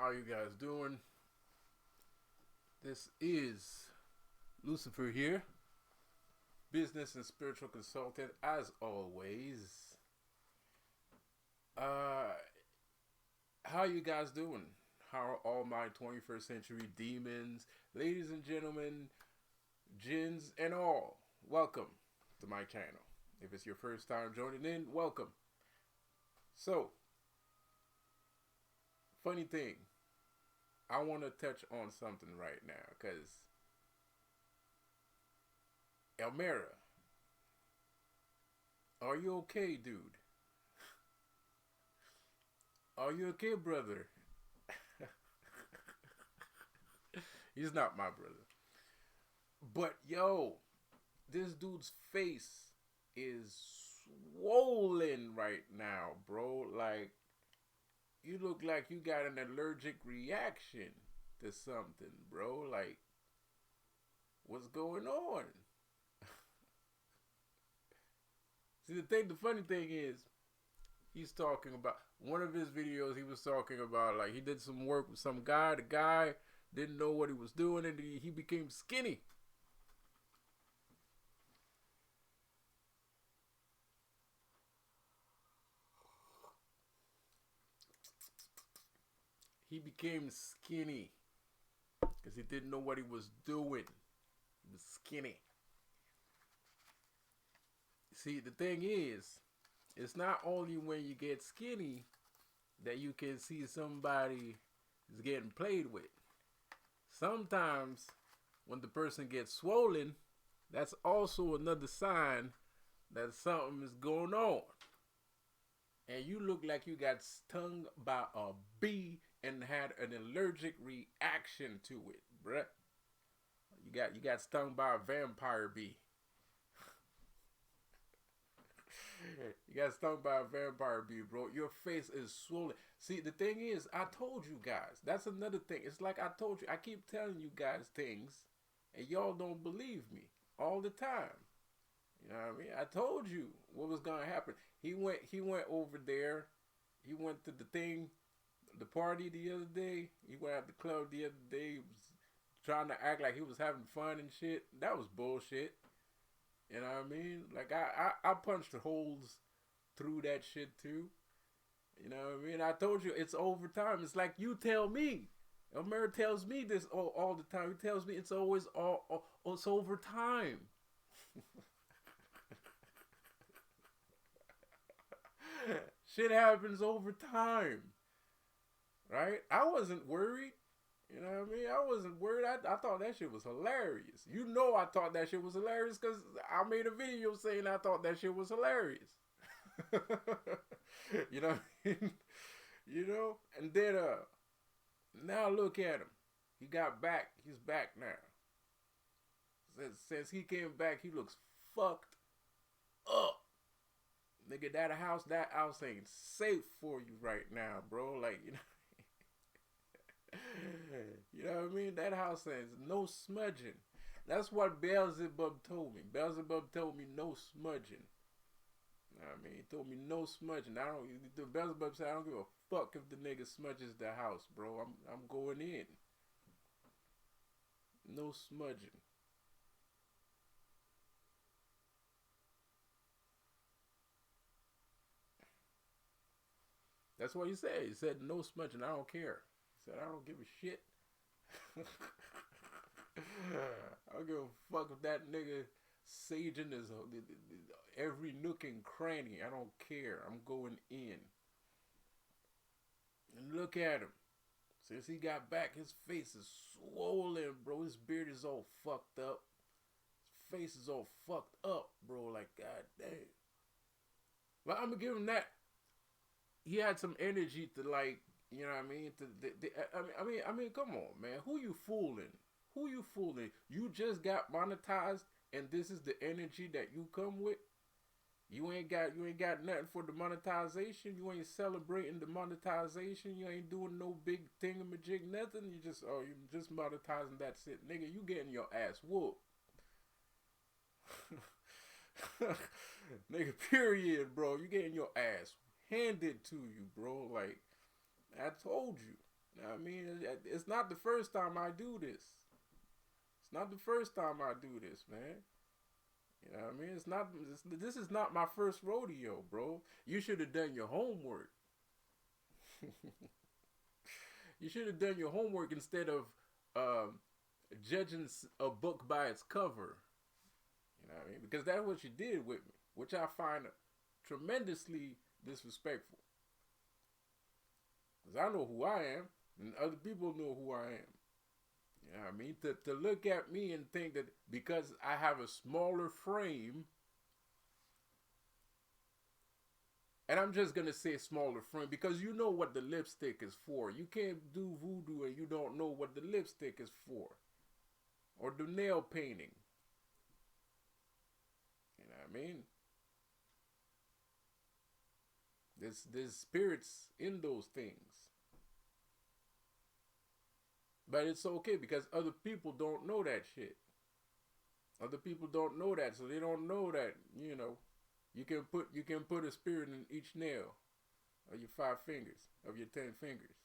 How you guys doing? This is Lucifer here, business and spiritual consultant as always. Uh how you guys doing? How are all my 21st century demons, ladies and gentlemen, jinns and all? Welcome to my channel. If it's your first time joining in, welcome. So, funny thing, I want to touch on something right now because Elmira, are you okay, dude? Are you okay, brother? He's not my brother. But yo, this dude's face is swollen right now, bro. Like, you look like you got an allergic reaction to something, bro. Like, what's going on? See, the funny thing is, he's talking about one of his videos. He was talking about like he did some work with some guy. The guy didn't know what he was doing, and he became skinny. He became skinny because he didn't know what he was doing. He was skinny. See, the thing is, it's not only when you get skinny that you can see somebody is getting played with. Sometimes when the person gets swollen, that's also another sign that something is going on. And you look like you got stung by a bee and had an allergic reaction to it, bruh. You got stung by a vampire bee. You got stung by a vampire bee, bro. Your face is swollen. See, the thing is, I told you guys. That's another thing. It's like I told you. I keep telling you guys things, and y'all don't believe me all the time. You know what I mean? I told you what was gonna happen. He went over there. He went to the party the other day. He went out the club the other day. He was trying to act like he was having fun and shit. That was bullshit. You know what I mean? Like I punched holes through that shit too. You know what I mean? I told you it's overtime. It's like you tell me. Elmer tells me this all the time. He tells me it's always it's overtime. Shit happens over time. Right? I wasn't worried. You know what I mean? I wasn't worried. I thought that shit was hilarious. You know I thought that shit was hilarious because I made a video saying I thought that shit was hilarious. You know what I mean? You know? And then now look at him. He got back. He's back now. Since he came back, he looks fucked up. Nigga, that house ain't safe for you right now, bro. Like, you know. You know what I mean? That house says no smudging. That's what Beelzebub told me. Beelzebub told me no smudging. You know what I mean? He told me no smudging. Beelzebub said I don't give a fuck if the nigga smudges the house, bro. I'm going in. No smudging. That's what he said. He said no smudging. I don't care. He said I don't give a shit. I don't give a fuck if that nigga saging is every nook and cranny. I don't care. I'm going in. And look at him. Since he got back, his face is swollen, bro. His beard is all fucked up. His face is all fucked up, bro. Like, god damn. But I'm gonna give him that. He had some energy to, like, you know what I mean? I mean, come on, man. Who you fooling? Who you fooling? You just got monetized, and this is the energy that you come with. You ain't got nothing for the monetization. You ain't celebrating the monetization. You ain't doing no big thingamajig, nothing. You just monetizing that shit, nigga. You getting your ass whooped, nigga. Period, bro. You getting your ass handed to you, bro. Like I told you. I mean, it's not the first time I do this. It's not the first time I do this, man. You know what I mean? This is not my first rodeo, bro. You should have done your homework. You should have done your homework instead of um, judging a book by its cover. You know what I mean? Because that's what you did with me, which I find tremendously disrespectful. Because I know who I am, and other people know who I am. You know what I mean? To look at me and think that because I have a smaller frame, and I'm just going to say smaller frame because you know what the lipstick is for. You can't do voodoo and you don't know what the lipstick is for. Or the nail painting. You know what I mean? There's spirits in those things. But it's okay because other people don't know that shit. Other people don't know that, so they don't know that, you know, you can put a spirit in each nail of your 5 fingers, of your 10 fingers.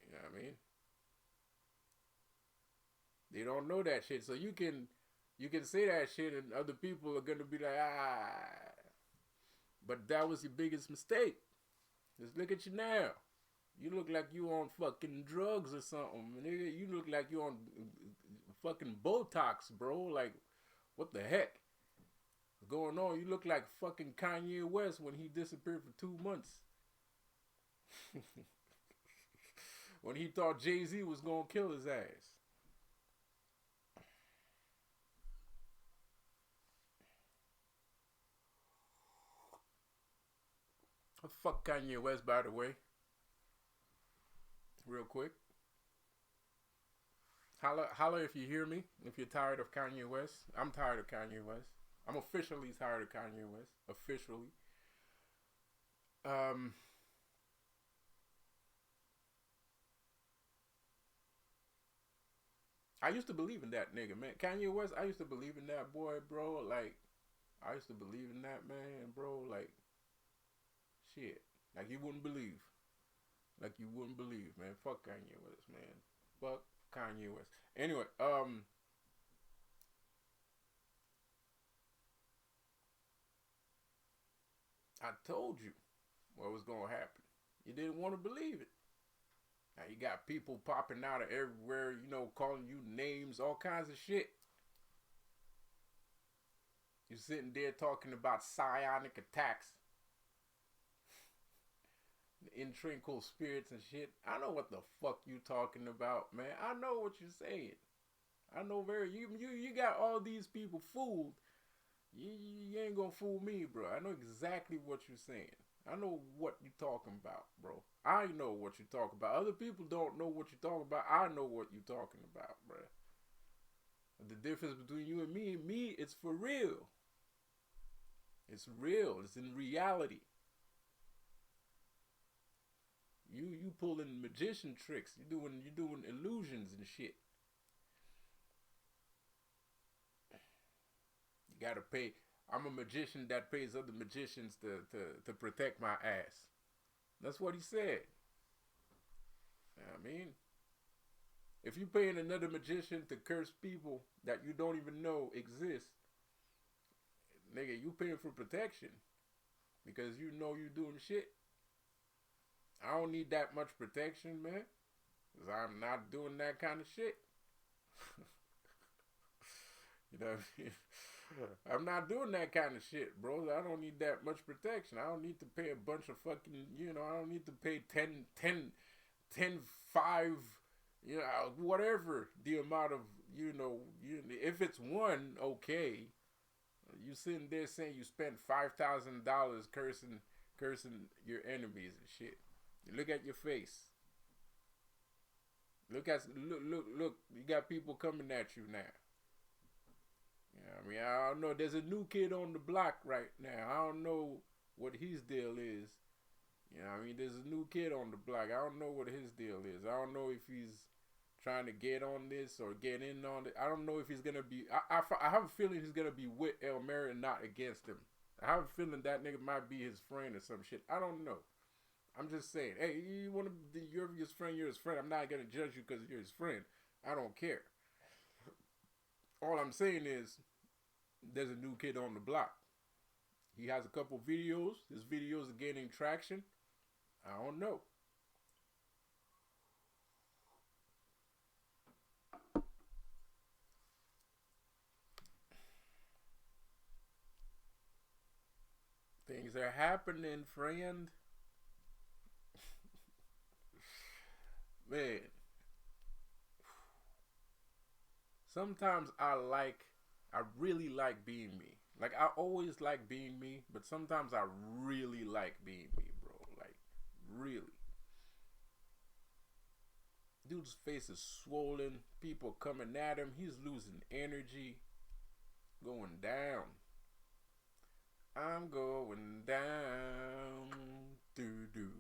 You know what I mean? They don't know that shit, so you can say that shit, and other people are gonna be like, ah. But that was your biggest mistake. Just look at you now. You look like you on fucking drugs or something. Nigga, you look like you on fucking Botox, bro. Like, what the heck is going on? You look like fucking Kanye West when he disappeared for 2 months. When he thought Jay-Z was gonna kill his ass. Fuck Kanye West, by the way. Real quick. Holla if you hear me. If you're tired of Kanye West. I'm tired of Kanye West. I'm officially tired of Kanye West. Officially. I used to believe in that nigga, man. Kanye West, I used to believe in that boy, bro. Like, I used to believe in that man, bro. Like, shit. Like, you wouldn't believe. Like, you wouldn't believe, man. Fuck Kanye West, man. Fuck Kanye West. Anyway, I told you what was gonna happen. You didn't want to believe it. Now you got people popping out of everywhere, you know, calling you names, all kinds of shit. You're sitting there talking about psionic attacks, intrinsical spirits and shit. I know what the fuck you talking about, man. I know what you're saying. I know you got all these people fooled. You ain't gonna fool me, bro. I know exactly what you're saying. I know what you're talking about, bro. I know what you're talking about. Other people don't know what you're talking about. I know what you're talking about, bro. The difference between you and me, it's for real. It's real. It's in reality. You pulling magician tricks. You doing illusions and shit. You gotta pay. I'm a magician that pays other magicians to protect my ass. That's what he said. I mean, if you paying another magician to curse people that you don't even know exist, nigga, you paying for protection because you know you doing shit. I don't need that much protection, man, because I'm not doing that kind of shit. You know what I mean? I'm not doing that kind of shit, bro. I don't need that much protection. I don't need to pay a bunch of fucking, you know, I don't need to pay 10, 5, you know, whatever the amount of, you know, if it's one, okay. You sitting there saying you spent $5,000 cursing your enemies and shit. You look at your face. Look. You got people coming at you now. I mean, I don't know. There's a new kid on the block right now. I don't know what his deal is. You know what I mean? There's a new kid on the block. I don't know what his deal is. I don't know if he's trying to get on this or get in on it. I don't know if he's going to be... I have a feeling he's going to be with El Mary and not against him. I have a feeling that nigga might be his friend or some shit. I don't know. I'm just saying. Hey, you want to? You're his friend. You're his friend. I'm not gonna judge you because you're his friend. I don't care. All I'm saying is, there's a new kid on the block. He has a couple videos. His videos are gaining traction. I don't know. Things are happening, friend. Man, sometimes I really like being me. Like I always like being me, but sometimes I really like being me, bro. Like really. Dude's face is swollen. People coming at him. He's losing energy. Going down. I'm going down. Doo doo.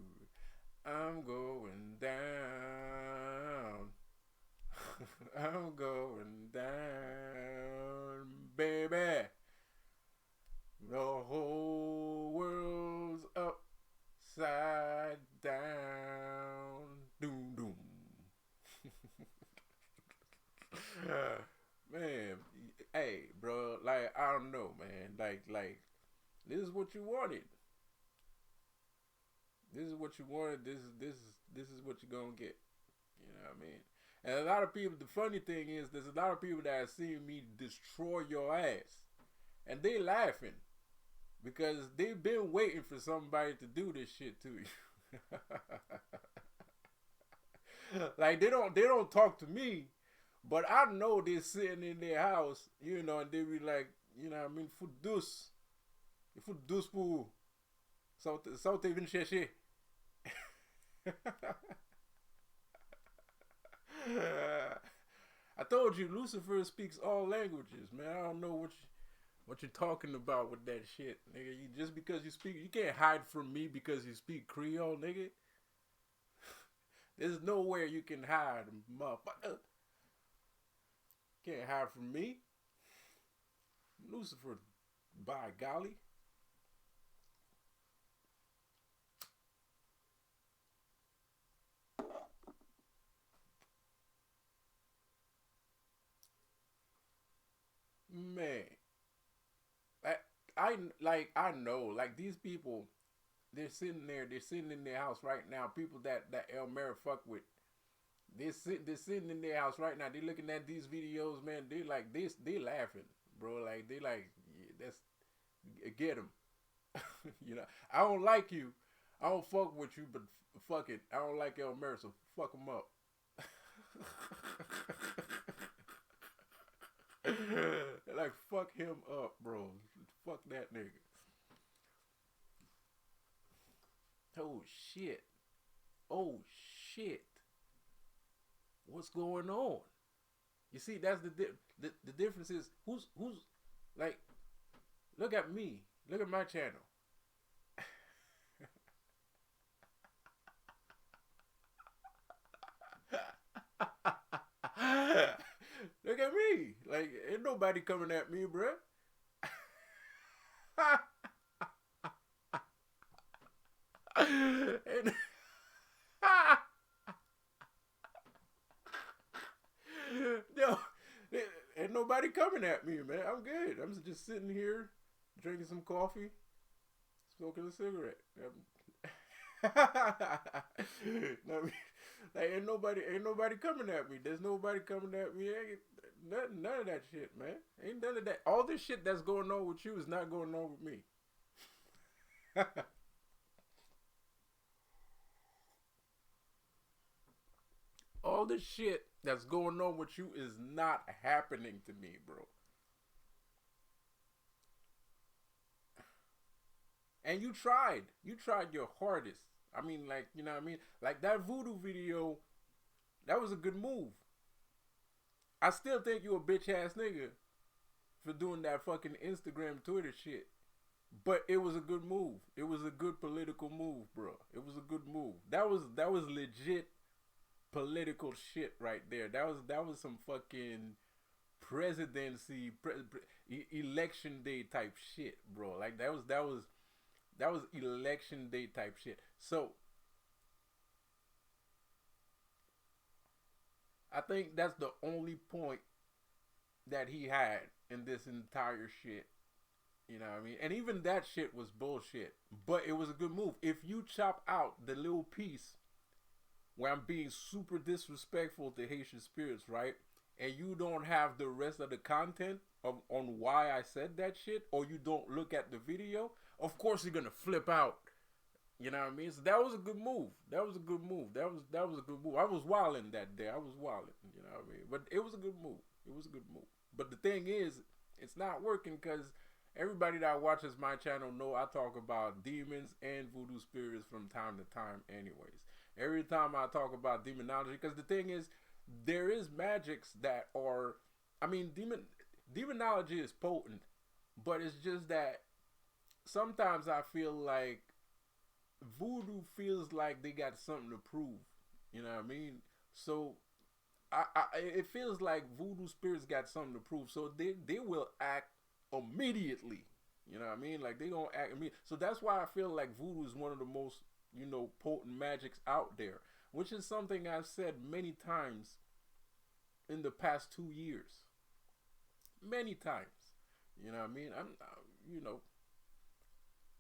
I'm going down. I'm going down, baby. The whole world's upside down. Doom doom. Man, hey, bro, like I don't know, man. Like this is what you wanted. This is what you wanted. This is what you're gonna get. You know what I mean? And a lot of people. The funny thing is, there's a lot of people that have seen me destroy your ass, and they laughing because they've been waiting for somebody to do this shit to you. Like they don't talk to me, but I know they're sitting in their house, and they be like, I mean, food dus pour, saute vin chercher. I told you Lucifer speaks all languages, man. I don't know what you're talking about with that shit, nigga. Just because you can't hide from me because you speak Creole, nigga. There's nowhere you can hide, motherfucker. Can't hide from me, Lucifer. By golly. Man, I, I know, like these people, they're sitting in their house right now. People that El Mara fuck with, they're sitting in their house right now. They looking at these videos, man. They like this, they laughing, bro. Like they like, yeah, that's get them. I don't like you. I don't fuck with you, but fuck it. I don't like El Mara, so fuck him up. Like fuck him up, bro. Fuck that nigga. Oh shit. Oh shit. What's going on? You see, that's the difference is who's like. Look at me. Look at my channel. Look at me. Like ain't nobody coming at me, bruh. and, Yo, ain't nobody coming at me, man. I'm good. I'm just sitting here drinking some coffee, smoking a cigarette. No, like ain't nobody coming at me. There's nobody coming at me. Ain't none of that shit, man. Ain't none of that. All this shit that's going on with you is not going on with me. All this shit that's going on with you is not happening to me, bro. And you tried. You tried your hardest. I mean, like, you know what I mean? Like that voodoo video, that was a good move. I still think you a bitch ass nigga for doing that fucking Instagram Twitter shit. But it was a good move. It was a good political move, bro. It was a good move. That was legit political shit right there. That was some fucking election day type shit, bro. Like that was election day type shit. So I think that's the only point that he had in this entire shit. You know what I mean? And even that shit was bullshit. But it was a good move. If you chop out the little piece where I'm being super disrespectful to Haitian spirits, right? And you don't have the rest of the content on why I said that shit, or you don't look at the video, of course you're gonna flip out. You know what I mean? So that was a good move. That was a good move. That was a good move. I was wilding that day. I was wilding. You know what I mean? But it was a good move. It was a good move. But the thing is, it's not working because everybody that watches my channel know I talk about demons and voodoo spirits from time to time anyways. Every time I talk about demonology, because the thing is, there is magics that are, I mean, demonology is potent, but it's just that sometimes I feel like voodoo feels like they got something to prove. You know what I mean? So it feels like voodoo spirits got something to prove, so they will act immediately. You know what I mean? Like they gonna act immediately. So that's why I feel like voodoo is one of the most, you know, potent magics out there, which is something I've said many times in the past 2 years. Many times. You know what I mean? You know.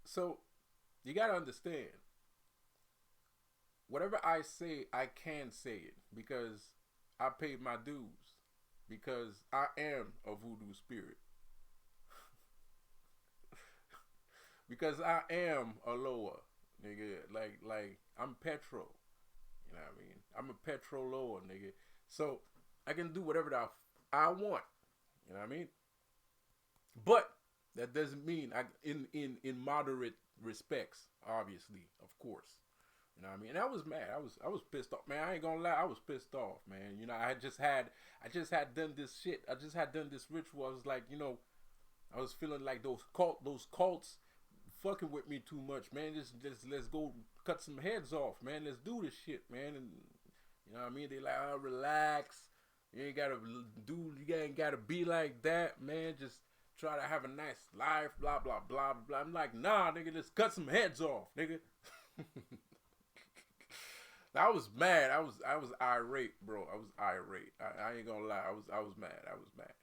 So you gotta understand. Whatever I say, I can say it because I paid my dues. Because I am a voodoo spirit. Because I am a Loa, nigga. Like I'm Petro. You know what I mean? I'm a Petro Loa, nigga. So I can do whatever I want. You know what I mean? But that doesn't mean in moderate respects, obviously, of course. You know what I mean? And I was mad. I was pissed off. Man, I ain't gonna lie, I was pissed off, man. You know, I just had done this shit. I just had done this ritual. I was like, you know, I was feeling like those cults fucking with me too much, man. Just let's go cut some heads off, man. Let's do this shit, man. And you know what I mean? They like, oh, relax. You ain't gotta be like that, man. Just try to have a nice life, blah blah blah blah. I'm like, nah, nigga, let's cut some heads off, nigga. I was mad. I was irate, bro. I was irate. I ain't gonna lie. I was mad. I was mad.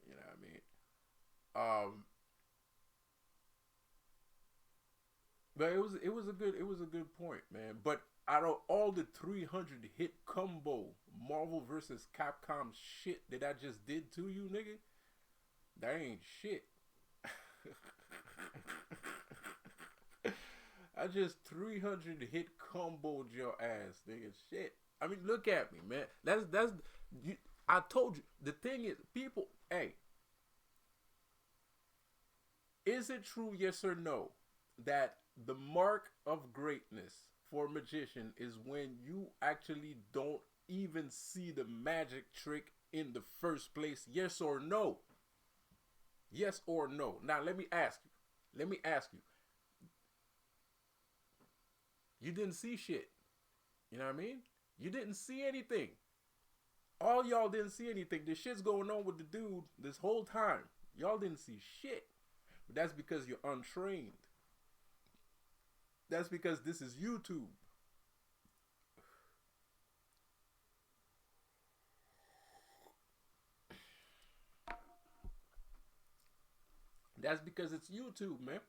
You know what I mean? But it was a good point, man. But out of all the 300 hit combo Marvel versus Capcom shit that I just did to you, nigga, that ain't shit. I just 300 hit comboed your ass, nigga. Shit. I mean, look at me, man. That's you. I told you. The thing is, people. Hey, is it true? Yes or no? That the mark of greatness for a magician is when you actually don't even see the magic trick in the first place. Yes or no? Yes or no? Now let me ask you. Let me ask you. You didn't see shit. You know what I mean? You didn't see anything. All y'all didn't see anything. The shit's going on with the dude this whole time. Y'all didn't see shit. But that's because you're untrained. That's because this is YouTube. That's because it's YouTube, man.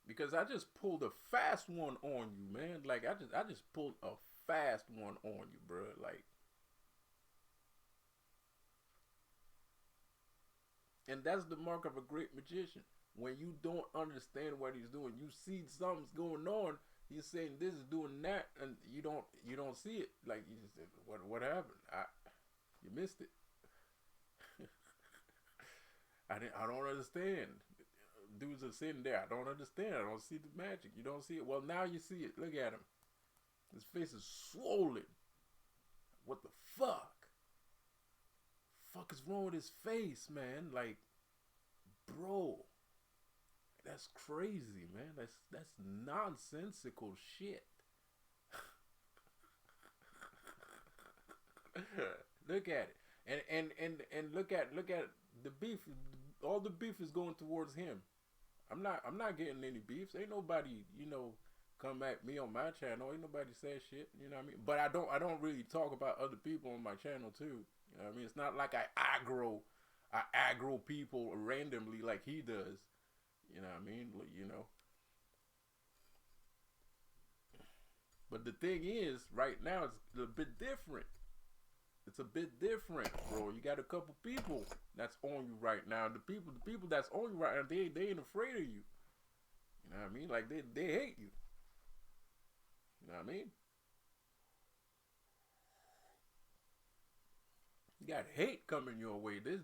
Because I just pulled a fast one on you, man. Like I just pulled a fast one on you, bro. Like, and that's the mark of a great magician. When you don't understand what he's doing, you see something's going on. He's saying this is doing that, and you don't see it. Like you just said, what happened? You missed it. I don't understand. Dudes are sitting there. I don't understand. I don't see the magic. You don't see it. Well, now you see it. Look at him. His face is swollen. What the fuck? Fuck is wrong with his face, man? Like, bro, that's crazy, man. That's nonsensical shit. Look at it, and look at the beef. All the beef is going towards him. I'm not getting any beefs. Ain't nobody, you know, come at me on my channel. Ain't nobody say shit. You know what I mean? But I don't really talk about other people on my channel too. You know what I mean? It's not like I aggro people randomly like he does. You know what I mean? You know. But the thing is, right now it's a bit different. It's a bit different, bro. You got a couple people that's on you right now. The people that's on you right now, they ain't afraid of you. You know what I mean? Like they hate you. You know what I mean? You got hate coming your way. This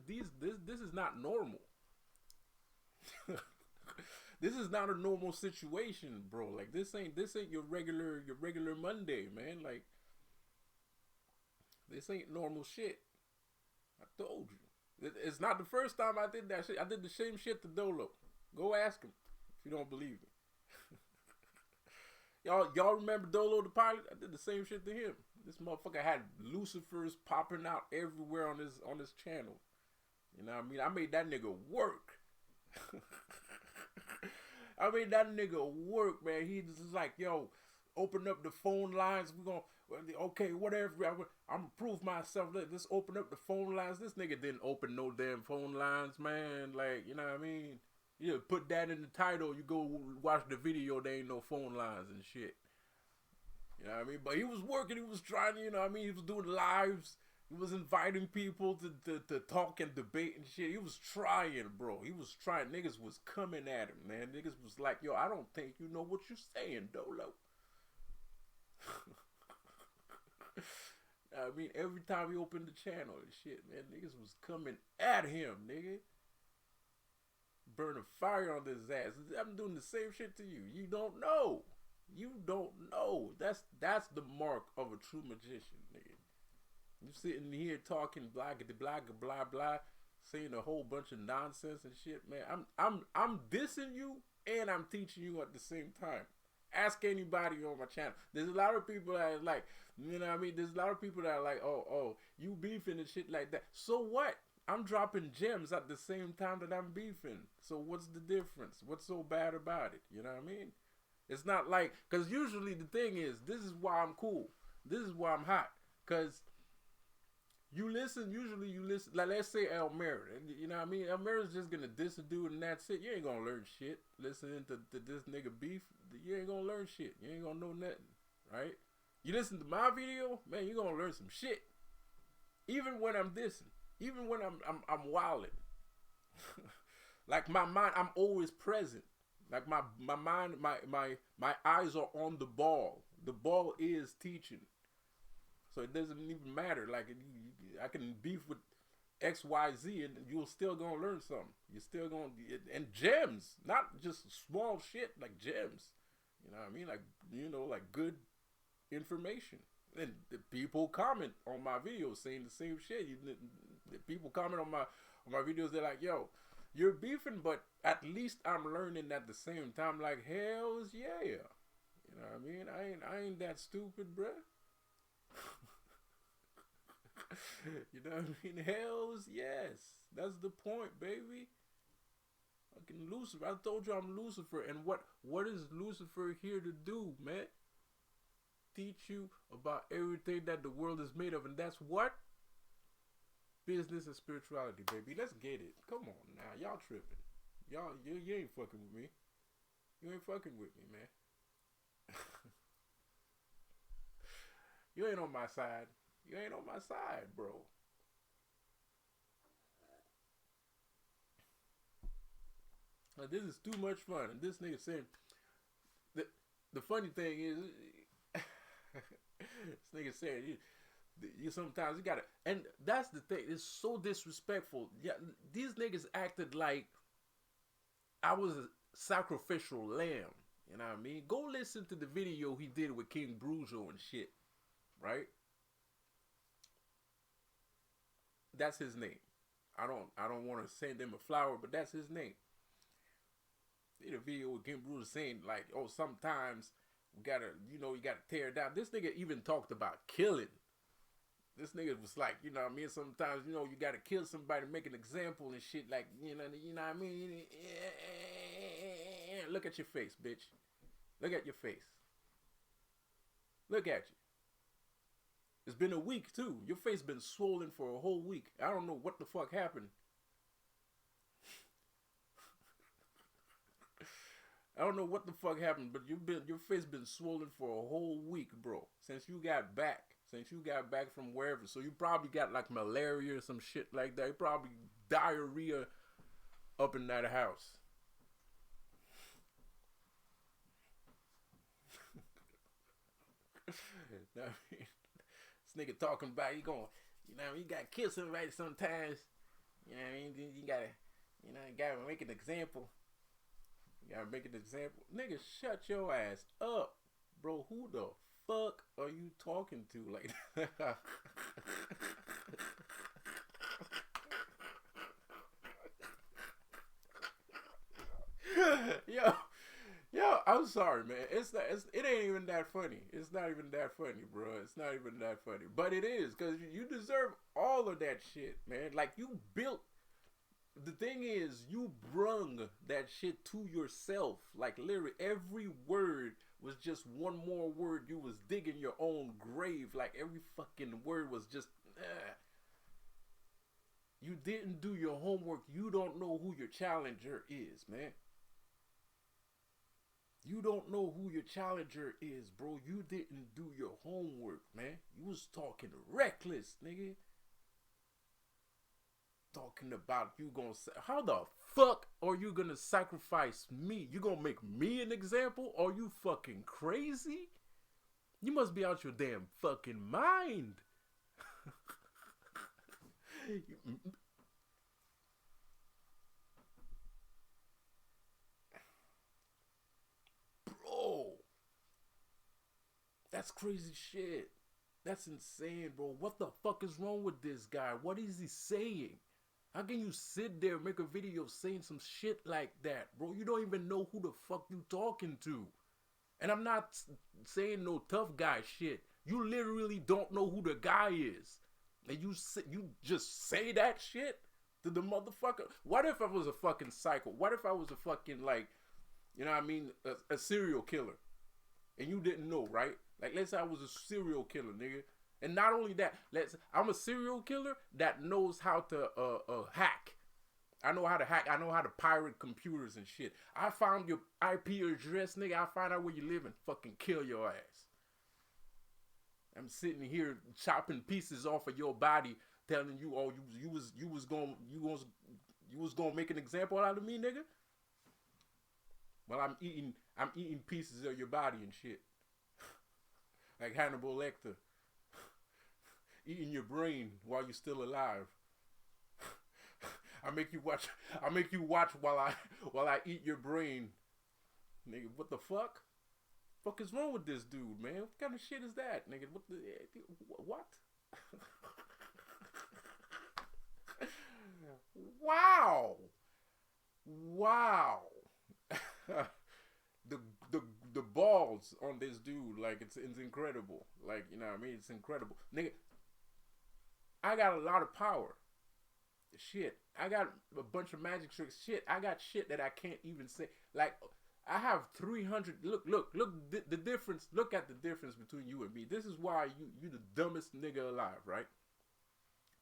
is not normal. This is not a normal situation, bro. Like this ain't your regular Monday, man. Like this ain't normal shit. I told you. It's not the first time I did that shit. I did the same shit to Dolo. Go ask him if you don't believe me. Y'all remember Dolo the pilot? I did the same shit to him. This motherfucker had Lucifers popping out everywhere on his channel. You know what I mean? I made that nigga work. I made that nigga work, man. He just like, yo, open up the phone lines. We gonna, okay, whatever. I'm prove myself. Let's open up the phone lines. This nigga didn't open no damn phone lines, man. Like, you know what I mean? You put that in the title. You go watch the video. There ain't no phone lines and shit. You know what I mean? But he was working. He was trying. You know what I mean? He was doing lives. He was inviting people to talk and debate and shit. He was trying, bro. He was trying. Niggas was coming at him, man. Niggas was like, yo, I don't think you know what you're saying, Dolo. I mean, every time he opened the channel and shit, man, niggas was coming at him, nigga. Burning fire on this ass. I'm doing the same shit to you. You don't know. You don't know. That's the mark of a true magician, nigga. You sitting here talking blah blah blah blah, saying a whole bunch of nonsense and shit, man. I'm dissing you and I'm teaching you at the same time. Ask anybody on my channel. There's a lot of people that are like, you know what I mean? There's a lot of people that are like, oh, you beefing and shit like that. So what? I'm dropping gems at the same time that I'm beefing. So what's the difference? What's so bad about it? You know what I mean? It's not like, because usually the thing is, this is why I'm cool. This is why I'm hot. Because usually you listen, like let's say Elmer, you know what I mean? Elmer's just gonna diss a dude and that's it. You ain't gonna learn shit listening to this nigga beef. You ain't gonna learn shit. You ain't gonna know nothing, right? You listen to my video, man, you gonna learn some shit. Even when I'm dissing, even when I'm wilding. Like my mind, I'm always present. Like my mind, my eyes are on the ball. The ball is teaching. So it doesn't even matter. Like I can beef with X, Y, Z, and you're still gonna learn something. You're still gonna, and gems, not just small shit, like gems. You know what I mean? Like, you know, like good information. And the people comment on my videos saying the same shit. The people comment on my videos. They're like, yo, you're beefing, but at least I'm learning at the same time. Like, hells yeah. You know what I mean? I ain't that stupid, bruh. You know what I mean? Hells yes. That's the point, baby. Fucking Lucifer. I told you I'm Lucifer. And what is Lucifer here to do, man? Teach you about everything that the world is made of. And that's what? Business and spirituality, baby. Let's get it. Come on now. Y'all tripping. You ain't fucking with me. You ain't fucking with me, man. You ain't on my side. You ain't on my side, bro. Like, this is too much fun. And this nigga saying, the funny thing is, this nigga saying, you sometimes you gotta, and that's the thing. It's so disrespectful. Yeah, these niggas acted like I was a sacrificial lamb. You know what I mean? Go listen to the video he did with King Brujo and shit. Right? That's his name. I don't want to send him a flower, but that's his name. Did a video with King Brujo saying like, oh, sometimes you gotta tear it down. This nigga even talked about killing. This nigga was like, you know what I mean? Sometimes, you know, you gotta kill somebody to make an example and shit. Like, you know what I mean? Look at your face, bitch. Look at your face. Look at you. It's been a week too. Your face been swollen for a whole week. I don't know what the fuck happened. I don't know what the fuck happened, but your face been swollen for a whole week, bro. Since you got back. Since you got back from wherever. So you probably got like malaria or some shit like that. You probably diarrhea up in that house. I mean, this nigga talking about you going, you know, you gotta kill somebody sometimes. You know what I mean? You gotta, you gotta make an example. You gotta make an example. Nigga, shut your ass up. Bro, who the fuck are you talking to like that? Yo, I'm sorry, man. It ain't even that funny. It's not even that funny, bro. It's not even that funny. But it is, because you deserve all of that shit, man. Like, you built. The thing is, you brung that shit to yourself. Like, literally, every word was just one more word. You was digging your own grave. Like, every fucking word was just, You didn't do your homework. You don't know who your challenger is, man. You don't know who your challenger is, bro. You didn't do your homework, man. You was talking reckless, nigga. Talking about you gonna say, how the fuck are you gonna sacrifice me? You gonna make me an example? Are you fucking crazy? You must be out your damn fucking mind. Bro, that's crazy shit. That's insane, bro. What the fuck is wrong with this guy? What is he saying? How can you sit there and make a video saying some shit like that, bro? You don't even know who the fuck you talking to. And I'm not saying no tough guy shit. You literally don't know who the guy is. And you just say that shit to the motherfucker? What if I was a fucking psycho? What if I was a fucking, like, you know what I mean, a serial killer? And you didn't know, right? Like, let's say I was a serial killer, nigga. And not only that, I'm a serial killer that knows how to hack. I know how to hack. I know how to pirate computers and shit. I found your IP address, nigga. I find out where you live and fucking kill your ass. I'm sitting here chopping pieces off of your body, telling you, oh, you was gonna make an example out of me, nigga. Well, I'm eating pieces of your body and shit, like Hannibal Lecter. Eating your brain while you're still alive. I make you watch while I eat your brain. Nigga, what the fuck? Fuck is wrong with this dude, man? What kind of shit is that, nigga? What? Wow. The balls on this dude, like, it's incredible. Like, you know what I mean? It's incredible. Nigga, I got a lot of power. Shit. I got a bunch of magic tricks. Shit. I got shit that I can't even say. Like, I have 300. Look the difference. Look at the difference between you and me. This is why you the dumbest nigga alive, right?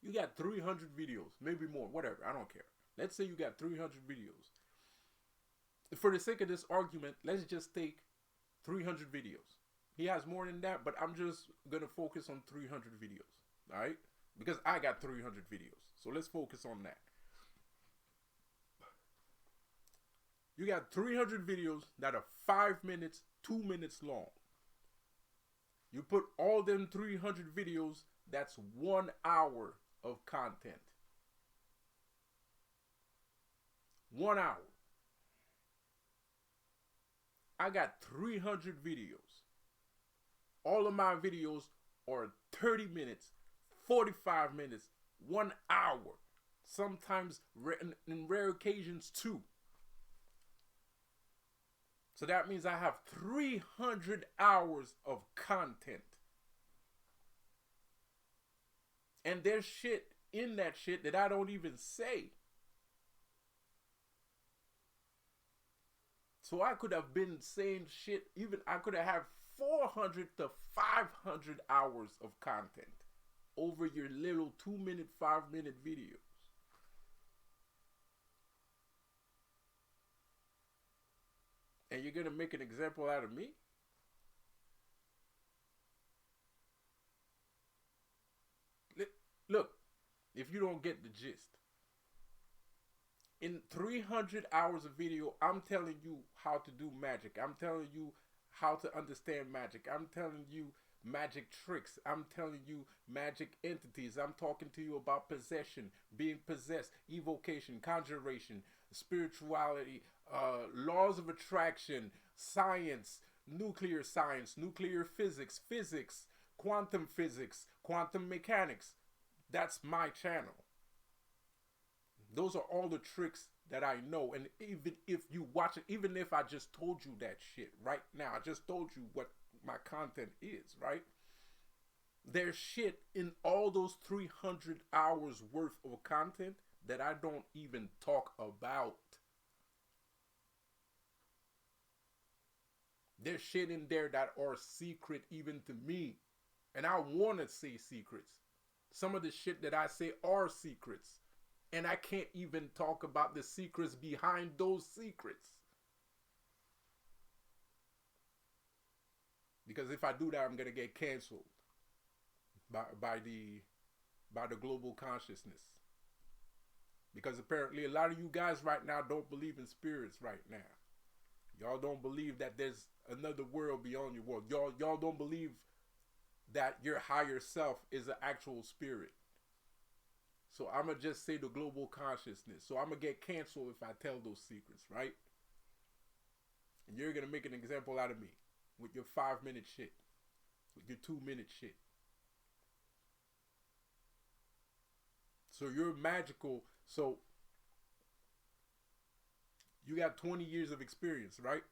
You got 300 videos, maybe more, whatever. I don't care. Let's say you got 300 videos. For the sake of this argument, let's just take 300 videos. He has more than that, but I'm just gonna focus on 300 videos. All right? Because I got 300 videos. So let's focus on that. You got 300 videos that are 5 minutes, 2 minutes long. You put all them 300 videos, that's 1 hour of content. 1 hour. I got 300 videos. All of my videos are 30 minutes, 45 minutes, 1 hour. Sometimes in rare occasions 2. So that means I have 300 hours of content. And there's shit in that shit that I don't even say. So I could have been saying shit, even I could have had 400 to 500 hours of content over your little 2-minute, 5-minute videos. And you're going to make an example out of me? Look, if you don't get the gist, in 300 hours of video, I'm telling you how to do magic. I'm telling you how to understand magic. I'm telling you magic tricks. I'm telling you magic entities. I'm talking to you about possession, being possessed, evocation, conjuration, spirituality, laws of attraction, science, nuclear physics, quantum mechanics. That's my channel. Those are all the tricks that I know. And even if you watch it, even if I just told you that shit right now, I just told you what my content is, right? There's shit in all those 300 hours worth of content that I don't even talk about. There's shit in there that are secret even to me. And I want to say secrets. Some of the shit that I say are secrets. And I can't even talk about the secrets behind those secrets. Because if I do that, I'm going to get canceled by the global consciousness. Because apparently a lot of you guys right now don't believe in spirits right now. Y'all don't believe that there's another world beyond your world. Y'all don't believe that your higher self is an actual spirit. So I'm going to just say the global consciousness. So I'm going to get canceled if I tell those secrets, right? And you're going to make an example out of me with your 5-minute shit, with your 2-minute shit. So you're magical. So you got 20 years of experience, right?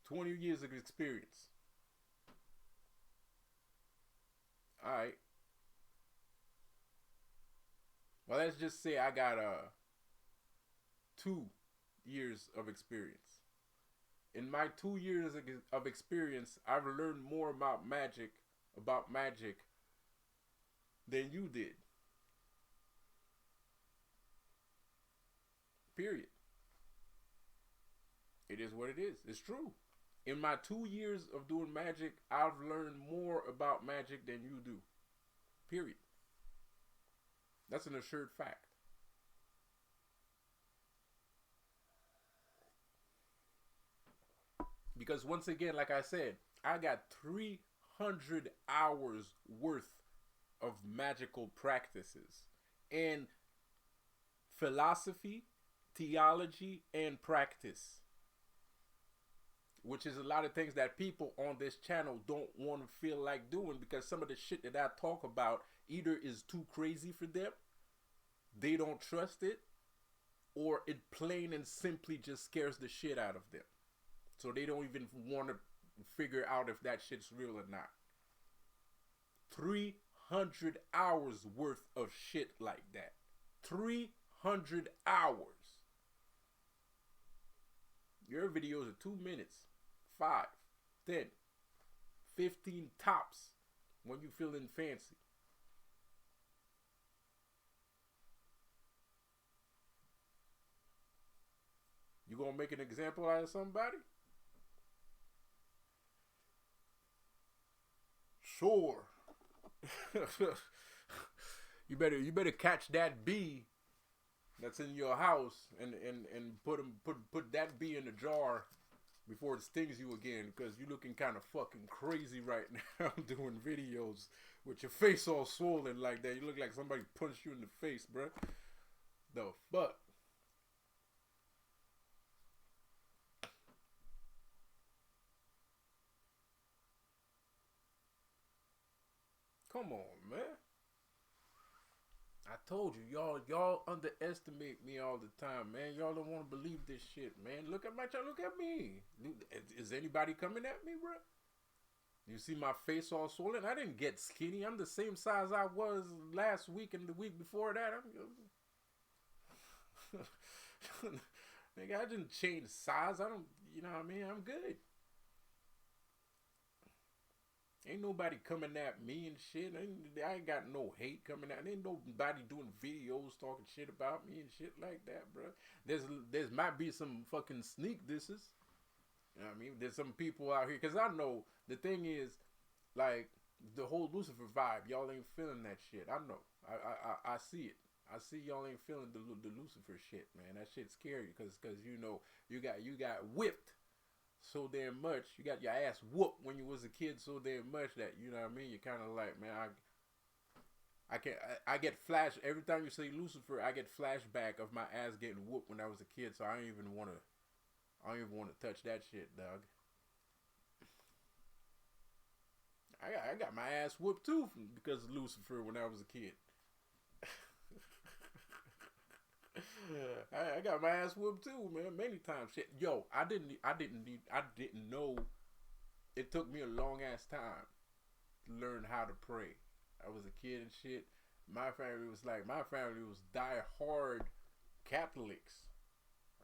20 years of experience. All right. Well, let's just say I got 2 years of experience. In my 2 years of experience, I've learned more about magic than you did. Period. It is what it is. It's true. In my 2 years of doing magic, I've learned more about magic than you do. Period. That's an assured fact. Because once again, like I said, I got 300 hours worth of magical practices and philosophy, theology, and practice. Which is a lot of things that people on this channel don't want to feel like doing, because some of the shit that I talk about either is too crazy for them, they don't trust it, or it plain and simply just scares the shit out of them. So they don't even want to figure out if that shit's real or not. 300 hours worth of shit like that. 300 hours. Your videos are 2 minutes. 5, 10, 15 tops when you feeling fancy. You gonna make an example out of somebody? Sure. You better catch that bee that's in your house and put that bee in a jar before it stings you again, because you're looking kind of fucking crazy right now doing videos with your face all swollen like that. You look like somebody punched you in the face, bruh. The fuck? Come on, man. I told you, y'all underestimate me all the time, man. Y'all don't want to believe this shit, man. Look at my child. Look at me. Is anybody coming at me, bro? You see my face all swollen? I didn't get skinny. I'm the same size I was last week and the week before that. Nigga, I didn't change size. I don't, you know what I mean? I'm good. Ain't nobody coming at me and shit. I ain't got no hate coming at. Ain't nobody doing videos talking shit about me and shit like that, bro. There's might be some fucking sneak disses. You know what I mean? There's some people out here, because I know the thing is, like, the whole Lucifer vibe, y'all ain't feeling that shit. I know. I see it. I see y'all ain't feeling the Lucifer shit, man. That shit's scary, cause you know you got whipped so damn much. You got your ass whooped when you was a kid so damn much that, you know what I mean. You kind of like, man, I get flash every time you say Lucifer. I get flashback of my ass getting whooped when I was a kid. So I don't even want to touch that shit, dog. I got my ass whooped too because of Lucifer when I was a kid. I got my ass whooped too, man, many times. Shit, yo, I didn't know. It took me a long ass time to learn how to pray. I was a kid and shit. My family was die hard Catholics,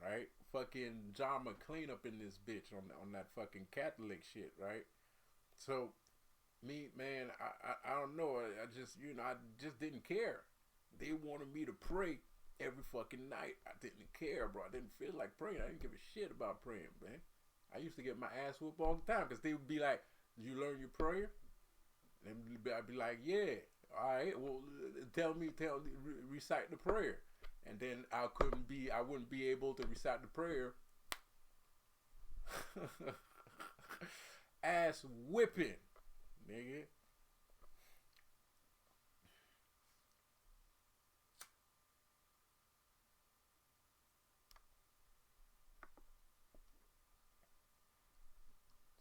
right? Fucking John McClane up in this bitch on that fucking Catholic shit, right? So me, man, I don't know. I just, you know, I just didn't care. They wanted me to pray every fucking night. I didn't care, bro. I didn't feel like praying. I didn't give a shit about praying, man. I used to get my ass whooped all the time because they would be like, "Did you learn your prayer?" And I'd be like, "Yeah." All right. Well, recite the prayer. And then I wouldn't be able to recite the prayer. Ass whipping, nigga.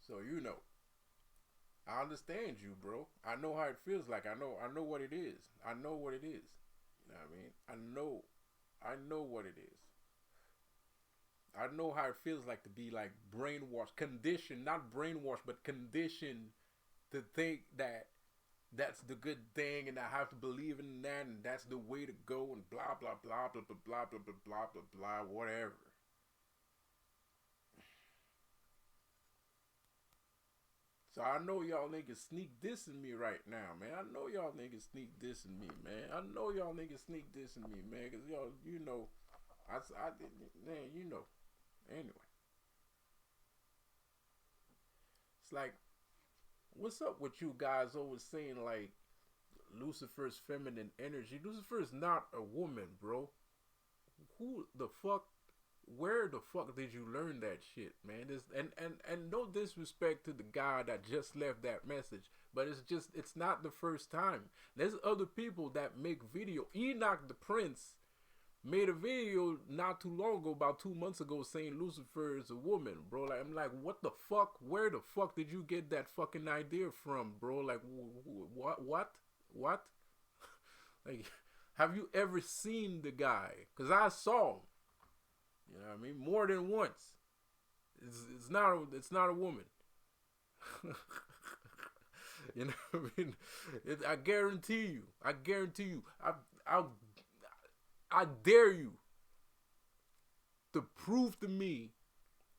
So you know, I understand you, bro. I know how it feels like. I know what it is. I know what it is. You know what I mean? I know what it is. I know how it feels like to be like brainwashed, conditioned, not brainwashed, but conditioned to think that that's the good thing and I have to believe in that and that's the way to go and blah blah blah blah blah blah blah blah blah blah blah whatever. So I know y'all niggas sneak dissing me right now, man. I know y'all niggas sneak dissing me, man. I know y'all niggas sneak dissing me, man. Cause y'all, you know, man, you know. Anyway, it's like, what's up with you guys always saying like Lucifer's feminine energy? Lucifer is not a woman, bro. Who the fuck? Where the fuck did you learn that shit, man? And no disrespect to the guy that just left that message, but it's not the first time. There's other people that make video. Enoch the Prince made a video not too long ago, about 2 months ago, saying Lucifer is a woman, bro. Like, I'm like, what the fuck? Where the fuck did you get that fucking idea from, bro? Like, what? Like, have you ever seen the guy? Cause I saw him. You know what I mean? More than once. It's not a woman. You know what I mean? I guarantee you. I I dare you to prove to me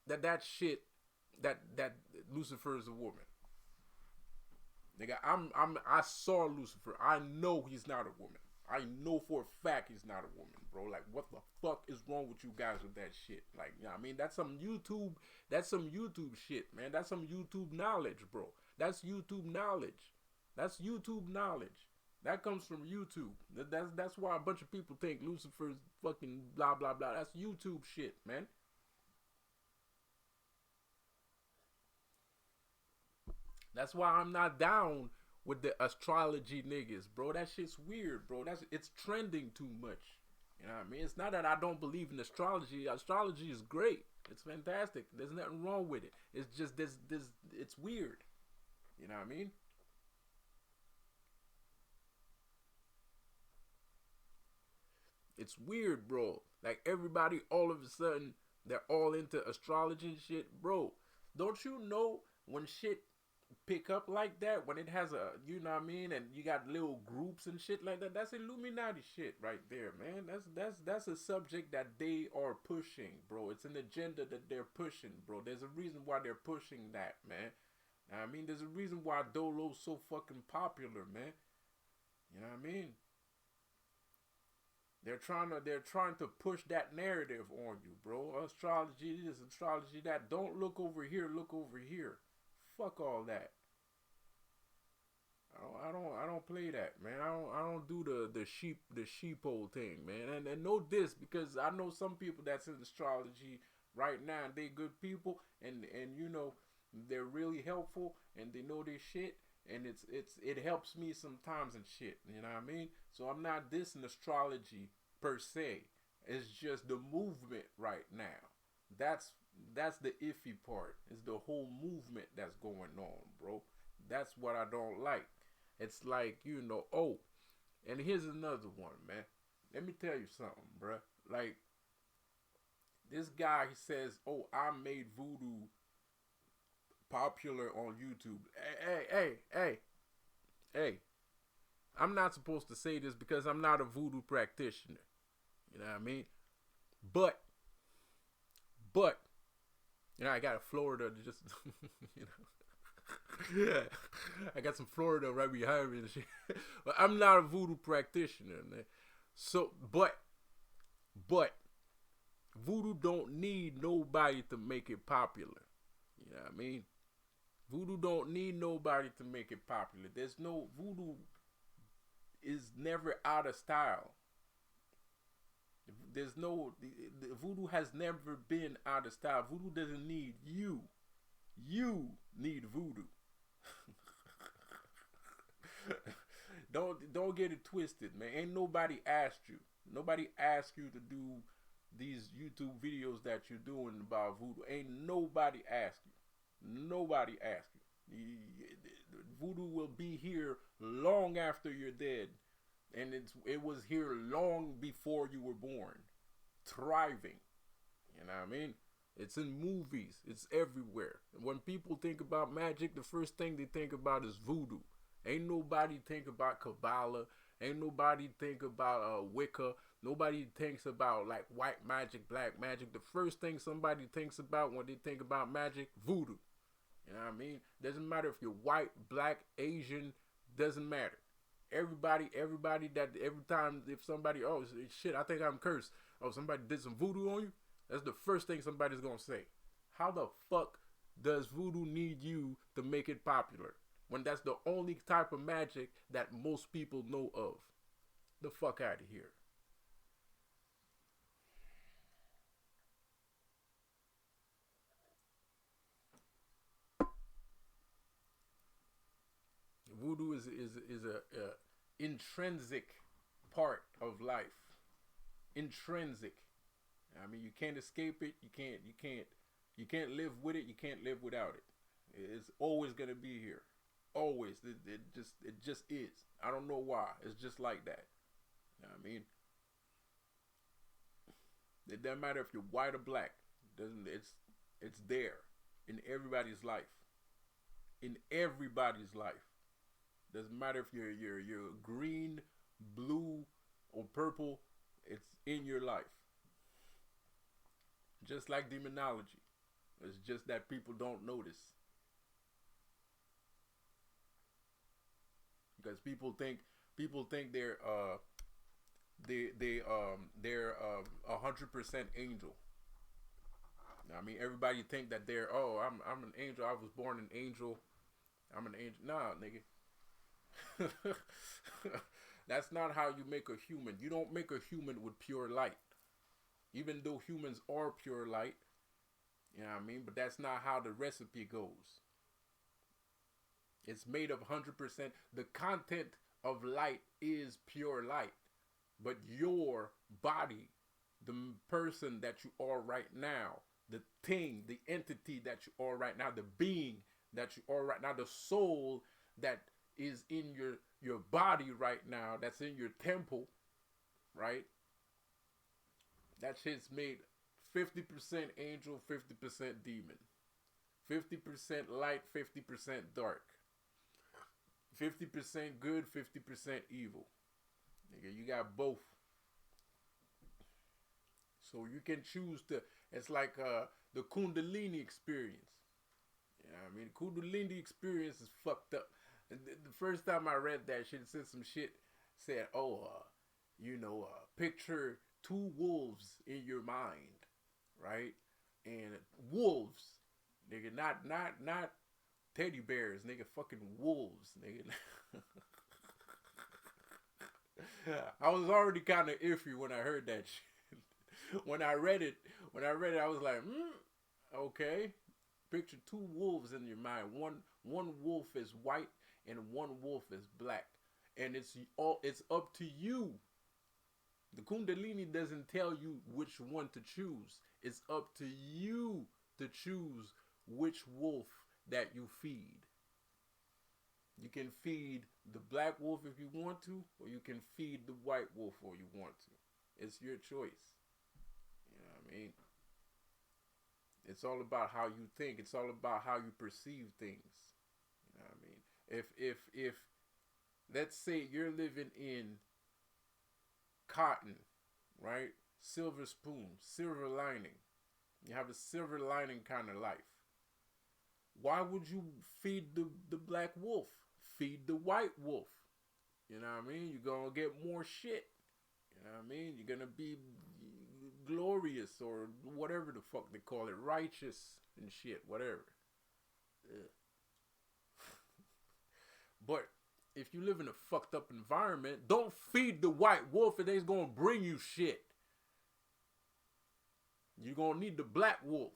that shit that Lucifer is a woman. Nigga, I saw Lucifer. I know he's not a woman. I know for a fact he's not a woman, bro. Like, what the fuck is wrong with you guys with that shit? Like, you know what I mean? That's some YouTube shit, man. That's some YouTube knowledge, bro. That's YouTube knowledge. That's YouTube knowledge. That comes from YouTube. That's why a bunch of people think Lucifer's fucking blah blah blah. That's YouTube shit, man. That's why I'm not down with the astrology niggas, bro. That shit's weird, bro. It's trending too much. You know what I mean? It's not that I don't believe in astrology. Astrology is great. It's fantastic. There's nothing wrong with it. It's just this it's weird. You know what I mean? It's weird, bro. Like, everybody all of a sudden they're all into astrology and shit, bro. Don't you know when shit pick up like that, when it has a, you know what I mean, and you got little groups and shit like that, that's Illuminati shit right there, man. That's a subject that they are pushing, bro. It's an agenda that they're pushing, bro. There's a reason why they're pushing that, man. I mean, there's a reason why Dolo's so fucking popular, man. You know what I mean? They're trying to push that narrative on you, bro. Astrology this, astrology that. Don't look over here, look over here. Fuck all that. I don't play that, man. I don't do the sheeple thing, man. And know this, because I know some people that's in astrology right now, and they good people, and you know, they're really helpful and they know their shit, and it helps me sometimes and shit. You know what I mean? So I'm not dissing astrology per se. It's just the movement right now. That's that's the iffy part. It's the whole movement that's going on, bro. That's what I don't like. It's like, you know, oh, and here's another one, man. Let me tell you something, bruh. Like, this guy, he says, oh, I made voodoo popular on YouTube. Hey. I'm not supposed to say this because I'm not a voodoo practitioner. You know what I mean? But, you know, I got a Florida to just, you know. Yeah, I got some Florida right behind me and shit. But I'm not a voodoo practitioner, man. So, but, voodoo don't need nobody to make it popular. You know what I mean? Voodoo don't need nobody to make it popular. There's no, voodoo is never out of style. There's no, the voodoo has never been out of style. Voodoo doesn't need you. You need voodoo. Don't get it twisted, man. Ain't nobody asked you. Nobody asked you to do these YouTube videos that you're doing about voodoo. Ain't nobody asked you. Nobody asked you. Voodoo will be here long after you're dead, and it was here long before you were born, thriving. You know what I mean? It's in movies. It's everywhere. When people think about magic, the first thing they think about is voodoo. Ain't nobody think about Kabbalah. Ain't nobody think about Wicca. Nobody thinks about like white magic, black magic. The first thing somebody thinks about when they think about magic, voodoo. You know what I mean? Doesn't matter if you're white, black, Asian. Doesn't matter. Everybody that every time if somebody, oh shit, I think I'm cursed. Oh, somebody did some voodoo on you. That's the first thing somebody's gonna say. How the fuck does voodoo need you to make it popular when that's the only type of magic that most people know of? The fuck out of here. Voodoo is a intrinsic part of life. Intrinsic. I mean, you can't escape it. You can't live with it. You can't live without it. It's always gonna be here. Always. It just is. I don't know why. It's just like that. You know what I mean? It doesn't matter if you're white or black. It doesn't. It's there in everybody's life. In everybody's life. Doesn't matter if you're green, blue, or purple. It's in your life. Just like demonology. It's just that people don't notice. Because people think they're 100% angel. I mean, everybody think that they're, oh, I'm an angel. I was born an angel. I'm an angel. Nah, nigga. That's not how you make a human. You don't make a human with pure light. Even though humans are pure light, you know what I mean? But that's not how the recipe goes. It's made of 100%. The content of light is pure light. But your body, the person that you are right now, the thing, the entity that you are right now, the being that you are right now, the soul that is in your body right now, that's in your temple, right? That shit's made 50% angel, 50% demon. 50% light, 50% dark. 50% good, 50% evil. Nigga, you got both. So you can choose to. It's like the Kundalini experience. You know what I mean? The Kundalini experience is fucked up. And the first time I read that shit, it said some shit. Said, oh, picture two wolves in your mind, right? And wolves, nigga, not teddy bears, nigga, fucking wolves, nigga. I was already kind of iffy when I heard that shit. when I read it, I was like, okay. Picture two wolves in your mind. One wolf is white and one wolf is black, and it's up to you. The Kundalini doesn't tell you which one to choose. It's up to you to choose which wolf that you feed. You can feed the black wolf if you want to, or you can feed the white wolf if you want to. It's your choice. You know what I mean? It's all about how you think. It's all about how you perceive things. You know what I mean? If let's say you're living in cotton, right? Silver spoon, silver lining. You have a silver lining kind of life. Why would you feed the black wolf? Feed the white wolf. You know what I mean? You're going to get more shit. You know what I mean? You're going to be glorious or whatever the fuck they call it. Righteous and shit. Whatever. But if you live in a fucked up environment, don't feed the white wolf and they's going to bring you shit. You're going to need the black wolf.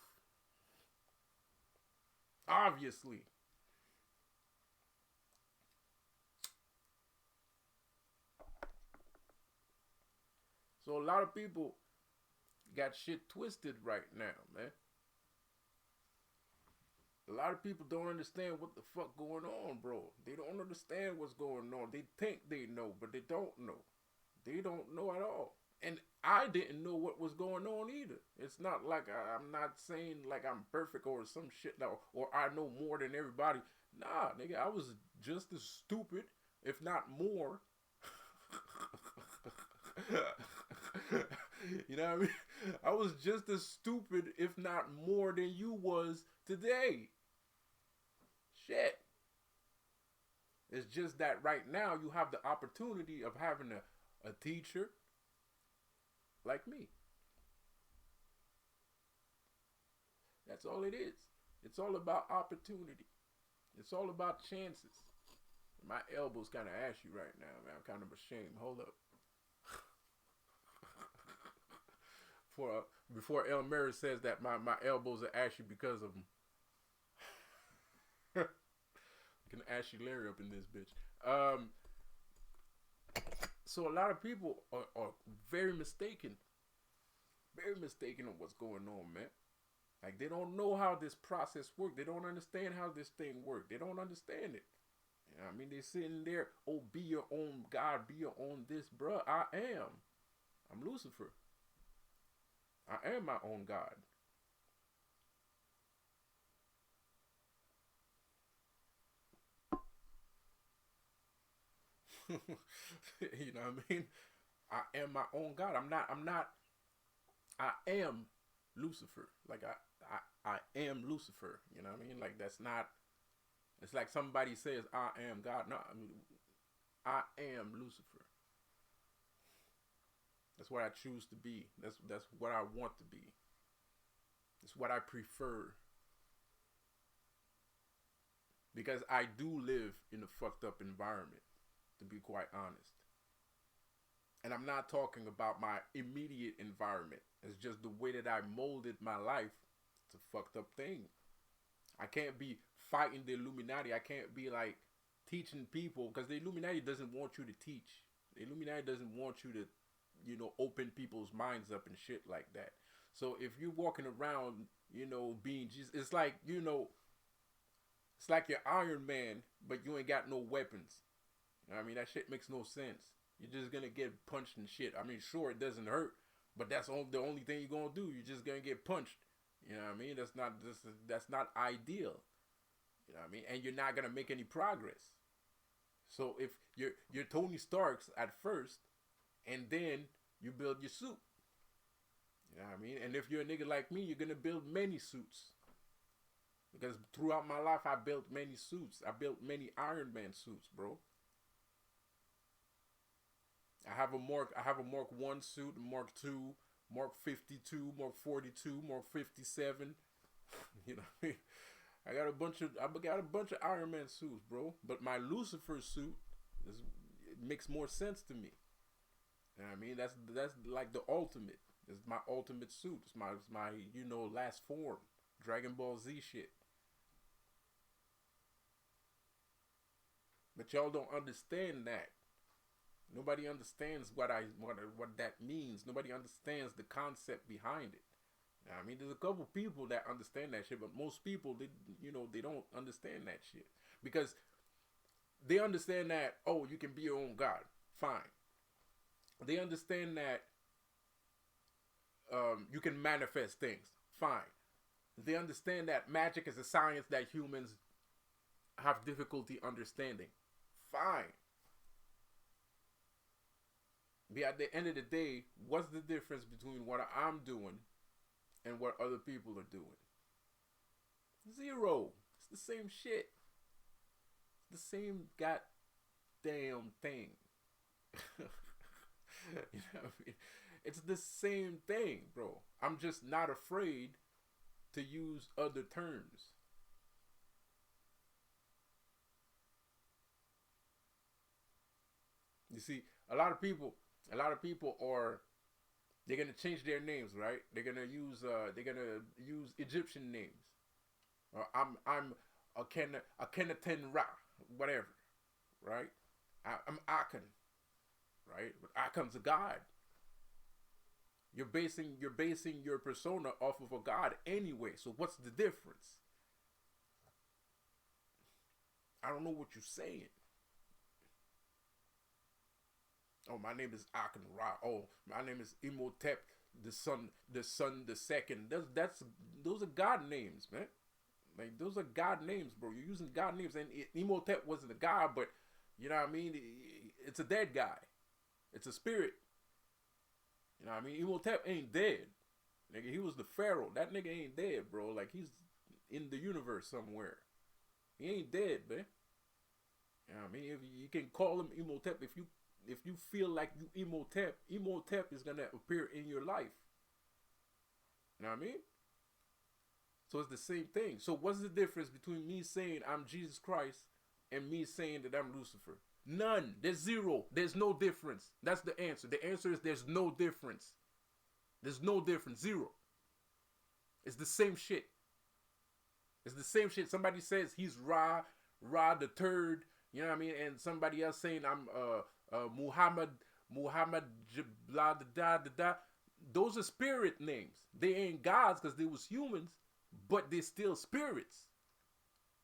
Obviously. So a lot of people got shit twisted right now, man. A lot of people don't understand what the fuck going on, bro. They don't understand what's going on. They think they know, but they don't know. They don't know at all. And I didn't know what was going on either. It's not like I'm not saying like I'm perfect or some shit now, or I know more than everybody. Nah, nigga, I was just as stupid, if not more. You know what I mean? I was just as stupid, if not more, than you was today. Shit. It's just that right now you have the opportunity of having a teacher like me. That's all it is. It's all about opportunity. It's all about chances. My elbow's kind of ashy right now, man. I'm kind of ashamed. Hold up. Before El Mary says that my elbows are ashy because of him. Can ashy Larry up in this bitch. So a lot of people are very mistaken. Very mistaken on what's going on, man. Like, they don't know how this process works. They don't understand how this thing works. They don't understand it. You know what I mean? They're sitting there, oh, be your own God, be your own this, bruh. I am. I'm Lucifer. I am my own God. You know what I mean? I am my own God. I am Lucifer. Like I am Lucifer. You know what I mean? Like, that's not, it's like somebody says I am God. No, I mean, I am Lucifer. That's what I choose to be. That's what I want to be. It's what I prefer. Because I do live in a fucked up environment, to be quite honest. And I'm not talking about my immediate environment. It's just the way that I molded my life. It's a fucked up thing. I can't be fighting the Illuminati. I can't be like teaching people, because the Illuminati doesn't want you to teach. The Illuminati doesn't want you to, open people's minds up and shit like that. So if you're walking around, being Jesus, it's like, it's like you're Iron Man, but you ain't got no weapons. I mean, that shit makes no sense. You're just gonna get punched and shit. I mean, sure, it doesn't hurt, but that's the only thing you're gonna do. You're just gonna get punched. You know what I mean? That's not ideal. You know what I mean? And you're not gonna make any progress. So if you're Tony Stark's at first, and then you build your suit. You know what I mean? And if you're a nigga like me, you're gonna build many suits. Because throughout my life, I built many suits. I built many Iron Man suits, bro. I have a Mark 1 suit, a Mark 2, Mark 52, Mark 42, Mark 57. You know what I mean? I got a bunch of Iron Man suits, bro. But my Lucifer suit it makes more sense to me. You know what I mean? That's like the ultimate. It's my ultimate suit. It's my last form. Dragon Ball Z shit. But y'all don't understand that. Nobody understands what that means. Nobody understands the concept behind it. I mean, there's a couple people that understand that shit, but most people they don't understand that shit because they understand that you can be your own god. Fine. They understand that you can manifest things. Fine. They understand that magic is a science that humans have difficulty understanding. Fine. But at the end of the day, what's the difference between what I'm doing and what other people are doing? Zero. It's the same shit. It's the same goddamn thing. You know what I mean? It's the same thing, bro. I'm just not afraid to use other terms. You see, a lot of people are they're gonna change their names, right? They're gonna use Egyptian names. I'm Akhenaten Ra, whatever, right? I'm Aken, right? But Aken's a god. You're basing your persona off of a god anyway. So what's the difference? I don't know what you're saying. Oh, my name is Aken Ra. Oh, my name is Imhotep, the son, the second. Those are god names, man. Like those are god names, bro. You're using god names, and Imhotep wasn't a god, but you know what I mean. It's a dead guy. It's a spirit. You know what I mean? Imhotep ain't dead. Nigga, he was the pharaoh. That nigga ain't dead, bro. Like he's in the universe somewhere. He ain't dead, man. You know what I mean? If you can call him Imhotep if you feel like you Imhotep is gonna appear in your life. You know what I mean? So it's the same thing. So what's the difference between me saying I'm Jesus Christ and me saying that I'm Lucifer? None. There's zero. There's no difference. That's the answer. The answer is there's no difference. There's no difference. Zero. It's the same shit. It's the same shit. Somebody says he's Ra the third. You know what I mean? And somebody else saying I'm Muhammad blah da da da. Those are spirit names. They ain't gods because they was humans, but they're still spirits.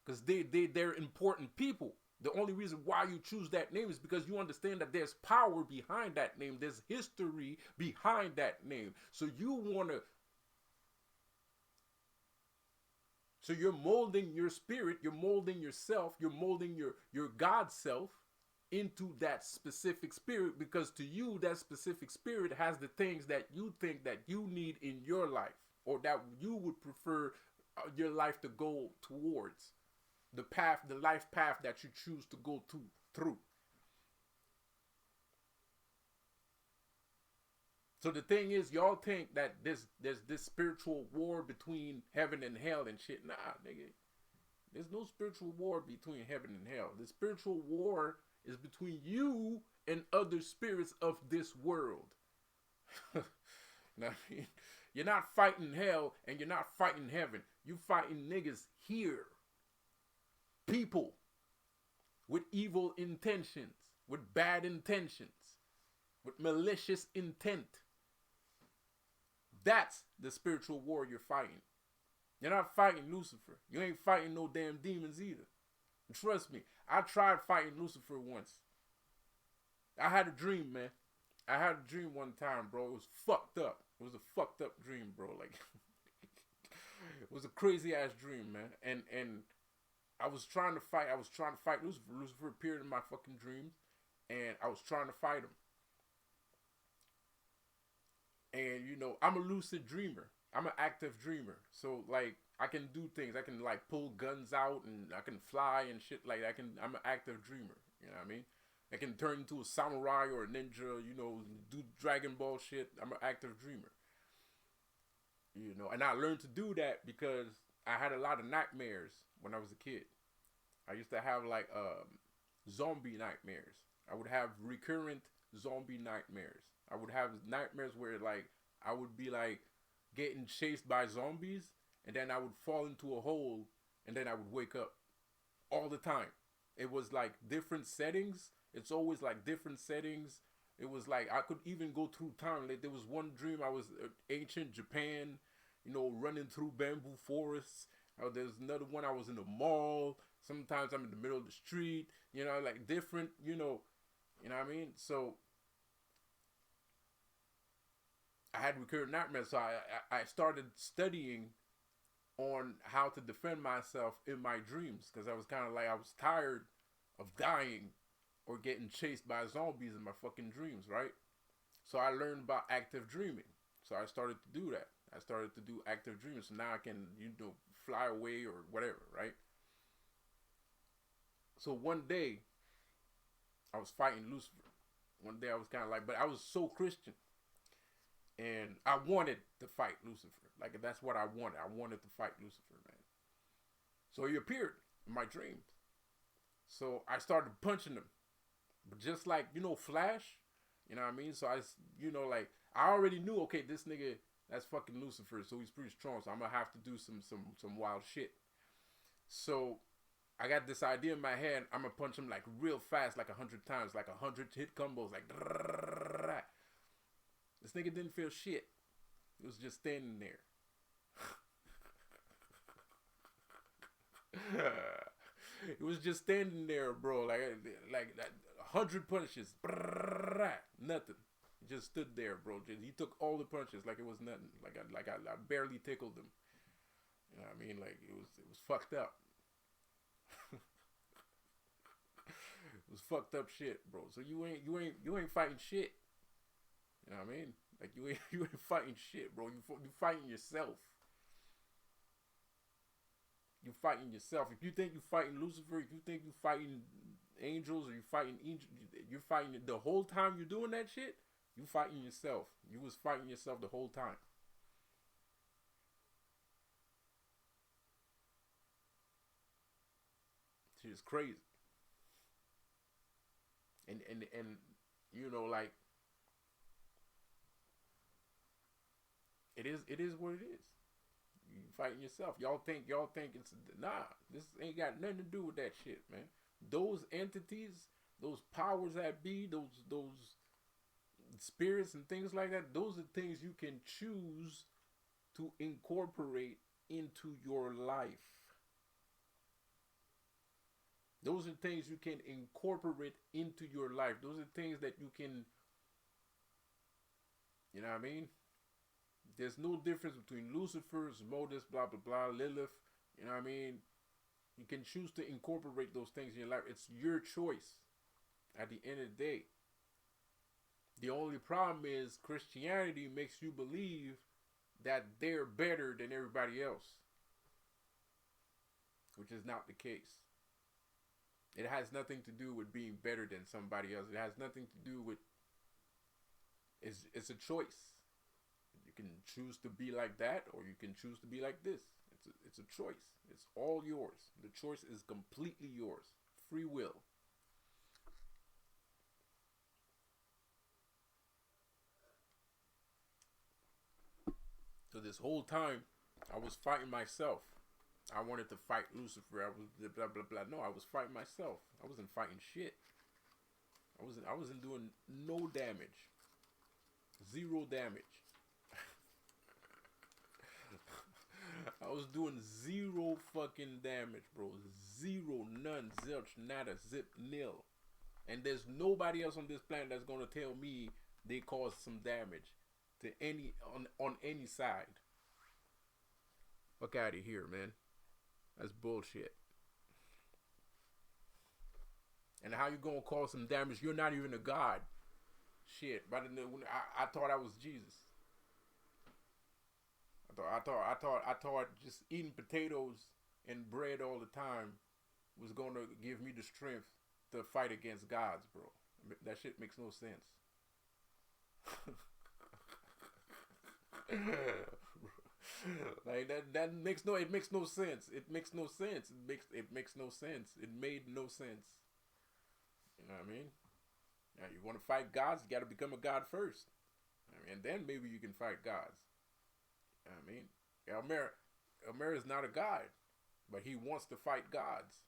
Because they're important people. The only reason why you choose that name is because you understand that there's power behind that name. There's history behind that name. So you're molding your spirit, you're molding yourself, you're molding your God self into that specific spirit because to you, that specific spirit has the things that you think that you need in your life or that you would prefer your life to go towards. The life path that you choose to go through. So the thing is, y'all think that there's this spiritual war between heaven and hell and shit. Nah, nigga. There's no spiritual war between heaven and hell. The spiritual war is between you and other spirits of this world. Now, you're not fighting hell and you're not fighting heaven. You fighting niggas here. People with evil intentions, with bad intentions, with malicious intent. That's the spiritual war you're fighting. You're not fighting Lucifer. You ain't fighting no damn demons either. And trust me, I tried fighting Lucifer once. I had a dream, man. I had a dream one time, bro. It was fucked up. It was a fucked up dream, bro. Like, It was a crazy ass dream, man. And I was trying to fight. I was trying to fight Lucifer. Lucifer appeared in my fucking dreams, and I was trying to fight him. And you know, I'm a lucid dreamer. I'm an active dreamer. So like, I can do things. I can like pull guns out, and I can fly and shit like that. I'm an active dreamer. You know what I mean? I can turn into a samurai or a ninja. You know, do Dragon Ball shit. I'm an active dreamer. You know, and I learned to do that because I had a lot of nightmares when I was a kid. I used to have like zombie nightmares. I would have recurrent zombie nightmares. I would have nightmares where like I would be like getting chased by zombies, and then I would fall into a hole, and then I would wake up all the time. It was like different settings. It's always like different settings. It was like I could even go through time. Like there was one dream I was ancient Japan, you know, running through bamboo forests. There's another one I was in the mall. Sometimes I'm in the middle of the street. You know, like different. You know what I mean. So I had recurrent nightmares. So I started studying on how to defend myself in my dreams because I was kind of like I was tired of dying or getting chased by zombies in my fucking dreams, right? So I learned about active dreaming. So I started to do that. I started to do active dreaming. So now I can, you know, fly away or whatever, right? So one day I was fighting Lucifer. One day I was kind of like, but I was so Christian. And I wanted to fight Lucifer. Like, that's what I wanted. I wanted to fight Lucifer, man. So he appeared in my dreams. So I started punching him. But just like, you know, Flash, you know what I mean? So you know, like, I already knew, okay, this nigga, that's fucking Lucifer, so he's pretty strong. So I'm going to have to do some wild shit. So I got this idea in my head. I'm going to punch him, like, real fast, like 100 times, like 100 hit combos, like, this nigga didn't feel shit. He was just standing there. It was just standing there, bro. Like 100 punches, nothing. He just stood there, bro. He took all the punches like it was nothing. Like I barely tickled him. You know what I mean? Like it was fucked up. It was fucked up shit, bro. So you ain't fighting shit. You know what I mean? Like you ain't fighting shit, bro. You fighting yourself. You fighting yourself. If you think you fighting Lucifer, if you think you fighting angels, or you fighting angels, you're fighting the whole time you're doing that shit. You fighting yourself. You was fighting yourself the whole time. Shit is crazy. And you know, like it is what it is. You fighting yourself. Y'all think it's nah. This ain't got nothing to do with that shit, man. Those entities, those powers that be, those spirits and things like that. Those are things you can choose to incorporate into your life. Those are things you can incorporate into your life. Those are things that you can, you know what I mean? There's no difference between Lucifer's, Modus, blah, blah, blah, Lilith. You know what I mean? You can choose to incorporate those things in your life. It's your choice at the end of the day. The only problem is Christianity makes you believe that they're better than everybody else, which is not the case. It has nothing to do with being better than somebody else. It has nothing to do with, it's a choice. You can choose to be like that, or you can choose to be like this. It's a choice. It's all yours. The choice is completely yours. Free will. So this whole time, I was fighting myself. I wanted to fight Lucifer. I was blah blah blah. No, I was fighting myself. I wasn't fighting shit. I wasn't doing no damage. Zero damage. I was doing zero fucking damage, bro. Zero, none, zilch, nada, zip, nil. And there's nobody else on this planet that's gonna tell me they caused some damage to any on any side. Fuck out of here, man. That's bullshit. And how you gonna cause some damage? You're not even a god. Shit. But I thought I was Jesus. I thought just eating potatoes and bread all the time was gonna give me the strength to fight against gods, bro. That shit makes no sense. Like that makes no, it makes no sense. It makes no sense. It makes no sense. It made no sense. You know what I mean? Now you want to fight gods, you got to become a god first, and then maybe you can fight gods. You know what I mean, Elmer is not a god, but he wants to fight gods.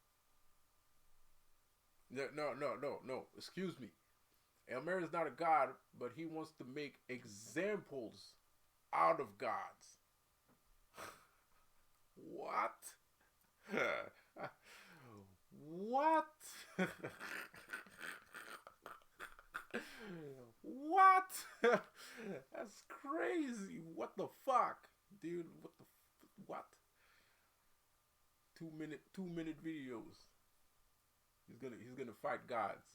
No. Excuse me. Elmer is not a god, but he wants to make examples out of gods. What? What? What? That's crazy. What the fuck, dude? What? 2 minute videos. He's gonna fight gods.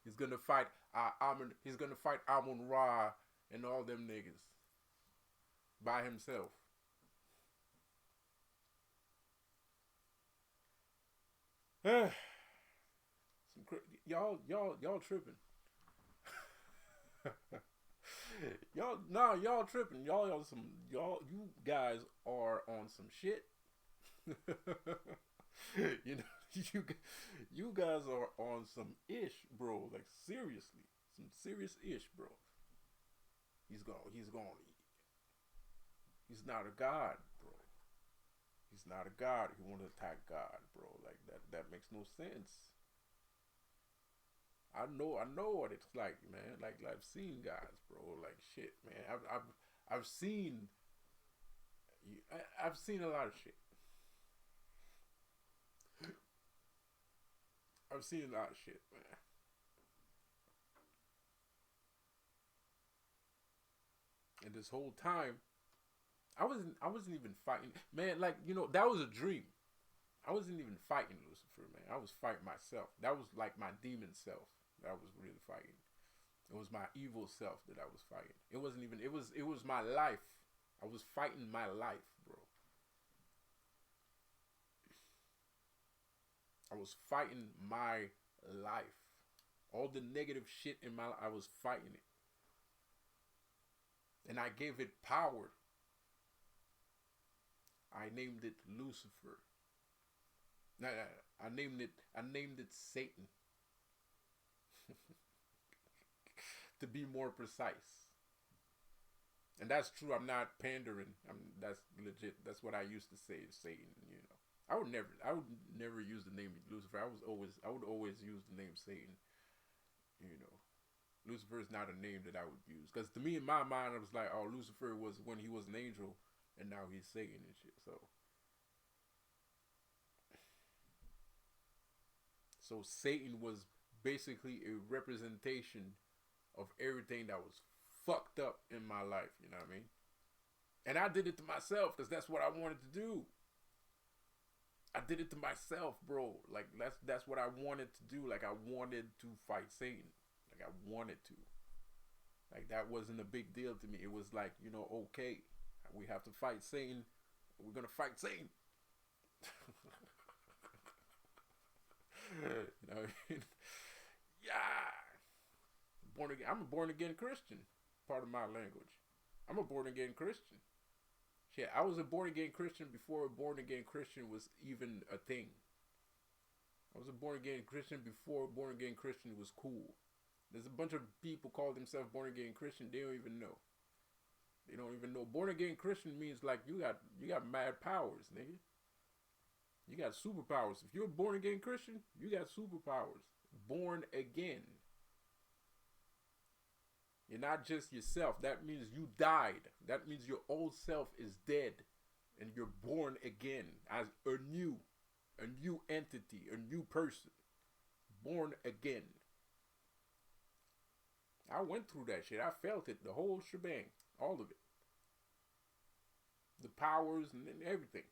He's gonna fight he's gonna fight Amon Ra and all them niggas by himself. Y'all tripping. Y'all tripping. You guys are on some shit. You know, you guys are on some ish, bro. Like seriously, some serious ish, bro. He's not a god, bro. He's not a god. He want to attack God, bro. Like that makes no sense. I know what it's like, man. Like I've seen guys, bro. Like shit, man. I've seen a lot of shit. I've seen a lot of shit, man. And this whole time, I wasn't even fighting, man. Like that was a dream. I wasn't even fighting Lucifer, man. I was fighting myself. That was like my demon self that I was really fighting. It was my evil self that I was fighting. It wasn't even. It was my life. I was fighting my life, bro. I was fighting my life. All the negative shit in my life, I was fighting it. And I gave it power. I named it Lucifer. No, I named it Satan. To be more precise. And that's true. I'm not pandering. That's legit. That's what I used to say, Satan, I would never use the name Lucifer. I would always use the name Satan. Lucifer is not a name that I would use, because to me, in my mind, I was like, oh, Lucifer was when he was an angel, and now he's Satan and shit. So Satan was basically a representation of everything that was fucked up in my life. You know what I mean? And I did it to myself because that's what I wanted to do. I did it to myself, bro. Like that's what I wanted to do. Like I wanted to fight Satan. Like I wanted to. Like that wasn't a big deal to me. It was like, okay, we have to fight Satan. We're gonna fight Satan. Yeah. Born again. I'm a born again Christian. Part of my language. I'm a born again Christian. Shit, I was a born again Christian before a born again Christian was even a thing. I was a born again Christian before born again Christian was cool. There's a bunch of people call themselves born again Christian. They don't even know. They don't even know. Born again Christian means like you got mad powers, nigga. You got superpowers. If you're a born again Christian, you got superpowers. Born again. You're not just yourself. That means you died. That means your old self is dead. And you're born again as a new entity, a new person. Born again. I went through that shit. I felt it. The whole shebang. All of it. the powers and everything.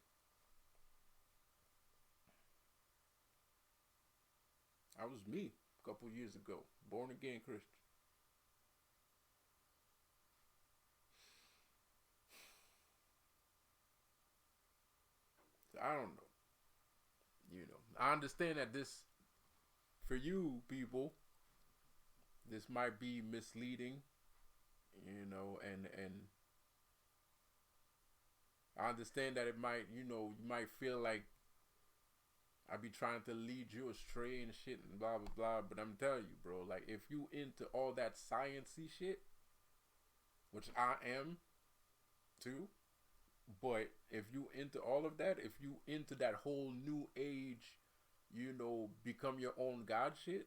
I was me a couple years ago, born again Christian. So I don't know. I understand that this, for you people, this might be misleading, and I understand that it might, you might feel like I be trying to lead you astray and shit and blah blah blah. But I'm telling you, bro, like if you into all that sciencey shit, which I am too, but if you into all of that, if you into that whole new age, become your own god shit,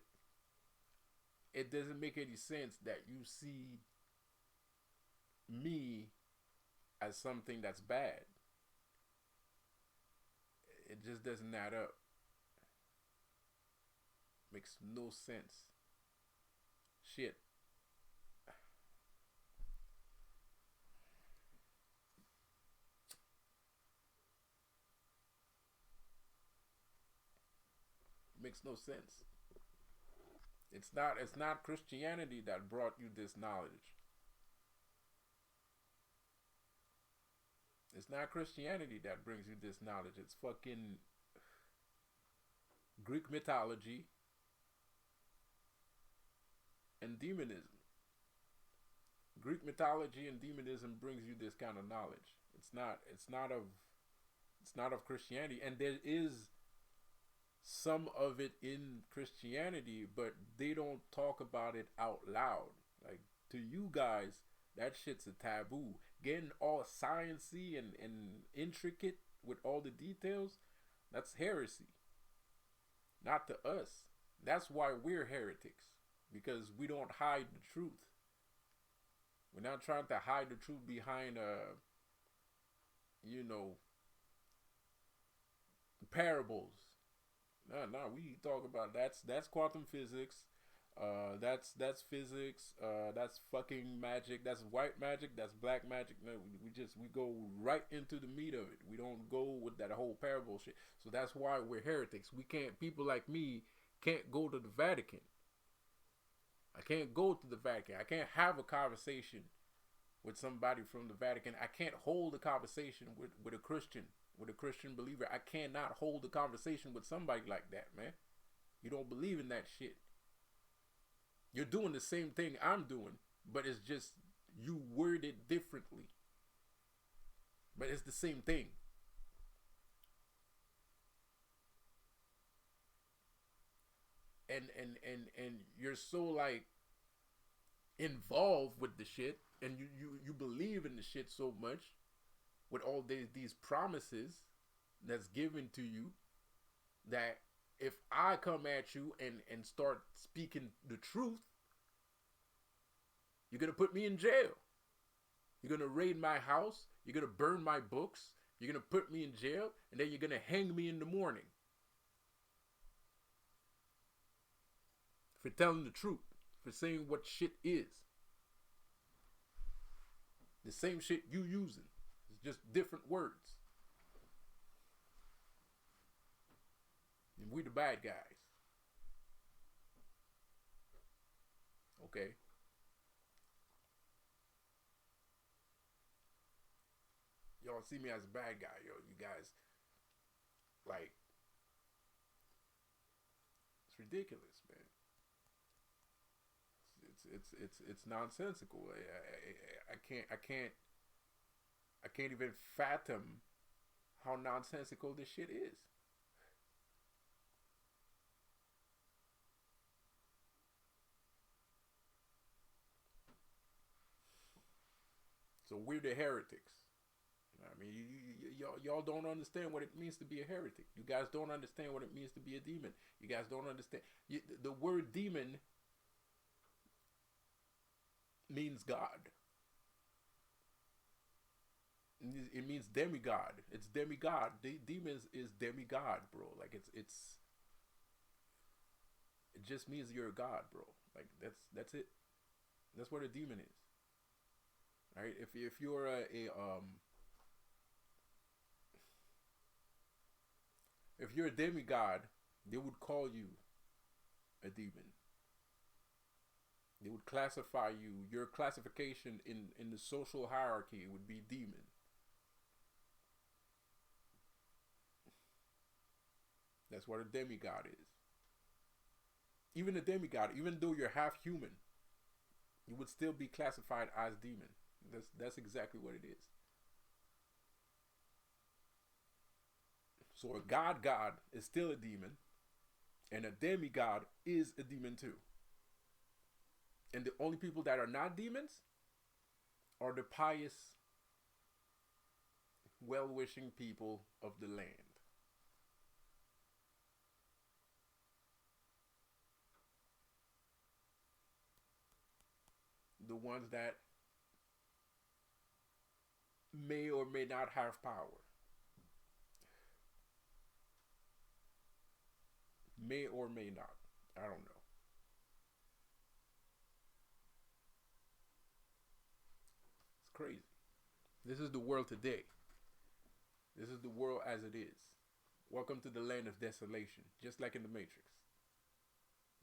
it doesn't make any sense that you see me as something that's bad. It just doesn't add up. Makes no sense. Shit. Makes no sense. It's not Christianity that brought you this knowledge. It's not Christianity that brings you this knowledge. It's fucking Greek mythology and demonism. Greek mythology and demonism brings you this kind of knowledge. It's not of Christianity, and there is some of it in Christianity, but they don't talk about it out loud. Like, to you guys, that shit's a taboo. Getting all sciencey and intricate with all the details, that's heresy. Not to us. That's why we're heretics. Because we don't hide the truth. We're not trying to hide the truth behind parables. No, we talk about that's quantum physics. That's physics. That's fucking magic. That's white magic. That's black magic. No, we go right into the meat of it. We don't go with that whole parable shit. So that's why we're heretics. We can't. People like me can't go to the Vatican. I can't go to the Vatican. I can't have a conversation with somebody from the Vatican. I can't hold a conversation with a Christian believer. I cannot hold a conversation with somebody like that, man. You don't believe in that shit. You're doing the same thing I'm doing, but it's just you word it differently. But it's the same thing. And you're so like involved with the shit, and you believe in the shit so much with all these promises that's given to you, that if I come at you and start speaking the truth, you're gonna put me in jail. You're gonna raid my house. You're gonna burn my books. You're gonna put me in jail, and then you're gonna hang me in the morning for telling the truth, for saying what shit is. The same shit you using. It's just different words. And we the bad guys. Okay? Y'all see me as a bad guy, yo. You guys, like, it's ridiculous, man. It's nonsensical. I can't even fathom how nonsensical this shit is. So we're the heretics. I mean, y'all don't understand what it means to be a heretic. You guys don't understand what it means to be a demon. You guys don't understand. The word demon means God. It means demigod. It's demigod. Demons is demigod, bro. Like it just means you're a god, bro. Like that's it. That's what a demon is. Right? If you're if you're a demigod, they would call you a demon. They would classify you. Your classification in the social hierarchy would be demon. That's what a demigod is. Even a demigod, even though you're half human, you would still be classified as demon. That's exactly what it is. So a god is still a demon, and a demigod is a demon too. And the only people that are not demons are the pious, well-wishing people of the land. The ones that may or may not have power. May or may not. I don't know. It's crazy. This is the world today. This is the world as it is. Welcome to the land of desolation, just like in the Matrix.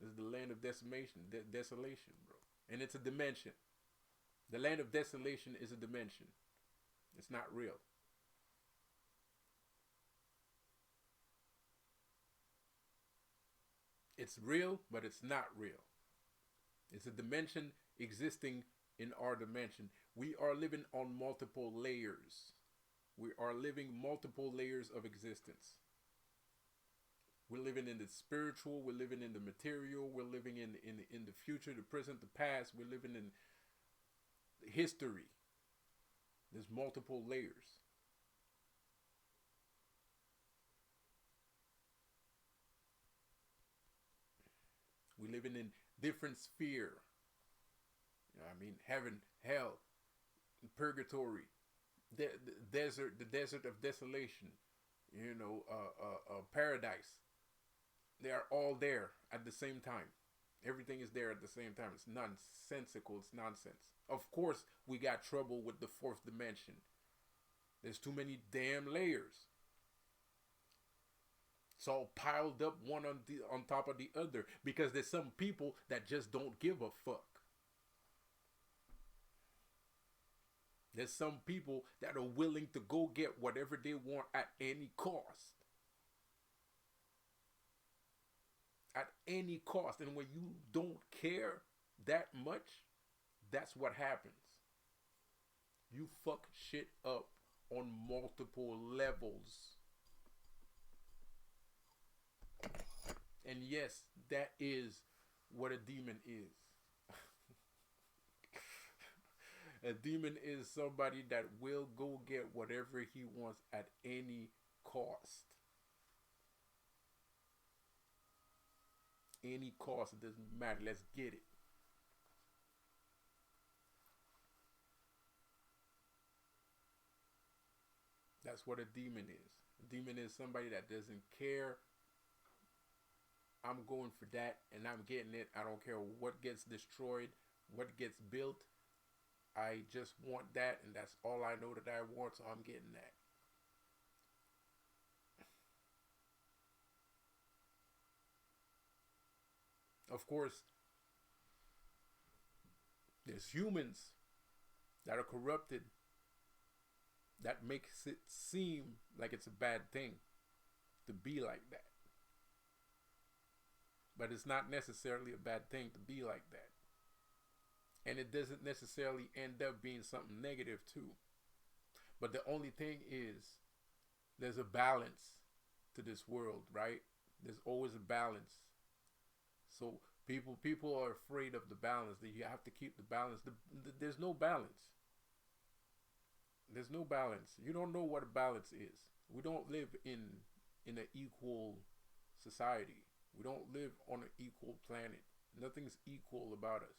This is the land of desolation, bro. And it's a dimension. The land of desolation is a dimension. It's not real. It's real, but it's not real. It's a dimension existing in our dimension. We are living on multiple layers. We are living multiple layers of existence. We're living in the spiritual. We're living in the material. We're living in the future, the present, the past. We're living in history. There's multiple layers. We're living in different sphere. You know what I mean? Heaven, hell, purgatory, the desert of desolation. You know, paradise. They are all there at the same time. Everything is there at the same time. It's nonsensical. It's nonsense. Of course, we got trouble with the fourth dimension. There's too many damn layers. It's all piled up one on top of the other because there's some people that just don't give a fuck. There's some people that are willing to go get whatever they want at any cost. At any cost. And when you don't care that much, that's what happens. You fuck shit up on multiple levels. And yes, that is what a demon is. A demon is somebody that will go get whatever he wants at any cost. Any cost, it doesn't matter. Let's get it. That's what a demon is. A demon is somebody that doesn't care. I'm going for that and I'm getting it. I don't care what gets destroyed, what gets built. I just want that, and that's all I know that I want, so I'm getting that. Of course, there's humans that are corrupted that makes it seem like it's a bad thing to be like that. But it's not necessarily a bad thing to be like that. And it doesn't necessarily end up being something negative too. But the only thing is, there's a balance to this world, right? There's always a balance. So people are afraid of the balance. That you have to keep the balance. There's no balance. There's no balance. You don't know what a balance is. We don't live in an equal society. We don't live on an equal planet. Nothing's equal about us.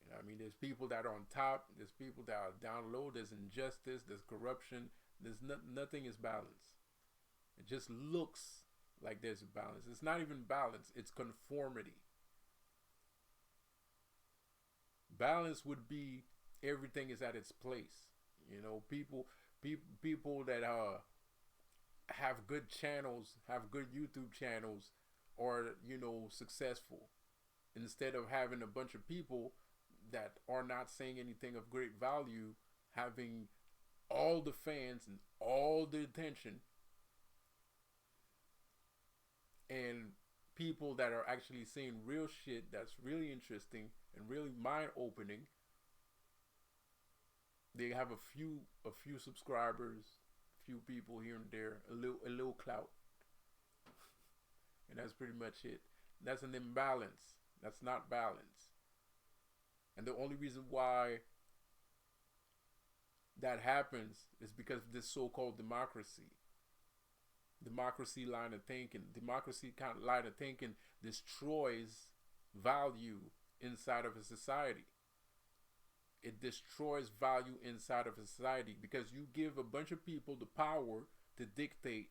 You know what I mean? There's people that are on top. There's people that are down low. There's injustice. There's corruption. There's nothing is balanced. It just looks like there's a balance. It's not even balance. It's conformity. Balance would be everything is at its place. You know, people that have good channels, have good YouTube channels, or successful, instead of having a bunch of people that are not saying anything of great value, having all the fans and all the attention, and people that are actually saying real shit that's really interesting and really mind opening. They have a few subscribers, a few people here and there, a little clout, and that's pretty much it. That's an imbalance. That's not balance. And the only reason why that happens is because of this so-called democracy line of thinking. Democracy kind of line of thinking destroys value inside of a society. It destroys value inside of a society because you give a bunch of people the power to dictate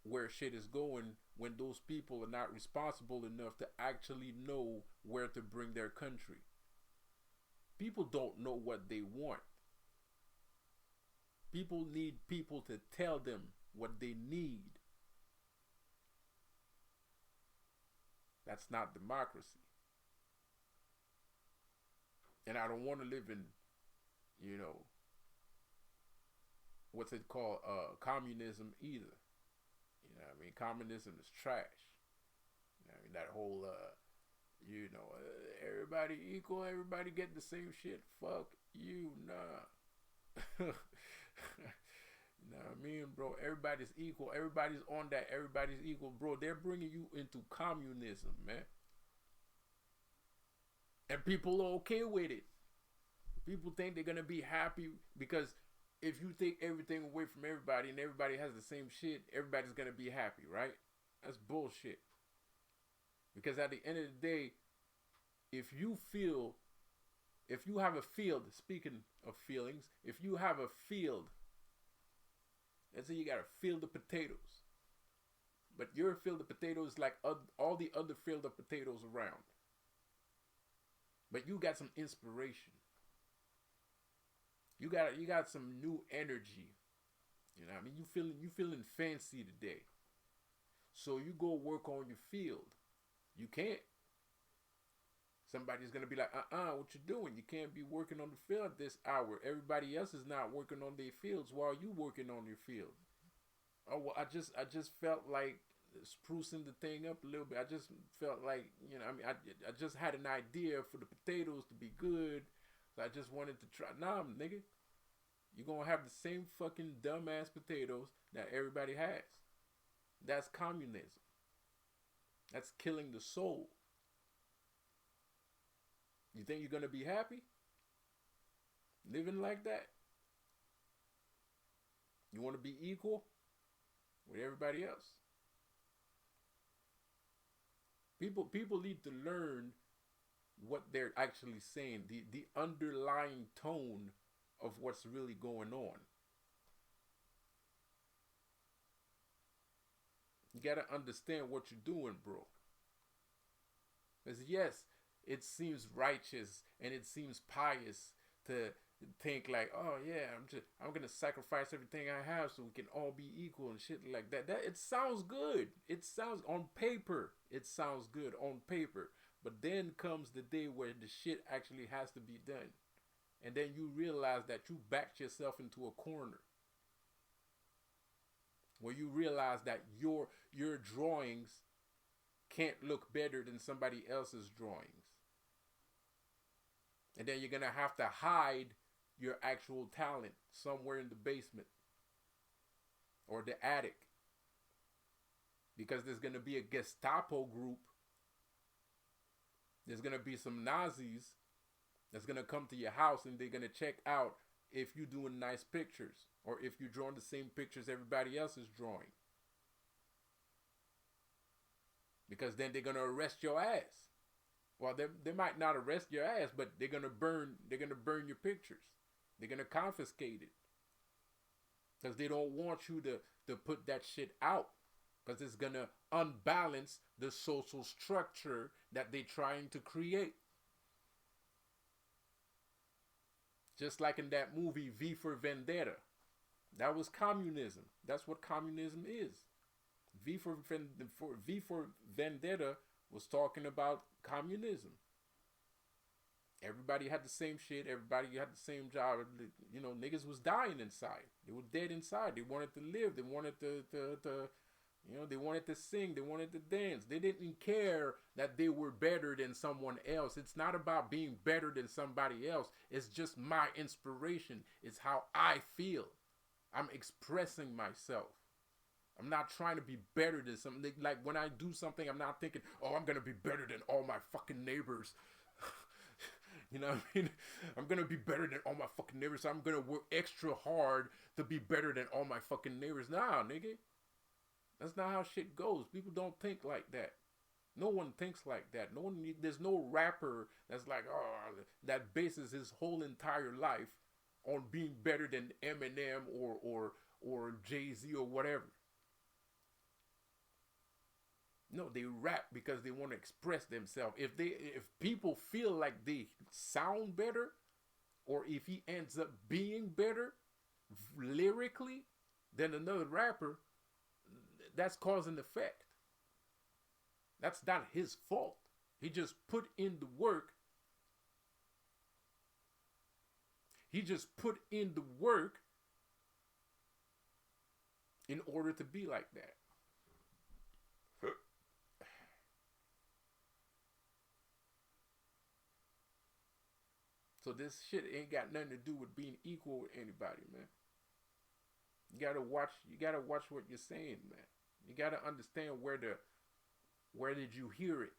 where shit is going, when those people are not responsible enough to actually know where to bring their country. People don't know what they want. People need people to tell them what they need. That's not democracy. And I don't want to live in, what's it called, communism either. I mean, communism is trash. I mean, that whole, everybody equal, everybody get the same shit. Fuck you, nah. Nah, bro, everybody's equal. Everybody's on that. Everybody's equal, bro. They're bringing you into communism, man. And people are okay with it. People think they're going to be happy because if you take everything away from everybody and everybody has the same shit, everybody's going to be happy, right? That's bullshit. Because at the end of the day, if you have a field, speaking of feelings, if you have a field, let's say you got a field of potatoes, but your field of potatoes like all the other field of potatoes around. But you got some inspiration. You got some new energy. You know what I mean? You feeling fancy today. So you go work on your field. You can't. Somebody's gonna be like, what you doing? You can't be working on the field this hour. Everybody else is not working on their fields while you working on your field. Oh well, I just felt like sprucing the thing up a little bit. I just felt like, I just had an idea for the potatoes to be good. So I just wanted to try. Nah, nigga. You're going to have the same fucking dumbass potatoes that everybody has. That's communism. That's killing the soul. You think you're going to be happy living like that? You want to be equal with everybody else? People need to learn what they're actually saying, the underlying tone of what's really going on. You gotta understand what you're doing, bro. Because yes, it seems righteous and it seems pious to think like, oh yeah, I'm gonna sacrifice everything I have so we can all be equal and shit like that. That it sounds good. It sounds on paper. It sounds good on paper. But then comes the day where the shit actually has to be done. And then you realize that you backed yourself into a corner. Where you realize that your drawings can't look better than somebody else's drawings. And then you're going to have to hide your actual talent somewhere in the basement or the attic. Because there's going to be a Gestapo group. There's going to be some Nazis that's going to come to your house and they're going to check out if you're doing nice pictures or if you're drawing the same pictures everybody else is drawing. Because then they're going to arrest your ass. Well, they might not arrest your ass, but they're going to burn your pictures. They're going to confiscate it. Because they don't want you to put that shit out. Because it's going to unbalance the social structure that they're trying to create. Just like in that movie V for Vendetta. That was communism. That's what communism is. V for Vendetta was talking about communism. Everybody had the same shit. Everybody had the same job. You know, niggas was dying inside. They were dead inside. They wanted to live. They wanted to you know, they wanted to sing. They wanted to dance. They didn't care that they were better than someone else. It's not about being better than somebody else. It's just my inspiration. It's how I feel. I'm expressing myself. I'm not trying to be better than something. Like when I do something, I'm not thinking, oh, I'm going to be better than all my fucking neighbors. You know what I mean? I'm going to be better than all my fucking neighbors. So I'm going to work extra hard to be better than all my fucking neighbors. Nah, nigga. That's not how shit goes. People don't think like that. No one thinks like that. No one. There's no rapper that's like, oh, that bases his whole entire life on being better than Eminem or Jay-Z or whatever. No, they rap because they want to express themselves. If people feel like they sound better, or if he ends up being better lyrically than another rapper, that's cause and effect. That's not his fault. He just put in the work. He just put in the work in order to be like that. So this shit ain't got nothing to do with being equal with anybody, man. You gotta watch what you're saying, man. You gotta understand where did you hear it?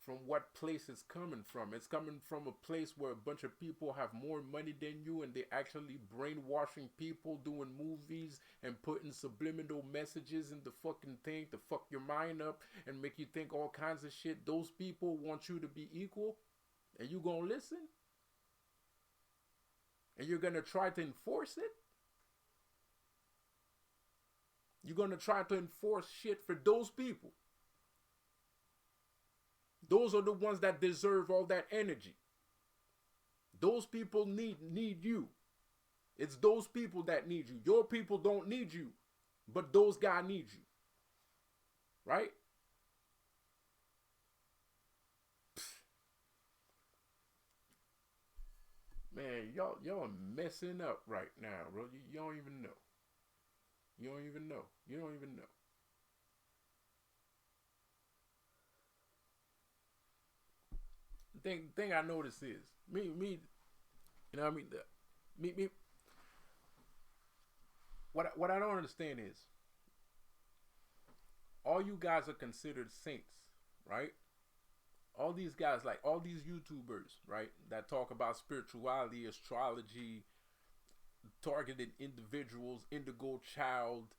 From what place it's coming from. It's coming from a place where a bunch of people have more money than you and they actually brainwashing people, doing movies and putting subliminal messages in the fucking thing to fuck your mind up and make you think all kinds of shit. Those people want you to be equal and you gonna listen? And you're gonna try to enforce it? You're gonna try to enforce shit for those people. Those are the ones that deserve all that energy. Those people need you. It's those people that need you. Your people don't need you, but those guys need you. Right? Man, y'all messing up right now, bro. You don't even know. You don't even know. You don't even know. Thing I notice is me, you know what I mean? Me. What I don't understand is all you guys are considered saints, right? All these guys, like all these YouTubers, right, that talk about spirituality, astrology, targeted individuals, indigo child,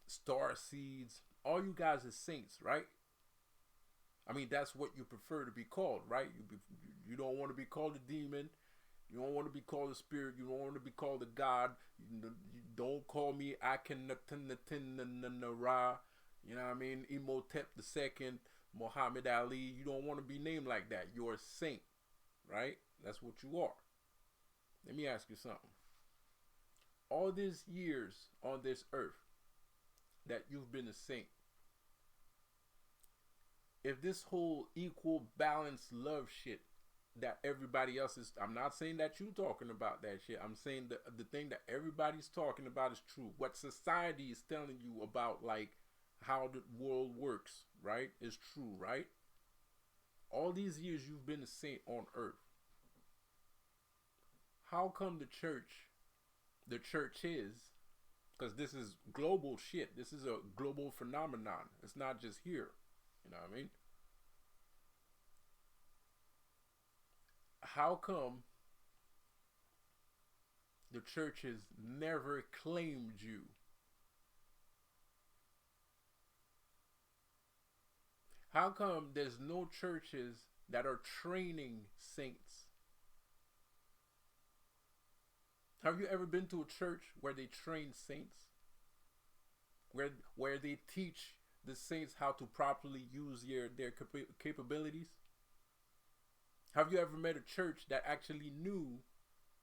star seeds. All you guys are saints, right? I mean, that's what you prefer to be called, right? You don't want to be called a demon. You don't want to be called a spirit. You don't want to be called a god. You don't call me Akhenaten-Ra. You know what I mean? Imhotep II, Muhammad Ali. You don't want to be named like that. You're a saint, right? That's what you are. Let me ask you something. All these years on this earth that you've been a saint, if this whole equal, balanced love shit that everybody else is, I'm not saying that you talking about that shit. I'm saying the thing that everybody's talking about is true. What society is telling you about, like, how the world works, right, is true, right? All these years you've been a saint on earth. How come the church is, because this is global shit. This is a global phenomenon. It's not just here. You know what I mean? How come the churches never claimed you? How come there's no churches that are training saints? Have you ever been to a church where they train saints? Where they teach the saints how to properly use their capabilities? Have you ever met a church that actually knew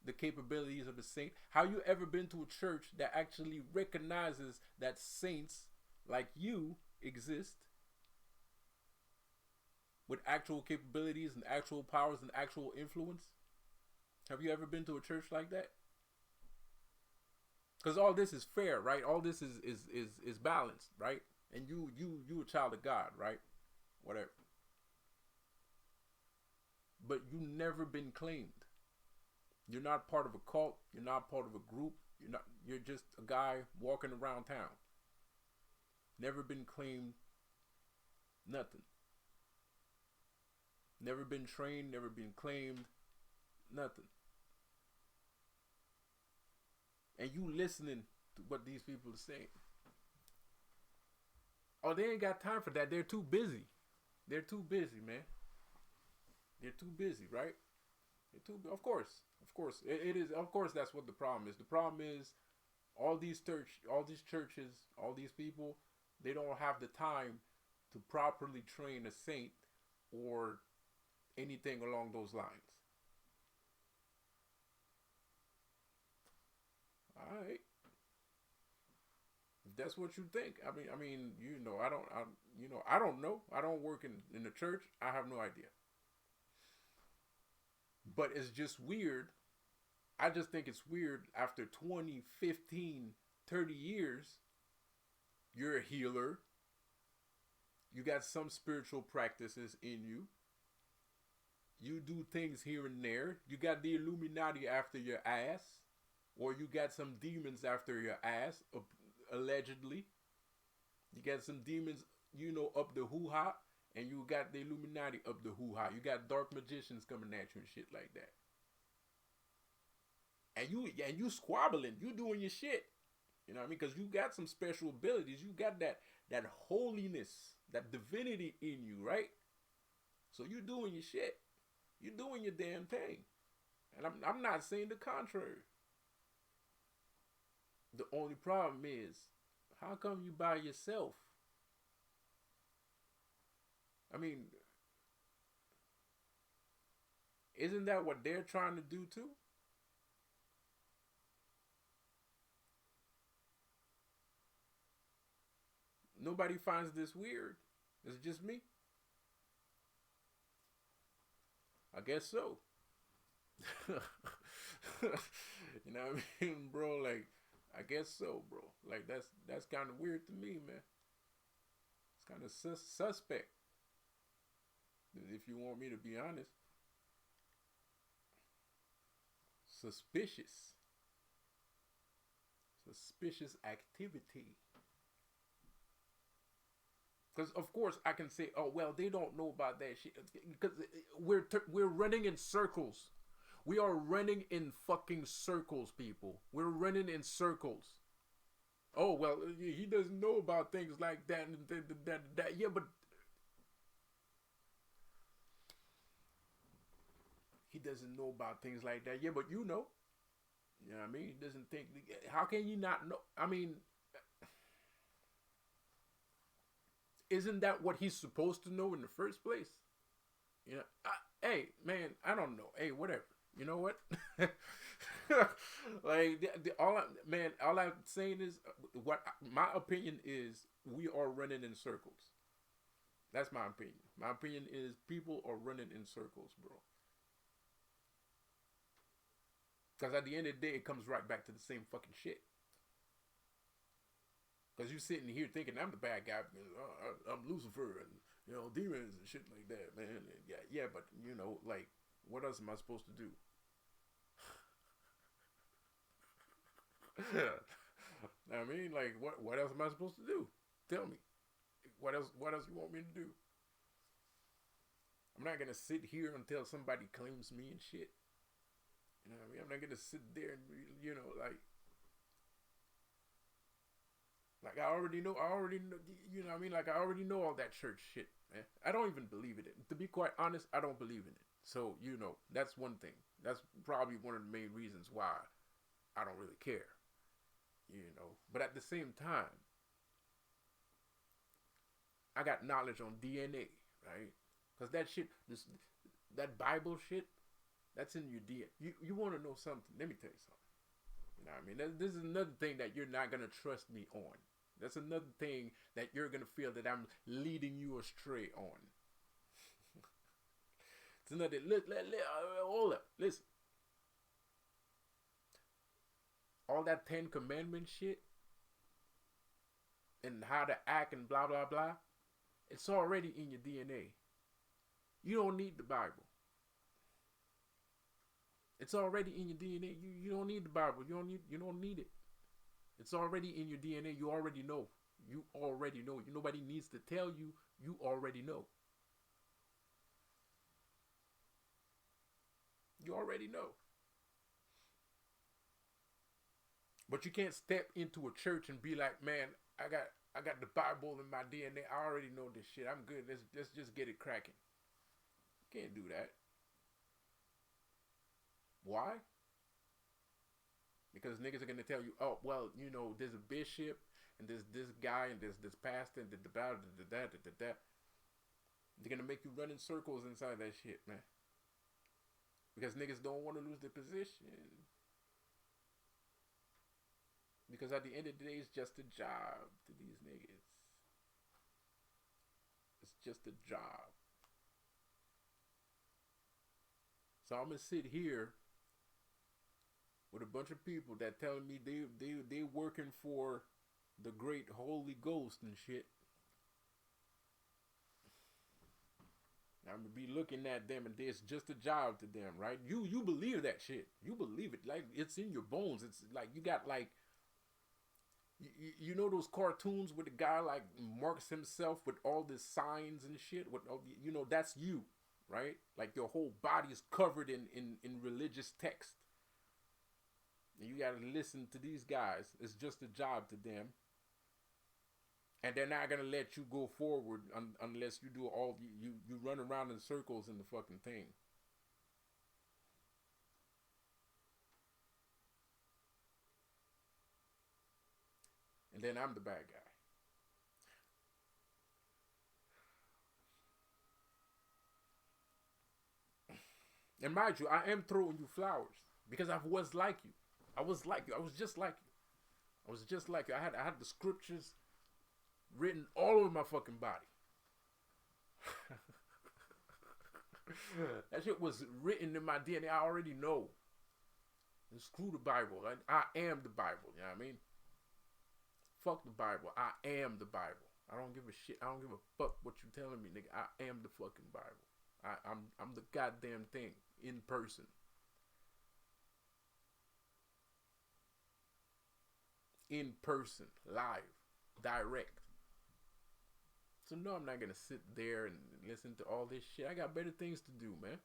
the capabilities of a saint? Have you ever been to a church that actually recognizes that saints like you exist with actual capabilities and actual powers and actual influence? Have you ever been to a church like that? Because all this is fair, right? All this is balanced, right? And you a child of God, right? Whatever. But you never been claimed. You're not part of a cult. You're not part of a group. You're just a guy walking around town. Never been claimed. Nothing. Never been trained. Never been claimed. Nothing. And you listening to what these people are saying. Oh, they ain't got time for that. They're too busy. They're too busy, man. They're too busy, right? They're too. Of course. It is. Of course, that's what the problem is. The problem is all these churches, all these people, they don't have the time to properly train a saint or anything along those lines. All right. If that's what you think, I mean, I don't know. I don't work in the church. I have no idea. But it's just weird. I just think it's weird after 20, 15, 30 years, you're a healer. You got some spiritual practices in you. You do things here and there. You got the Illuminati after your ass. Or you got some demons after your ass, allegedly. You got some demons, up the hoo-ha. And you got the Illuminati up the hoo-ha. You got dark magicians coming at you and shit like that. And you squabbling. You doing your shit. You know what I mean? Because you got some special abilities. You got that holiness, that divinity in you, right? So you doing your shit. You doing your damn thing. And I'm not saying the contrary. The only problem is, how come you by yourself? I mean, isn't that what they're trying to do too? Nobody finds this weird. It's just me. I guess so. You know what I mean, bro? Like, I guess so, bro. Like, that's kind of weird to me, man. It's kind of suspect, if you want me to be honest. Suspicious activity. Because of course I can say, oh well, they don't know about that shit. Because we're running in circles. We are running in fucking circles, people. We're running in circles. Oh well, he doesn't know about things like that and that. Yeah, but he doesn't know about things like that. Yeah, but you know. You know what I mean? He doesn't think. How can you not know? I mean, isn't that what he's supposed to know in the first place? You know, hey, man, I don't know. Hey, whatever. You know what? Like, all I'm saying is, what my opinion is, we are running in circles. That's my opinion. My opinion is people are running in circles, bro. Because at the end of the day, it comes right back to the same fucking shit. Because you're sitting here thinking I'm the bad guy because I'm Lucifer and, demons and shit like that, man. And yeah, but, like, what else am I supposed to do? I mean, like, what else am I supposed to do? Tell me. What else you want me to do? I'm not going to sit here until somebody claims me and shit. You know what I mean? I'm not going to sit there and, like I already know, you know what I mean? Like, I already know all that church shit, man. I don't even believe in it. To be quite honest, I don't believe in it. So, that's one thing. That's probably one of the main reasons why I don't really care. But at the same time, I got knowledge on DNA, right? Because that shit, that Bible shit, That's in your DNA. You want to know something? Let me tell you something. You know what I mean? This is another thing that you're not gonna trust me on. That's another thing that you're gonna feel that I'm leading you astray on. It's another. Hold up. Listen. All that Ten Commandment shit and how to act and blah blah blah. It's already in your DNA. You don't need the Bible. It's already in your DNA. You don't need the Bible. You don't need it. It's already in your DNA. You already know. You already know. Nobody needs to tell you. You already know. You already know. But you can't step into a church and be like, man, I got the Bible in my DNA. I already know this shit. I'm good. Let's just get it cracking. Can't do that. Why? Because niggas are gonna tell you, oh well, there's a bishop and there's this guy and there's this pastor and that. They're gonna make you run in circles inside that shit, man. Because niggas don't want to lose their position. Because at the end of the day, it's just a job to these niggas. It's just a job. So I'm gonna sit here with a bunch of people that telling me they working for the great Holy Ghost and shit. I'm gonna be looking at them and it's just a job to them, right? You believe that shit. You believe it. Like, it's in your bones. It's like you got like, you know those cartoons where the guy like marks himself with all the signs and shit? With all that's you, right? Like your whole body is covered in religious text. And you gotta listen to these guys. It's just a job to them. And they're not gonna let you go forward unless you do all you run around in circles in the fucking thing. And then I'm the bad guy. And mind you, I am throwing you flowers because I was like you. I was like you. I was just like you. I was just like you. I had the scriptures written all over my fucking body. That shit was written in my DNA. I already know. And screw the Bible. I am the Bible. You know what I mean? Fuck the Bible. I am the Bible. I don't give a shit. I don't give a fuck what you telling me, nigga. I am the fucking Bible. I'm the goddamn thing in person. In person, live, direct. So no, I'm not gonna sit there and listen to all this shit. I got better things to do, man.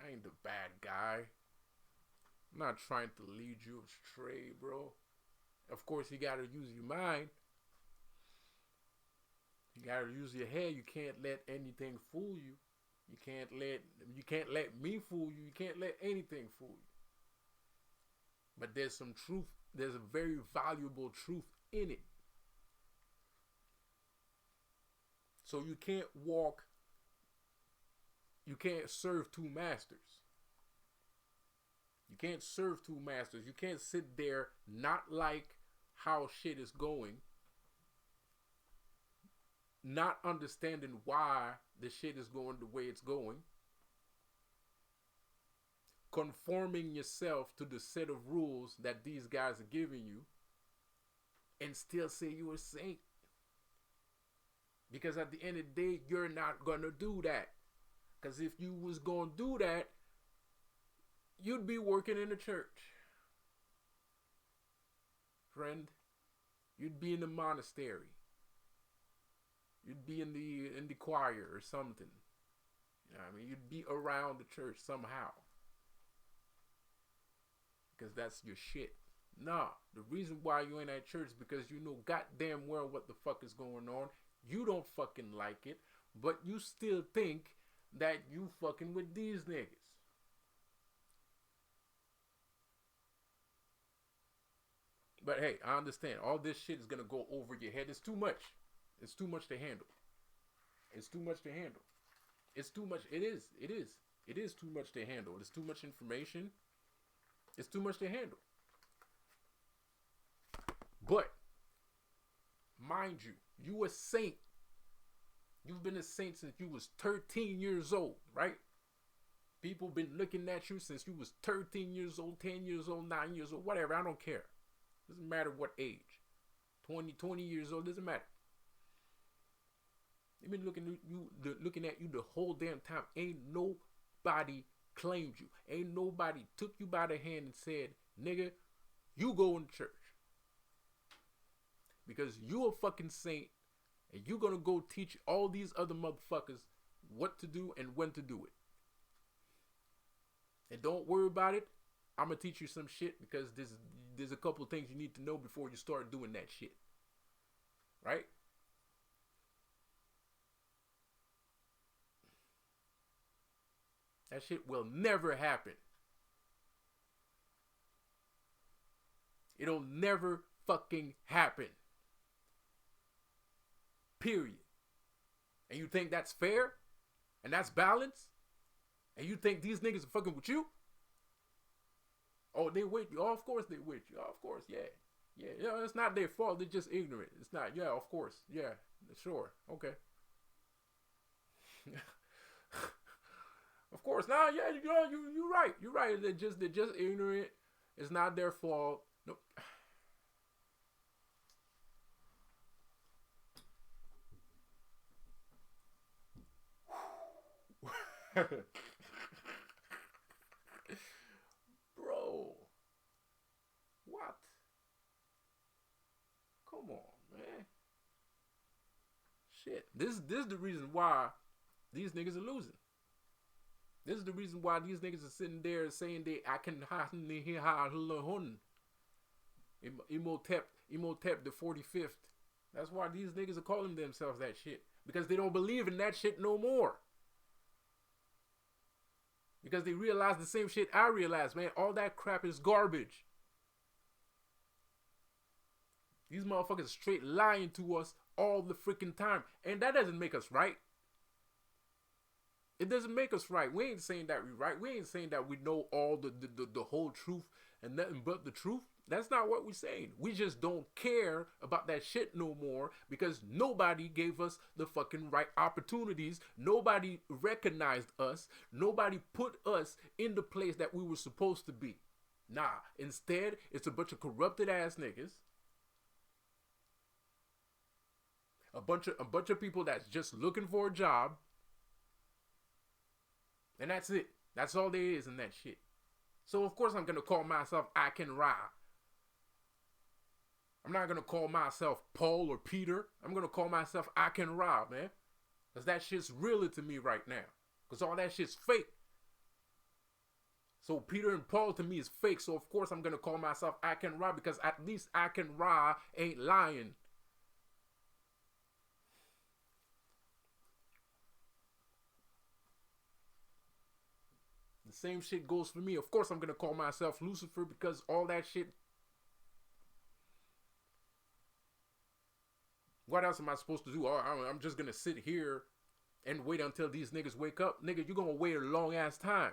I ain't the bad guy. I'm not trying to lead you astray, bro. Of course, you gotta use your mind. You gotta use your head. You can't let anything fool you. You can't let me fool you. You can't let anything fool you. But there's some truth. There's a very valuable truth in it. So you can't serve two masters. You can't serve two masters. You can't sit there not like how shit is going, not understanding why the shit is going the way it's going, conforming yourself to the set of rules that these guys are giving you, and still say you're a saint. Because at the end of the day, you're not going to do that. Because if you was going to do that, you'd be working in a church. Friend, you'd be in the monastery. You'd be in the choir or something. You know what I mean? You'd be around the church somehow. Because that's your shit. Nah, the reason why you ain't at church is because you know goddamn well what the fuck is going on. You don't fucking like it, but you still think that you fucking with these niggas. But hey, I understand. All this shit is gonna go over your head. It's too much. It's too much to handle. It's too much to handle. It's too much. It is. It is. It is too much to handle. It's too much information. It's too much to handle. But, mind you, you a saint. You've been a saint since you was 13 years old, right? People been looking at you since you was 13 years old, 10 years old, 9 years old, whatever. I don't care. Doesn't matter what age. 20 years old, doesn't matter. They've been looking at you the whole damn time. Ain't nobody claimed you. Ain't nobody took you by the hand and said, nigga, you go in church. Because you a fucking saint and you gonna go teach all these other motherfuckers what to do and when to do it. And don't worry about it. I'm gonna teach you some shit because there's a couple of things you need to know before you start doing that shit. Right? That shit will never happen. It'll never fucking happen. Period. And you think that's fair? And that's balance? And you think these niggas are fucking with you? Oh, they with you. Oh, of course they with you. Oh, of course, yeah. Yeah, you know, it's not their fault. They're just ignorant. It's not. Yeah, of course. Yeah, sure. Okay. Of course. Nah, yeah, you know, you're right. You're right. They're just ignorant. It's not their fault. Nope. Bro. What? Come on, man. Shit. This is the reason why these niggas are losing. This is the reason why these niggas are sitting there saying they I can Imhotep the 45th. That's why these niggas are calling themselves that shit. Because they don't believe in that shit no more. Because they realize the same shit I realize, man. All that crap is garbage. These motherfuckers are straight lying to us all the freaking time. And that doesn't make us right. It doesn't make us right. We ain't saying that we right. We ain't saying that we know all the whole truth and nothing but the truth. That's not what we're saying. We just don't care about that shit no more because nobody gave us the fucking right opportunities. Nobody recognized us. Nobody put us in the place that we were supposed to be. Nah, instead, it's a bunch of corrupted ass niggas. A bunch of people that's just looking for a job. And that's it. That's all there is in that shit. So of course I'm gonna call myself I Can Ra. I'm not gonna call myself Paul or Peter. I'm gonna call myself I Can Ra, man. Cause that shit's realer to me right now. Cause all that shit's fake. So Peter and Paul to me is fake. So of course I'm gonna call myself I Can Ra because at least I Can Ra ain't lying. The same shit goes for me. Of course I'm gonna call myself Lucifer because all that shit. What else am I supposed to do? Oh, I'm just gonna sit here and wait until these niggas wake up. Nigga, you're gonna wait a long ass time.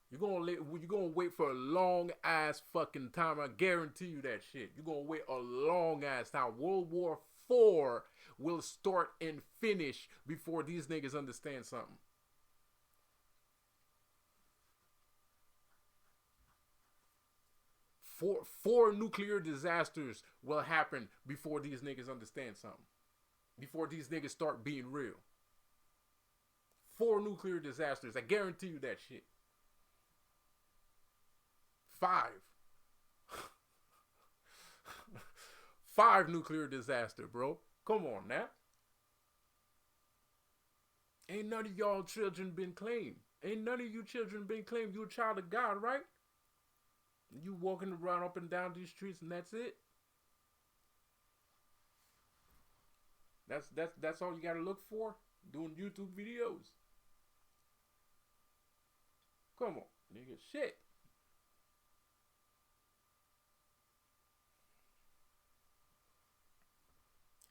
You're gonna wait for a long ass fucking time. I guarantee you that shit. You're gonna wait a long ass time. World War IV will start and finish before these niggas understand something. Four nuclear disasters will happen before these niggas understand something. Before these niggas start being real. 4 nuclear disasters. I guarantee you that shit. 5. 5 nuclear disaster, bro. Come on now. Ain't none of y'all children been claimed. Ain't none of you children been claimed. You a child of God, right? You walking around up and down these streets and that's it? That's all you gotta look for? Doing YouTube videos? Come on, nigga, shit.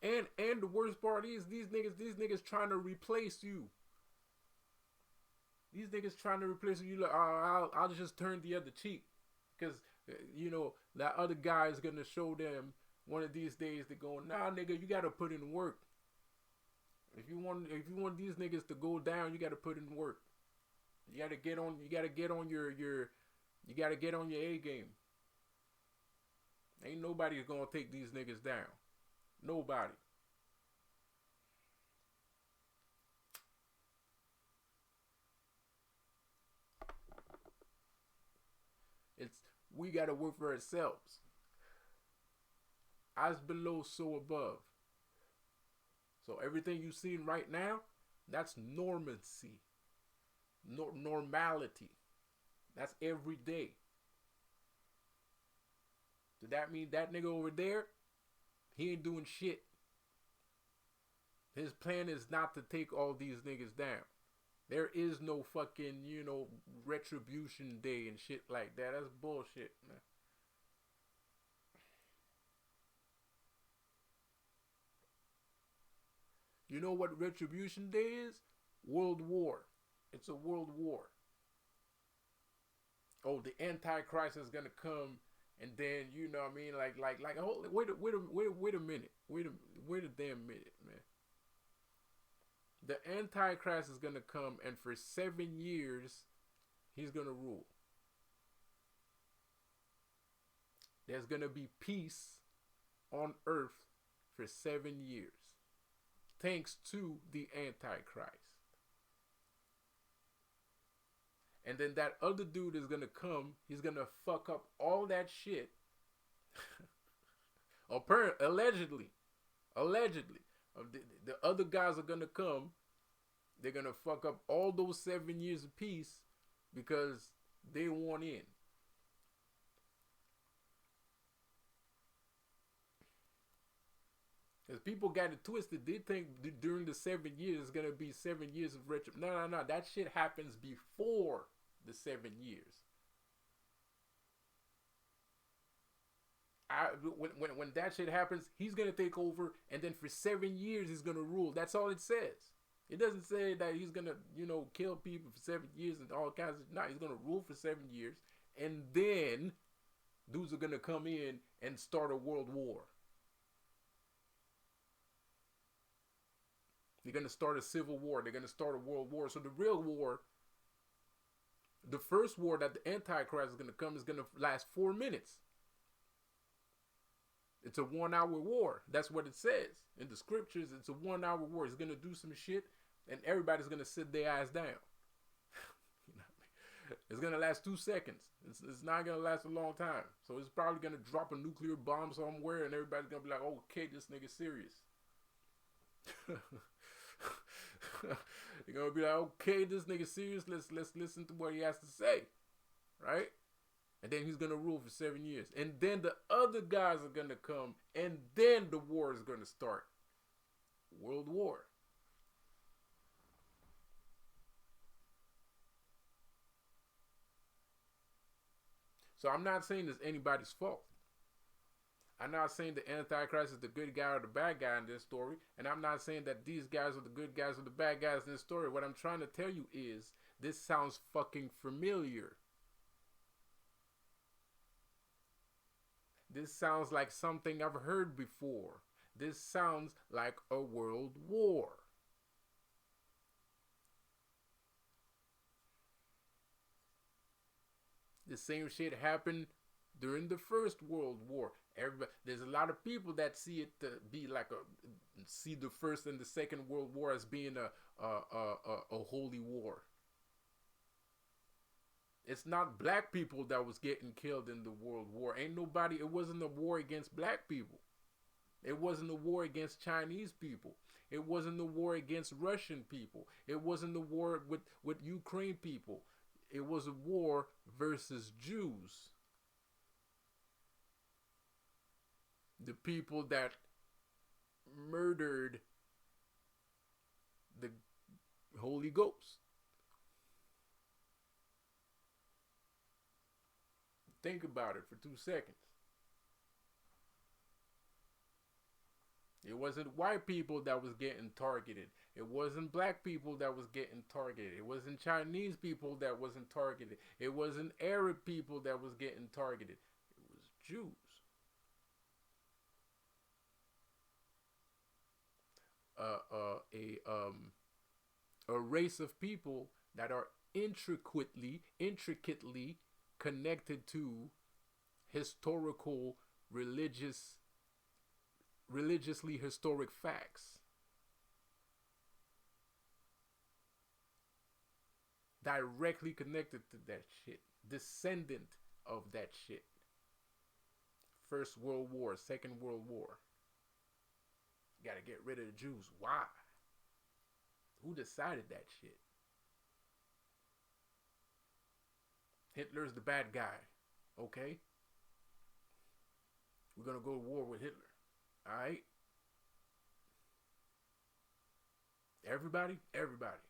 And the worst part is these niggas trying to replace you. These niggas trying to replace you. Like, I'll just turn the other cheek, because that other guy is gonna show them one of these days. They go, nah, nigga, you gotta put in work. If you want these niggas to go down, you gotta put in work. You gotta get on your A game. Ain't nobody gonna take these niggas down. Nobody. We gotta work for ourselves. As below, so above. So everything you seen right now, that's normancy. Normality. That's every day. Does that mean that nigga over there, he ain't doing shit? His plan is not to take all these niggas down. There is no fucking, retribution day and shit like that. That's bullshit, man. You know what retribution day is? World War. It's a world war. Oh, the Antichrist is gonna come, and then what I mean, wait a minute, wait a damn minute, man. The Antichrist is gonna come, and for 7 years, he's gonna rule. There's gonna be peace on earth for 7 years, thanks to the Antichrist. And then that other dude is gonna come. He's gonna fuck up all that shit. Allegedly. The other guys are gonna come. They're gonna fuck up all those 7 years of peace because they want in. Because people got it twisted. They think during the 7 years it's gonna be 7 years of retro. No. That shit happens before the 7 years. When that shit happens, he's gonna take over, and then for 7 years he's gonna rule. That's all it says. It doesn't say that he's gonna, kill people for 7 years and all kinds of. No, he's gonna rule for 7 years, and then dudes are gonna come in and start a world war. They're gonna start a civil war. They're gonna start a world war. So the real war, the first war that the Antichrist is gonna come, is gonna last 4 minutes. It's a 1 hour war. That's what it says in the scriptures. It's a 1 hour war. It's gonna do some shit, and everybody's gonna sit their ass down. It's gonna last 2 seconds. It's not gonna last a long time. So it's probably gonna drop a nuclear bomb somewhere, and everybody's gonna be like, oh, "Okay, this nigga's serious." You're gonna be like, "Okay, this nigga's serious. Let's listen to what he has to say," right? And then he's gonna rule for 7 years, and then the other guys are gonna come, and then the war is gonna start. World War. So I'm not saying it's anybody's fault. I'm not saying the Antichrist is the good guy or the bad guy in this story. And I'm not saying that these guys are the good guys or the bad guys in this story. What I'm trying to tell you is, this sounds fucking familiar. This sounds like something I've heard before. This sounds like a world war. The same shit happened during the First World War. There's a lot of people that see it to be like see the First and the Second World War as being a holy war. It's not black people that was getting killed in the World War. It wasn't a war against black people. It wasn't a war against Chinese people. It wasn't a war against Russian people. It wasn't a war with Ukraine people. It was a war versus Jews. The people that murdered the Holy Ghost. Think about it for 2 seconds. It wasn't white people that was getting targeted. It wasn't black people that was getting targeted. It wasn't Chinese people that wasn't targeted. It wasn't Arab people that was getting targeted. It was Jews. Uh, uh, a um, a race of people that are intricately connected to historical, religiously historic facts, directly connected to that shit, descendant of that shit. First World War, Second World War. Gotta get rid of the Jews. Why? Who decided that shit? Hitler's the bad guy. Okay? We're gonna go to war with Hitler. Alright? Everybody? Everybody.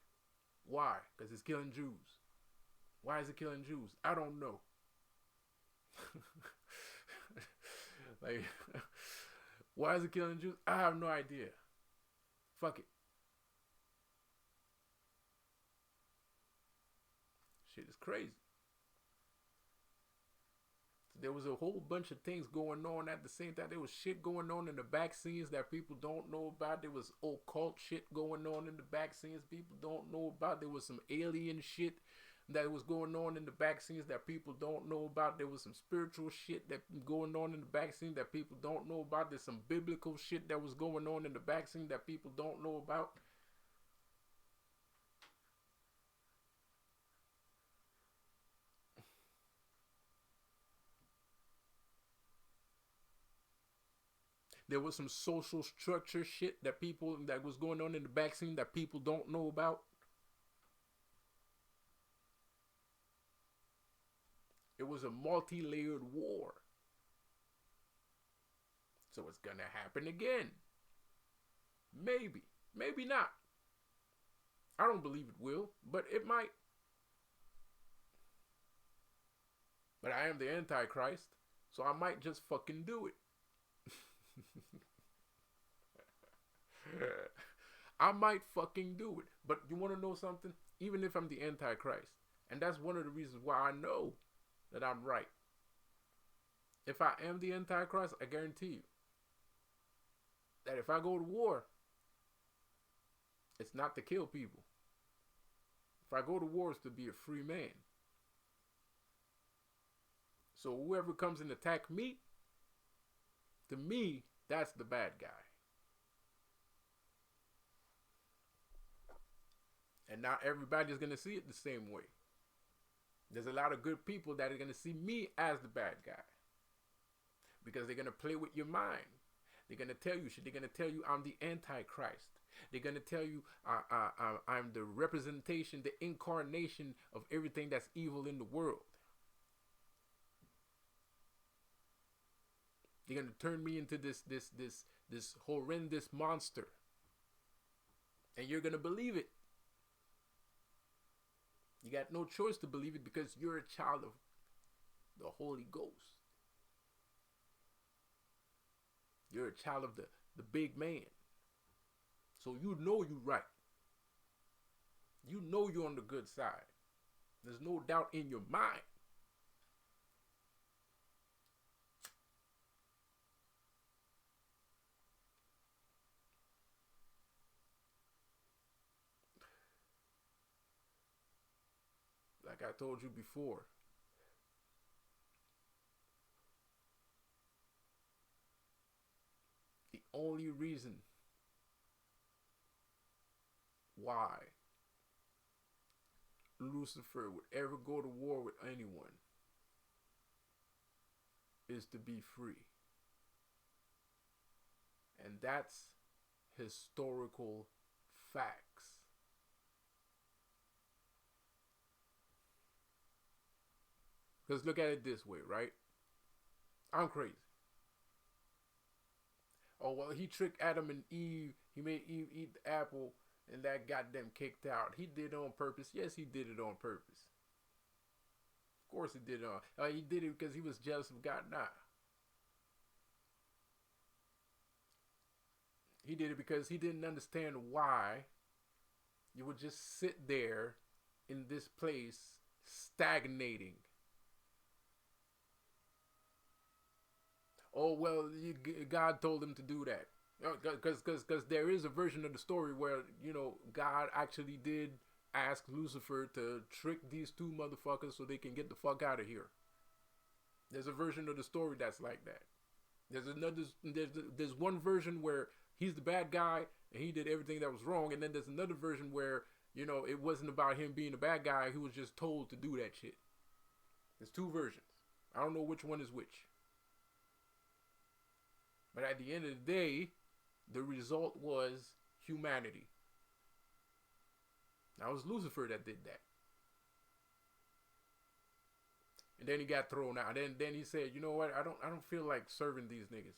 Why? Because it's killing Jews. Why is it killing Jews? I don't know. Like, why is it killing Jews? I have no idea. Fuck it. Shit is crazy. There was a whole bunch of things going on at the same time. There was shit going on in the back scenes that people don't know about. There was occult shit going on in the back scenes people don't know about. There was some alien shit that was going on in the back scenes that people don't know about. There was some spiritual shit that going on in the back scene that people don't know about. There's some biblical shit that was going on in the back scene that people don't know about. There was some social structure shit that was going on in the back scene that people don't know about. It was a multi-layered war. So it's gonna happen again. Maybe. Maybe not. I don't believe it will, but it might. But I am the Antichrist, so I might just fucking do it. I might fucking do it. But you want to know something? Even if I'm the Antichrist, and that's one of the reasons why I know that I'm right. If I am the Antichrist, I guarantee you that if I go to war, it's not to kill people. If I go to war, it's to be a free man. So whoever comes and attack me, to me, that's the bad guy. And not everybody's going to see it the same way. There's a lot of good people that are going to see me as the bad guy. Because they're going to play with your mind. They're going to tell you shit. They're going to tell you I'm the Antichrist. They're going to tell you I'm the representation, the incarnation of everything that's evil in the world. They're going to turn me into this horrendous monster. And you're going to believe it. You got no choice to believe it because you're a child of the Holy Ghost. You're a child of the big man. So you know you're right. You know you're on the good side. There's no doubt in your mind. Like I told you before, the only reason why Lucifer would ever go to war with anyone is to be free. And that's historical facts. Because look at it this way, right? I'm crazy. Oh, well, he tricked Adam and Eve. He made Eve eat the apple, and that got them kicked out. He did it on purpose. Yes, he did it on purpose. Of course he did it. He did it because he was jealous of God. Nah. He did it because he didn't understand why you would just sit there in this place stagnating. Oh, well, God told him to do that. Because there is a version of the story where, God actually did ask Lucifer to trick these two motherfuckers so they can get the fuck out of here. There's a version of the story that's like that. There's one version where he's the bad guy and he did everything that was wrong, and then there's another version where it wasn't about him being a bad guy. He was just told to do that shit. There's two versions. I don't know which one is which. But at the end of the day, the result was humanity. That was Lucifer that did that. And then he got thrown out. Then he said, "You know what? I don't feel like serving these niggas.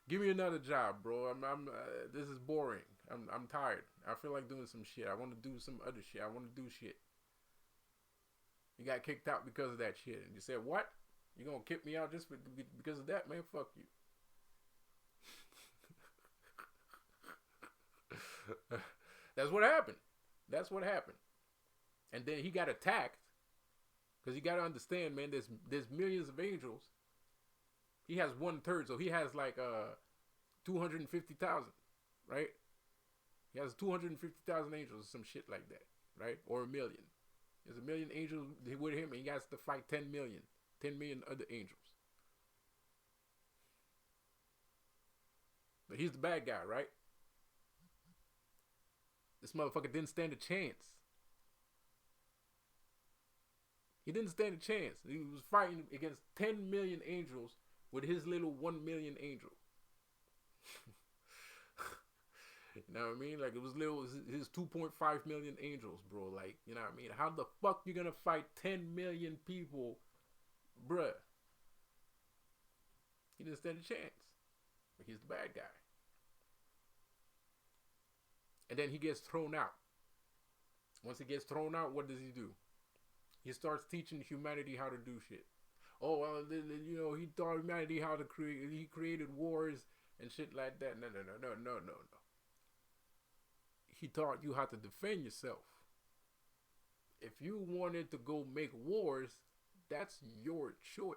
Give me another job, bro. This is boring. I'm tired. I feel like doing some shit. I want to do some other shit. I want to do shit." He got kicked out because of that shit. And you said, "What? You gonna kick me out just because of that, man? Fuck you." That's what happened. That's what happened. And then he got attacked. Because you got to understand, man, there's millions of angels. He has 1/3, so he has like 250,000, right? He has 250,000 angels or some shit like that, right? Or a million. There's a million angels with him, and he has to fight 10 million other angels. But he's the bad guy, right? This motherfucker didn't stand a chance. He didn't stand a chance. He was fighting against 10 million angels with his little 1 million angel. You know what I mean? Like, it was his 2.5 million angels, bro. Like, you know what I mean? How the fuck you gonna fight 10 million people, bruh? He didn't stand a chance. But he's the bad guy. And then he gets thrown out. Once he gets thrown out, what does he do? He starts teaching humanity how to do shit. Oh, well, he taught humanity how to create. He created wars and shit like that. No. He taught you how to defend yourself. If you wanted to go make wars, that's your choice.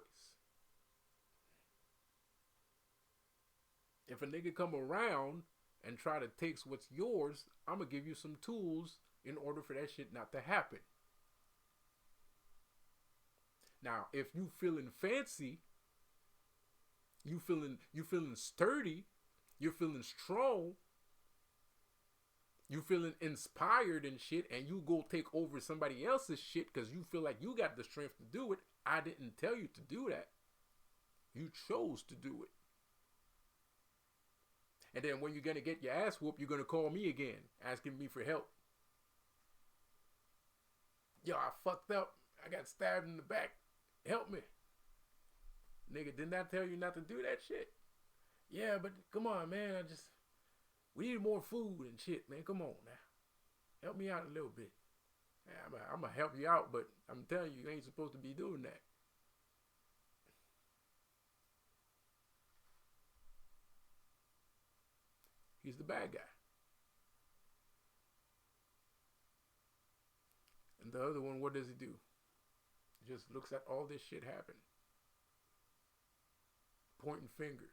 If a nigga come around and try to take what's yours, I'm going to give you some tools in order for that shit not to happen. Now, if you feeling fancy, you feeling sturdy, you're feeling strong, you feeling inspired and shit, and you go take over somebody else's shit because you feel like you got the strength to do it, I didn't tell you to do that. You chose to do it. And then when you're going to get your ass whooped, you're going to call me again, asking me for help. Yo, I fucked up. I got stabbed in the back. Help me. Nigga, didn't I tell you not to do that shit? Yeah, but come on, man. We need more food and shit, man. Come on now. Help me out a little bit. Yeah, I'm going to help you out, but I'm telling you, you ain't supposed to be doing that. He's the bad guy. And the other one, what does he do? He just looks at all this shit happen. Pointing fingers.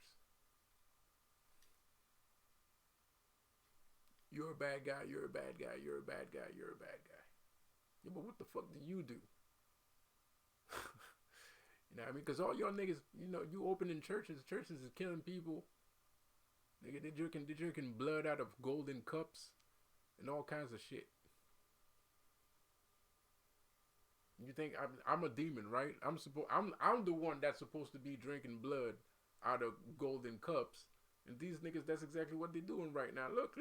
You're a bad guy, you're a bad guy, you're a bad guy, you're a bad guy. Yeah, but what the fuck do you do? You know what I mean? Because all y'all niggas, you opening churches is killing people. Nigga, they're drinking blood out of golden cups and all kinds of shit. You think I'm a demon, right? I'm the one that's supposed to be drinking blood out of golden cups. And these niggas, that's exactly what they're doing right now. Look.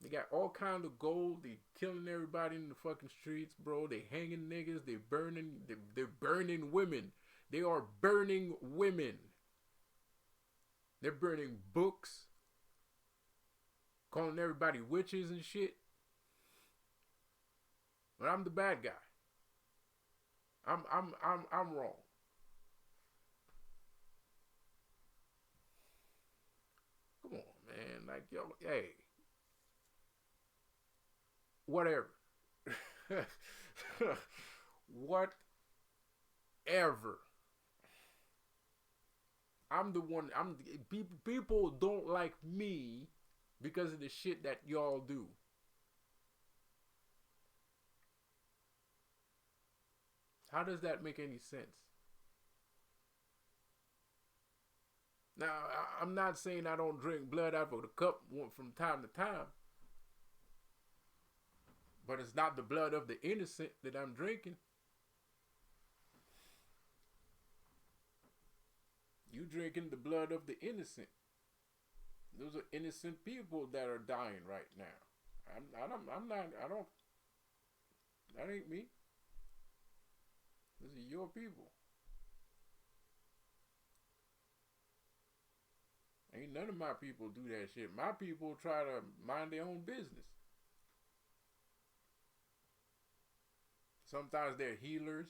They got all kind of gold. They killing everybody in the fucking streets, bro. They hanging niggas. They're burning women. They are burning women. They're burning books. Calling everybody witches and shit. But I'm the bad guy. I'm wrong. And like, yo, hey, whatever. Whatever. I'm the one. People don't like me because of the shit that y'all do. How does that make any sense? Now, I'm not saying I don't drink blood out of the cup from time to time, but it's not the blood of the innocent that I'm drinking. You drinking the blood of the innocent. Those are innocent people that are dying right now. I'm not. I don't. That ain't me. These are your people. Ain't none of my people do that shit. My people try to mind their own business. Sometimes they're healers.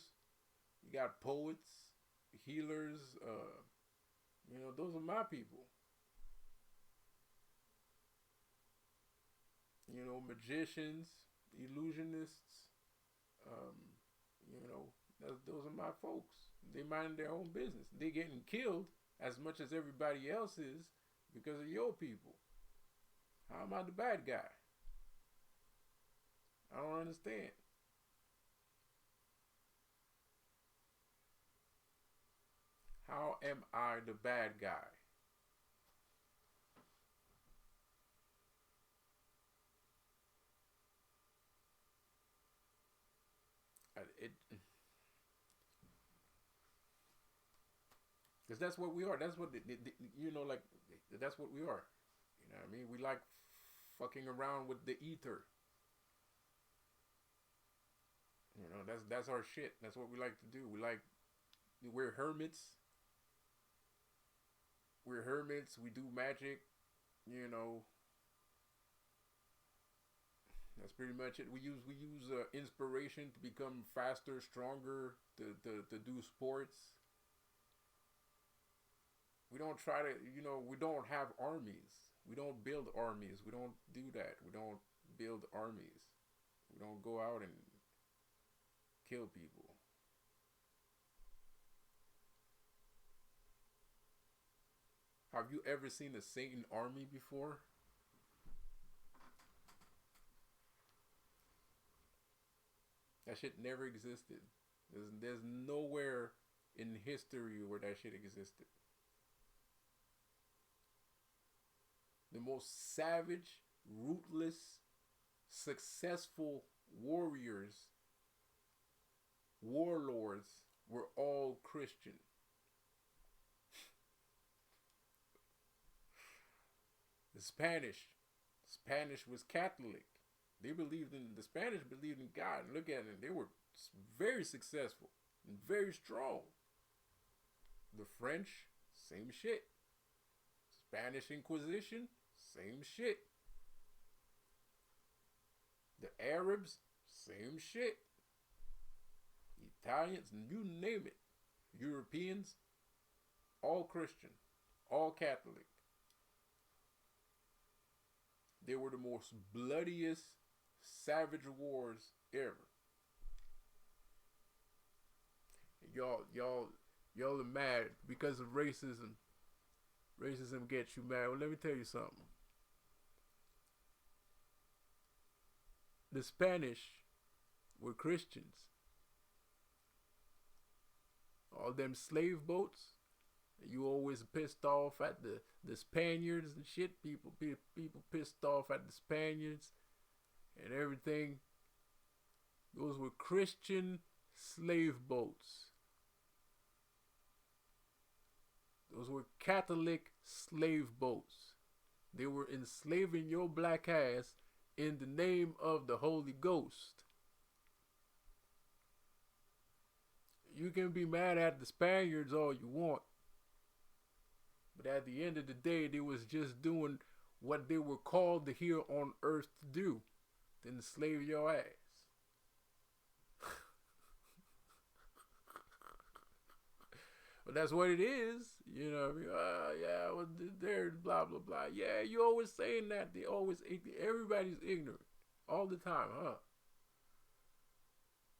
You got poets, healers. Those are my people. Magicians, illusionists. Um, those are my folks. They mind their own business. They getting killed as much as everybody else is because of your people. How am I the bad guy? I don't understand. How am I the bad guy? Because that's what we are. That's what like that's what we are. You know what I mean? We like fucking around with the ether. That's our shit. That's what we like to do. We're hermits. We're hermits. We do magic. You know, that's pretty much it. We use inspiration to become faster, stronger, to do sports. We don't try to, we don't have armies. We don't build armies. We don't do that. We don't build armies. We don't go out and kill people. Have you ever seen a Satan army before? That shit never existed. There's nowhere in history where that shit existed. The most savage, ruthless, successful warriors, warlords were all Christian. The Spanish was Catholic. The Spanish believed in God. And look at it, they were very successful and very strong. The French, same shit. Spanish Inquisition, same shit. The Arabs, same shit. Italians, you name it. Europeans, all Christian, all Catholic. They were the most bloodiest, savage wars ever. Y'all are mad because of racism. Racism gets you mad. Well, let me tell you something. The Spanish were Christians. All them slave boats, you always pissed off at the Spaniards and shit. People pissed off at the Spaniards and everything. Those were Christian slave boats. Those were Catholic slave boats. They were enslaving your black ass in the name of the Holy Ghost. You can be mad at the Spaniards all you want, but at the end of the day, they was just doing what they were called to here on earth to do, to enslave your ass. But that's what it is. You know what I mean? Yeah, well, they're blah blah blah. Yeah, you always saying that. They always everybody's ignorant all the time, huh?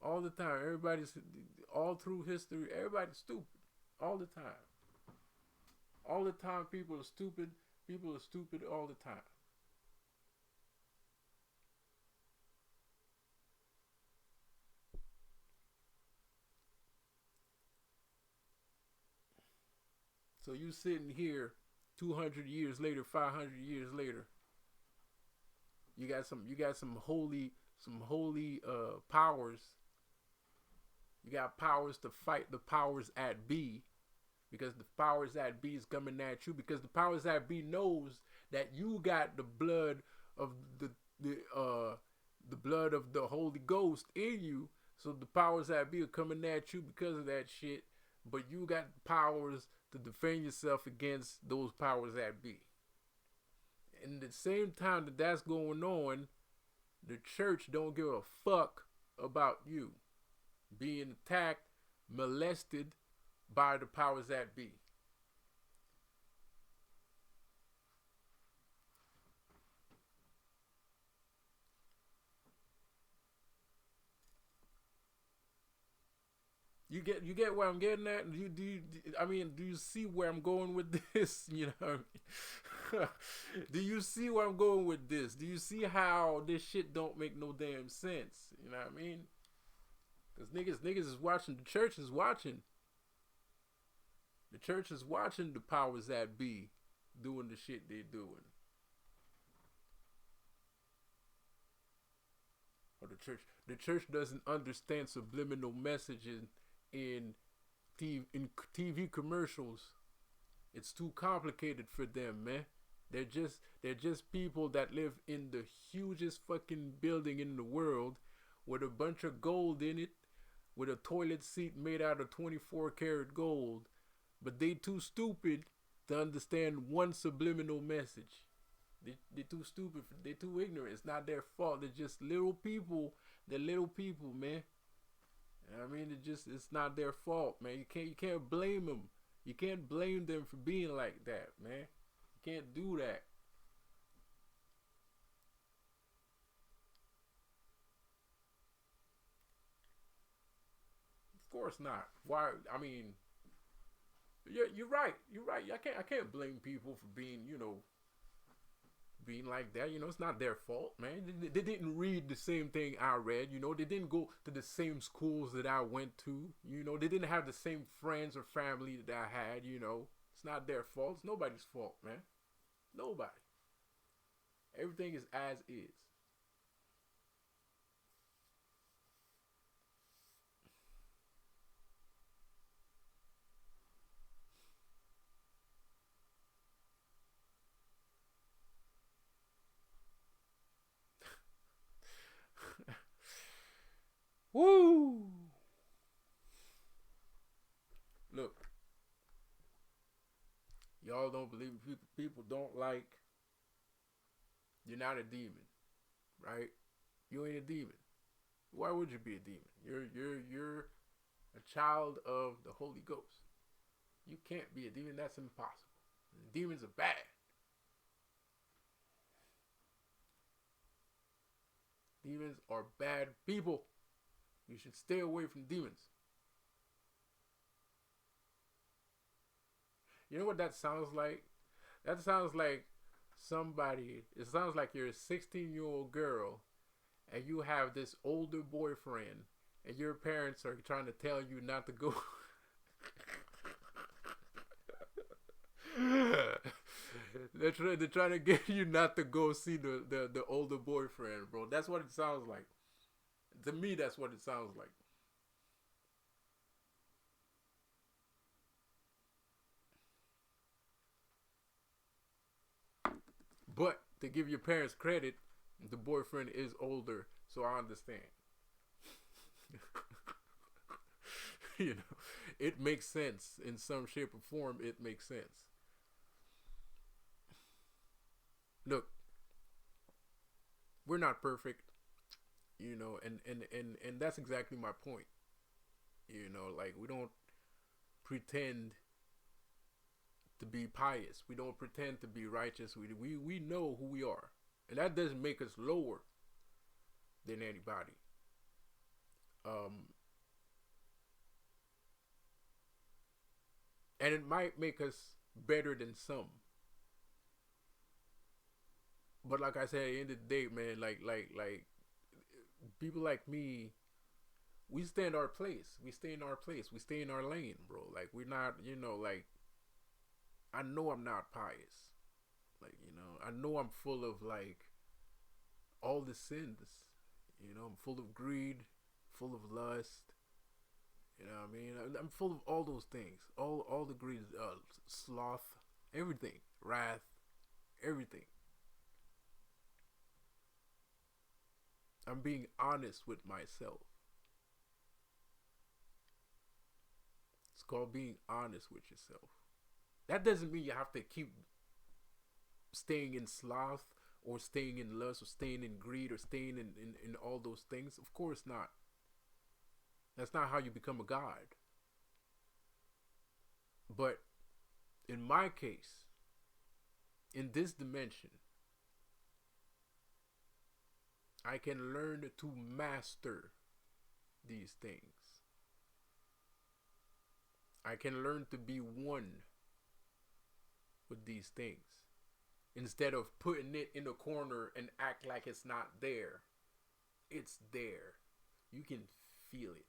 All the time. Everybody's all through history. Everybody's stupid all the time. All the time, people are stupid. People are stupid all the time. So you sitting here, 200 years later, 500 years later, you got some holy powers. You got powers to fight the powers at B, because the powers that be is coming at you, because the powers that be knows that you got the blood of the uh the blood of the Holy Ghost in you. So the powers that be are coming at you because of that shit, but you got powers to defend yourself against those powers that be. And at the same time that that's going on, the church don't give a fuck about you being attacked, molested by the powers that be. You get where I'm getting at? Do you see where I'm going with this? You know, do you see where I'm going with this? Do you see how this shit don't make no damn sense? You know what I mean? Because niggas is watching. The church is watching. The church is watching the powers that be doing the shit they doing. Or the church doesn't understand subliminal messaging in TV commercials. It's too complicated for them, man. They're just people that live in the hugest fucking building in the world with a bunch of gold in it, with a toilet seat made out of 24 karat gold, but they too stupid to understand one subliminal message. They're too stupid. They're too ignorant. It's not their fault. They're just little people. They're little people, man. I mean, it's not their fault, man. You can't blame them. You can't blame them for being like that, man. You can't do that. Of course not. Why? I mean, you're right. You're right. I can't blame people for being like that. It's not their fault, man. They didn't read the same thing I read. They didn't go to the same schools that I went to. They didn't have the same friends or family that I had. It's not their fault. It's nobody's fault, man. Nobody. Everything is as is. Woo! Look, y'all don't believe people don't like. You're not a demon, right? You ain't a demon. Why would you be a demon? You're a child of the Holy Ghost. You can't be a demon. That's impossible. Demons are bad. Demons are bad people. You should stay away from demons. You know what that sounds like? That sounds like somebody. It sounds like you're a 16-year-old girl and you have this older boyfriend and your parents are trying to tell you not to go. They're trying to get you not to go see the older boyfriend, bro. That's what it sounds like. To me, that's what it sounds like. But to give your parents credit, the boyfriend is older, so I understand. you know, it makes sense in some shape or form. It makes sense. Look, we're not perfect, and that's exactly my point. Like we don't pretend to be pious. We don't pretend to be righteous. We know who we are. And that doesn't make us lower than anybody. Um, and it might make us better than some. But like I said, at the end of the day, man, like people like me, we stay in our place. We stay in our place. We stay in our lane, bro. Like we're not, like I know I'm not pious. Like, I know I'm full of like all the sins. I'm full of greed, full of lust. You know what I mean? I'm full of all those things. All the greed, sloth, everything, wrath, everything. I'm being honest with myself. It's called being honest with yourself. That doesn't mean you have to keep staying in sloth or staying in lust or staying in greed or staying in all those things. Of course not. That's not how you become a god. But in my case, in this dimension, I can learn to master these things. I can learn to be one with these things instead of putting it in a corner and act like it's not there. It's there. You can feel it.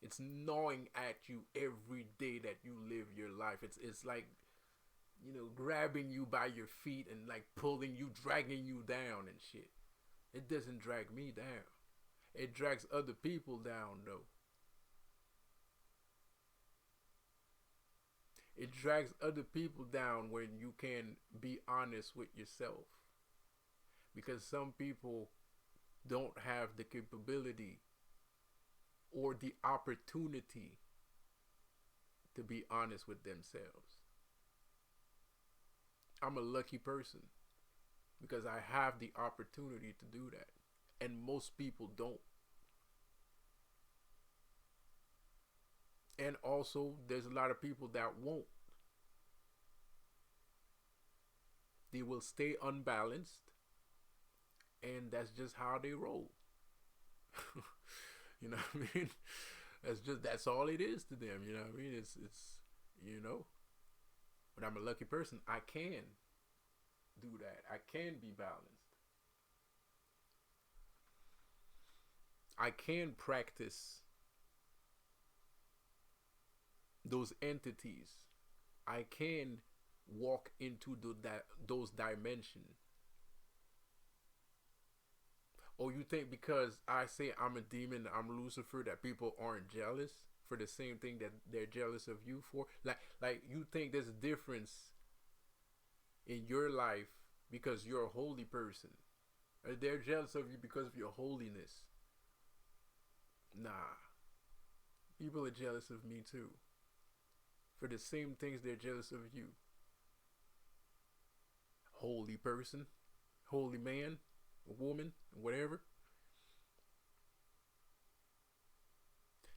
It's gnawing at you every day that you live your life. It's like, grabbing you by your feet and like pulling you, dragging you down and shit. It doesn't drag me down. It drags other people down though. It drags other people down when you can be honest with yourself. Because some people don't have the capability or the opportunity to be honest with themselves. I'm a lucky person because I have the opportunity to do that. And most people don't. And also, there's a lot of people that won't. They will stay unbalanced. And that's just how they roll. You know what I mean? That's all it is to them. You know what I mean? It's But I'm a lucky person. I can do that. I can be balanced. I can practice those entities. I can walk into those dimensions. Or you think because I say I'm a demon, I'm Lucifer, that people aren't jealous for the same thing that they're jealous of you for? Like you think there's a difference in your life because you're a holy person? Or they're jealous of you because of your holiness? Nah. People are jealous of me too. For the same things they're jealous of you. Holy person, holy man, woman, whatever.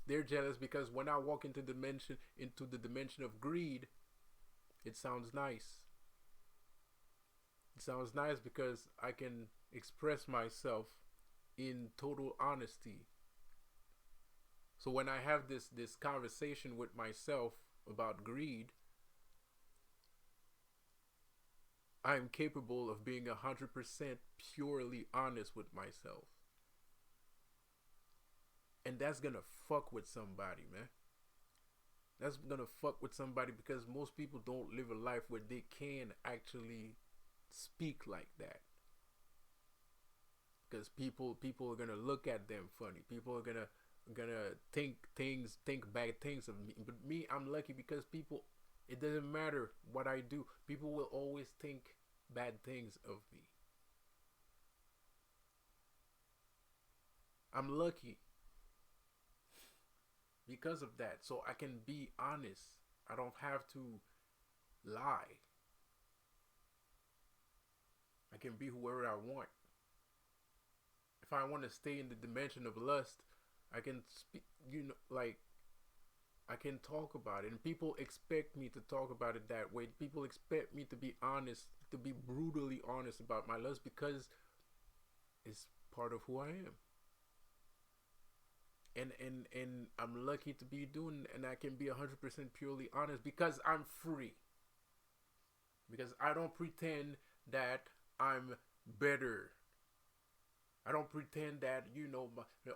They're jealous because when I walk into the dimension of greed, it sounds nice. It sounds nice because I can express myself in total honesty. So when I have this conversation with myself about greed, I'm capable of being 100% purely honest with myself. And that's gonna fuck with somebody, man. That's gonna fuck with somebody because most people don't live a life where they can actually speak like that. Because people are gonna look at them funny. People are gonna think bad things of me. But me, I'm lucky because people, it doesn't matter what I do, people will always think bad things of me. I'm lucky because of that. So I can be honest. I don't have to lie. I can be whoever I want. If I want to stay in the dimension of lust, I can speak, like I can talk about it, and people expect me to talk about it that way. People expect me to be honest, to be brutally honest about my lust because it's part of who I am. And I'm lucky to be doing, and I can be 100% purely honest because I'm free. Because I don't pretend that I'm better. I don't pretend that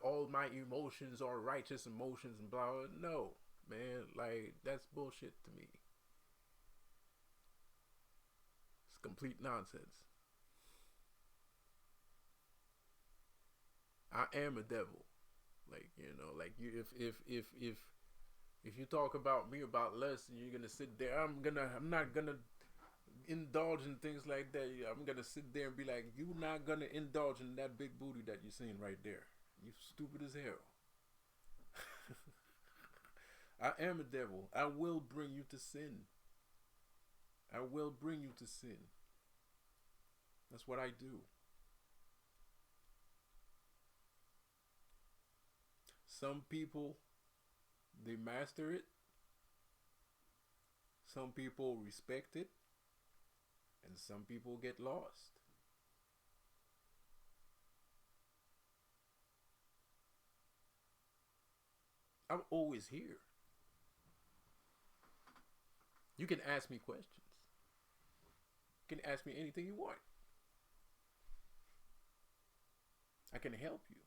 all my emotions are righteous emotions and blah, blah. No, man, like that's bullshit to me. It's complete nonsense. I am a devil. Like like you, if you talk about me about lust and you're gonna sit there, I'm not gonna indulge in things like that. I'm gonna sit there and be like, you not gonna indulge in that big booty that you're seeing right there. You stupid as hell. I am a devil. I will bring you to sin. I will bring you to sin. That's what I do. Some people, they master it. Some people respect it. And some people get lost. I'm always here. You can ask me questions. You can ask me anything you want. I can help you.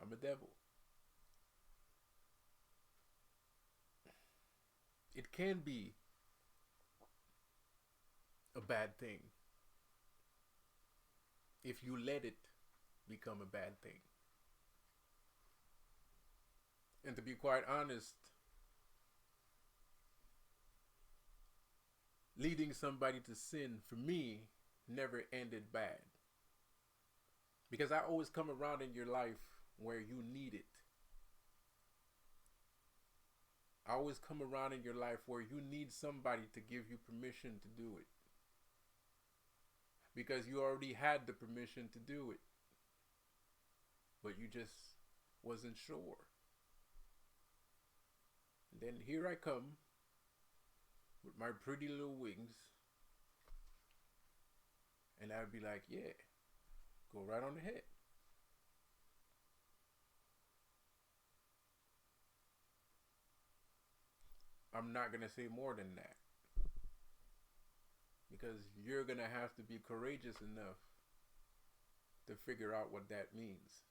I'm a devil. It can be a bad thing if you let it become a bad thing. And to be quite honest, leading somebody to sin for me never ended bad. Because I always come around in your life where you need it. I always come around in your life where you need somebody to give you permission to do it. Because you already had the permission to do it. But you just wasn't sure. And then here I come with my pretty little wings. And I'd be like, yeah, go right on ahead. I'm not going to say more than that. Because you're going to have to be courageous enough to figure out what that means.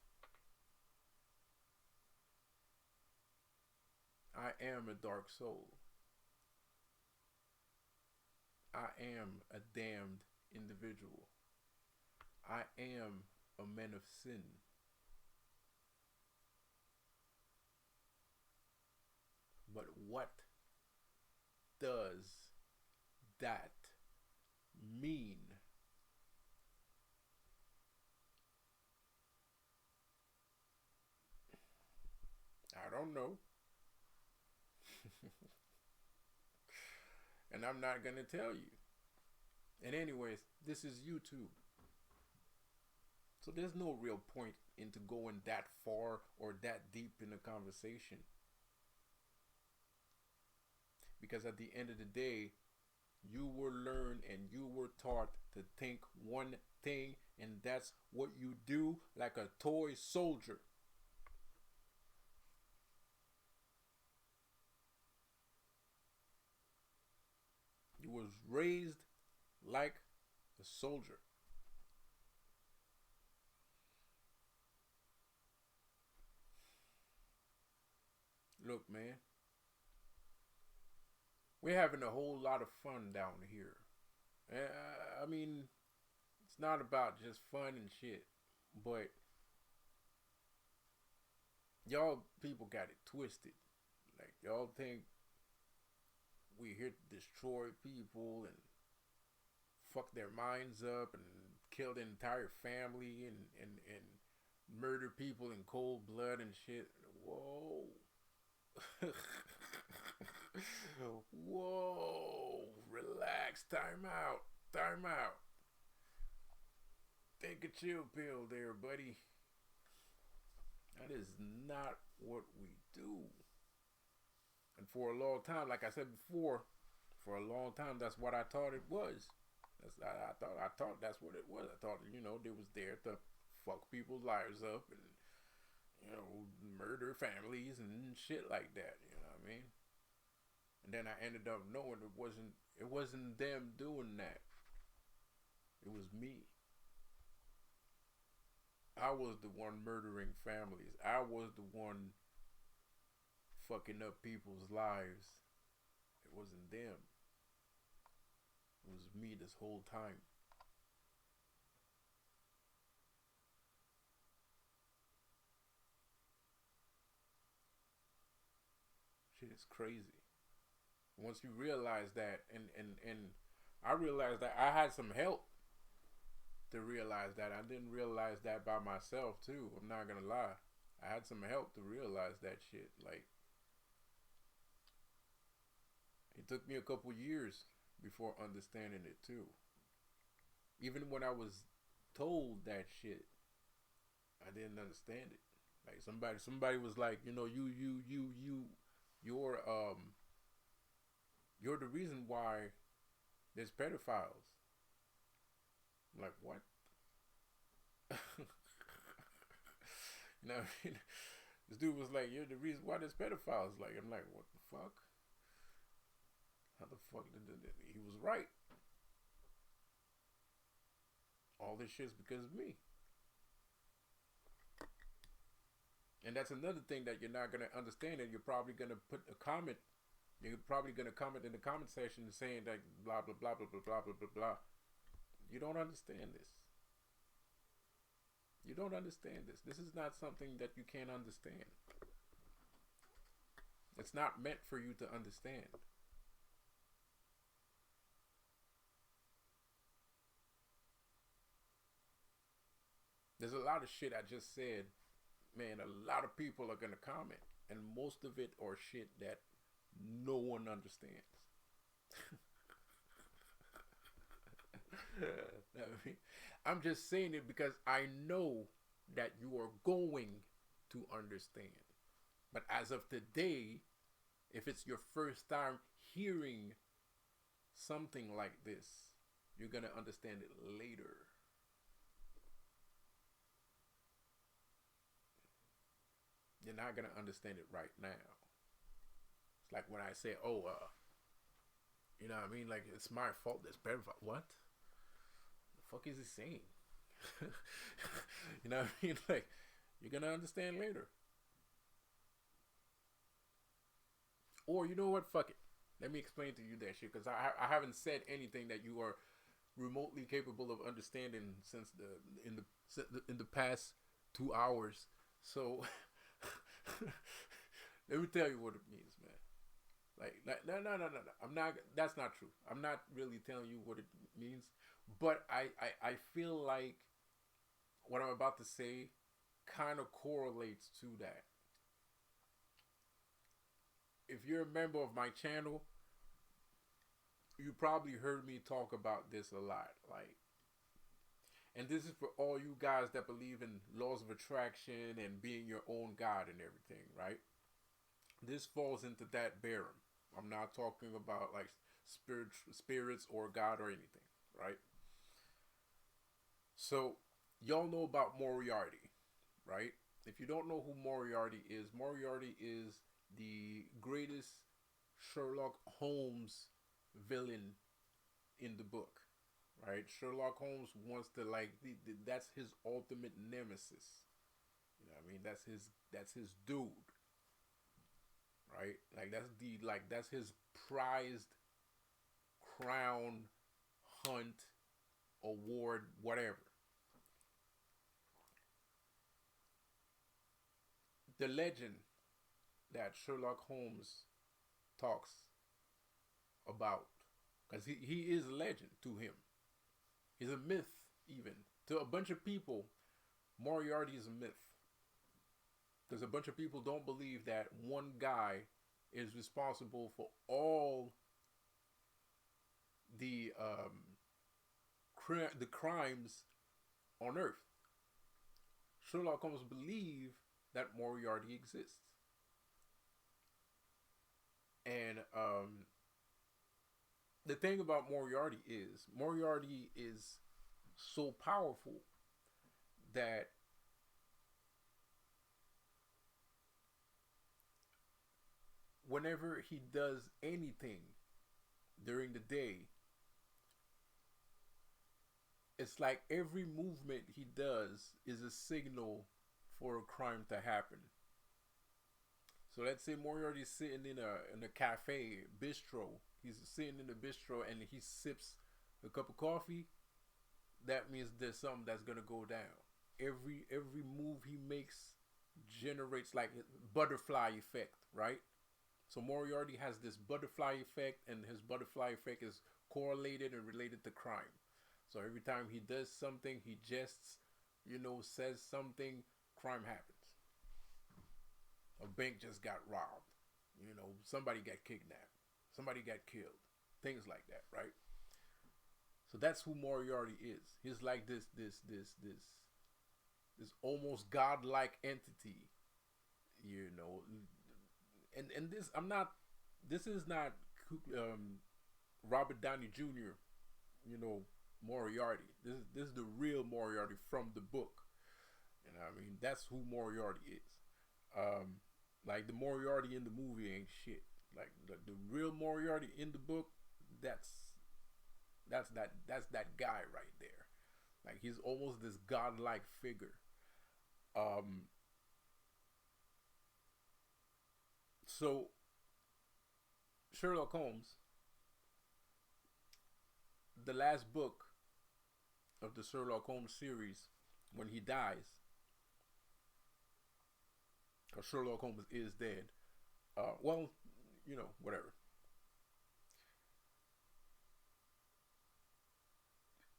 I am a dark soul. I am a damned individual. I am a man of sin. But what does that mean? I don't know. And I'm not going to tell you. And anyways, this is YouTube. So there's no real point into going that far or that deep in a conversation. Because at the end of the day, you were learned and you were taught to think one thing, and that's what you do, like a toy soldier. You was raised like a soldier. Look, man, we're having a whole lot of fun down here. I mean, it's not about just fun and shit, but y'all people got it twisted. Like y'all think we here to destroy people and fuck their minds up and kill the entire family and murder people in cold blood and shit. Whoa. Whoa. Relax. Time out. Time out. Take a chill pill there, buddy. That is not what we do. And for a long time, like I said before, for a long time, that's what I thought it was. I thought that's what it was. I thought, they was there to fuck people's lives up and, murder families and shit like that. You know what I mean? And then I ended up knowing it wasn't them doing that. It was me. I was the one murdering families. I was the one fucking up people's lives. It wasn't them. It was me this whole time. Shit is crazy. Once you realize that, and I realized that I had some help to realize that. I didn't realize that by myself too. I'm not gonna lie. I had some help to realize that shit. Like, it took me a couple years before understanding it too. Even when I was told that shit, I didn't understand it. Like somebody was like, you're the reason why there's pedophiles. I'm like, what? You know what I mean? This dude was like, you're the reason why there's pedophiles. Like, I'm like, what the fuck? How the fuck did it? He was right. All this shit's because of me. And that's another thing that you're not going to understand, and you're probably going to put a comment. You're probably going to comment in the comment section saying that blah, blah, blah, blah, blah, blah, blah, blah, blah. You don't understand this. You don't understand this. This is not something that you can't understand. It's not meant for you to understand. There's a lot of shit I just said. Man, a lot of people are going to comment. And most of it are shit that no one understands. I mean, I'm just saying it because I know that you are going to understand. But as of today, if it's your first time hearing something like this, you're going to understand it later. You're not going to understand it right now. It's like when I say, you know what I mean? Like, it's my fault. That's better. What? The fuck is he saying? You know what I mean? Like, you're going to understand later. Or, you know what? Fuck it. Let me explain to you that shit. Because I haven't said anything that you are remotely capable of understanding since in the past 2 hours. So, let me tell you what it means, man. Like, no. I'm not. That's not true. I'm not really telling you what it means. But I feel like what I'm about to say kind of correlates to that. If you're a member of my channel, you probably heard me talk about this a lot. Like, and this is for all you guys that believe in laws of attraction and being your own God and everything, right? This falls into that baron. I'm not talking about like spirits or God or anything, right? So, y'all know about Moriarty, right? If you don't know who Moriarty is the greatest Sherlock Holmes villain in the book, right? Sherlock Holmes wants to that's his ultimate nemesis. You know what I mean? That's his dude. Right? That's his prized crown, hunt, award, whatever. The legend that Sherlock Holmes talks about, because he is a legend to him. He's a myth, even. To a bunch of people, Moriarty is a myth. Because a bunch of people don't believe that one guy is responsible for all the the crimes on Earth. Sherlock Holmes believes that Moriarty exists, and the thing about Moriarty is so powerful that whenever he does anything during the day, it's like every movement he does is a signal for a crime to happen. So let's say Moriarty's sitting in a cafe bistro. He's sitting in the bistro and he sips a cup of coffee. That means there's something that's gonna go down. Every move he makes generates like a butterfly effect, right? So Moriarty has this butterfly effect, and his butterfly effect is correlated and related to crime. So every time he does something, he jests, says something, crime happens. A bank just got robbed. Somebody got kidnapped. Somebody got killed. Things like that, right? So that's who Moriarty is. He's like this almost godlike entity, you know. And this I'm not. This is not Robert Downey Jr. Moriarty. This is the real Moriarty from the book. That's who Moriarty is. Like the Moriarty in the movie ain't shit. Like the real Moriarty in the book, that's that guy right there. Like he's almost this godlike figure. So Sherlock Holmes, the last book of the Sherlock Holmes series, when he dies, because Sherlock Holmes is dead. Whatever.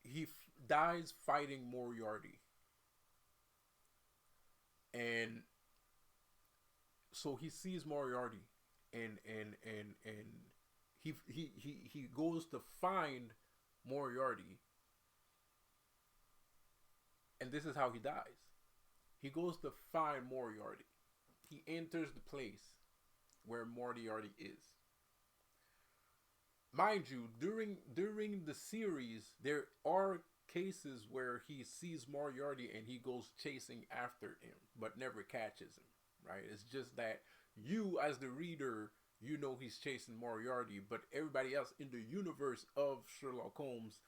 He dies fighting Moriarty, and so he sees Moriarty, and he goes to find Moriarty, and this is how he dies. He goes to find Moriarty. He enters the place where Moriarty is. Mind you, during the series, there are cases where he sees Moriarty and he goes chasing after him, but never catches him. Right? It's just that you, as the reader, he's chasing Moriarty, but everybody else in the universe of Sherlock Holmes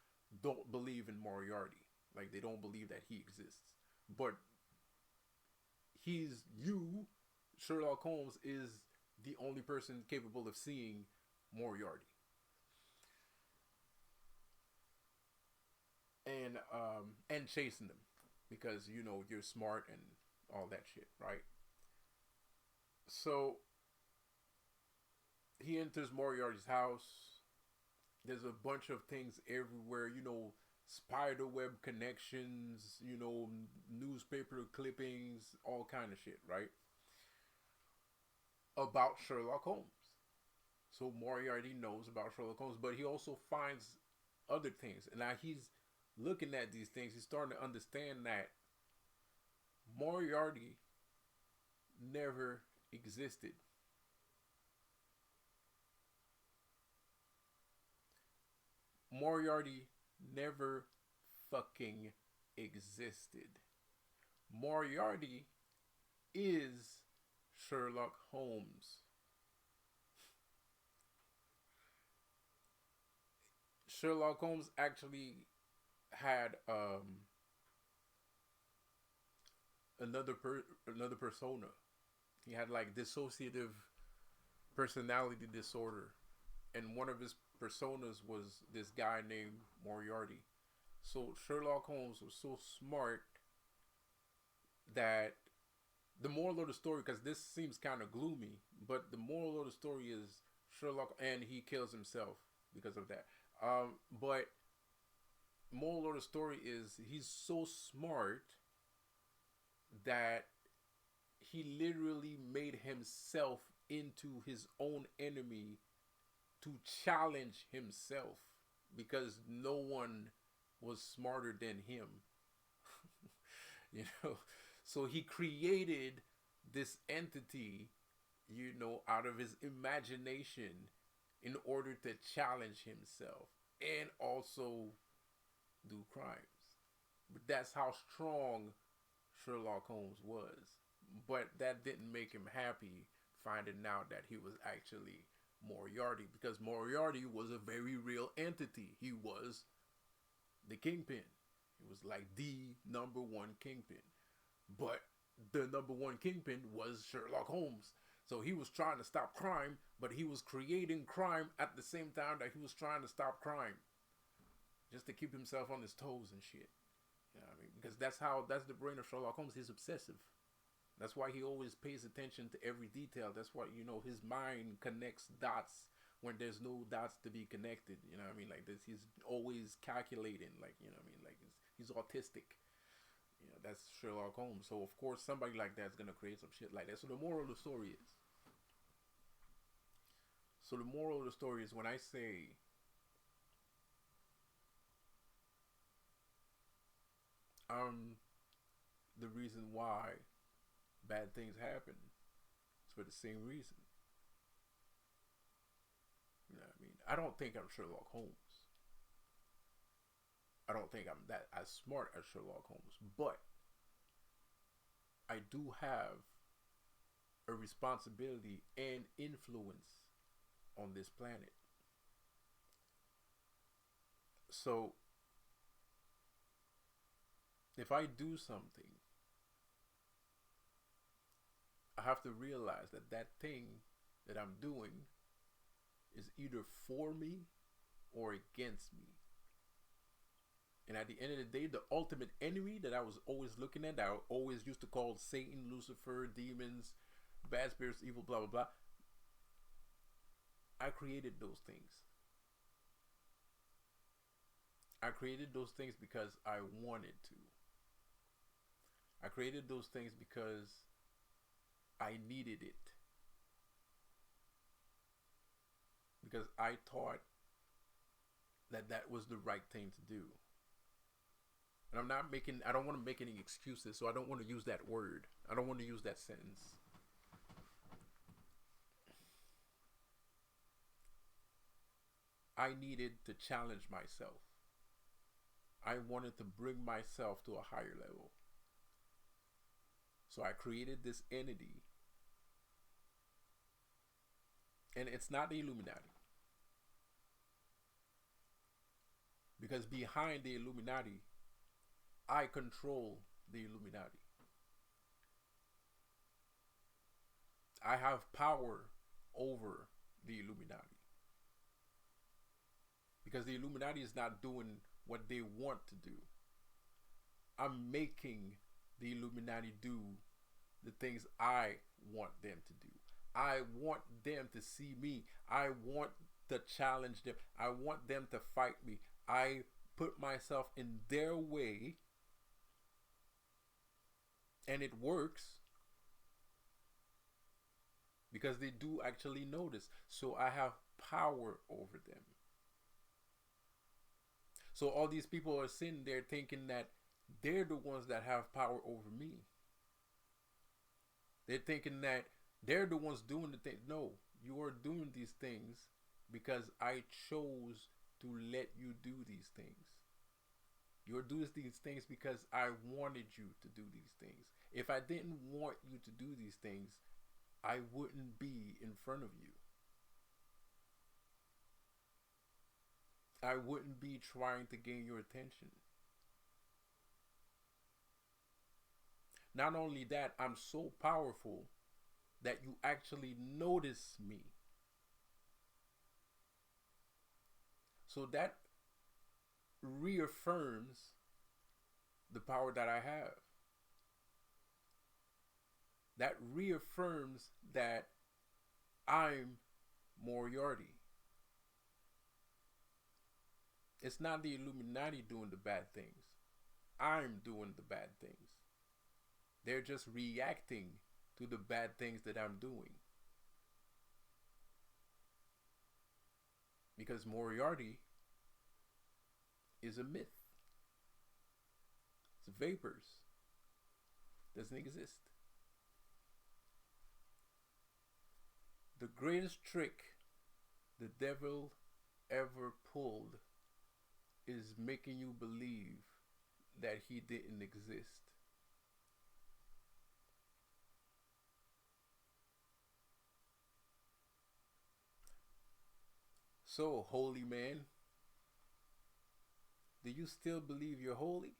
don't believe in Moriarty. Like they don't believe that he exists. But Sherlock Holmes is the only person capable of seeing Moriarty. And chasing them because you're smart and all that shit, right? So he enters Moriarty's house. There's a bunch of things everywhere, spider web connections, newspaper clippings, all kind of shit, right? About Sherlock Holmes. So Moriarty knows about Sherlock Holmes, but he also finds other things. And now he's looking at these things. He's starting to understand that Moriarty never existed. Moriarty never fucking existed. Moriarty is Sherlock Holmes. Sherlock Holmes actually had another persona. He had like dissociative personality disorder, and one of his personas was this guy named Moriarty. So Sherlock Holmes was so smart that the moral of the story, because this seems kind of gloomy, but the moral of the story is Sherlock, and he kills himself because of that. But moral of the story is he's so smart that he literally made himself into his own enemy to challenge himself, because no one was smarter than him. you know, so he created this entity, out of his imagination in order to challenge himself and also do crimes. But that's how strong Sherlock Holmes was. But that didn't make him happy finding out that he was actually Moriarty, because Moriarty was a very real entity. He was the kingpin. He was like the number one kingpin. But the number one kingpin was Sherlock Holmes. So he was trying to stop crime, but he was creating crime at the same time that he was trying to stop crime. Just to keep himself on his toes and shit. You know what I mean? Because that's the brain of Sherlock Holmes. He's obsessive. That's why he always pays attention to every detail. That's why, his mind connects dots when there's no dots to be connected. You know what I mean? Like this, he's always calculating. Like, you know what I mean? Like he's autistic. That's Sherlock Holmes. So of course somebody like that's gonna create some shit like that. So the moral of the story is. So the moral of the story is when I say the reason why bad things happen is for the same reason. You know what I mean? I don't think I'm Sherlock Holmes. I don't think I'm that as smart as Sherlock Holmes, but I do have a responsibility and influence on this planet. So if I do something, I have to realize that that thing that I'm doing is either for me or against me. And at the end of the day, the ultimate enemy that I was always looking at, that I always used to call Satan, Lucifer, demons, bad spirits, evil, blah, blah, blah. I created those things. I created those things because I wanted to. I created those things because I needed it. Because I thought that that was the right thing to do. And I don't want to make any excuses, so I don't want to use that word. I don't want to use that sentence. I needed to challenge myself. I wanted to bring myself to a higher level. So I created this entity. And it's not the Illuminati. Because behind the Illuminati, I control the Illuminati. I have power over the Illuminati. Because the Illuminati is not doing what they want to do. I'm making the Illuminati do the things I want them to do. I want them to see me. I want to challenge them. I want them to fight me. I put myself in their way, and it works because they do actually notice. So I have power over them. So all these people are sitting there thinking that they're the ones that have power over me. They're thinking that they're the ones doing the thing. No, you are doing these things because I chose to let you do these things. You're doing these things because I wanted you to do these things. If I didn't want you to do these things, I wouldn't be in front of you. I wouldn't be trying to gain your attention. Not only that, I'm so powerful that you actually notice me. So that reaffirms the power that I have. That reaffirms that I'm Moriarty. It's not the Illuminati doing the bad things. I'm doing the bad things. They're just reacting to the bad things that I'm doing. Because Moriarty is a myth. It's vapors. Doesn't exist. The greatest trick the devil ever pulled is making you believe that he didn't exist. So, holy man, do you still believe you're holy?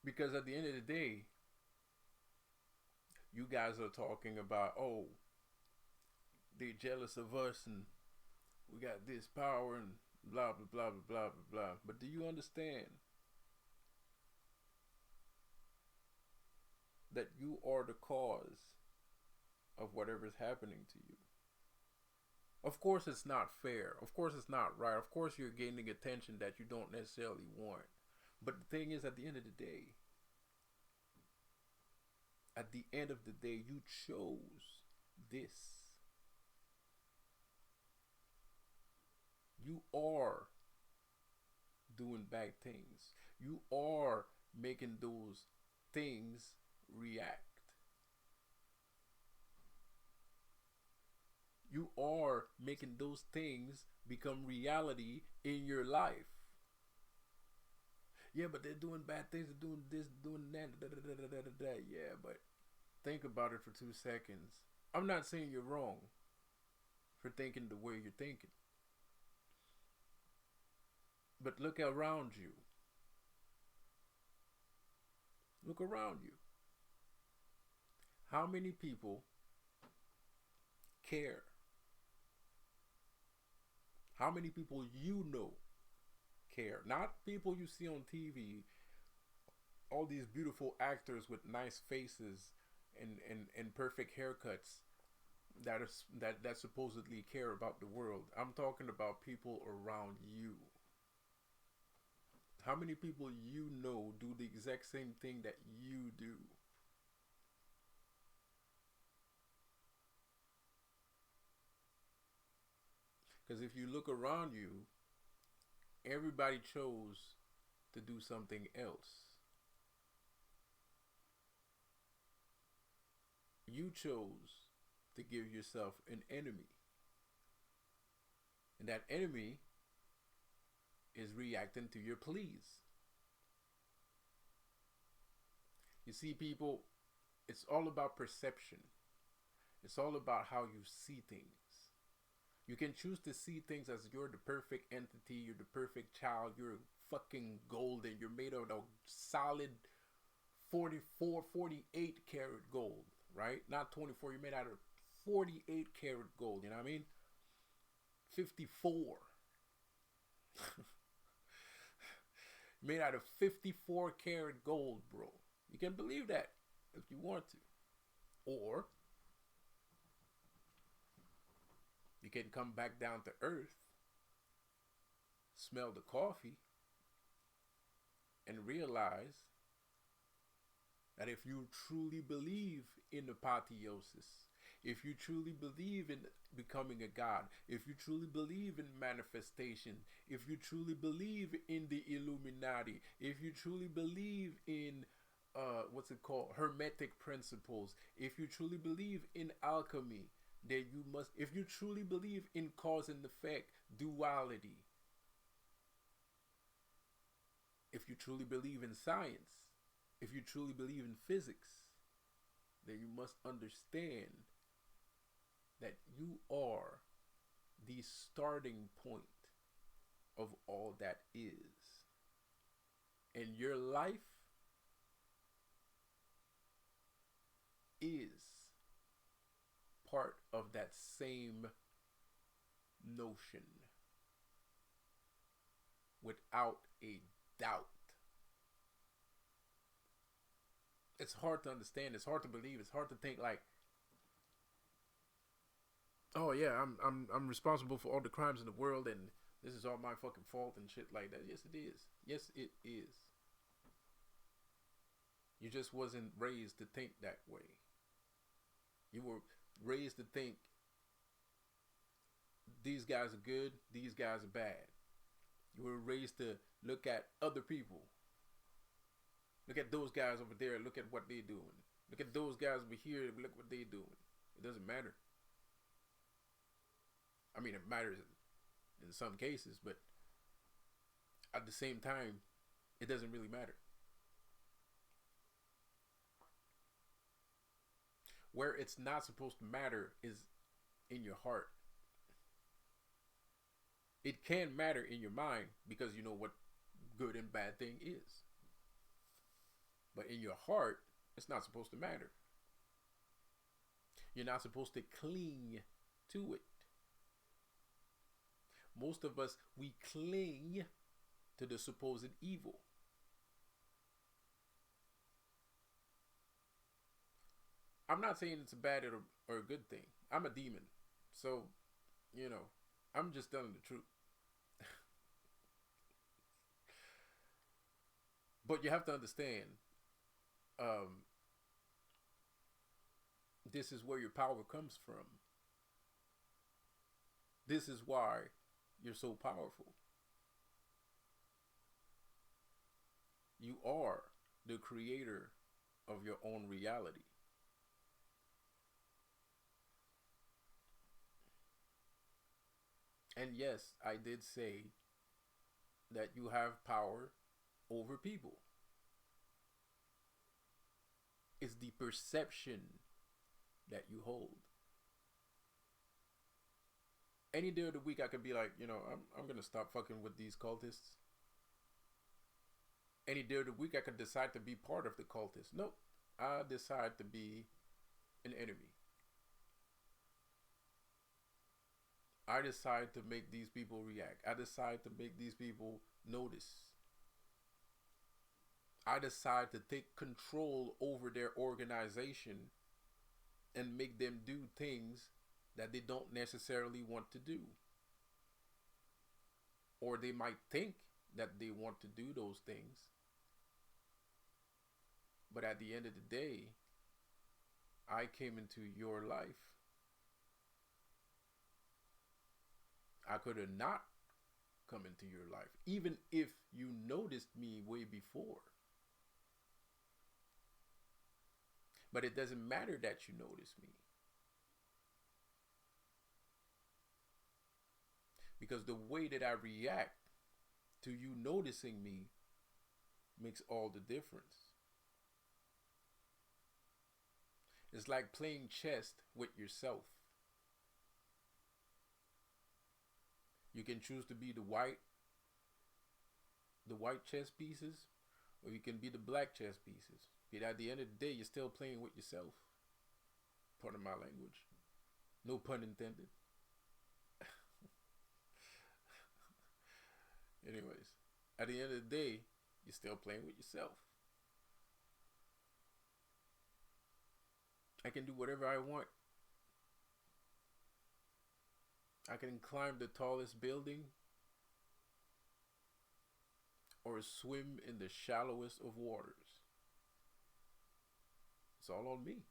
Because at the end of the day, you guys are talking about, oh, they jealous of us and we got this power and blah blah blah blah blah blah blah. But do you understand that you are the cause of whatever's happening to you? Of course it's not fair. Of course it's not right. Of course you're gaining attention that you don't necessarily want. But the thing is, at the end of the day, you chose this. You are doing bad things. You are making those things react. You are making those things become reality in your life. Yeah, but they're doing bad things, they're doing this, doing that, da, da, da, da, da, da, da. Yeah, but think about it for 2 seconds. I'm not saying you're wrong for thinking the way you're thinking. But look around you. Look around you. How many people care? How many people you know care? Not people you see on TV, all these beautiful actors with nice faces and perfect haircuts that supposedly care about the world. I'm talking about people around you. How many people you know do the exact same thing that you do? Because if you look around you, everybody chose to do something else. You chose to give yourself an enemy. And that enemy is reacting to your pleas. You see, people, it's all about perception. It's all about how you see things. You can choose to see things as you're the perfect entity, you're the perfect child, you're fucking golden, you're made out of solid 44, 48 karat gold, right? Not 24, you're made out of 48 karat gold, you know what I mean? 54. Made out of 54 karat gold, bro. You can believe that if you want to. Or you can come back down to earth, smell the coffee, and realize that if you truly believe in apotheosis, if you truly believe in becoming a god, if you truly believe in manifestation, if you truly believe in the Illuminati, if you truly believe in hermetic principles, if you truly believe in alchemy, then you must, if you truly believe in cause and effect, duality, if you truly believe in science, if you truly believe in physics, then you must understand that you are the starting point of all that is. And your life is part of that same notion without a doubt. It's hard to understand, it's hard to believe, it's hard to think like, oh yeah, I'm responsible for all the crimes in the world and this is all my fucking fault and shit like that. Yes it is. Yes it is. You just wasn't raised to think that way. You were raised to think these guys are good, these guys are bad. You were raised to look at other people. Look at those guys over there. Look at what they're doing. Look at those guys over here. Look what they're doing. It doesn't matter. I mean, it matters in some cases, but at the same time, it doesn't really matter. Where it's not supposed to matter is in your heart. It can matter in your mind because you know what good and bad thing is. But in your heart, it's not supposed to matter. You're not supposed to cling to it. Most of us, we cling to the supposed evil. I'm not saying it's a bad or a good thing. I'm a demon. So, you know, I'm just telling the truth. But you have to understand, um, this is where your power comes from. This is why you're so powerful. You are the creator of your own reality. And yes, I did say that you have power over people. It's the perception that you hold. Any day of the week, I could be like, you know, I'm gonna stop fucking with these cultists. Any day of the week, I could decide to be part of the cultists. Nope, I decide to be an enemy. I decide to make these people react. I decide to make these people notice. I decide to take control over their organization and make them do things that they don't necessarily want to do. Or they might think that they want to do those things. But at the end of the day, I came into your life. I could have not come into your life, even if you noticed me way before. But it doesn't matter that you notice me. Because the way that I react to you noticing me makes all the difference. It's like playing chess with yourself. You can choose to be the white chess pieces, or you can be the black chess pieces. But at the end of the day, you're still playing with yourself. Pardon my language. No pun intended. Anyways, at the end of the day, you're still playing with yourself. I can do whatever I want. I can climb the tallest building or swim in the shallowest of waters. It's all on me.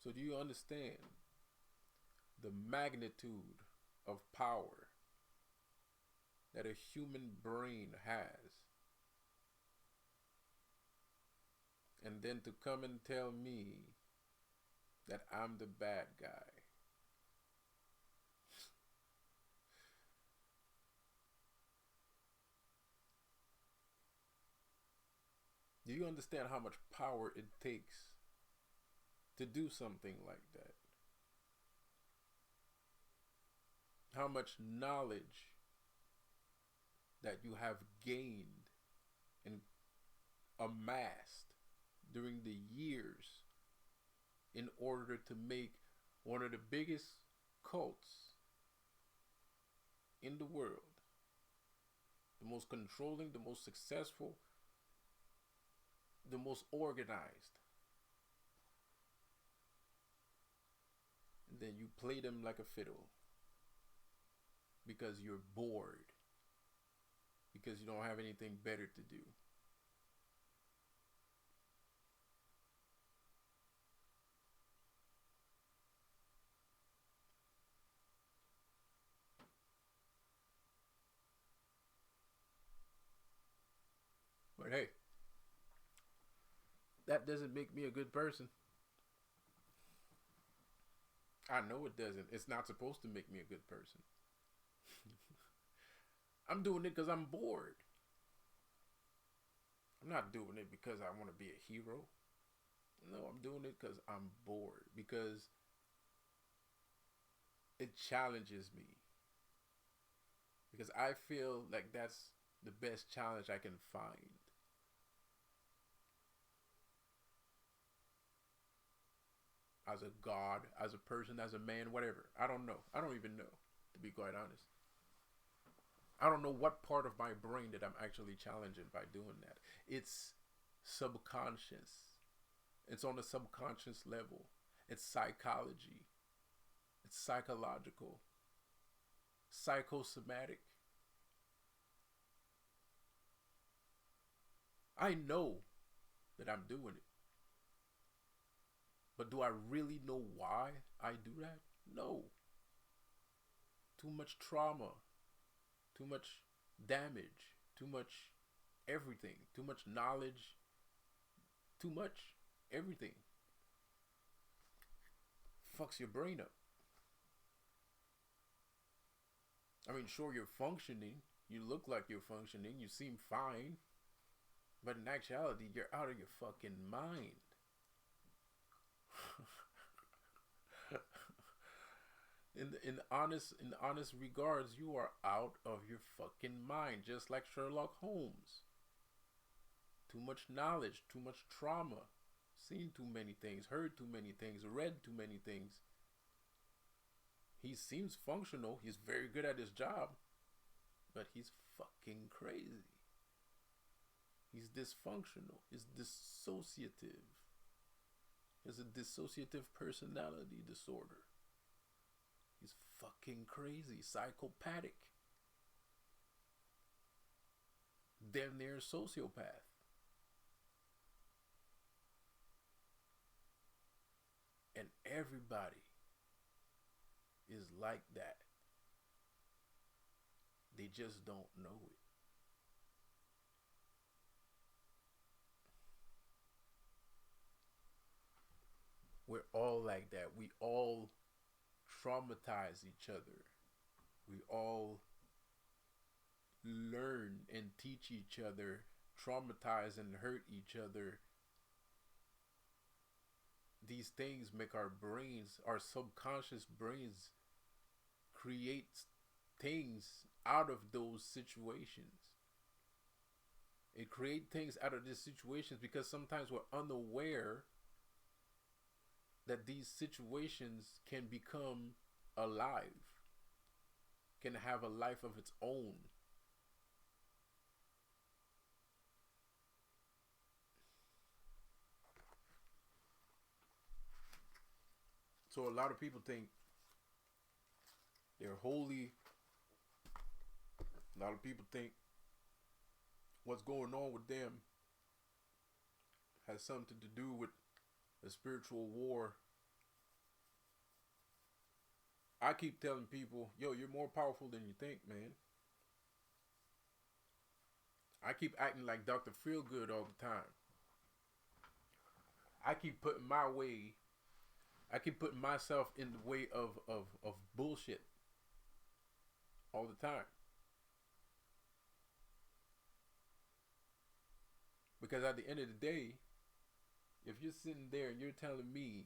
So do you understand the magnitude of power that a human brain has? And then to come and tell me that I'm the bad guy. Do you understand how much power it takes to do something like that? How much knowledge that you have gained and amassed during the years in order to make one of the biggest cults in the world, the most controlling, the most successful, the most organized. And then you play them like a fiddle because you're bored, because you don't have anything better to do. That doesn't make me a good person. I know it doesn't. It's not supposed to make me a good person. I'm doing it because I'm bored. I'm not doing it because I want to be a hero. No, I'm doing it because I'm bored. Because it challenges me. Because I feel like that's the best challenge I can find. As a god, as a person, as a man, whatever. I don't know. I don't even know, to be quite honest. I don't know what part of my brain that I'm actually challenging by doing that. It's subconscious. It's on a subconscious level. It's psychology. It's psychological. Psychosomatic. I know that I'm doing it. But do I really know why I do that? No. Too much trauma. Too much damage. Too much everything. Too much knowledge. Too much everything. Fucks your brain up. I mean, sure, you're functioning. You look like you're functioning. You seem fine. But in actuality, you're out of your fucking mind. In honest regards, you are out of your fucking mind, just like Sherlock Holmes. Too much knowledge, too much trauma, seen too many things, heard too many things, read too many things. He seems functional. He's very good at his job, but he's fucking crazy. He's dysfunctional. He's dissociative. He has a dissociative personality disorder. He's fucking crazy, psychopathic. Damn near a sociopath. And everybody is like that. They just don't know it. We're all like that. We all traumatize each other. We all learn and teach each other, traumatize and hurt each other. These things make our brains, our subconscious brains, create things out of those situations. It creates things out of these situations because sometimes we're unaware that these situations can become alive, can have a life of its own. So a lot of people think they're holy. A lot of people think what's going on with them has something to do with a spiritual war. I keep telling people, yo, you're more powerful than you think, man. I keep acting like Dr. Feelgood all the time. I keep putting my way, I keep putting myself in the way of bullshit all the time. Because at the end of the day, if you're sitting there and you're telling me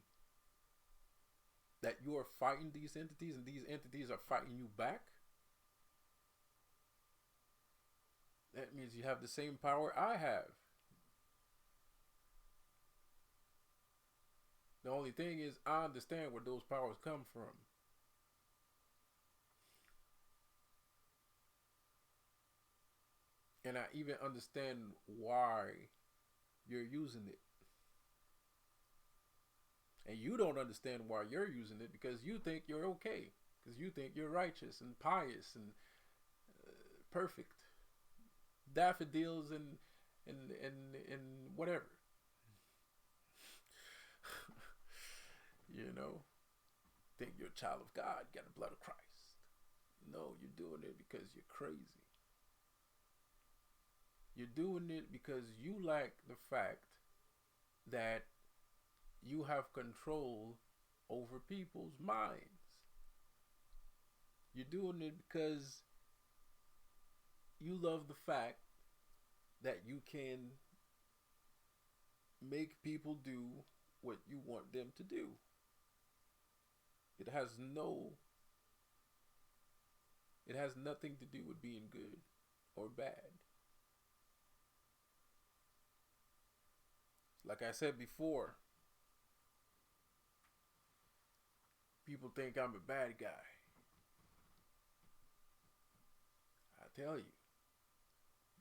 that you are fighting these entities and these entities are fighting you back, that means you have the same power I have. The only thing is, I understand where those powers come from. And I even understand why you're using it. And you don't understand why you're using it because you think you're okay. Because you think you're righteous and pious and perfect. Daffodils and whatever. You know, think you're a child of God, got the blood of Christ. No, you're doing it because you're crazy. You're doing it because you lack the fact that you have control over people's minds. You're doing it because you love the fact that you can make people do what you want them to do. It has no it has nothing to do with being good or bad. Like I said before, people think I'm a bad guy. I tell you,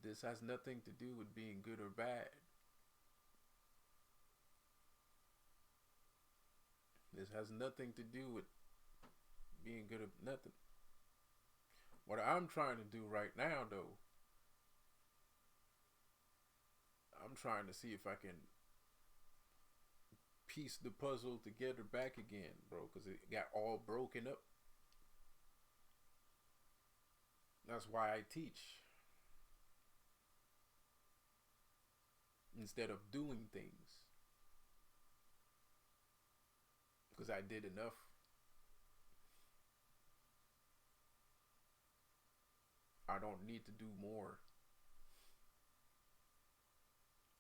this has nothing to do with being good or bad. This has nothing to do with being good or nothing. What I'm trying to do right now, though, I'm trying to see if I can piece the puzzle together back again, bro, because it got all broken up. That's why I teach instead of doing things, because I did enough. I don't need to do more.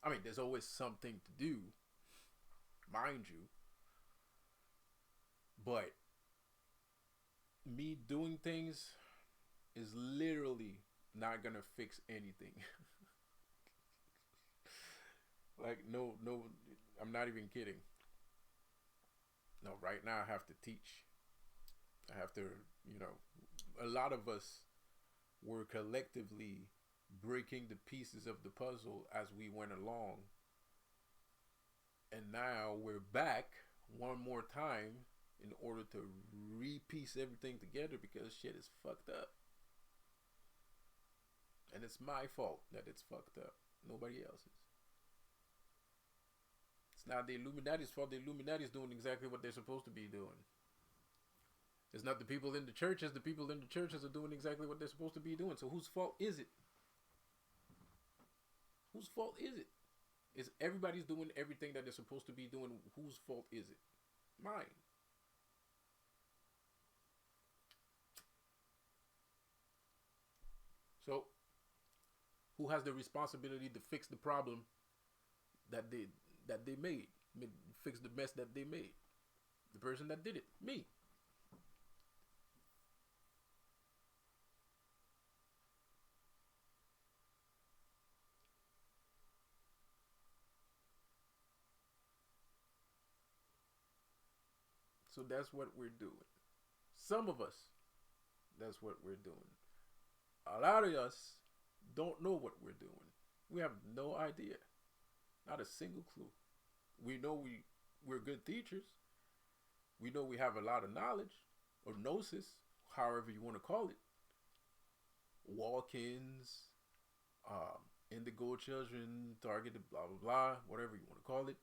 I mean, there's always something to do, mind you, but me doing things is literally not gonna fix anything. Like, no, I'm not even kidding. No, right now I have to teach. I have to, you know, a lot of us were collectively breaking the pieces of the puzzle as we went along. And now we're back one more time in order to re-piece everything together because shit is fucked up. And it's my fault that it's fucked up. Nobody else's. It's not the Illuminati's fault. The Illuminati's doing exactly what they're supposed to be doing. It's not the people in the churches. The people in the churches are doing exactly what they're supposed to be doing. So whose fault is it? Whose fault is it? Is everybody's doing everything that they're supposed to be doing? Whose fault is it? Mine. So, who has the responsibility to fix the problem that they made? Fix the mess that they made? The person that did it, me. So that's what we're doing. Some of us, that's what we're doing. A lot of us don't know what we're doing. We have no idea. Not a single clue. We know we're good teachers. We know we have a lot of knowledge or gnosis, however you want to call it. Walk-ins, indigo children, targeted, blah, blah, blah, whatever you want to call it.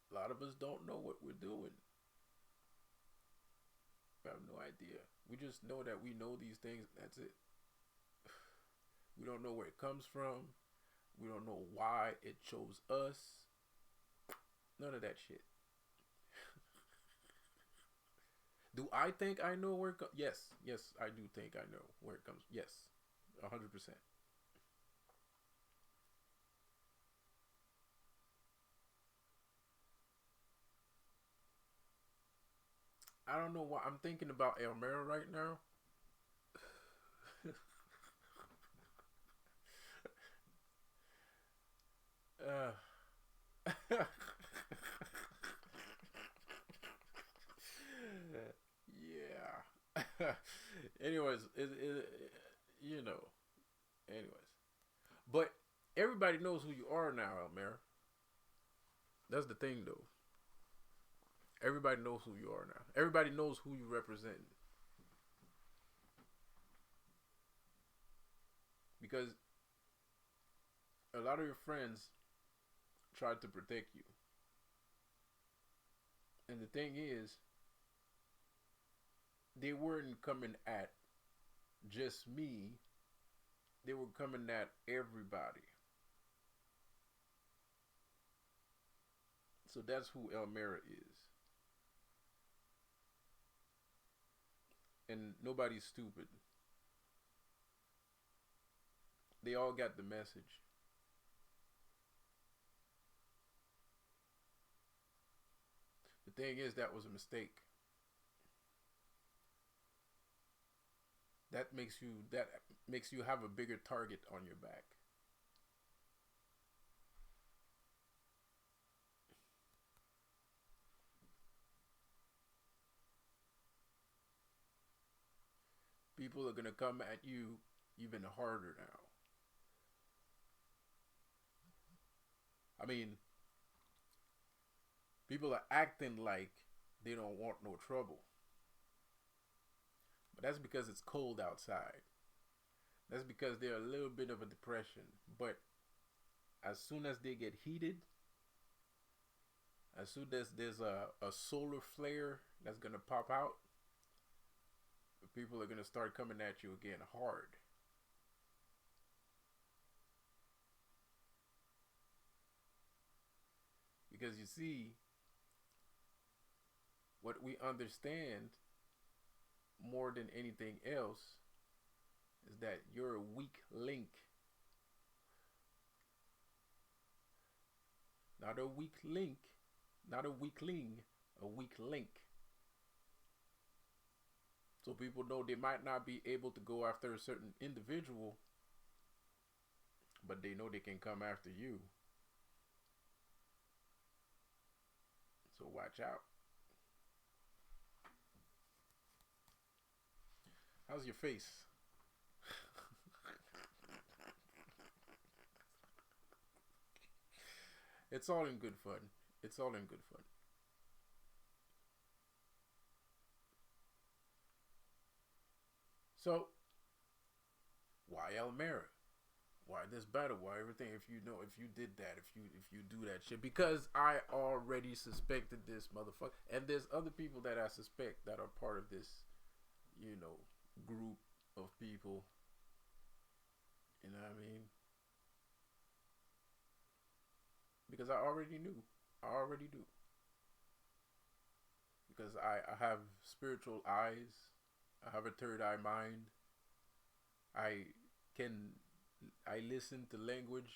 A lot of us don't know what we're doing. We have no idea. We just know that we know these things. That's it. We don't know where it comes from. We don't know why it chose us. None of that shit. Do I think I know where it comes? Yes, I do think I know where it comes. Yes, 100%. I don't know why I'm thinking about Elmira right now. Yeah. Anyways, you know. Anyways, but everybody knows who you are now, Elmira. That's the thing, though. Everybody knows who you are now. Everybody knows who you represent. Because a lot of your friends tried to protect you. And the thing is, they weren't coming at just me, they were coming at everybody. So that's who Elmira is. And nobody's stupid. They all got the message. The thing is, that was a mistake. That makes you have a bigger target on your back. People are gonna come at you even harder now. I mean, people are acting like they don't want no trouble, but that's because it's cold outside. That's because they're a little bit of a depression. But as soon as they get heated, as soon as there's a solar flare that's gonna pop out, people are gonna start coming at you again hard. Because you see, what we understand more than anything else is that you're a weak link. Not a weak link, not a weakling, a weak link. So people know they might not be able to go after a certain individual, but they know they can come after you. So watch out. How's your face? It's all in good fun. It's all in good fun. So, why Elmira? Why this battle? Why everything? If you know, if you did that, if you do that shit, because I already suspected this motherfucker, and there's other people that I suspect that are part of this, group of people. You know what I mean? Because I already knew. I already do. Because I have spiritual eyes. I have a third eye mind. I can I listen to language.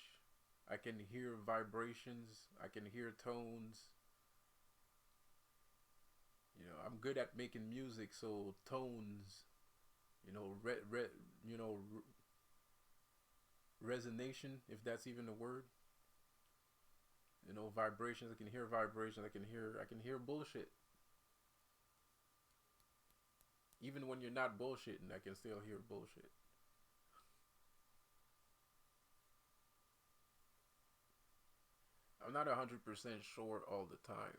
I can hear vibrations. I can hear tones. I'm good at making music, so tones, you know, resonation, if that's even a word. Vibrations. I can hear vibrations. I can hear bullshit. Even when you're not bullshitting, I can still hear bullshit. I'm not 100% sure all the time,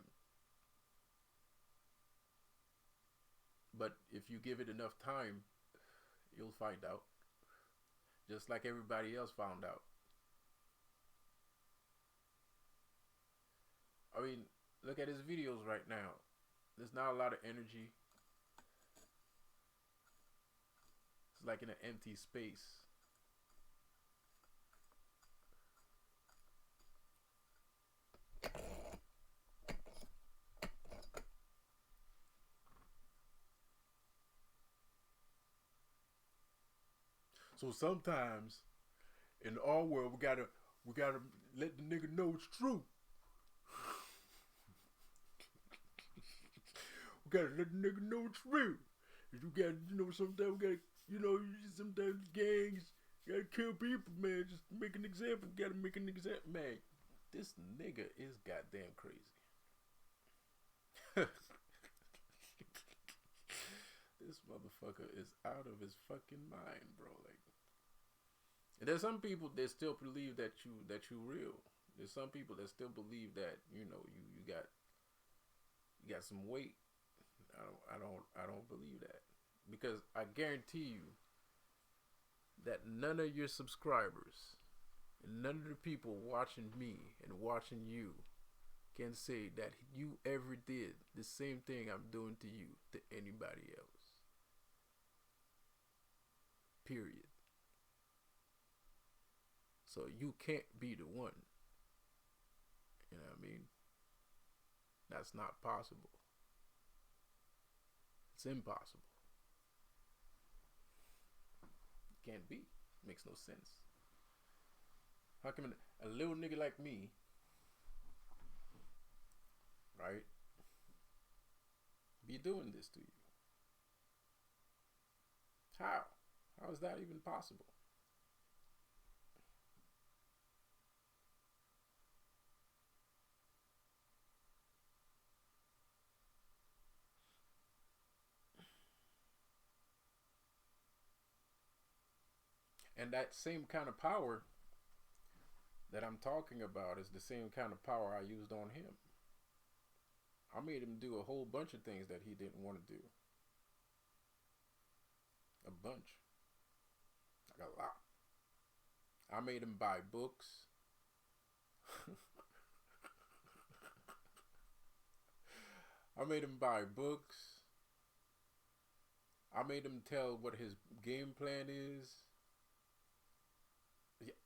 but if you give it enough time, you'll find out. Just like everybody else found out. I mean, look at his videos right now. There's not a lot of energy. It's like in an empty space. So sometimes in our world we gotta let the nigga know it's true. We gotta let the nigga know it's real. You gotta, sometimes we gotta, sometimes gangs gotta kill people, man. Just make an example. Gotta make an example, man. This nigga is goddamn crazy. This motherfucker is out of his fucking mind, bro. Like, and there's some people that still believe that you real. There's some people that still believe that you got some weight. I don't believe that, because I guarantee you that none of your subscribers and none of the people watching me and watching you can say that you ever did the same thing I'm doing to you to anybody else. Period. So you can't be the one. You know what I mean? That's not possible. It's impossible. Can't be. Makes no sense. How come a little nigga like me, right, be doing this to you? How? How is that even possible? And that same kind of power that I'm talking about is the same kind of power I used on him. I made him do a whole bunch of things that he didn't want to do. A bunch. Like a lot. I made him buy books. I made him buy books. I made him tell what his game plan is.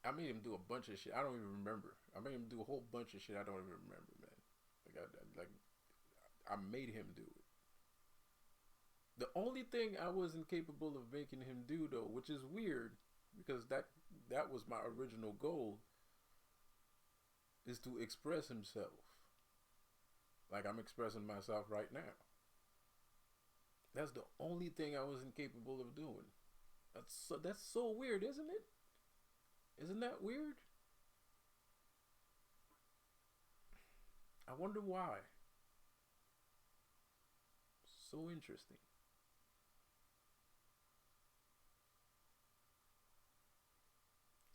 I made him do a bunch of shit. I don't even remember. I made him do a whole bunch of shit. I don't even remember, man. I made him do it. The only thing I wasn't capable of making him do, though, which is weird, because that was my original goal, is to express himself. Like I'm expressing myself right now. That's the only thing I wasn't capable of doing. That's so weird, isn't it? Isn't that weird? I wonder why. So interesting.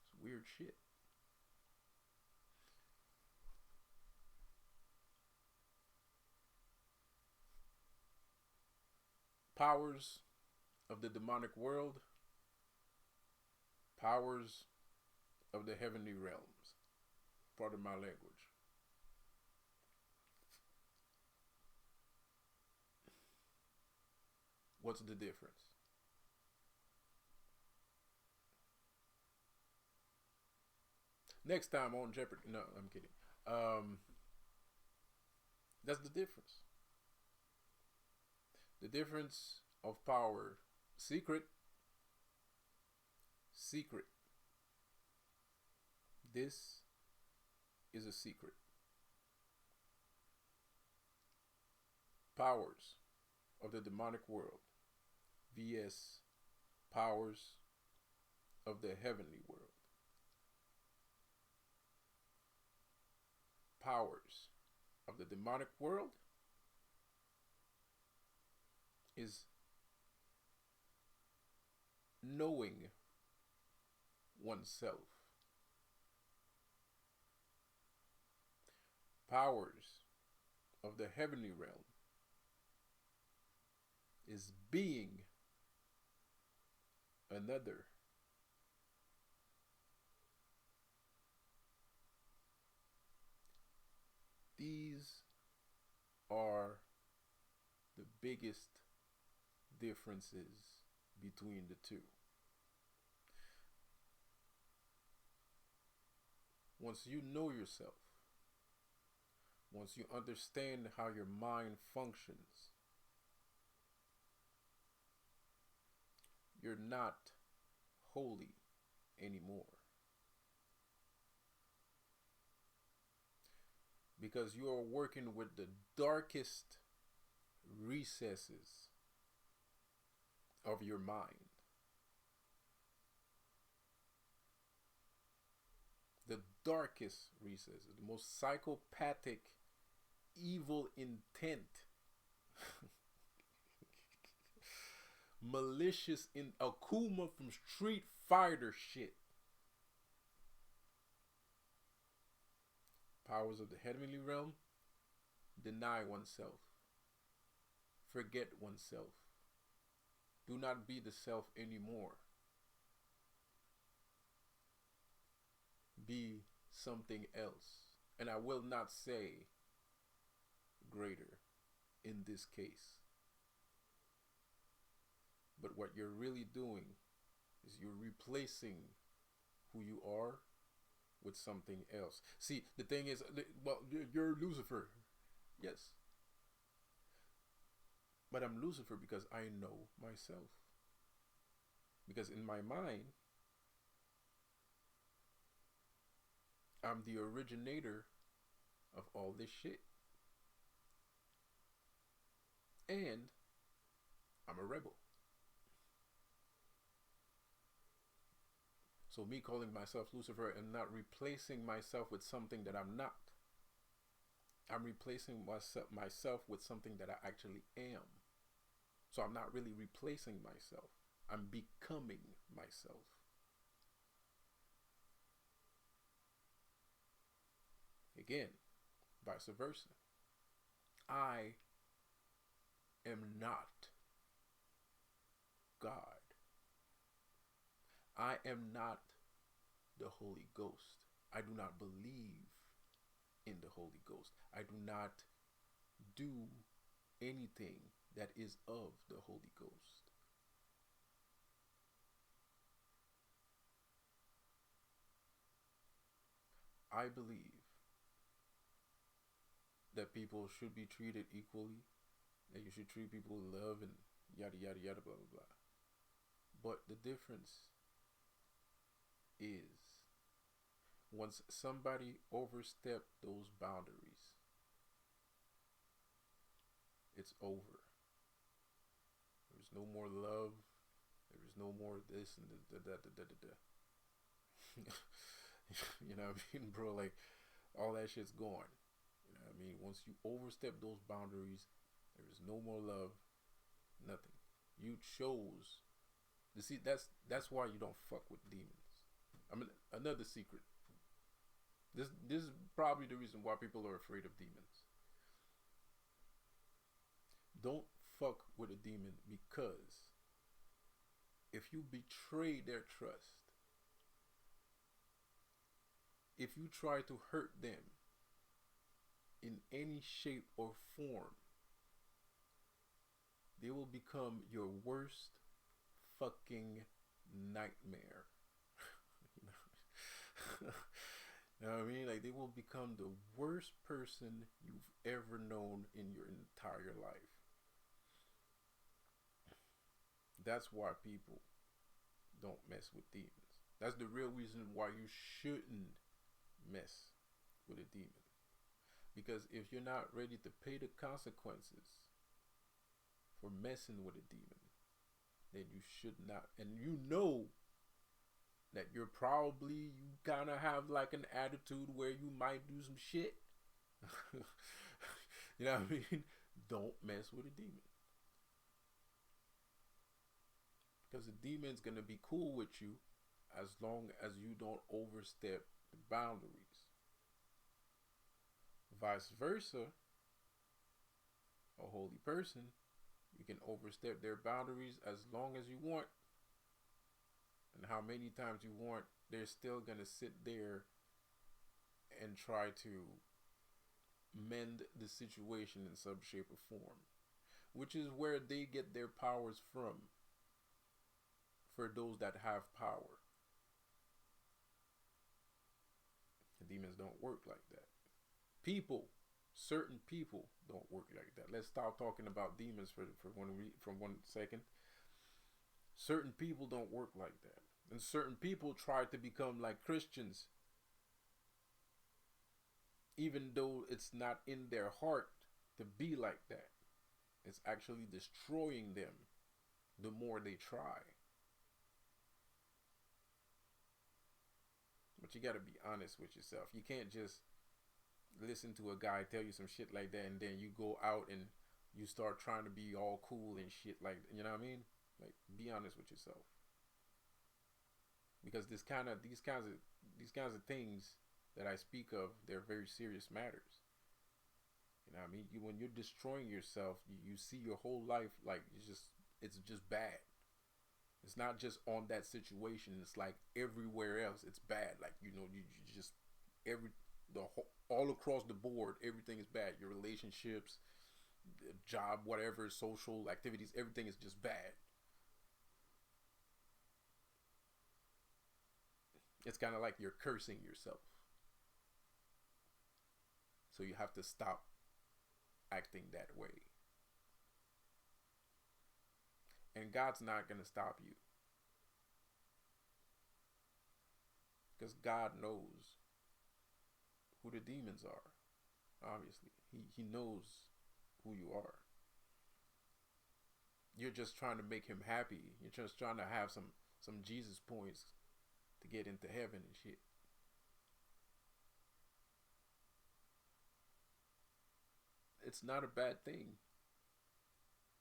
It's weird shit. Powers of the demonic world. Powers of the heavenly realms. Part of my language. What's the difference? Next time on Jeopardy. No, I'm kidding. That's the difference. The difference of power. Secret. Secret. This is a secret. Powers of the demonic world vs. powers of the heavenly world. Powers of the demonic world is knowing oneself. Powers of the heavenly realm is being another. These are the biggest differences between the two. Once you know yourself, once you understand how your mind functions, you're not holy anymore. Because you are working with the darkest recesses of your mind. The darkest recesses, the most psychopathic, evil intent, malicious in Akuma from Street Fighter shit. Powers of the heavenly realm, deny oneself, forget oneself, do not be the self anymore, be something else. And I will not say greater in this case, but what you're really doing Is you're replacing who you are with something else. See, the thing is, well, you're Lucifer. Yes. But I'm Lucifer because I know myself. Because in my mind, I'm the originator of all this shit. And I'm a rebel. So me calling myself Lucifer and not replacing myself with something that I'm not. I'm replacing myself with something that I actually am. So I'm not really replacing myself. I'm becoming myself. Again, vice versa. I am not God. I am not the Holy Ghost. I do not believe in the Holy Ghost. I do not do anything that is of the Holy Ghost. I believe that people should be treated equally, that you should treat people with love and yada yada yada blah blah blah. But the difference is once somebody oversteps those boundaries, it's over. There's no more love. There is no more this and da. You know what I mean, bro? Like, all that shit's gone. You know what I mean? Once you overstep those boundaries, there is no more love, nothing. You chose. You see, that's why you don't fuck with demons. I mean, another secret. This is probably the reason why people are afraid of demons. Don't fuck with a demon because if you betray their trust, if you try to hurt them in any shape or form, they will become your worst fucking nightmare. You know what I mean? Like, they will become the worst person you've ever known in your entire life. That's why people don't mess with demons. That's the real reason why you shouldn't mess with a demon. Because if you're not ready to pay the consequences for messing with a demon, then you should not. And you know that you kind of have like an attitude where you might do some shit. You know what I mean? Don't mess with a demon. Because the demon's going to be cool with you as long as you don't overstep the boundaries. Vice versa, a holy person, you can overstep their boundaries as long as you want. And how many times you want, they're still going to sit there and try to mend the situation in some shape or form. Which is where they get their powers from. For those that have power. The demons don't work like that. Certain people don't work like that. Let's stop talking about demons for one second. Certain people don't work like that. And certain people try to become like Christians, even though it's not in their heart to be like that. It's actually destroying them the more they try. But you gotta be honest with yourself. You can't just listen to a guy tell you some shit like that and then you go out and you start trying to be all cool and shit like, you know what I mean? Like, be honest with yourself. Because these kinds of things that I speak of, they're very serious matters. You know what I mean? When you're destroying yourself, you see your whole life like it's just bad. It's not just on that situation. It's like everywhere else. It's bad. Like, you just all across the board, everything is bad. Your relationships, job, whatever, social activities, everything is just bad. It's kind of like you're cursing yourself. So you have to stop acting that way. And God's not going to stop you. Because God knows who the demons are. Obviously. He knows who you are. You're just trying to make him happy. You're just trying to have some Jesus points to get into heaven and shit. It's not a bad thing.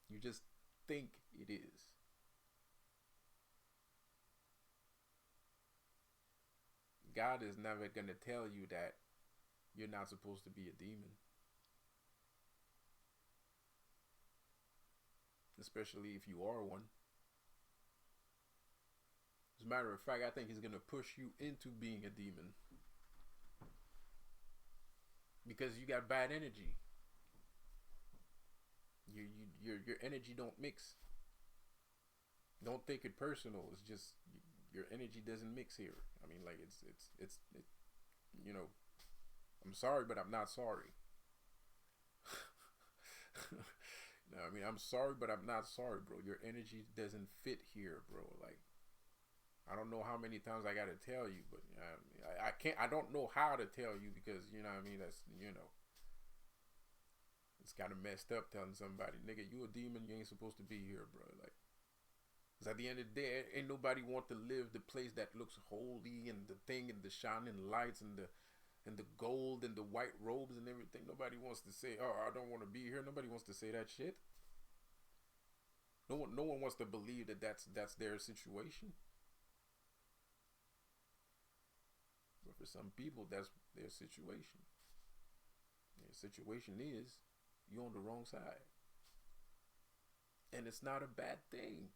You just think it is. God is never going to tell you that you're not supposed to be a demon. Especially if you are one. As a matter of fact, I think he's going to push you into being a demon. Because you got bad energy. Your energy don't mix. Don't take it personal. It's just your energy doesn't mix here. I mean, like it's you know, I'm sorry, but I'm not sorry. No, I mean, I'm sorry, but I'm not sorry, bro. Your energy doesn't fit here, bro. Like, I don't know how many times I gotta tell you, but I can't. I don't know how to tell you because you know what I mean. That's it's kind of messed up telling somebody, nigga, you a demon. You ain't supposed to be here, bro. Like, cause at the end of the day, ain't nobody want to live the place that looks holy and the thing and the shining lights and the gold and the white robes and everything. Nobody wants to say, oh, I don't want to be here. Nobody wants to say that shit. No one wants to believe that that's their situation. But for some people, that's their situation. Their situation is you're on the wrong side. And it's not a bad thing.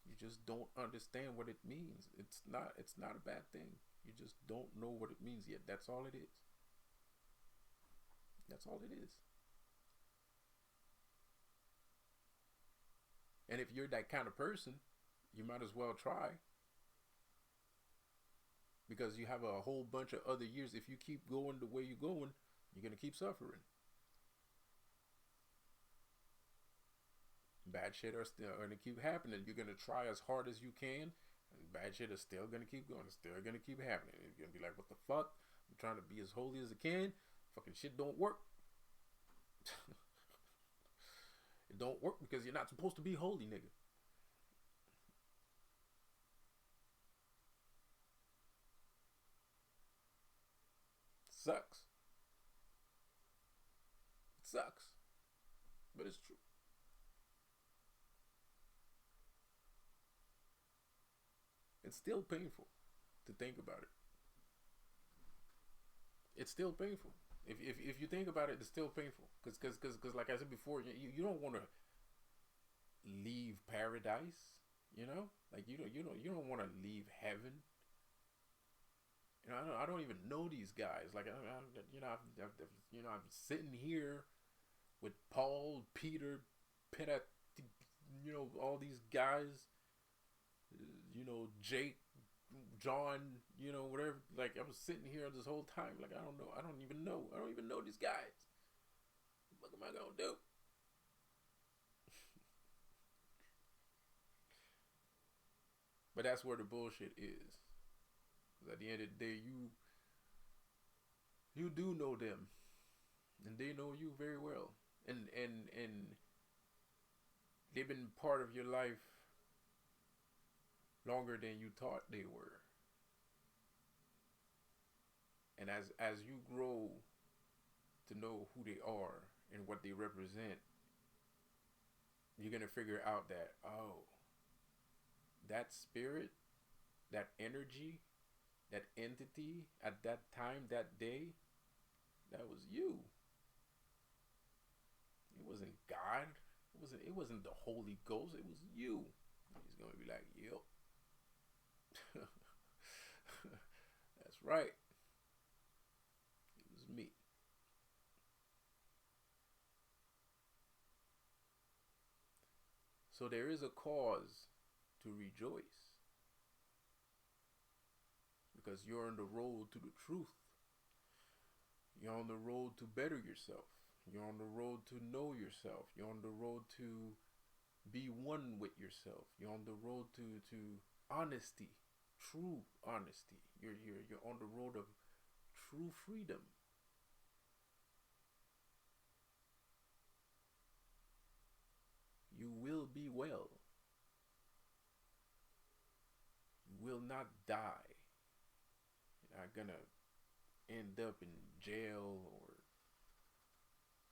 You just don't understand what it means. It's not a bad thing. You just don't know what it means yet. That's all it is. That's all it is. And if you're that kind of person, you might as well try. Because you have a whole bunch of other years. If you keep going the way you're going, you're going to keep suffering. Bad shit are still going to keep happening. You're going to try as hard as you can. And bad shit is still going to keep going. It's still going to keep happening. You're going to be like, what the fuck? I'm trying to be as holy as I can. Fucking shit don't work. It don't work because you're not supposed to be holy, nigga. Sucks. It sucks. But it's true. It's still painful to think about it. It's still painful. If you think about it, it's still painful. Because like I said before, you don't want to leave paradise. You know, like you don't want to leave heaven. You know, I don't even know these guys. Like I'm sitting here with Paul, Peter, Peter, all these guys. Jake, John, whatever. Like, I was sitting here this whole time. Like, I don't know. I don't even know these guys. What am I gonna do? But that's where the bullshit is. At the end of the day, you do know them, and they know you very well, and they've been part of your life longer than you thought they were. And as you grow to know who they are and what they represent, you're gonna figure out that, oh, that spirit, that energy, that entity at that time, that day, that was you. It wasn't God. It wasn't the Holy Ghost. It was you. He's gonna be like, yep. That's right. It was me. So there is a cause to rejoice. because you're on the road to the truth. You're on the road to better yourself. You're on the road to know yourself. You're on the road to be one with yourself. You're on the road to honesty, true honesty. You're on the road of true freedom. You will be well. You will not die. You're not gonna end up in jail or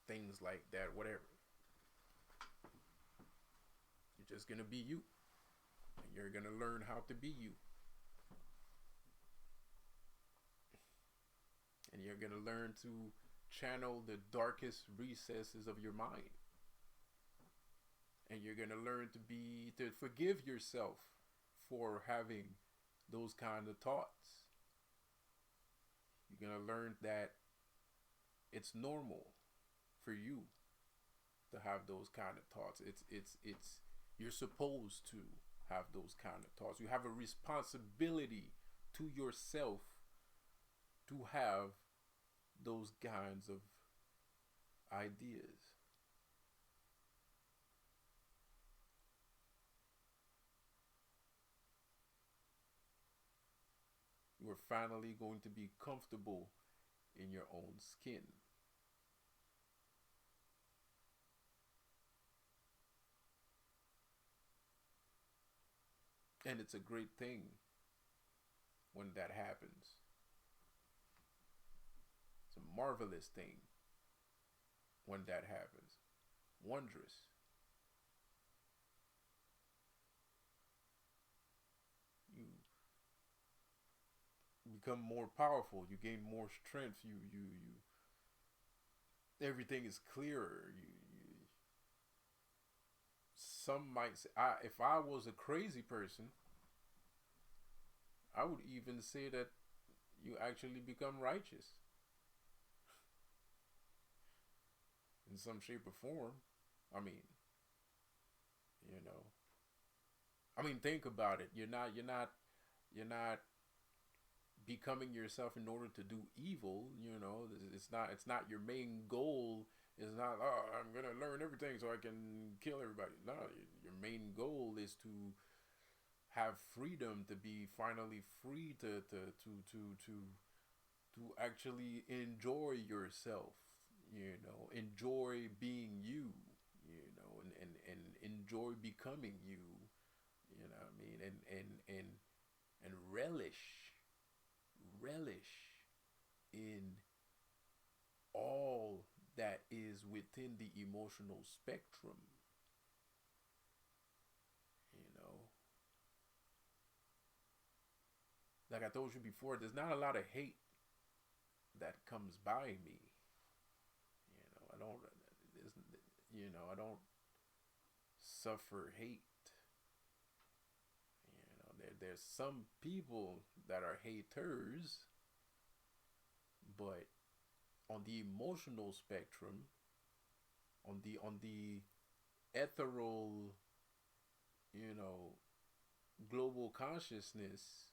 things like that, whatever. You're just gonna be you. And you're gonna learn how to be you. And you're gonna learn to channel the darkest recesses of your mind. And you're gonna learn to forgive yourself for having those kind of thoughts. You're gonna learn that it's normal for you to have those kind of thoughts. It's you're supposed to have those kind of thoughts. You have a responsibility to yourself to have those kinds of ideas. You are finally going to be comfortable in your own skin. And it's a great thing when that happens. It's a marvelous thing when that happens. Wondrous. You become more powerful. You gain more strength. You everything is clearer. Some might say, if I was a crazy person, I would even say that you actually become righteous in some shape or form. I mean, you know. I mean, think about it. You're not becoming yourself in order to do evil. You know, it's not your main goal. It's not, oh, I'm gonna learn everything so I can kill everybody. No, your main goal is to have freedom, to be finally free to actually enjoy yourself. You know, enjoy being you. You know, and enjoy becoming you. You know what I mean? And relish in all that is within the emotional spectrum. You know, like I told you before, there's not a lot of hate that comes by me. You know, I don't suffer hate. You know, there's some people that are haters, but on the emotional spectrum, on the ethereal, you know, global consciousness,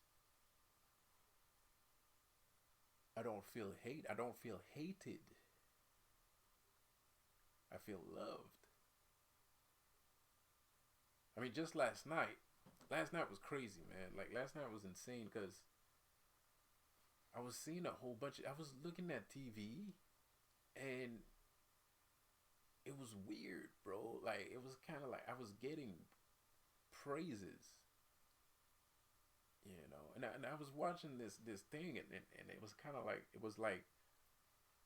I don't feel hate. I don't feel hated. I feel loved. I mean, just last night. Last night was crazy, man. Like, last night was insane because I was seeing a whole bunch. I was looking at TV and it was weird, bro. Like, it was kind of like I was getting praises, you know. And I was watching this thing and it was kind of like, it was like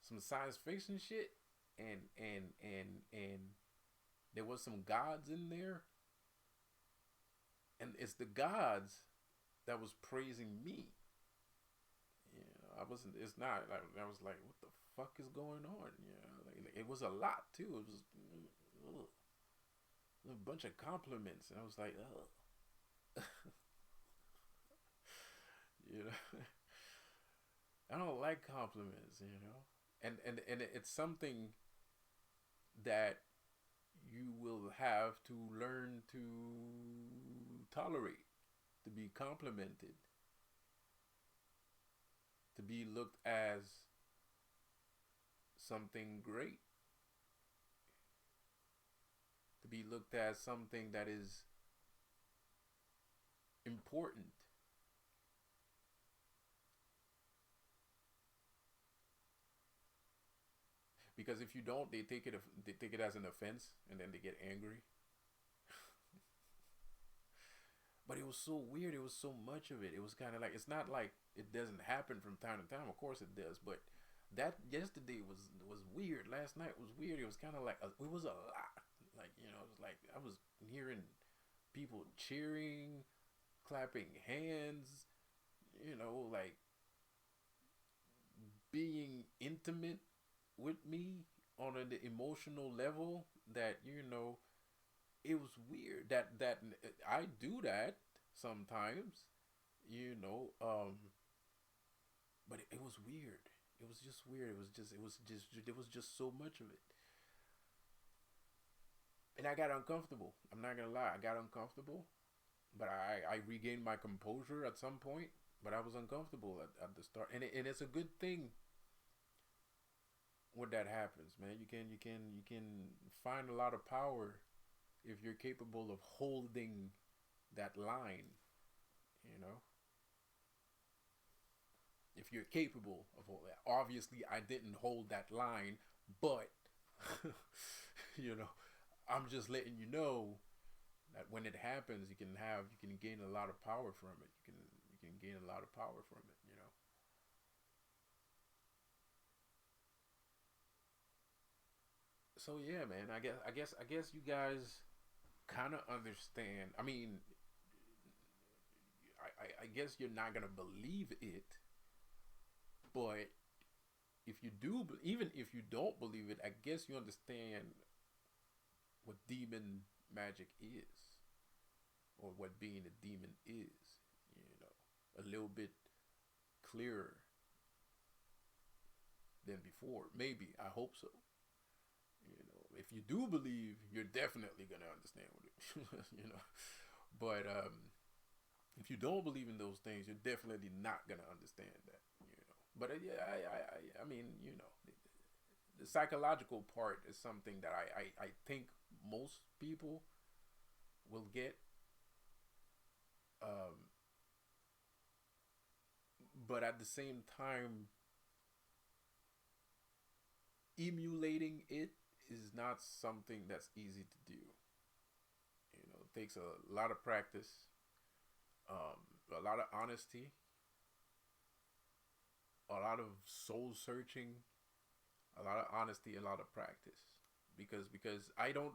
some science fiction shit and there was some gods in there, and it's the gods that was praising me. You know, I wasn't. It's not like I was like, what the fuck is going on? You know, like it was a lot too. It was a bunch of compliments, and I was like, ugh. You know, I don't like compliments. You know, and it's something that you will have to learn to tolerate, to be complimented. to be looked as something great, to be looked as something that is important. Because if you don't, they take it as an offense, and then they get angry. But it was so weird. It was so much of it. It was kind of like, it's not like it doesn't happen from time to time. Of course it does, but that yesterday was weird. Last night was weird. It was kind of like it was a lot. Like, it was like I was hearing people cheering, clapping hands. Like being intimate with me on an emotional level that it was weird that I do that sometimes, you know, but it was weird. It was just weird. It was just so much of it, and I got uncomfortable. I'm not gonna lie, I got uncomfortable, but I regained my composure at some point. But I was uncomfortable at the start, and it's a good thing when that happens, man. You can find a lot of power if you're capable of holding that line, you know. If you're capable of all that. Obviously, I didn't hold that line, but you know, I'm just letting you know that when it happens, you can gain a lot of power from it. You can gain a lot of power from it. So yeah, man. I guess you guys kind of understand. I mean, I guess you're not gonna believe it, but if you do, even if you don't believe it, I guess you understand what demon magic is, or what being a demon is. A little bit clearer than before. Maybe, I hope so. If you do believe, you're definitely gonna understand what it. But if you don't believe in those things, you're definitely not gonna understand that. But yeah, I mean, the psychological part is something that I think most people will get. Um, but at the same time, emulating it is not something that's easy to do. It takes a lot of practice, a lot of honesty, a lot of soul searching, a lot of honesty, a lot of practice. Because I don't,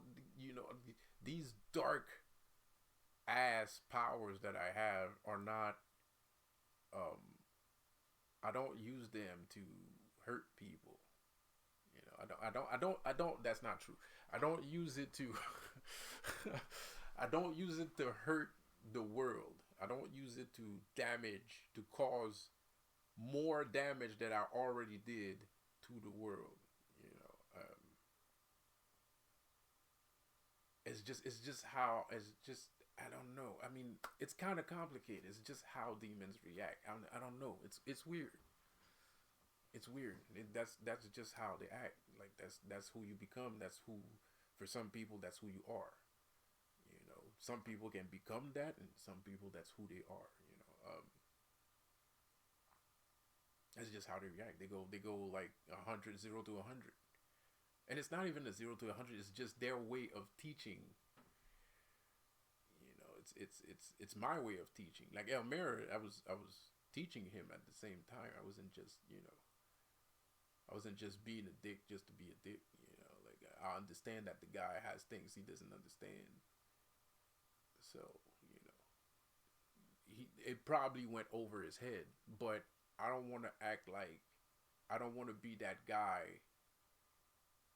these dark ass powers that I have are not. Um, I don't use them to hurt people. I don't. That's not true. I don't use it to. I don't use it to hurt the world. I don't use it to to cause more damage that I already did to the world. You know, it's just I don't know. I mean, it's kind of complicated. It's just how demons react. I don't know. It's weird. It's weird. That's just how they act. Like that's who you become. That's who, for some people, that's who you are. Some people can become that, and some people that's who they are. That's just how they react. They go like 100, 0 to 100, and it's not even a 0 to 100. It's just their way of teaching. It's my way of teaching. Like Elmer, I was teaching him at the same time. I wasn't just being a dick just to be a dick. Like I understand that the guy has things he doesn't understand. So it probably went over his head, but I don't want to act like I don't want to be that guy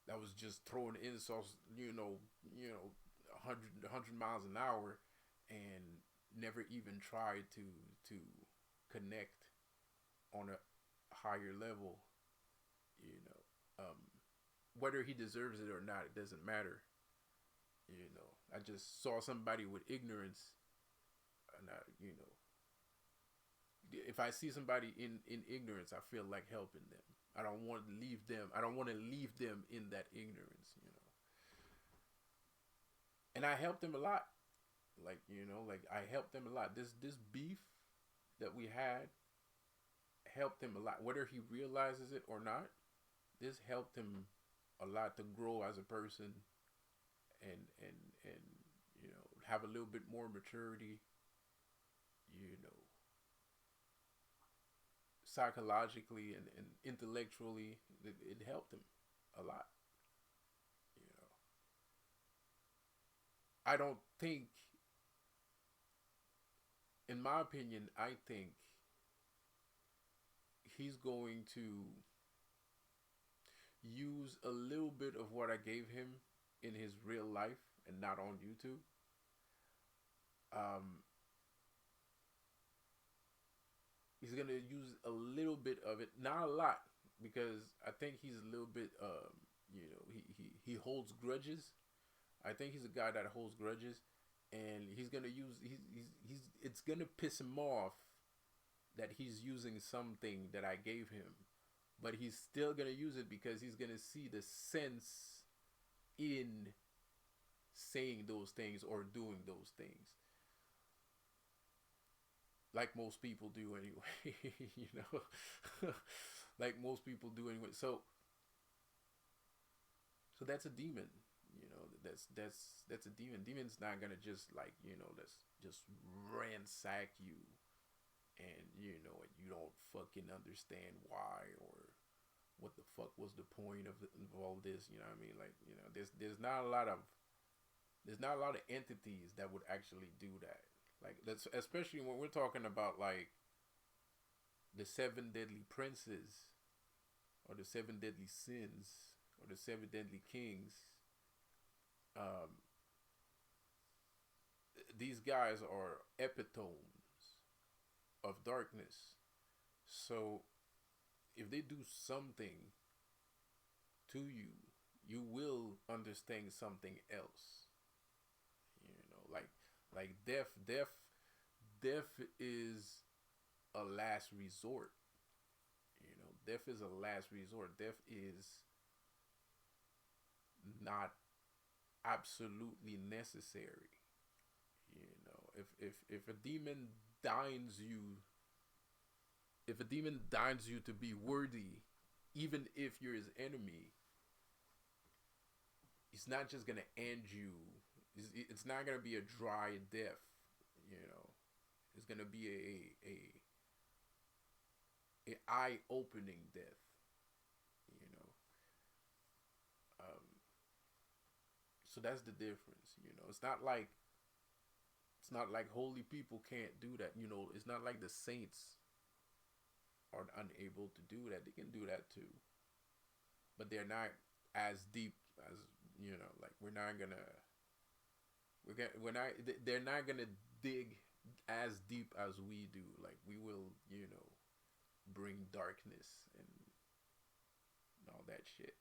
that was just throwing insults, 100 miles an hour, and never even tried to connect on a higher level. You know, whether he deserves it or not, it doesn't matter. I just saw somebody with ignorance, and I if I see somebody in ignorance, I feel like helping them. I don't want to leave them. I don't want to leave them in that ignorance, you know. And I helped them a lot. Like, you know, like I helped them a lot. This beef that we had helped him a lot, whether he realizes it or not. This helped him a lot to grow as a person, and you know, have a little bit more maturity, you know, psychologically and intellectually. It helped him a lot, you know. I don't think, in my opinion, I think he's going to use a little bit of what I gave him in his real life and not on YouTube. Um, he's gonna use a little bit of it, not a lot, because I think he's a little bit, you know, he holds grudges. I think he's a guy that holds grudges, and he's gonna use he's it's gonna piss him off that he's using something that I gave him, but he's still gonna use it because he's gonna see the sense in saying those things or doing those things, like most people do anyway. You know, like most people do anyway. So that's a demon. You know, that's a demon. Demon's not gonna just, like, you know, let's just ransack you, and you know, and you don't fucking understand why or what the fuck was the point of all this. You know what I mean? Like, you know, there's not a lot of entities that would actually do that. Like, that's especially when we're talking about like the seven deadly princes or the seven deadly sins or the seven deadly kings. Um, these guys are epitomes of darkness. So if they do something to you, you will understand something else. You know, like death is a last resort. You know, death is a last resort. Death is not absolutely necessary. You know, if a demon dines you, if a demon dines you to be worthy, even if you're his enemy, it's not just gonna end you. It's not gonna be a dry death. You know, it's gonna be a eye opening death. You know, so that's the difference. You know, it's not like holy people can't do that. You know, it's not like the saints are unable to do that. They can do that too, but they're not as deep as, you know. Like, they're not gonna dig as deep as we do. Like, we will, you know, bring darkness and all that shit.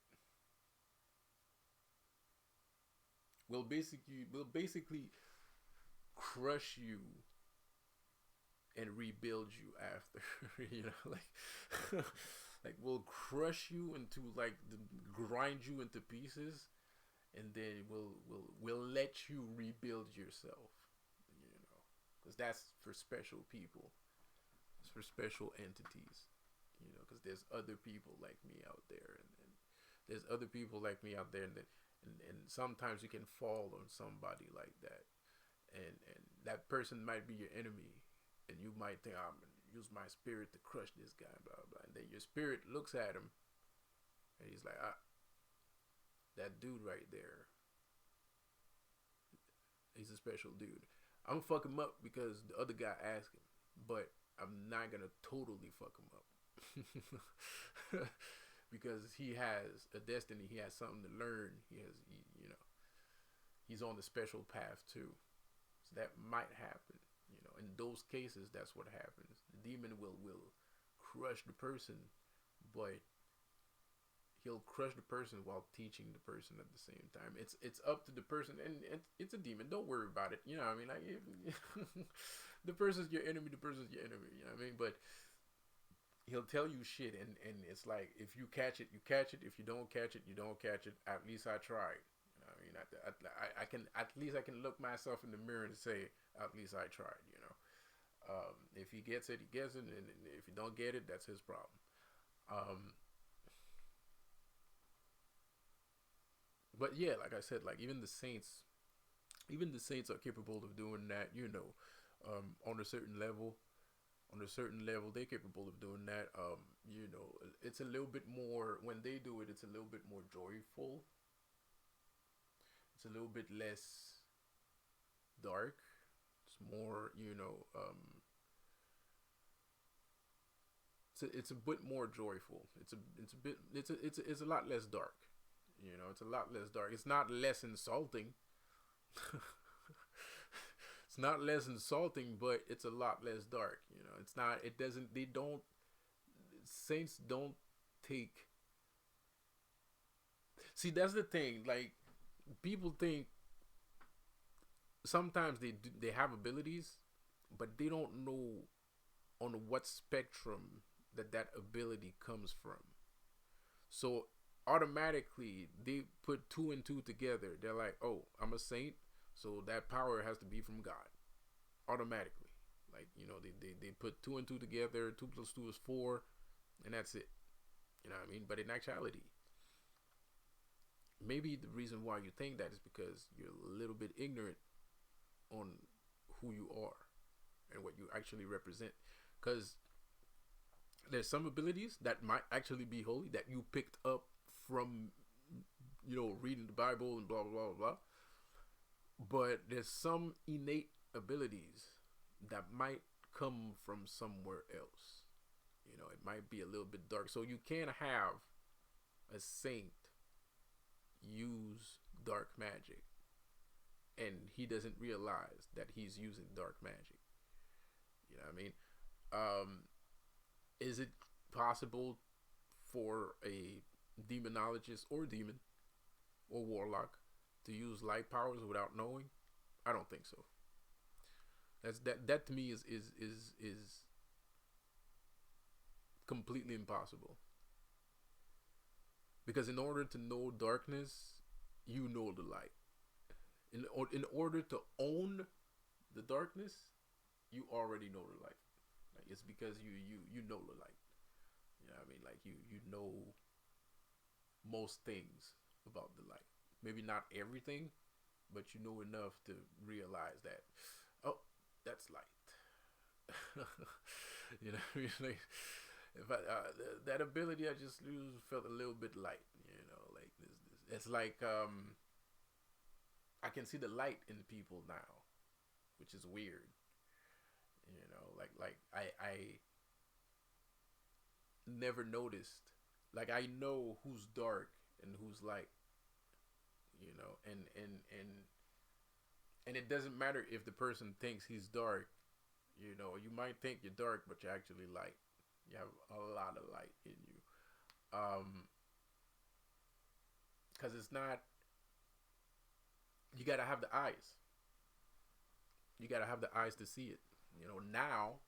We'll basically crush you and rebuild you after. You know, like like we'll crush you into, like, grind you into pieces, and then we'll let you rebuild yourself. You know, because that's for special people. It's for special entities. You know, because there's other people like me out there, and there's other people like me out there, and sometimes you can fall on somebody like that, and that person might be your enemy, and you might think, I'm gonna use my spirit to crush this guy, blah blah, and then your spirit looks at him, and he's like, that dude right there, he's a special dude. I'm gonna fuck him up because the other guy asked him, but I'm not gonna totally fuck him up. Because he has a destiny, he has something to learn, you know, he's on the special path too. So that might happen. You know, in those cases, that's what happens. The demon will crush the person, but he'll crush the person while teaching the person at the same time. It's up to the person, and it's a demon. Don't worry about it. You know what I mean? Like the person's your enemy. The person's your enemy. You know what I mean? But he'll tell you shit, and it's like if you catch it, you catch it. If you don't catch it, you don't catch it. At least I tried. You know what I mean? I can at least I can look myself in the mirror and say at least I tried. You know. If he gets it, he gets it, and if he don't get it, that's his problem. Um, but yeah, like I said, like even the saints are capable of doing that. You know, on a certain level, they're capable of doing that. You know, it's a little bit more when they do it. It's a little bit more joyful. It's a little bit less dark. It's more, it's a bit more joyful. It's a lot less dark. You know, it's a lot less dark. It's not less insulting. It's not less insulting, but it's a lot less dark. You know, it's not. It doesn't. They don't. Saints don't take. See, that's the thing. Like people think sometimes they have abilities, but they don't know on what spectrum that ability comes from. So automatically they put two and two together. They're like, oh, I'm a saint, so that power has to be from God. Automatically. Like, they put two and two together, 2 + 2 is 4, and that's it. You know what I mean? But in actuality, maybe the reason why you think that is because you're a little bit ignorant on who you are and what you actually represent. Because there's some abilities that might actually be holy that you picked up from, reading the Bible and blah, blah, blah, blah. But there's some innate abilities that might come from somewhere else. You know, it might be a little bit dark. So you can't have a saint use dark magic and he doesn't realize that he's using dark magic. You know what I mean? Is it possible for a demonologist or demon or warlock to use light powers without knowing? I don't think so. That to me is completely impossible. Because in order to know darkness, you know the light. In order to own the darkness, you already know the light. Like it's because you know the light. You know what I mean? Like you know most things about the light. Maybe not everything, but you know enough to realize that, oh, that's light. You know what I mean? Like, if that ability I just used felt a little bit light. You know, like this. It's like I can see the light in people now, which is weird. You know, like I never noticed. Like I know who's dark and who's light. You know, and it doesn't matter if the person thinks he's dark. You know, you might think you're dark, but you're actually light. You have a lot of light in you. Because it's not. You gotta have the eyes. You gotta have the eyes to see it. You know, now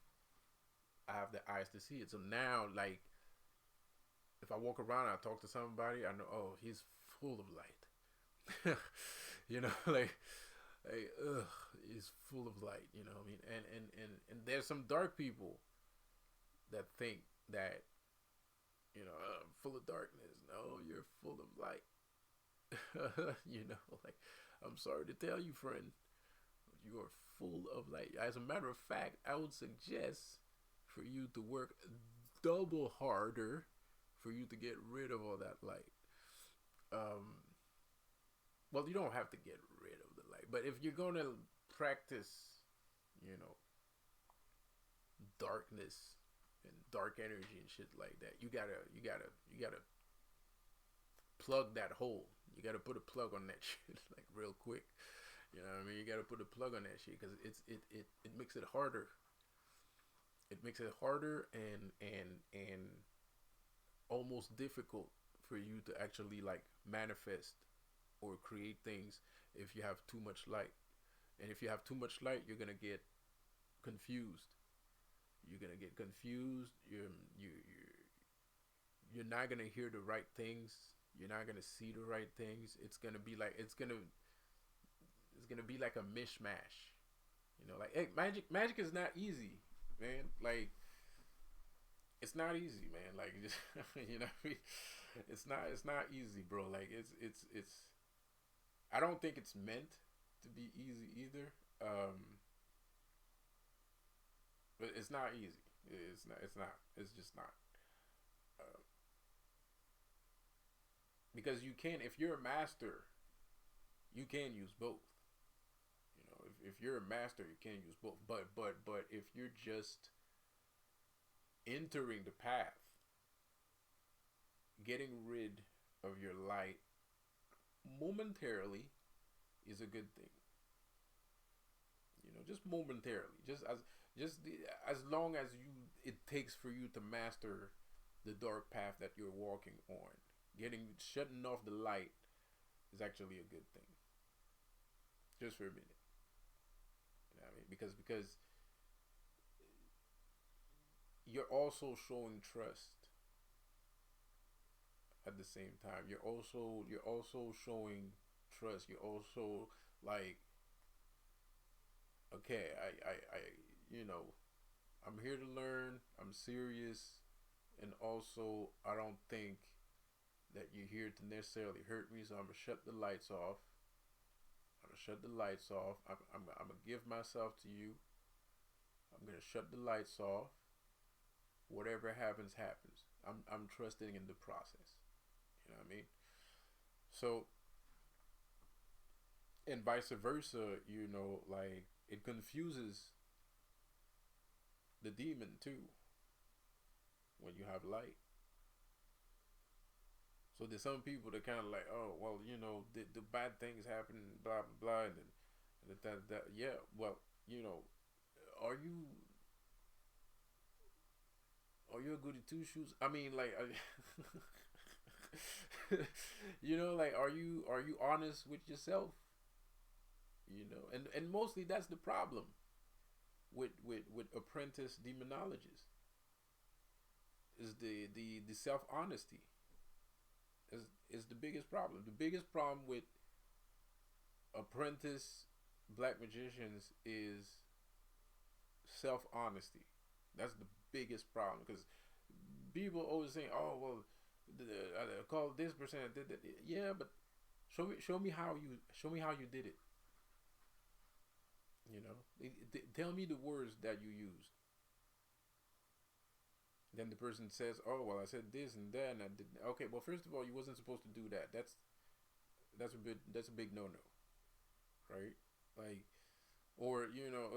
I have the eyes to see it. So now, like, if I walk around and I talk to somebody, I know, oh, he's full of light. You know, like, he's full of light. You know what I mean? And there's some dark people that think that, full of darkness. No, you're full of light. You know, like, I'm sorry to tell you, friend, you are full of light. As a matter of fact, I would suggest for you to work double harder for you to get rid of all that light. Well, you don't have to get rid of the light, but if you're gonna practice, darkness and dark energy and shit like that, you gotta plug that hole. You gotta put a plug on that shit like real quick. You know what I mean? You gotta put a plug on that shit because it makes it harder. It makes it harder and almost difficult for you to actually like manifest or create things if you have too much light. And if you have too much light, you're gonna get confused. You're gonna get confused. You're not gonna hear the right things. You're not gonna see the right things. It's gonna be like a mishmash. You know, like hey, magic is not easy, man. Like it's not easy, man. Like just, you know, it's not easy, bro. Like it's. I don't think it's meant to be easy either. But it's not easy. It's not. It's not. It's just not. Uh, because you can, if you're a master, you can use both. You know, if you're a master, you can use both. But if you're just entering the path, getting rid of your light momentarily is a good thing. You know, just momentarily, as long as you it takes for you to master the dark path that you're walking on. Shutting off the light is actually a good thing. Just for a minute. You know what I mean? Because you're also showing trust at the same time. You're also showing trust. You're also like, okay, I you know, I'm here to learn. I'm serious, and also I don't think that you're here to necessarily hurt me. So I'm gonna shut the lights off. I'm gonna give myself to you. I'm gonna shut the lights off. Whatever happens, happens. I'm trusting in the process. You know what I mean? So, and vice versa, you know, like it confuses the demon too when you have light. So there's some people that kind of like, oh, well, you know, the bad things happen, blah blah blah, and that yeah, well, you know, are you a goody two shoes? I mean, like, you know, like, are you honest with yourself? You know, and mostly that's the problem with apprentice demonologists is the self honesty is the biggest problem. The biggest problem with apprentice black magicians is self honesty. That's the biggest problem because people always say, "Oh, well, I call this person." Yeah, but show me how you did it. You know, tell me the words that you used. Then the person says, "Oh, well, I said this and that, and I did." Okay, well, first of all, you wasn't supposed to do that. That's a big no no, right? Like, or you know,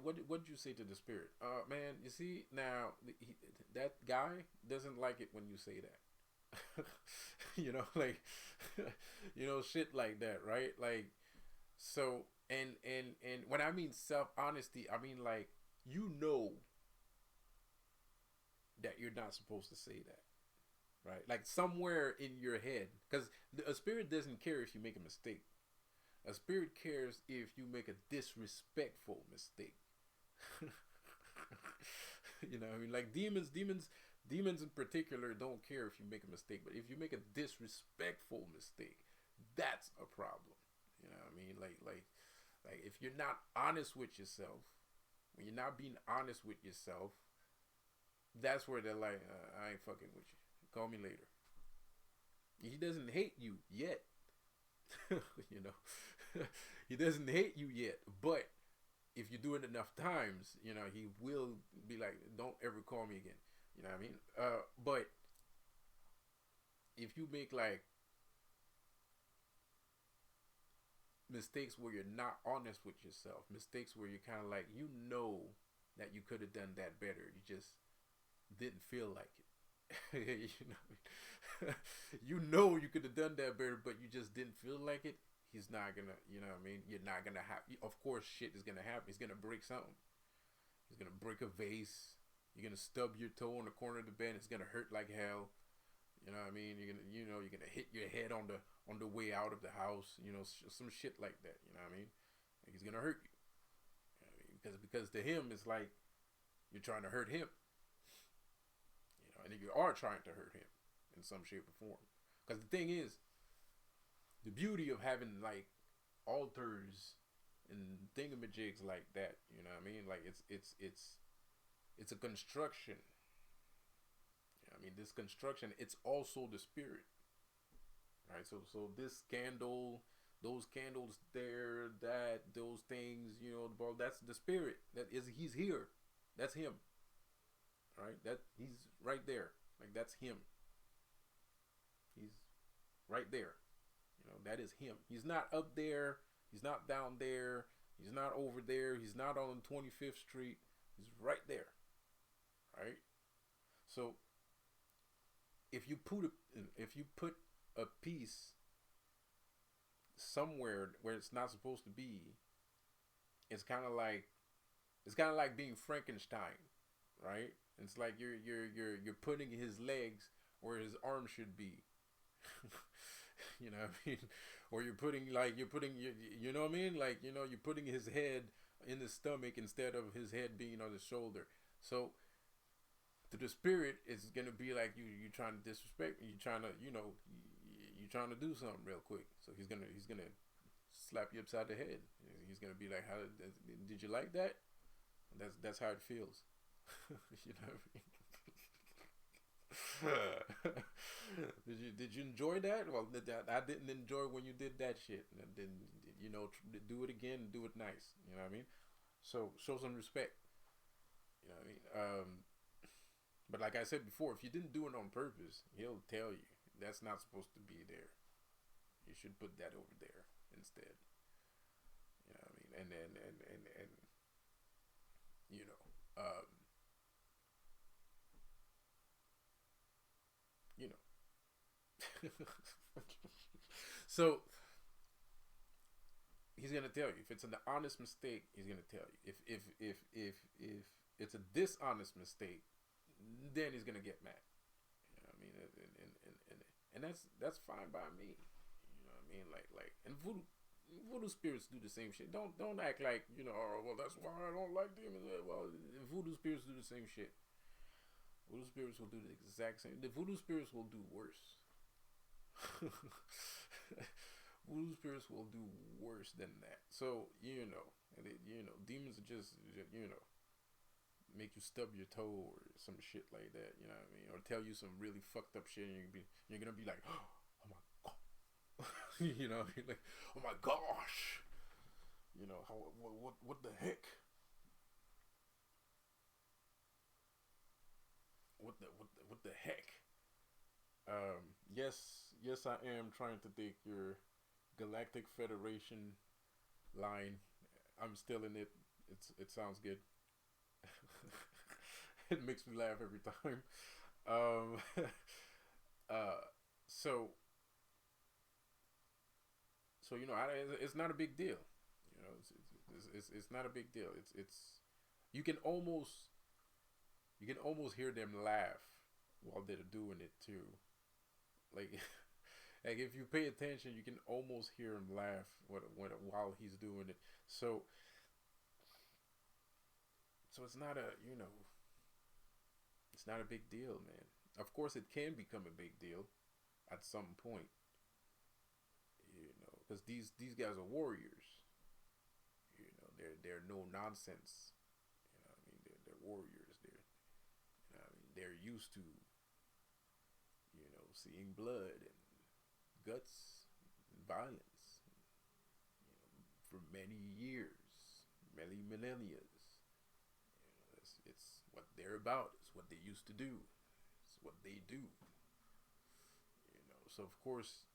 what did you say to the spirit? Man, you see now that guy doesn't like it when you say that. You know, like, you know, shit like that, right? Like, so and when I mean self honesty, I mean like you know that you're not supposed to say that, right? Like somewhere in your head, because a spirit doesn't care if you make a mistake. A spirit cares if you make a disrespectful mistake. You know, I mean, like demons in particular don't care if you make a mistake, but if you make a disrespectful mistake, that's a problem. You know what I mean? Like if you're not honest with yourself, when you're not being honest with yourself, that's where they're like, I ain't fucking with you. Call me later. He doesn't hate you yet. You know, he doesn't hate you yet, but if you do it enough times, you know, he will be like, don't ever call me again. You know what I mean? But if you make like mistakes where you're not honest with yourself, mistakes where you're kind of like, you know, that you could have done that better, you just didn't feel like it. You know, you know you could have done that better, but you just didn't feel like it. He's not gonna, you know what I mean? You're not gonna have. Of course, shit is gonna happen. He's gonna break something. He's gonna break a vase. You're gonna stub your toe on the corner of the bed. It's gonna hurt like hell. You know what I mean? You're gonna hit your head on the way out of the house. You know, some shit like that. You know what I mean? Like he's gonna hurt you. You know what I mean? Because to him it's like you're trying to hurt him. You know, and you are trying to hurt him in some shape or form. Because the thing is, the beauty of having like altars and thingamajigs like that. You know what I mean? Like it's a construction. You know what I mean, this construction, it's also the spirit. Right? So this candle, those candles there, those things, well, that's the spirit. He's here. That's him. Right? That he's right there. Like that's him. He's right there. That is him. He's not up there. He's not down there. He's not over there. He's not on 25th Street. He's right there. Right? So if you put a piece somewhere where it's not supposed to be, it's kind of like being Frankenstein, right? It's like you're putting his legs where his arm should be. You know what I mean? Or you're putting you know what I mean? Like, you're putting his head in the stomach instead of his head being on his shoulder. So to the spirit, it's gonna be like you trying to disrespect, you trying to you're trying to do something real quick. So he's gonna slap you upside the head. He's gonna be like, "How did you like that?" That's how it feels. You know what I mean? Did you enjoy that? Well, I didn't enjoy when you did that shit. And then do it again, do it nice. You know what I mean? So show some respect. You know what I mean? But like I said before, if you didn't do it on purpose, he'll tell you that's not supposed to be there. You should put that over there instead. You know what I mean? And you know, you know. So he's gonna tell you if it's an honest mistake. He's gonna tell you if it's a dishonest mistake, then he's gonna get mad. You know what I mean? And that's fine by me. You know what I mean? Like and voodoo spirits do the same shit. Don't act like oh, well, that's why I don't like demons. Well, voodoo spirits do the same shit. Voodoo spirits will do the exact same. The voodoo spirits will do worse. Voodoo spirits will do worse than that. So demons are just make you stub your toe or some shit like that. You know what I mean? Or tell you some really fucked up shit, and you're gonna be like, oh my god. You know what I mean? Like, oh my gosh. What the heck? What the heck? Yes, I am trying to take your Galactic Federation line. I'm still in it. It sounds good. It makes me laugh every time. Uh, so it's not a big deal. It's not a big deal. It's you can almost hear them laugh while they're doing it too. Like like if you pay attention, you can almost hear him laugh while he's doing it. So it's not it's not a big deal, man. Of course, it can become a big deal at some point, because these guys are warriors. They're no nonsense. I mean, they're warriors. They're used to seeing blood and guts and violence for many years, many millennia. It's what they're about. It's what they used to do. It's what they do. So of course,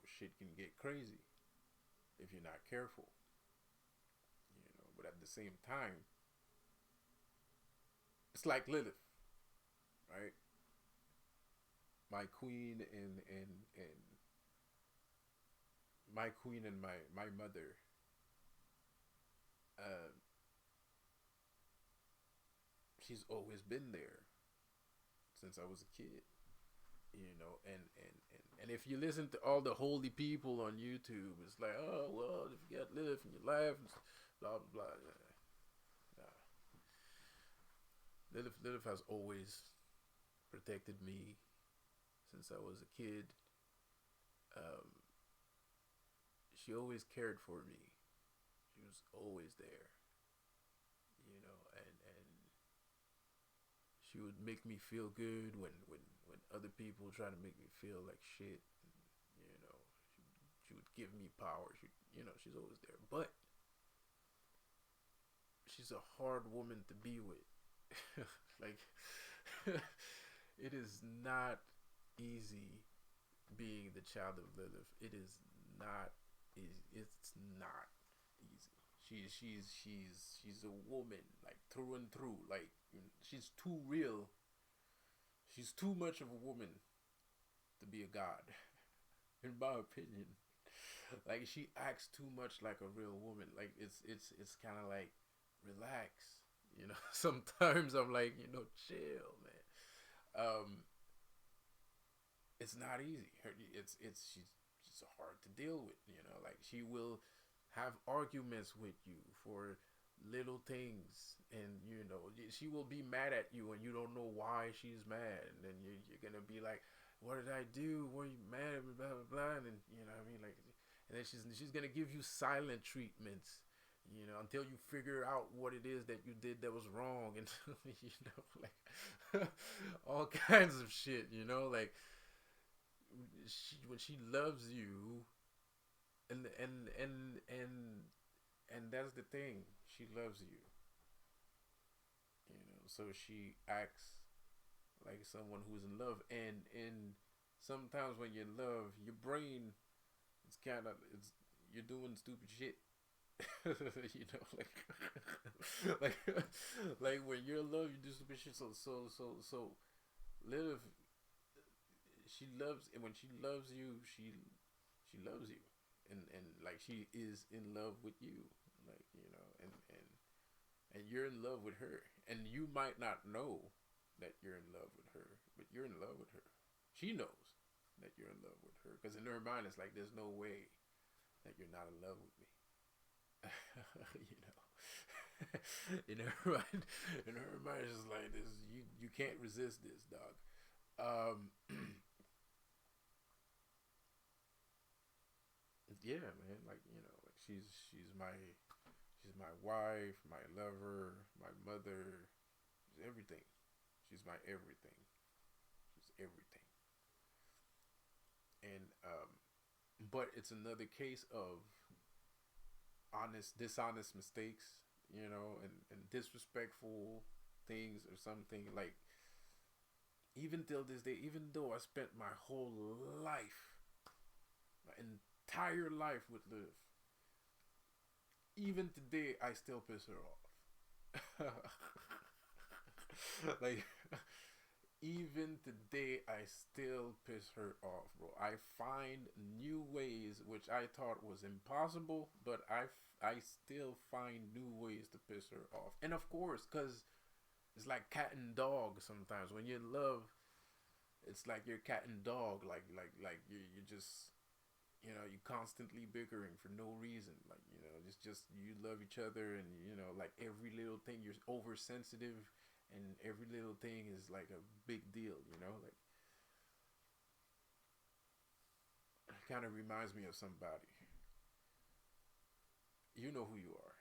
shit can get crazy if you're not careful. But at the same time, it's like Lilith, right? My queen and my queen and my mother. She's always been there since I was a kid. And if you listen to all the holy people on YouTube, it's like, oh well, if you got Lilith in your life, blah blah blah. Nah. Lilith has always protected me since I was a kid. Um, she always cared for me. She was always there, and she would make me feel good when other people try to make me feel like shit. You know, she would give me power. She's always there. But she's a hard woman to be with. Like, it is not easy being the child of Lilith. It is not easy. It's not easy. She's a woman, like, through and through. Like, she's too real. She's too much of a woman to be a god, in my opinion. Like, she acts too much like a real woman. Like, it's kind of like, relax. Sometimes I'm like, chill, man. It's not easy. She's hard to deal with. Like, she will have arguments with you for little things, and she will be mad at you, and you don't know why she's mad, and then you're gonna be like, what did I do? Were you mad at me? Blah blah blah. And then, what I mean, like, and then she's gonna give you silent treatments, until you figure out what it is that you did that was wrong, and like, all kinds of shit, like, when she loves you, and that's the thing, she loves you, so she acts like someone who's in love, and sometimes when you're in love, your brain, it's you're doing stupid shit. Like, like, like, when you're in love, you do stupid shit. So Lilith, she loves, and when she loves you, she loves you, and like, she is in love with you, like, and you're in love with her, and you might not know that you're in love with her, but you're in love with her. She knows that you're in love with her, because in her mind, it's like, there's no way that you're not in love with me. In her mind, it's just like this. You can't resist this, dog. Yeah, man. Like, like, she's my wife, my lover, my mother. She's everything. She's my everything. She's everything. And but it's another case of dishonest mistakes, and disrespectful things or something. Like, even till this day, even though I spent my whole life, my entire life with Liv, even today I still piss her off. Like, even today I still piss her off, bro. I find new ways, which I thought was impossible, but I still find new ways to piss her off. And of course, because it's like cat and dog sometimes. When you're in love, it's like you're cat and dog. Like you just, you constantly bickering for no reason. Like, just you love each other, and like, every little thing, you're oversensitive, and every little thing is like a big deal. Like, it kind of reminds me of somebody. You know who you are.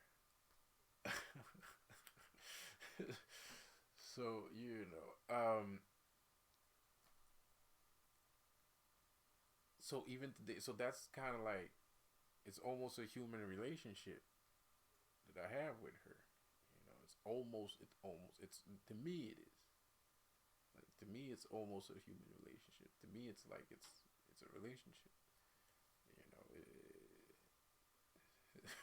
So, so even today, so that's kind of like, it's almost a human relationship that I have with her. It's to me, it is. Like, to me, it's almost a human relationship. To me, it's like, it's a relationship.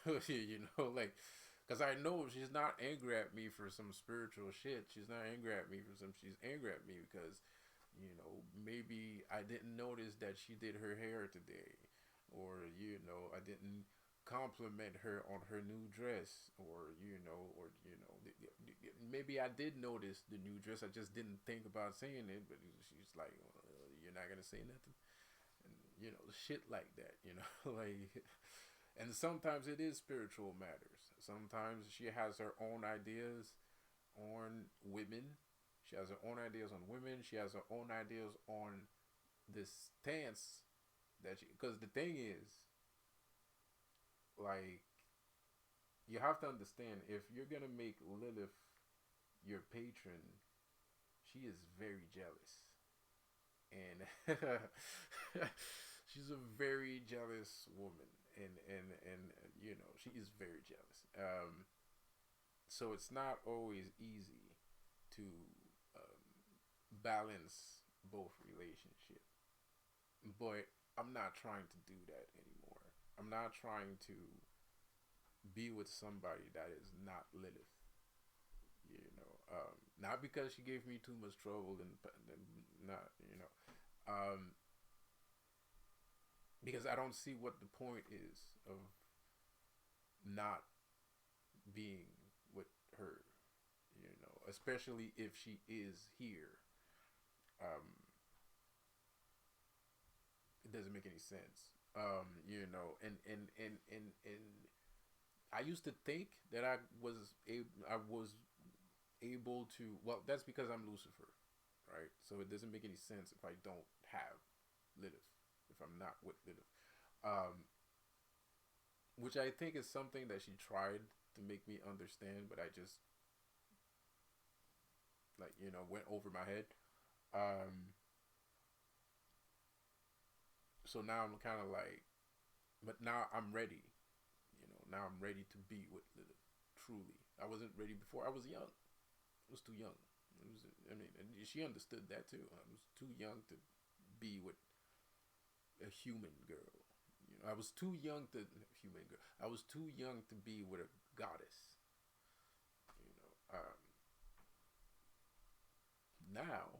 Like, because I know she's not angry at me for some spiritual shit. She's not angry at me for some. She's angry at me because, maybe I didn't notice that she did her hair today, or, I didn't compliment her on her new dress, or, maybe I did notice the new dress. I just didn't think about saying it. But she's like, you're not gonna say nothing, and shit like that. Like, and sometimes it is spiritual matters. Sometimes she has her own ideas on women. She has her own ideas on women. She has her own ideas on this stance that she. Because the thing is, like, you have to understand, if you're gonna make Lilith your patron, she is very jealous, and she's a very jealous woman, and she is very jealous. So it's not always easy to balance both relationships. But I'm not trying to do that anymore. I'm not trying to be with somebody that is not Lilith. Not because she gave me too much trouble, and not, because I don't see what the point is of not being with her, especially if she is here. It doesn't make any sense. And I used to think that I was able to. Well, that's because I'm Lucifer, right? So it doesn't make any sense if I don't have Lilith, if I'm not with Lilith, which I think is something that she tried to make me understand, but I just went over my head. So now I'm kind of like, but now I'm ready. Now I'm ready to be with Lilith. Truly, I wasn't ready before. I was young. I was too young. And she understood that too. I was too young to be with a human girl. I was too young to human girl. I was too young to be with a goddess. Now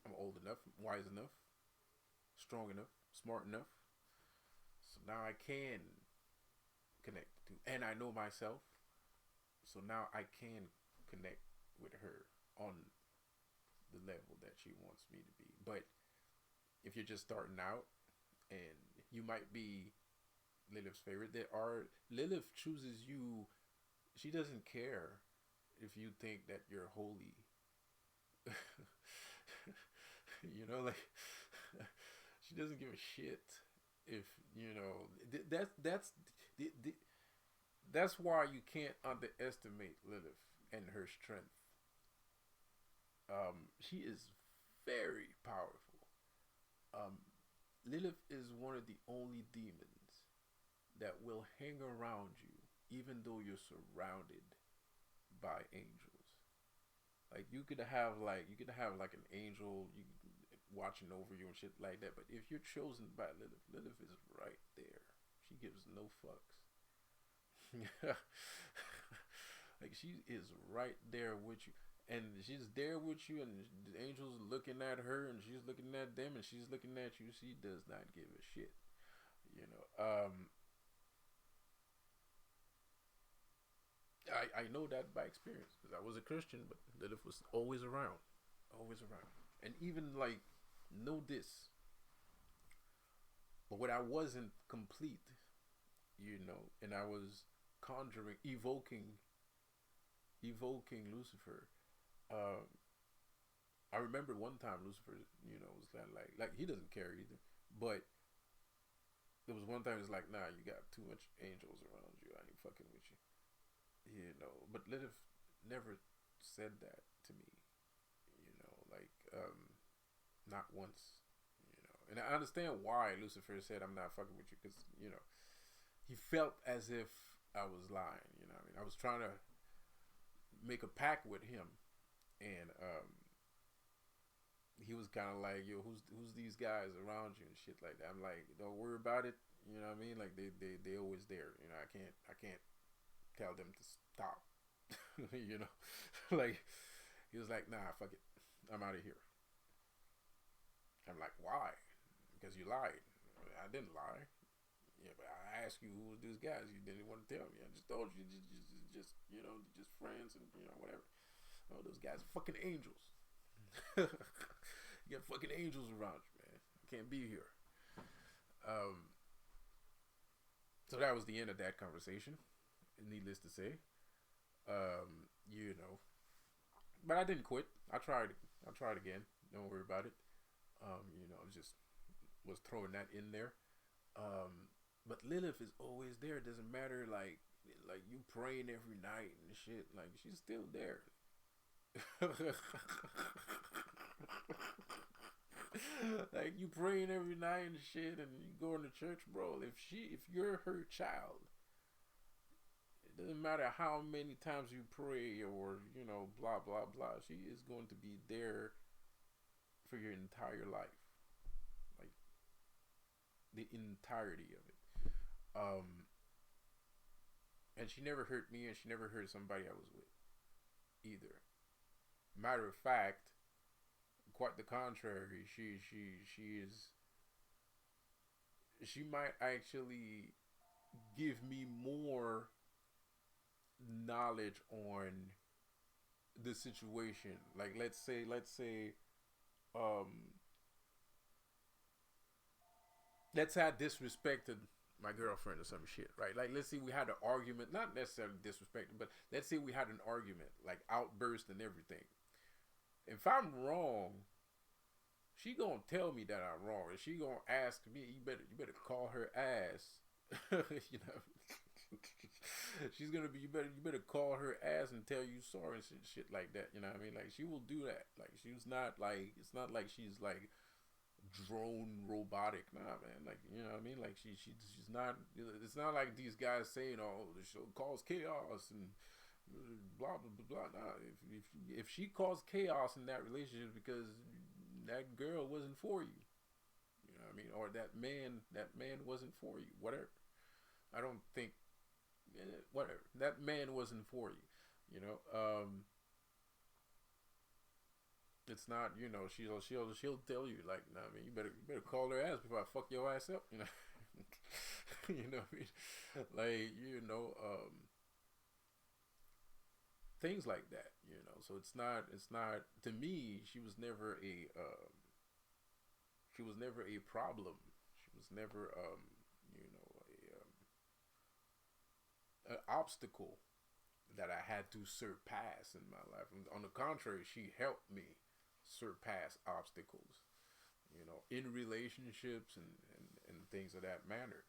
I'm old enough, wise enough, strong enough, smart enough. So now I can connect to, and I know myself. So now I can connect with her on the level that she wants me to be. But if you're just starting out, and you might be Lilith's favorite, Lilith chooses you. She doesn't care if you think that you're holy. Like, she doesn't give a shit if that's why you can't underestimate Lilith and her strength. She is very powerful. Lilith is one of the only demons that will hang around you even though you're surrounded by angels. Like, you could have like an angel watching over you and shit like that, but if you're chosen by Lilith, Lilith is right there. She gives no fucks. Like, she is right there with you, and she's there with you, and the angels looking at her, and she's looking at them, and she's looking at you. She does not give a shit. I know that by experience, because I was a Christian, but Lilith was always around, and even like, know this. But when I wasn't complete, and I was conjuring, evoking Lucifer. I remember one time Lucifer, was kind of like he doesn't care either, but there was one time it's like, nah, you got too much angels around you. I ain't fucking with you. But Lilith never said that to me. Like, not once. And I understand why Lucifer said I'm not fucking with you, because he felt as if I was lying. I was trying to make a pact with him, and he was kind of like, yo, who's these guys around you and shit like that. I'm like, don't worry about it. You know what I mean? Like, they always there. I can't tell them to stop. Like, he was like, nah, fuck it, I'm out of here. I'm like, why? Because you lied. I didn't lie. Yeah, but I asked you who was these guys. You didn't want to tell me. I just told you, just friends, and whatever. Oh, those guys are fucking angels. You got fucking angels around you, man. I can't be here. Um, so that was the end of that conversation. Needless to say, you know, but I didn't quit. I tried. I tried again. Don't worry about it. You know, just was throwing that in there. Um, but Lilith is always there. It doesn't matter like you praying every night and shit. Like she's still there. Like you praying every night and shit, and you going to church, bro. If you're her child, it doesn't matter how many times you pray or blah blah blah. She is going to be there for your entire life, like the entirety of it. Um, and she never hurt me, and she never hurt somebody I was with either. Matter of fact, quite the contrary. She might actually give me more knowledge on the situation. Like um let's say I disrespected my girlfriend or some shit, right? Like let's say we had an argument, not necessarily disrespected, but let's say we had an argument, like outburst and everything. If I'm wrong, she gonna tell me that I'm wrong, and she gonna ask me, you better call her ass. you know, she's gonna be, you better call her ass and tell you sorry and shit like that. You know what I mean? Like she will do that. Like she's not like, it's not like she's like drone robotic. Nah, man. Like what I mean? Like she's not. It's not like these guys saying, oh, the show cause chaos and blah blah blah blah. Nah, if she caused chaos in that relationship because that girl wasn't for you, you know what I mean, or that man wasn't for you, whatever. I don't think whatever, that man wasn't for you, you know. It's not, she'll tell you like, nah, I mean, you better call her ass before I fuck your ass up, you know. You know what I mean? Like, things like that, so it's not to me. She was never a problem. She was never an obstacle that I had to surpass in my life. And on the contrary, she helped me surpass obstacles, in relationships and things of that manner.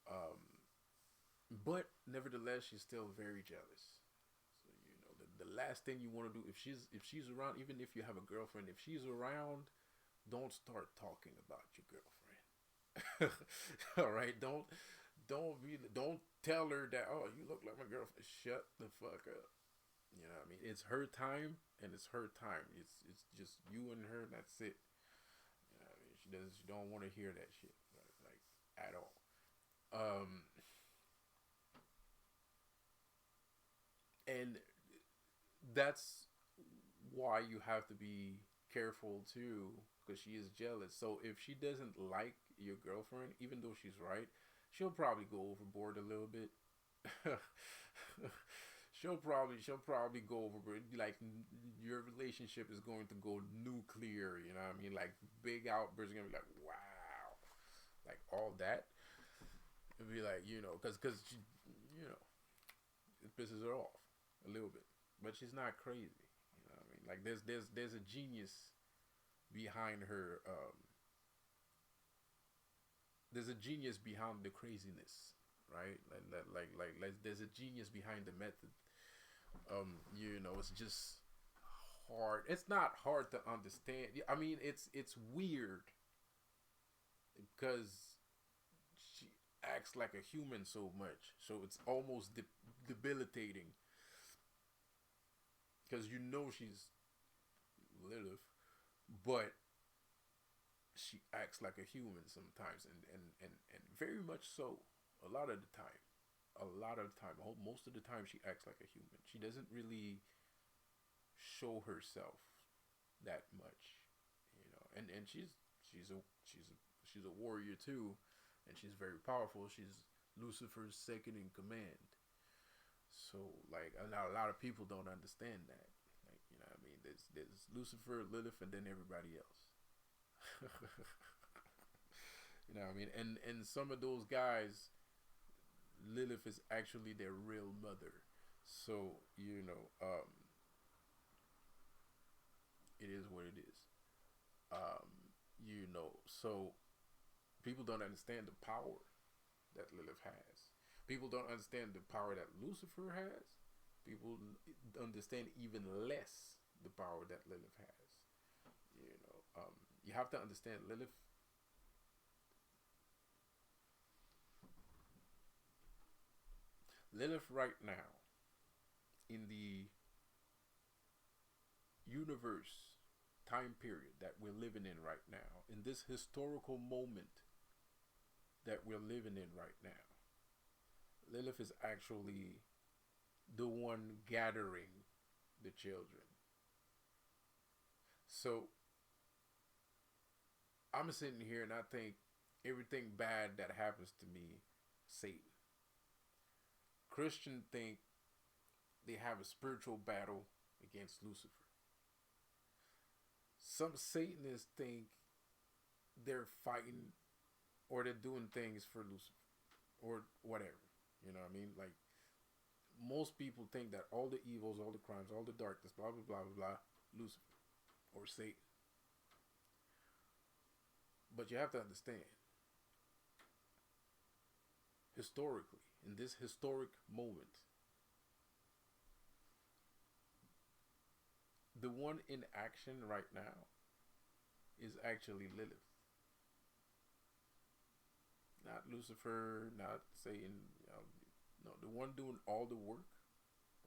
um but nevertheless, she's still very jealous. So the last thing you want to do, if she's around, even if you have a girlfriend, if she's around, don't start talking about your girlfriend. All right, don't tell her that, oh, you look like my girlfriend. Shut the fuck up. You know what I mean? It's her time, and it's her time. It's just you and her, and that's it. You know what I mean? She don't want to hear that shit, like at all. Um and that's why you have to be careful too, because she is jealous. So if she doesn't like your girlfriend, even though she's right, she'll probably go overboard a little bit. she'll probably go overboard. Like your relationship is going to go nuclear. You know what I mean? Like big outbursts are gonna be like, wow, like all that. It'd be like, because she, you know, it pisses her off a little bit, but she's not crazy. You know what I mean? Like there's a genius behind her. There's a genius behind the craziness, right? Like there's a genius behind the method. It's just hard. It's not hard to understand. I mean, it's weird because she acts like a human so much, so it's almost debilitating, because she's Lilith, but she acts like a human sometimes, and very much so. A lot of the time, most of the time, she acts like a human. She doesn't really show herself that much, and she's a warrior too, and she's very powerful. She's Lucifer's second in command. So like a lot of people don't understand that. Like, you know what I mean? There's Lucifer, Lilith, and then everybody else. You know what I mean? And some of those guys, Lilith is actually their real mother. So, it is what it is. Um, so people don't understand the power that Lilith has. People don't understand the power that Lucifer has. People understand even less the power that Lilith has. You have to understand Lilith right now in the universe time period that we're living in right now, in this historical moment that we're living in right now, Lilith is actually the one gathering the children. So I'm sitting here and I think everything bad that happens to me, Satan. Christians think they have a spiritual battle against Lucifer. Some Satanists think they're fighting or they're doing things for Lucifer or whatever. You know what I mean? Like, most people think that all the evils, all the crimes, all the darkness, blah, blah, blah, blah, blah, Lucifer or Satan. But you have to understand, historically, in this historic moment, the one in action right now is actually Lilith. Not Lucifer, not Satan. No, the one doing all the work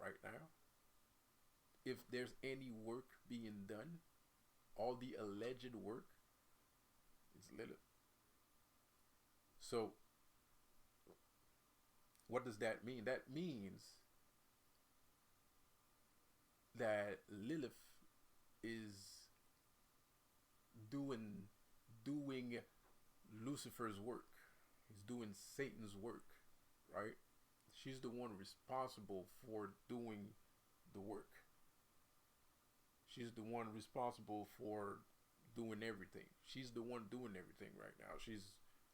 right now. If there's any work being done, all the alleged work, it's Lilith. So, what does that mean? That means that Lilith is doing Lucifer's work. He's doing Satan's work, right? She's the one responsible for doing the work. She's the one responsible for doing everything. She's the one doing everything right now. She's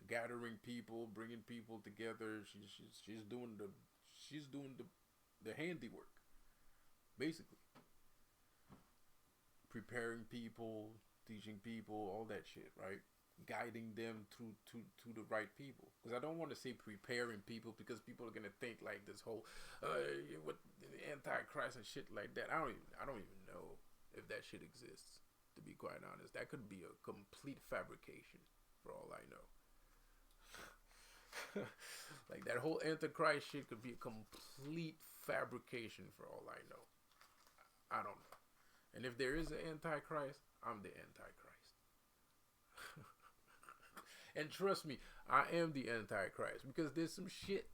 gathering people, bringing people together. She's doing the handiwork, basically. Preparing people, teaching people, all that shit, right? Guiding them to the right people. Because I don't want to say preparing people, because people are gonna think like this whole what antichrist and shit like that. I don't even know if that shit exists, to be quite honest. That could be a complete fabrication for all I know. Like, that whole antichrist shit could be a complete fabrication for all I know. I don't know. And if there is an antichrist, I'm the antichrist. And trust me, I am the antichrist, because there's some shit.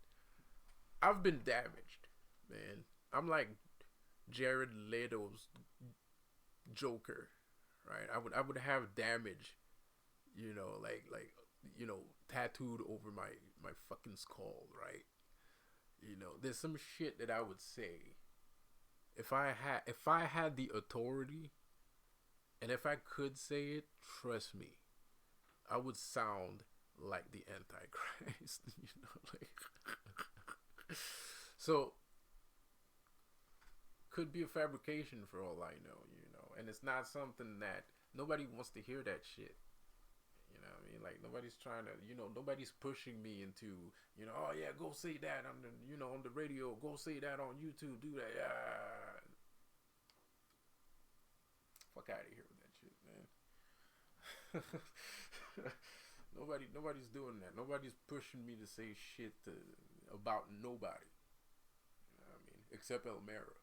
I've been damaged, man. I'm like Jared Leto's Joker, right? I would have damage, tattooed over my fucking skull, right? There's some shit that I would say if I had the authority, and if I could say it, trust me, I would sound like the Antichrist. So could be a fabrication for all I know, and it's not something that nobody wants to hear that shit. You know what I mean? Like, nobody's trying to, nobody's pushing me into, oh yeah, go say that on the, on the radio, go say that on YouTube, do that. Yeah. Fuck out of here with that shit, man. Nobody's doing that. Nobody's pushing me to say shit about nobody. You know what I mean? Except Elmera.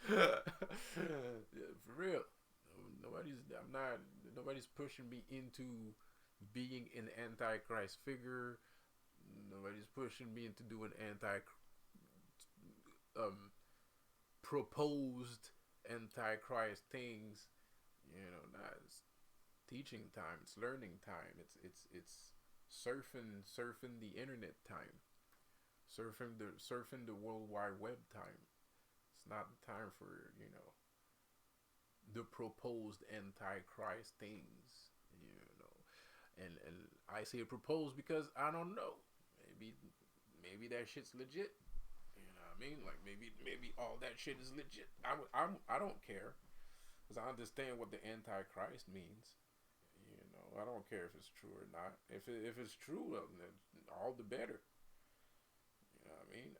Yeah, for real. Nobody's pushing me into being an antichrist figure. Nobody's pushing me into doing proposed antichrist things. It's teaching time, it's learning time, it's surfing the internet time, surfing the World Wide Web time. It's not the time for the proposed antichrist things, you know. And I say proposed because I don't know. Maybe maybe that shit's legit. You know what I mean? Like maybe all that shit is legit. I don't care because I understand what the antichrist means. You know, I don't care if it's true or not. If it's true, then all the better. You know what I mean?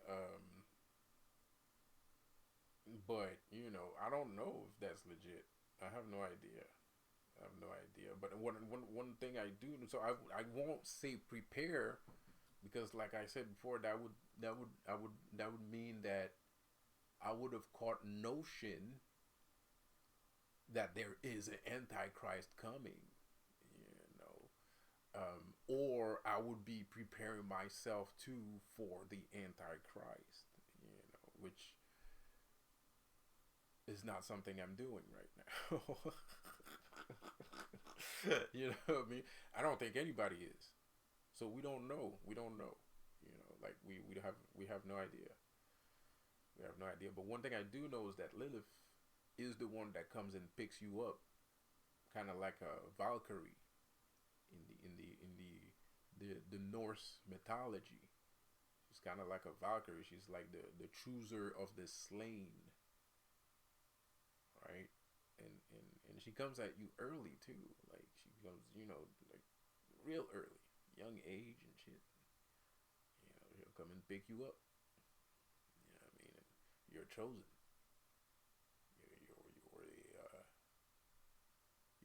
But you know, I don't know if that's legit. I have no idea. I have no idea. But one thing I do, so I won't say prepare because, like I said before, that would mean that I would have caught notion that there is an antichrist coming. You know, or I would be preparing myself too for the antichrist. You know, which is not something I'm doing right now. You know what I mean? I don't think anybody is. So we don't know. We don't know. You know, like we have no idea. We have no idea. But one thing I do know is that Lilith is the one that comes and picks you up, kind of like a Valkyrie in the Norse mythology. She's kind of like a Valkyrie. She's like the chooser of the slain, right? And she comes at you early too. Like she comes, you know, like real early, young age and shit. You know, she'll come and pick you up. You know what I mean? And you're chosen.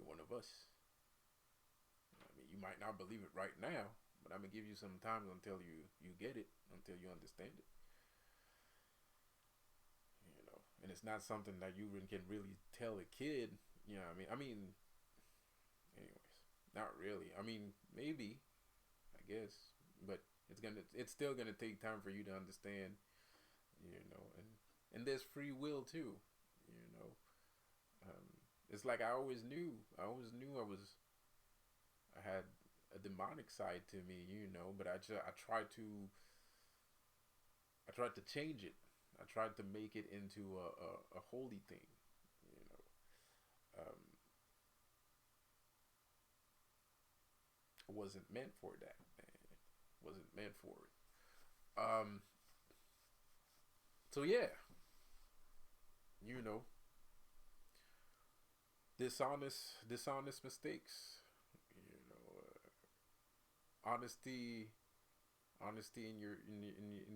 You're one of us. You know what I mean? You might not believe it right now, but I'm gonna give you some time until you get it, until you understand it. You know, and it's not something that you can really tell a kid. You know what I mean? Anyways, not really. I mean, maybe, I guess, but it's still gonna take time for you to understand. You know, and there's free will too. You know, um, it's like I had a demonic side to me. You know, but I tried to change it. I tried to make it into a holy thing. You know, I wasn't meant for that, man. Wasn't meant for it. So yeah, you know, dishonest mistakes. You know, honesty, honesty in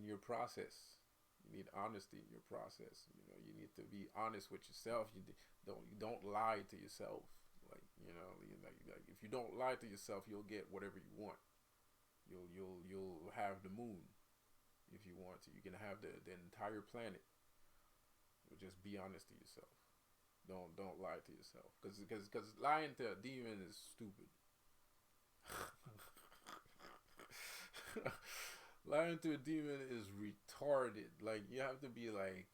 your process. You need honesty in your process. You know, you need to be honest with yourself. You don't lie to yourself. Like you know, like if you don't lie to yourself, you'll get whatever you want. You'll have the moon if you want to. You can have the entire planet. But just be honest to yourself. Don't lie to yourself. Because lying to a demon is stupid. Lying to a demon is retarded. Like you have to be like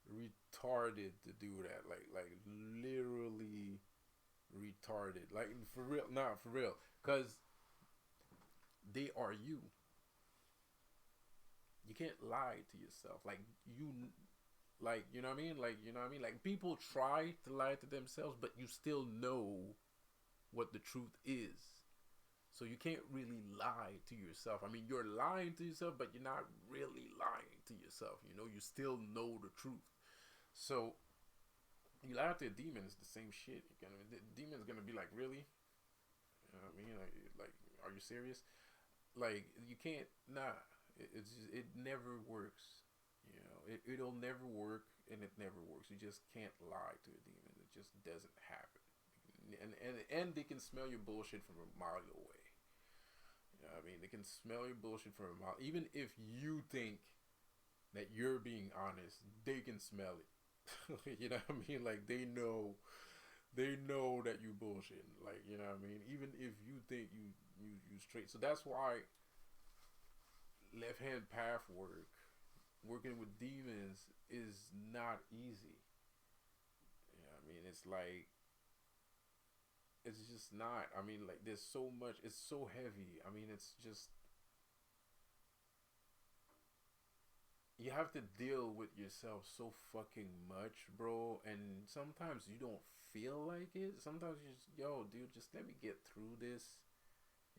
retarded to do that. Like literally retarded. Like for real, not for real. Cause they are you. You can't lie to yourself. Like you know what I mean? Like you know what I mean? Like people try to lie to themselves, but you still know what the truth is. So you can't really lie to yourself. I mean, you're lying to yourself, but you're not really lying to yourself. You know, you still know the truth. So you lie to a demon, it's the same shit. The demon's gonna be like, really? You know what I mean? Like, are you serious? Like, you can't. Nah, it never works. You know, it'll never work, and it never works. You just can't lie to a demon. It just doesn't happen. And they can smell your bullshit from a mile away. You know what I mean? They can smell your bullshit from a mile. Even if you think that you're being honest, they can smell it. You know what I mean? Like they know that you bullshit. Like you know what I mean? Even if you think you straight. So that's why left hand path working with demons is not easy. You know what I mean? It's like it's just not. I mean, like there's so much. It's so heavy. I mean, it's just you have to deal with yourself so fucking much, bro. And sometimes you don't feel like it. Sometimes you just, yo, dude, just let me get through this.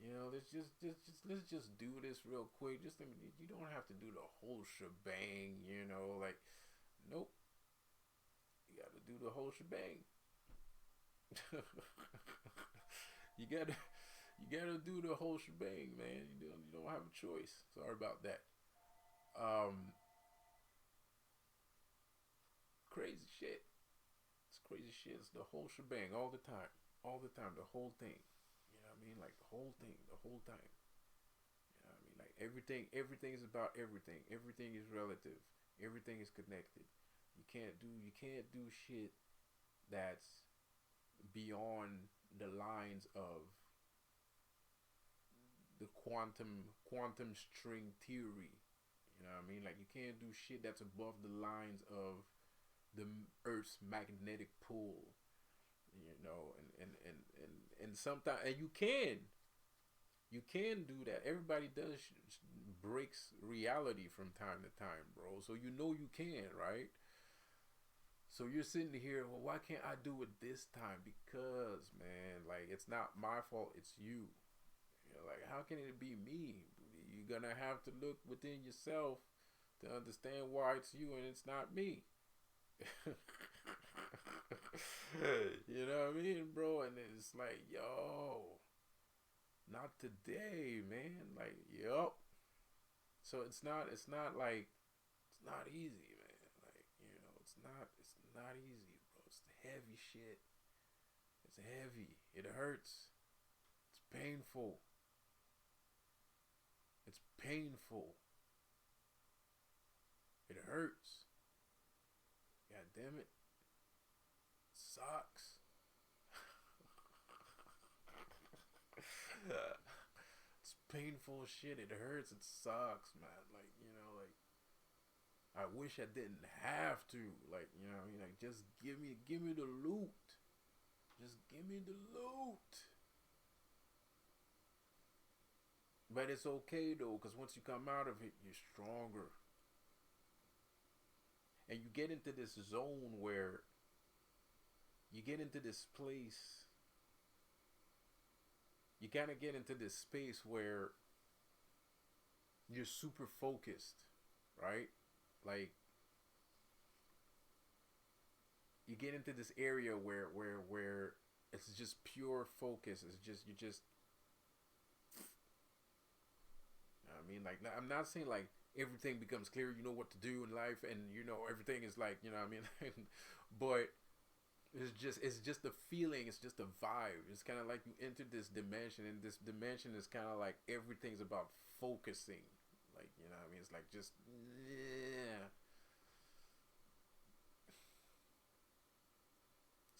You know, let's just do this real quick. Just let me. You don't have to do the whole shebang. You know, like, nope. You got to do the whole shebang. you gotta do the whole shebang, man. You don't have a choice. Sorry about that. Crazy shit. It's crazy shit. It's the whole shebang all the time. All the time. The whole thing. You know what I mean? Like the whole thing. The whole time. You know what I mean? Like everything is about everything. Everything is relative. Everything is connected. You can't do shit that's beyond the lines of the quantum string theory. You know what I mean? Like you can't do shit that's above the lines of the Earth's magnetic pull. You know, and sometimes, and you can do that. Everybody does breaks reality from time to time, bro. So you know you can, right? So you're sitting here, well, why can't I do it this time? Because, man, like, it's not my fault, it's you. You're like, how can it be me? You're gonna have to look within yourself to understand why it's you and it's not me. You know what I mean, bro? And it's like, yo, not today, man. Like, yup. So it's not like, it's not easy, man. Like, you know, it's not easy, bro. It's heavy shit. It's heavy. It hurts. It's painful. It's painful. It hurts. God damn it. It sucks. It's painful shit. It hurts. It sucks, man. Like, you know, like, I wish I didn't have to. Like, you know what I mean? Like, just give me the loot. Just give me the loot. But it's okay, though, because once you come out of it, you're stronger. And you get into this zone where you get into this place. You kind of get into this space where you're super focused, right? Like, you get into this area where it's just pure focus. It's just, you just, I mean, like, I'm not saying like everything becomes clear, you know what to do in life, and you know everything is like, you know what I mean. But it's just the feeling, it's just a vibe. It's kind of like you enter this dimension, and this dimension is kind of like everything's about focusing, like, you know what I mean. It's like, just, yeah.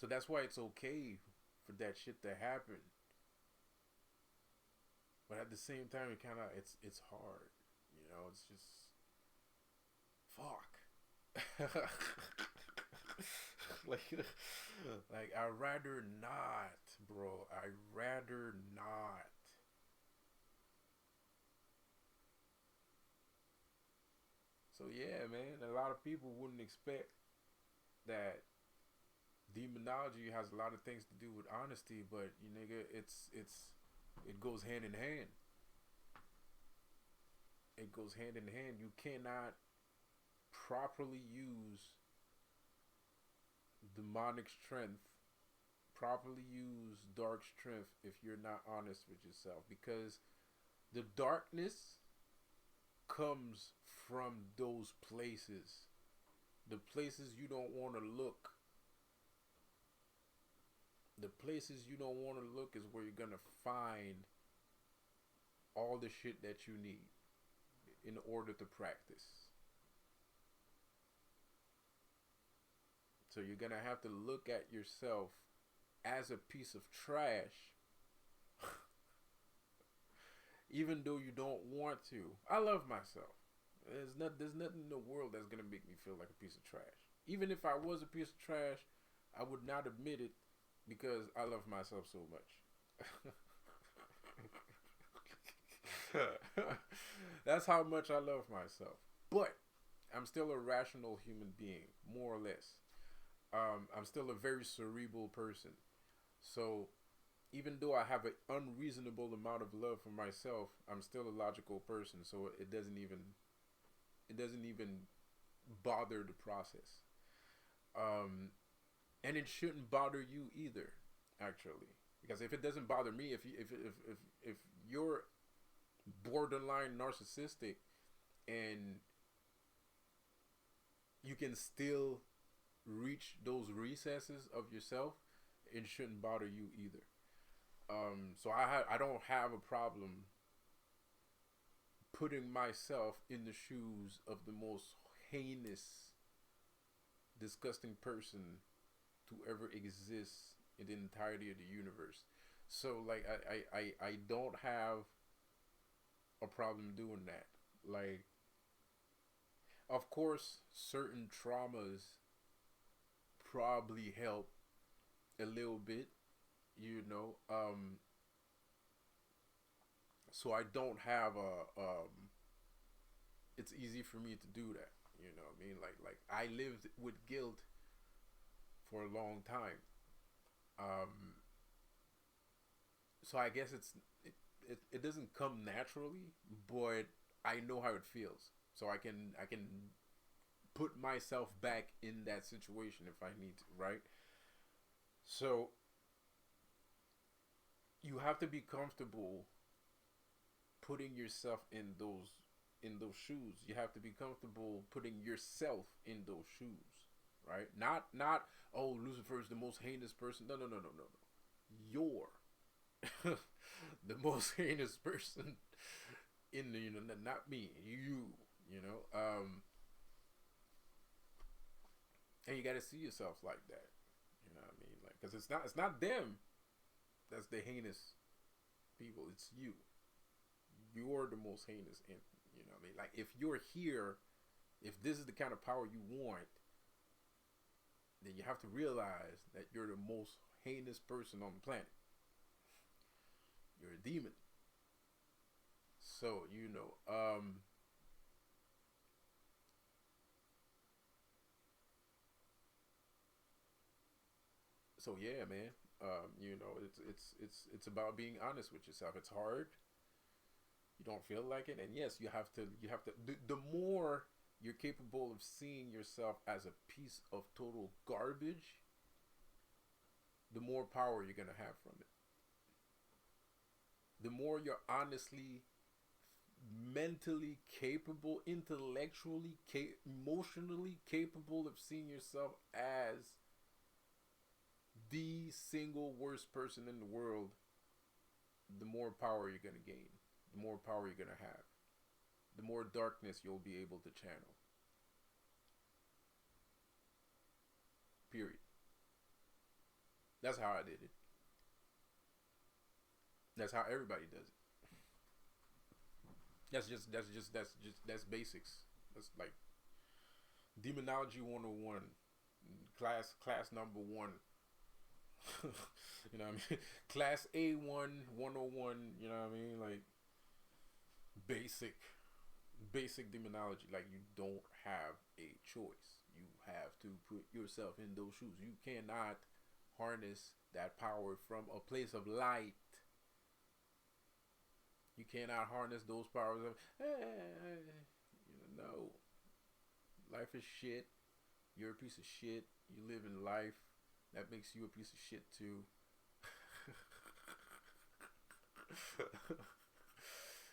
So that's why it's okay for that shit to happen. But at the same time, it kind of, it's hard, you know. It's just, fuck. like I'd rather not, bro. I'd rather not. So yeah, man. A lot of people wouldn't expect that demonology has a lot of things to do with honesty, but you nigga, it goes hand in hand. It goes hand in hand. You cannot properly use demonic strength, properly use dark strength if you're not honest with yourself, because the darkness comes from those places, the places you don't want to look. The places you don't want to look is where you're gonna find all the shit that you need in order to practice. So you're gonna have to look at yourself as a piece of trash, even though you don't want to. I love myself. There's nothing in the world that's gonna make me feel like a piece of trash. Even if I was a piece of trash, I would not admit it because I love myself so much. That's how much I love myself. But I'm still a rational human being, more or less. I'm still a very cerebral person. So even though I have an unreasonable amount of love for myself, I'm still a logical person. So it doesn't even bother the process. Um, and it shouldn't bother you either, actually, because if it doesn't bother me, if you're borderline narcissistic and you can still reach those recesses of yourself, it shouldn't bother you either. So I don't have a problem putting myself in the shoes of the most heinous, disgusting person to ever exist in the entirety of the universe. So like I don't have a problem doing that. Like, of course, certain traumas probably help a little bit, you know. So I don't have it's easy for me to do that. You know what I mean? Like I lived with guilt for a long time. Um, so I guess it doesn't come naturally, but I know how it feels. So I can put myself back in that situation if I need to, right? So you have to be comfortable putting yourself in those shoes. You have to be comfortable putting yourself in those shoes, right? Not oh, Lucifer is the most heinous person. No, no, no, no, no, no. You're the most heinous person in the, not me, you know. And you got to see yourself like that. You know what I mean? Like, because it's not them that's the heinous people. It's you. You're the most heinous, and you know what I mean. Like, if you're here, if this is the kind of power you want, then you have to realize that you're the most heinous person on the planet. You're a demon. So so yeah, man. It's about being honest with yourself. It's hard. You don't feel like it, and yes, you have to. The more you're capable of seeing yourself as a piece of total garbage, the more power you're gonna have from it. The more you're honestly, mentally capable, intellectually, emotionally capable of seeing yourself as the single worst person in the world, the more power you're going to gain, the more power you're going to have, the more darkness you'll be able to channel. Period. That's how I did it. That's how everybody does it. That's basics. That's like demonology 101, class number 1. You know what I mean? Class A1 101, you know what I mean? Like basic basic demonology. Like, you don't have a choice. You have to put yourself in those shoes. You cannot harness that power from a place of light. You cannot harness those powers of, no. Life is shit. You're a piece of shit. You live in life. That makes you a piece of shit too.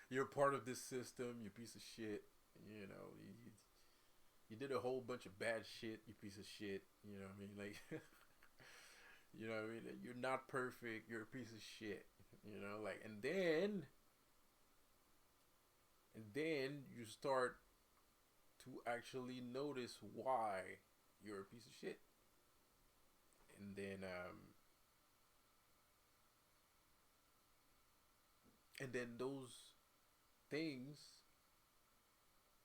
You're part of this system. You piece of shit. You know, you did a whole bunch of bad shit. You piece of shit. You know what I mean? Like, you know what I mean? You're not perfect. You're a piece of shit. You know, like, and then you start to actually notice why you're a piece of shit. And then those things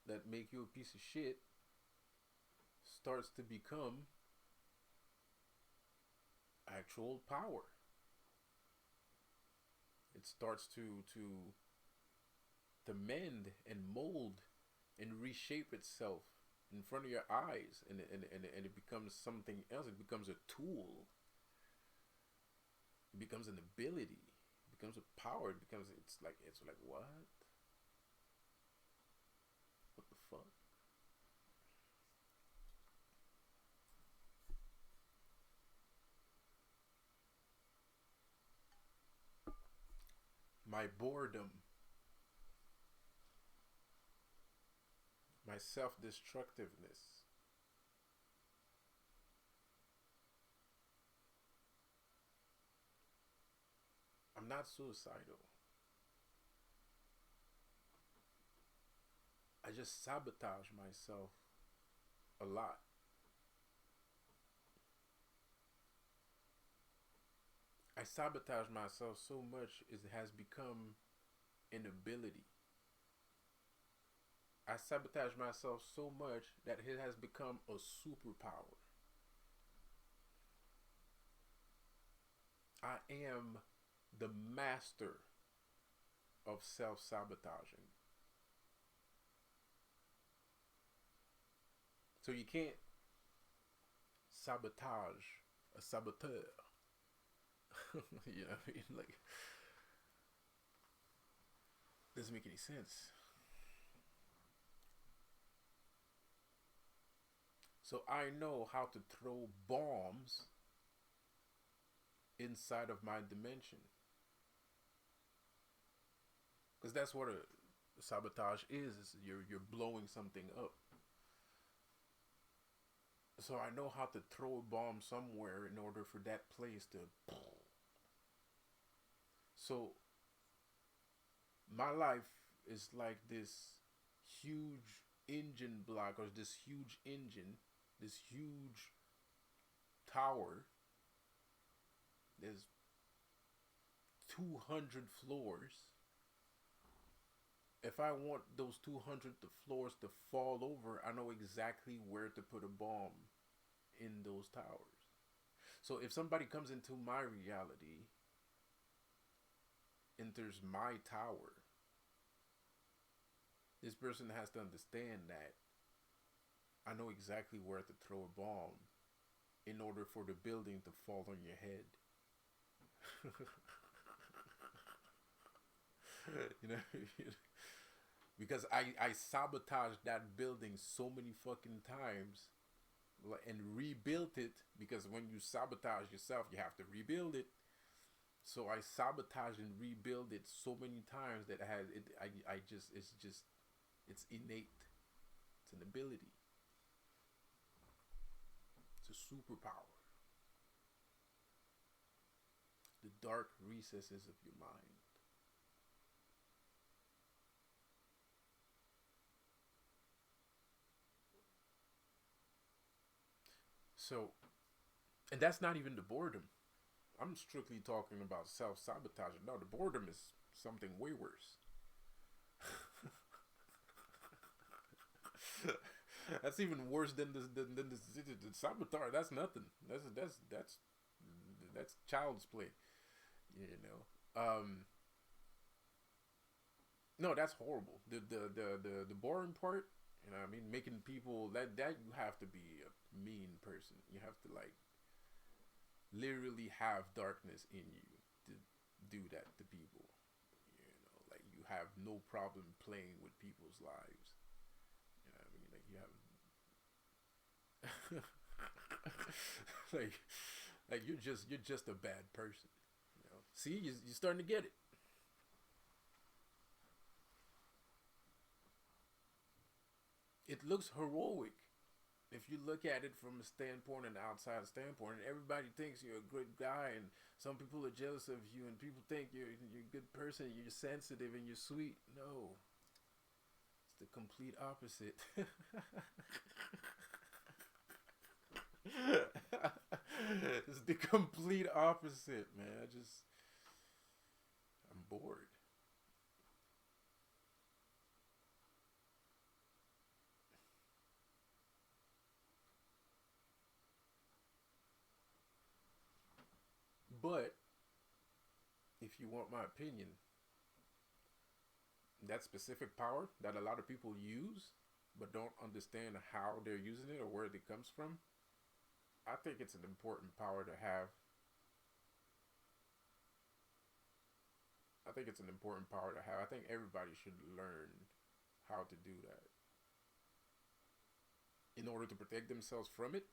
that make you a piece of shit starts to become actual power. It starts to mend and mold and reshape itself in front of your eyes, and it becomes something else. It becomes a tool. It becomes an ability. It becomes a power. It's like what? What the fuck? My boredom, my self-destructiveness. I'm not suicidal. I just sabotage myself a lot. I sabotage myself so much it has become an ability. I sabotage myself so much that it has become a superpower. I am the master of self sabotaging. So you can't sabotage a saboteur. You know what I mean? Like, doesn't make any sense. So I know how to throw bombs inside of my dimension. Because that's what a sabotage is you're blowing something up. So I know how to throw a bomb somewhere in order for that place to. So my life is like this huge engine block, or this huge engine, this huge tower. There's 200 floors. If I want those 200 floors to fall over, I know exactly where to put a bomb in those towers. So if somebody comes into my reality, enters my tower, this person has to understand that I know exactly where to throw a bomb in order for the building to fall on your head. You know, because I sabotaged that building so many fucking times and rebuilt it, because when you sabotage yourself, you have to rebuild it. So I sabotage and rebuild it so many times that I just it's innate. It's an ability. It's a superpower. The dark recesses of your mind. So, and that's not even the boredom. I'm strictly talking about self-sabotaging. No, the boredom is something way worse. That's even worse than the sabotage. That's nothing. That's child's play. You know. No, that's horrible. The boring part. You know what I mean? Making people that you have to be a mean person. You have to like literally have darkness in you to do that to people. You know, like you have no problem playing with people's lives. You know what I mean? Like you have like you're just a bad person. You know? See, you're starting to get it. It looks heroic if you look at it from a standpoint, an outside standpoint, and everybody thinks you're a good guy, and some people are jealous of you, and people think you're a good person, you're sensitive, and you're sweet. No, it's the complete opposite. It's the complete opposite, man. I'm bored. But if you want my opinion, that specific power that a lot of people use, but don't understand how they're using it or where it comes from, I think it's an important power to have. I think it's an important power to have. I think everybody should learn how to do that in order to protect themselves from it,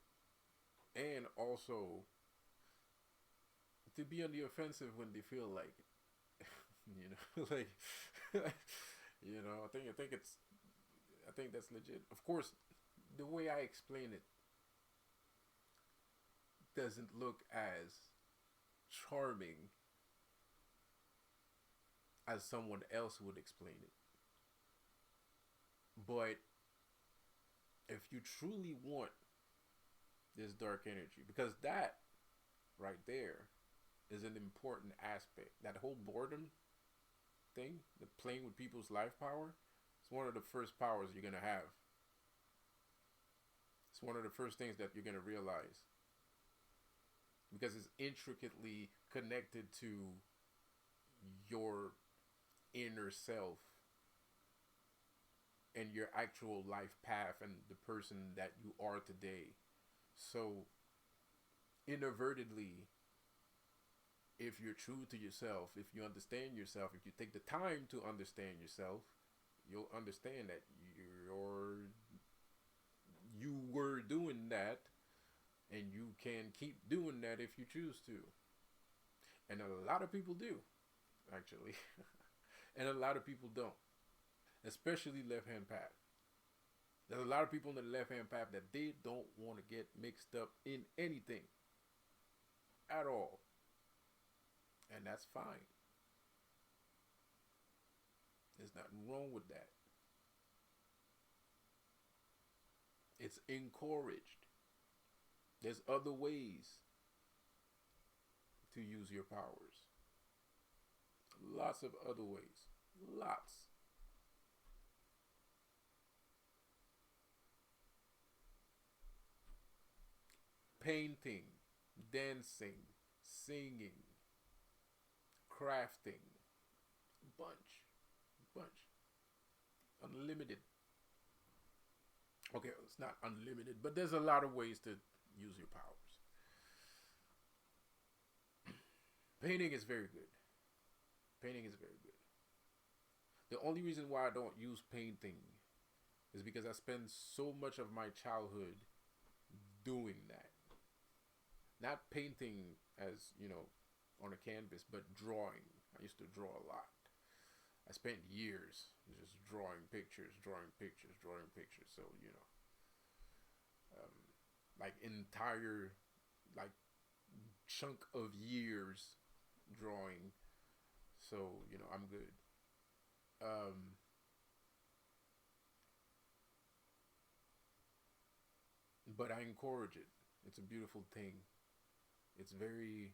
and also to be on the offensive when they feel like it. Like I think that's legit. Of course, the way I explain it doesn't look as charming as someone else would explain it. But if you truly want this dark energy, because that right there is an important aspect. That whole boredom thing, the playing with people's life power, it's one of the first powers you're gonna have. It's one of the first things that you're gonna realize because it's intricately connected to your inner self and your actual life path and the person that you are today. So, inadvertently, if you're true to yourself, if you understand yourself, if you take the time to understand yourself, you'll understand that you were doing that and you can keep doing that if you choose to. And a lot of people do, actually. And a lot of people don't, especially left hand path. There's a lot of people in the left hand path that they don't want to get mixed up in anything at all. And that's fine. There's nothing wrong with that. It's encouraged. There's other ways to use your powers. Lots of other ways. Lots. Painting, dancing, singing, crafting, bunch, unlimited. Okay, it's not unlimited, but there's a lot of ways to use your powers. Painting is very good. Painting is very good. The only reason why I don't use painting is because I spend so much of my childhood doing that. Not painting as, on a canvas, but drawing. I used to draw a lot. I spent years just drawing pictures. So, like entire, like chunk of years drawing. So, I'm good. But I encourage it. It's a beautiful thing. It's very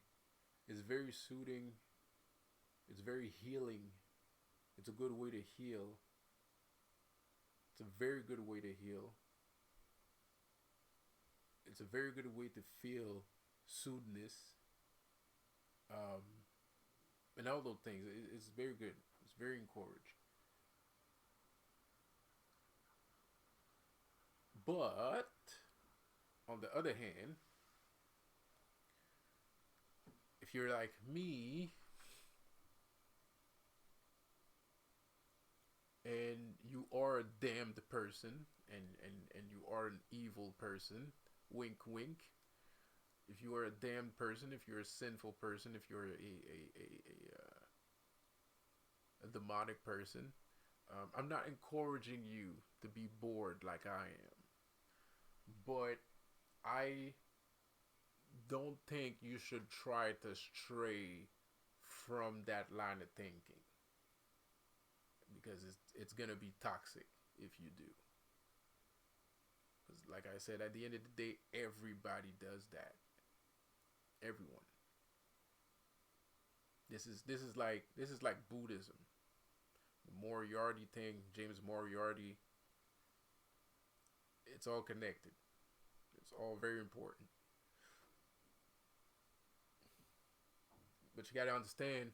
soothing. It's very healing. It's a good way to heal. It's a very good way to heal. It's a very good way to feel soothness. And all those things. It's very good. It's very encouraged. But on the other hand, if you're like me and you are a damned person and you are an evil person, wink wink, if you are a damned person, if you're a sinful person, if you're a demonic person, I'm not encouraging you to be bored like I am, but I don't think you should try to stray from that line of thinking because it's gonna be toxic if you do. Because, like I said, at the end of the day, everybody does that. Everyone. This is like Buddhism. The Moriarty thing, James Moriarty. It's all connected. It's all very important. But you gotta understand,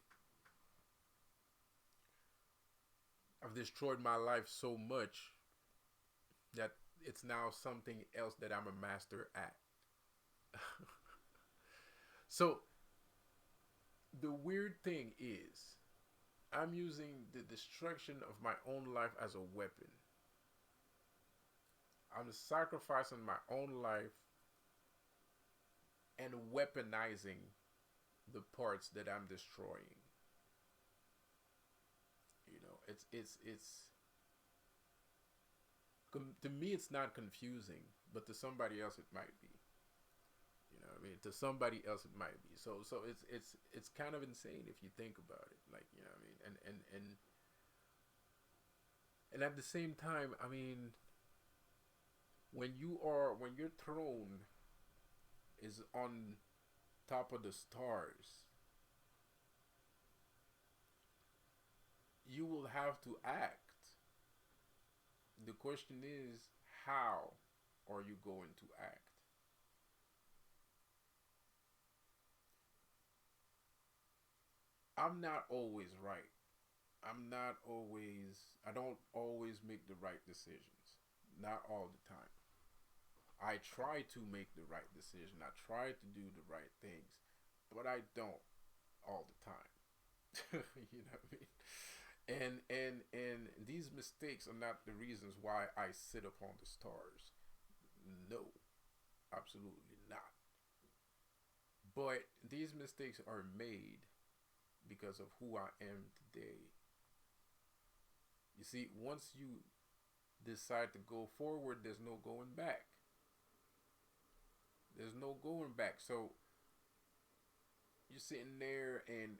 I've destroyed my life so much that it's now something else that I'm a master at. So the weird thing is, I'm using the destruction of my own life as a weapon. I'm sacrificing my own life and weaponizing the parts that I'm destroying. You know, it's to me it's not confusing, but to somebody else it might be. You know what I mean? To somebody else it might be. So it's kind of insane if you think about it. Like, you know what I mean? And at the same time, I mean, when your throne is on top of the stars, you will have to act. The question is, how are you going to act? I'm not always right. I don't always make the right decisions. Not all the time. I try to make the right decision. I try to do the right things, but I don't all the time. You know what I mean? And these mistakes are not the reasons why I sit upon the stars. No, absolutely not. But these mistakes are made because of who I am today. You see, once you decide to go forward, there's no going back. There's no going back. So you're sitting there and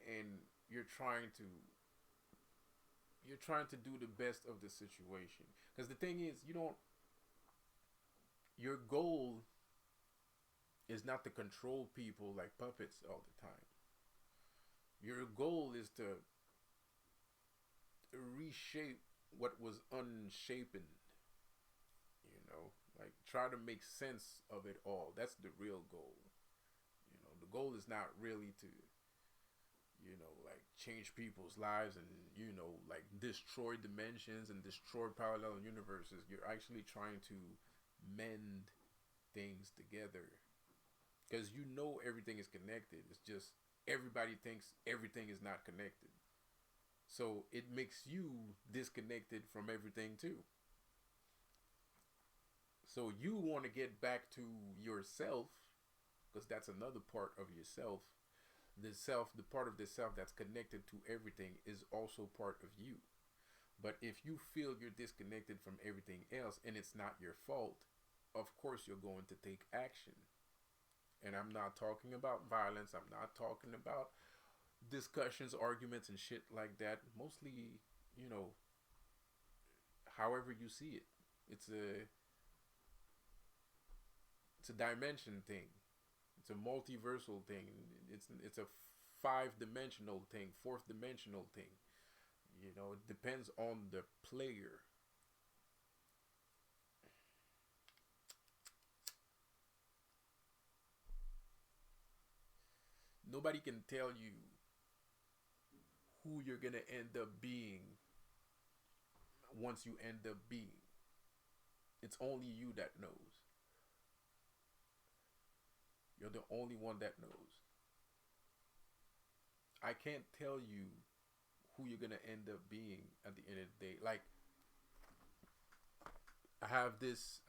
you're trying to you're trying to do the best of the situation. Because the thing is, you don't. Your goal is not to control people like puppets all the time. Your goal is to reshape what was unshapen. You know, like try to make sense of it all. That's the real goal. You know, the goal is not really to, you know, like change people's lives and, you know, like destroy dimensions and destroy parallel universes. You're actually trying to mend things together because you know everything is connected. It's just everybody thinks everything is not connected. So it makes you disconnected from everything too. So you want to get back to yourself because that's another part of yourself. The self, the part of the self that's connected to everything is also part of you. But if you feel you're disconnected from everything else and it's not your fault, of course you're going to take action. And I'm not talking about violence. I'm not talking about discussions, arguments, and shit like that. Mostly, you know, however you see it. It's a it's a dimension thing. It's a multiversal thing. It's a five dimensional thing, fourth dimensional thing. You know, it depends on the player. Nobody can tell you who you're gonna end up being once you end up being. It's only you that knows. You're the only one that knows. I can't tell you who you're gonna end up being at the end of the day. Like I have this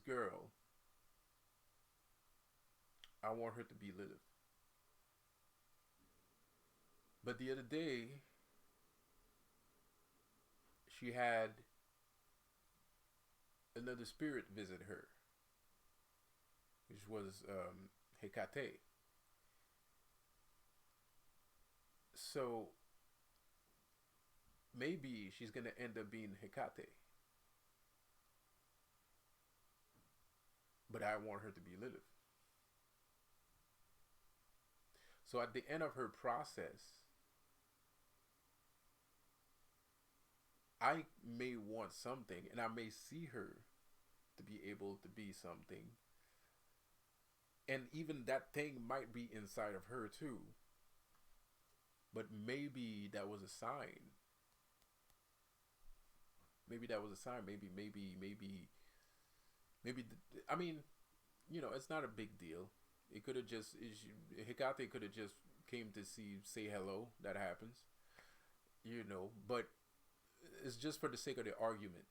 girl. I want her to be Lilith. But the other day she had another spirit visit her, which was Hecate. So maybe she's gonna end up being Hecate, but I want her to be Lilith. So at the end of her process, I may want something, and I may see her to be able to be something, and even that thing might be inside of her too. But maybe that was a sign maybe that was a sign. Maybe. I mean, it's not a big deal. It could have just Hecate could have just came to say hello. That happens, But it's just for the sake of the argument.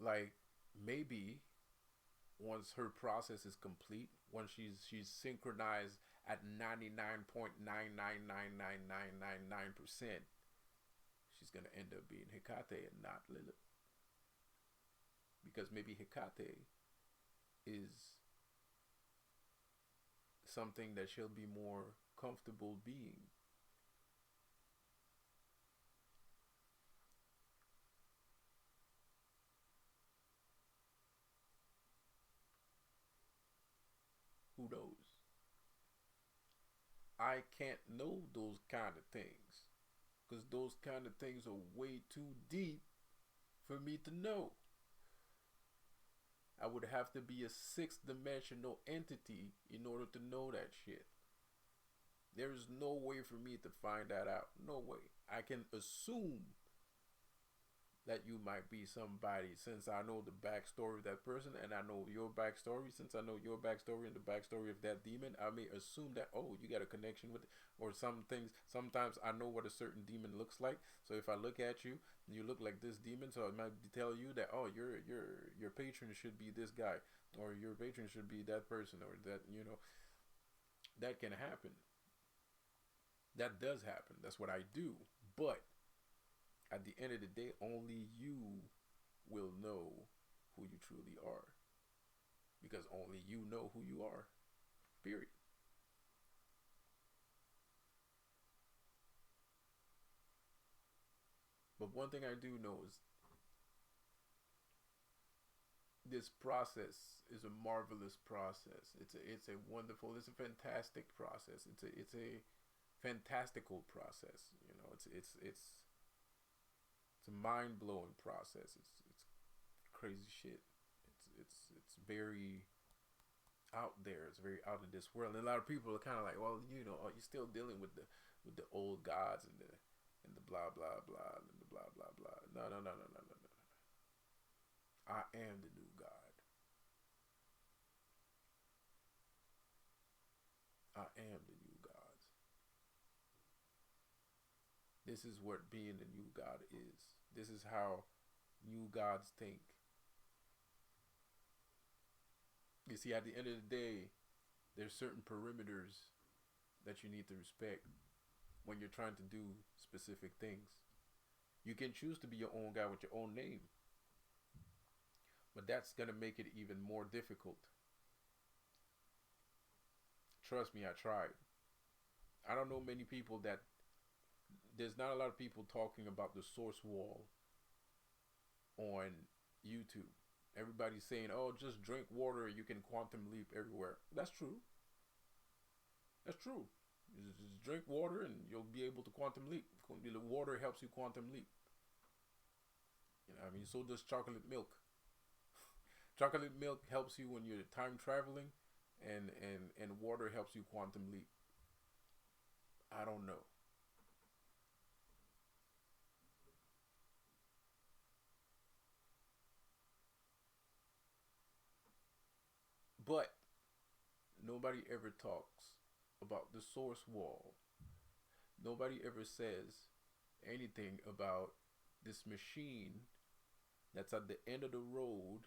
Like maybe once her process is complete, once she's synchronized at 99.9999999%, she's gonna end up being Hecate and not Lilith, because maybe Hecate is something that she'll be more comfortable being. Who knows? I can't know those kind of things because those kind of things are way too deep for me to know. I would have to be a sixth dimensional entity in order to know that shit. There is no way for me to find that out. No way. I can assume that you might be somebody since I know the backstory of that person and I know your backstory. Since I know your backstory and the backstory of that demon, I may assume that, oh, you got a connection with it. Or some things, sometimes I know what a certain demon looks like. So if I look at you and you look like this demon, so I might tell you that, oh, your patron should be this guy, or your patron should be that person, or that, that can happen. That does happen. That's what I do. But at the end of the day, only you will know who you truly are. Because only you know who you are. Period. But one thing I do know is this process is a marvelous process. It's a wonderful, it's a fantastic process. It's a fantastical process. It's a mind blowing process. It's crazy shit. It's very out there. It's very out of this world. And a lot of people are kind of like, well, are you still dealing with the old gods and the blah blah blah and the blah blah blah? No no no no no no no no. I am the new God. I am the new gods. This is what being the new God is. This is how new gods think. You see, at the end of the day, there's certain perimeters that you need to respect when you're trying to do specific things. You can choose to be your own guy with your own name, but that's going to make it even more difficult. Trust me, I tried. I don't know many people that there's not a lot of people talking about the source wall on YouTube. Everybody's saying, oh, just drink water, you can quantum leap everywhere. That's true. That's true. Just drink water and you'll be able to quantum leap. The water helps you quantum leap. I mean, so does chocolate milk. Chocolate milk helps you when you're time traveling, and water helps you quantum leap. I don't know. But nobody ever talks about the source wall. Nobody ever says anything about this machine that's at the end of the road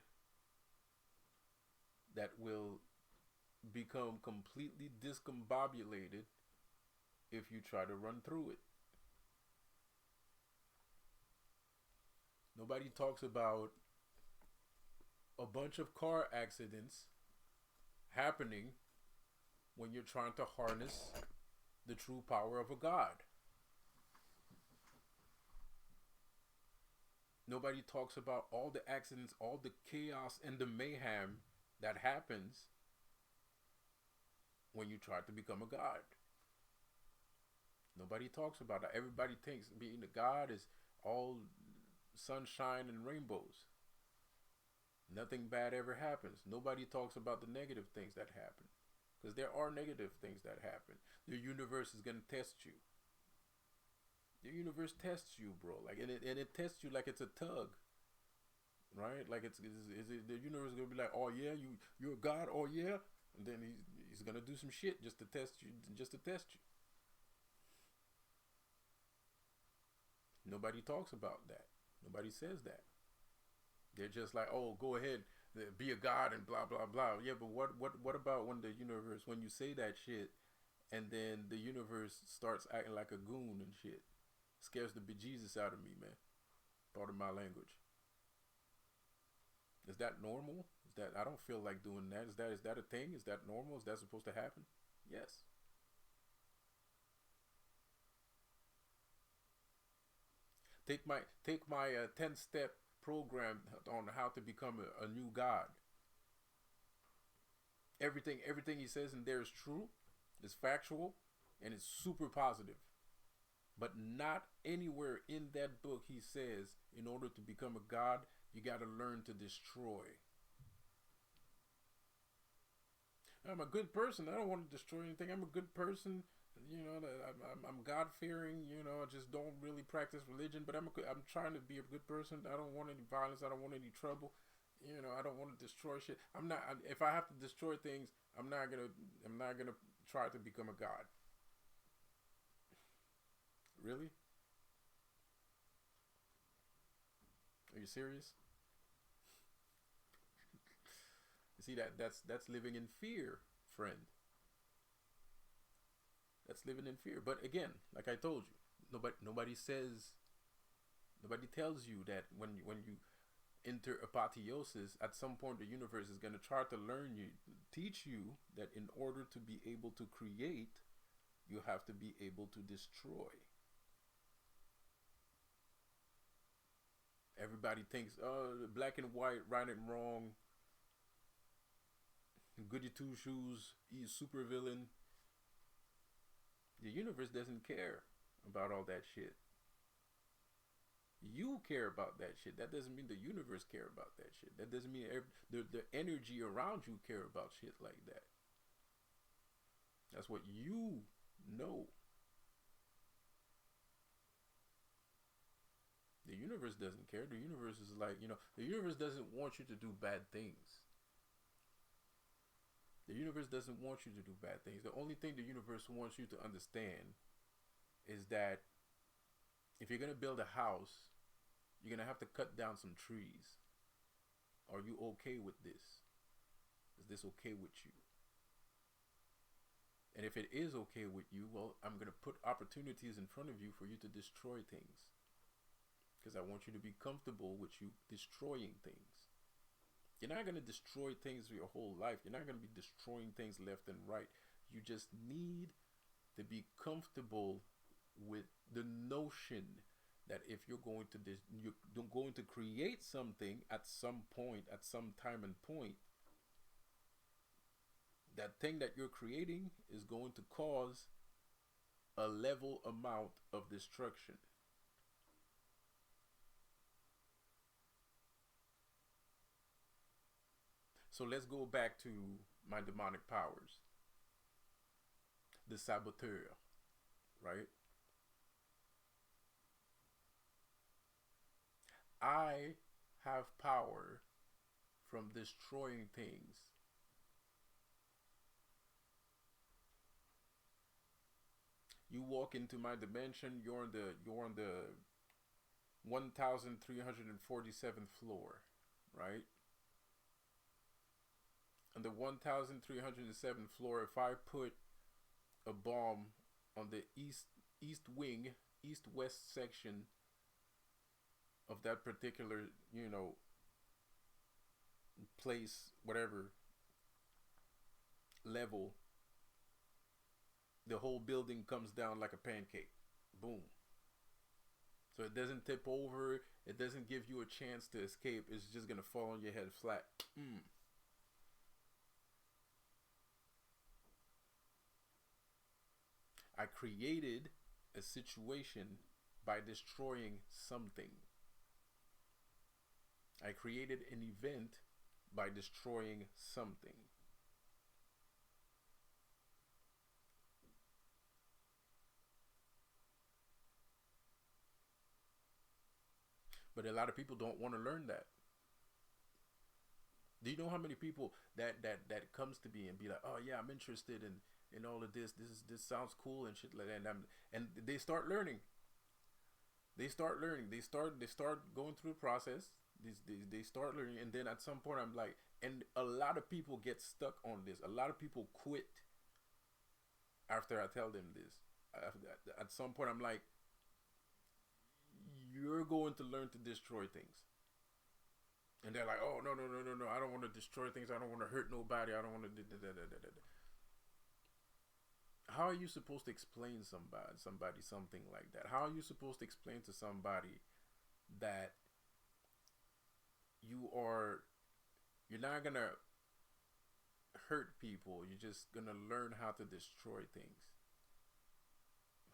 that will become completely discombobulated if you try to run through it. Nobody talks about a bunch of car accidents happening when you're trying to harness the true power of a god. Nobody talks about all the accidents, all the chaos and the mayhem that happens when you try to become a god. Nobody talks about that. Everybody thinks being a god is all sunshine and rainbows. Nothing bad ever happens. Nobody talks about the negative things that happen. Because there are negative things that happen. The universe is going to test you. The universe tests you, bro. And it tests you like it's a tug. right? Like is it the universe gonna be like, oh yeah, you're a god, oh yeah, and then he's gonna do some shit just to test you, just to test you. Nobody talks about that. Nobody says that. They're just like, oh, go ahead, be a god and blah blah blah. Yeah, but what about when the universe, when you say that shit, and then the universe starts acting like a goon and shit? Scares the bejesus out of me, man. Part of my language. Is that normal? Is that, I don't feel like doing that. Is that a thing? Is that normal? Is that supposed to happen? Yes. Take my 10 step program on how to become a new god. Everything he says in there is true, is factual, and it's super positive. But not anywhere in that book he says in order to become a god, you got to learn to destroy. I'm a good person. I don't want to destroy anything. I'm a good person. You know, I'm God fearing. You know, I just don't really practice religion. But I'm trying to be a good person. I don't want any violence. I don't want any trouble. You know, I don't want to destroy shit. I'm not. If I have to destroy things, I'm not gonna. I'm not gonna try to become a god. Really? Are you serious? You see that's living in fear, friend. That's living in fear. But again, like I told you, nobody tells you that when you enter apotheosis, at some point the universe is gonna try to teach you that in order to be able to create, you have to be able to destroy. Everybody thinks, oh, black and white, right and wrong, goody two shoes, he's super villain. The universe doesn't care about all that shit. You care about that shit. That doesn't mean the universe care about that shit. That doesn't mean the energy around you care about shit like that. That's what you know. The universe doesn't care. The universe is like, the universe doesn't want you to do bad things. The universe doesn't want you to do bad things. The only thing the universe wants you to understand is that if you're going to build a house, you're going to have to cut down some trees. Are you okay with this? Is this okay with you? And if it is okay with you, well, I'm going to put opportunities in front of you for you to destroy things. Because I want you to be comfortable with you destroying things. You're not going to destroy things your whole life. You're not going to be destroying things left and right. You just need to be comfortable with the notion that if you're going to create something at some point, at some time and point, that thing that you're creating is going to cause a level amount of destruction. So let's go back to my demonic powers. The saboteur, right? I have power from destroying things. You walk into my dimension, you're on the 1347th floor, right? On the 1307th floor, if I put a bomb on the east wing, east west section of that particular, place, whatever level, the whole building comes down like a pancake. Boom. So it doesn't tip over. It doesn't give you a chance to escape. It's just gonna fall on your head flat. I created a situation by destroying something. I created an event by destroying something. But a lot of people don't want to learn that. Do you know how many people that comes to me and be like, oh yeah, I'm interested in all of this. This sounds cool and shit like that. And they start learning. They start learning. They start going through the process. They start learning, and then at some point I'm like, and a lot of people get stuck on this. A lot of people quit after I tell them this. At some point I'm like, you're going to learn to destroy things. And they're like, oh, no, no, no, no, no. I don't want to destroy things. I don't want to hurt nobody. I don't want to. How are you supposed to explain somebody something like that? How are you supposed to explain to somebody that you're not gonna hurt people? You're just gonna learn how to destroy things.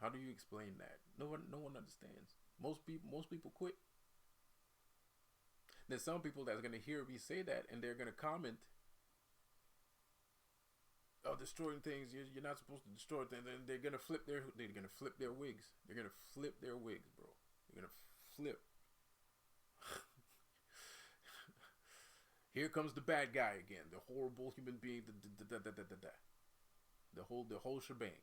How do you explain that? No one understands. Most people quit. There's some people that's gonna hear me say that and they're gonna comment, "Oh, destroying things. You're not supposed to destroy things." And they're gonna flip their wigs. They're gonna flip their wigs, bro. They're gonna flip. Here comes the bad guy again, the horrible human being, the whole shebang.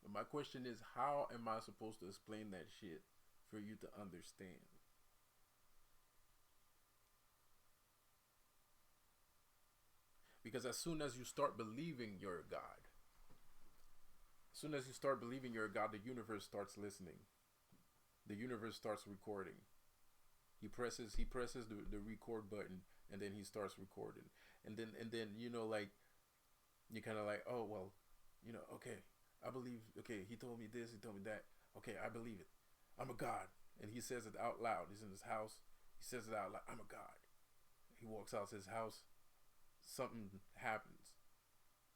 But my question is, how am I supposed to explain that shit for you to understand? Because as soon as you start believing you're a God, as soon as you start believing you're a God, the universe starts listening. The universe starts recording. He presses the record button, and then he starts recording. And then like, you kind of like, oh well, okay, I believe. Okay, he told me this, he told me that. Okay, I believe it. I'm a God. And he says it out loud. He's in his house. He says it out loud. I'm a God. He walks out his house. Something happens.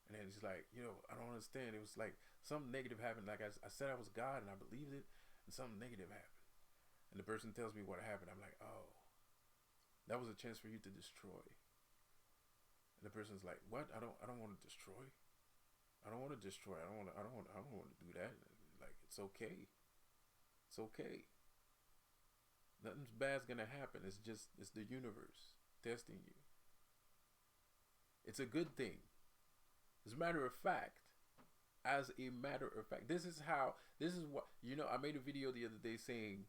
And then he's like, I don't understand. It was like something negative happened. Like I said I was God and I believed it. And something negative happened. And the person tells me what happened. I'm like, oh, that was a chance for you to destroy. And the person's like, what? I don't want to destroy. I don't want to destroy. I don't want to do that. Like, it's okay. It's okay. Nothing bad's gonna happen. It's the universe testing you. It's a good thing. As a matter of fact, this is what, I made a video the other day saying,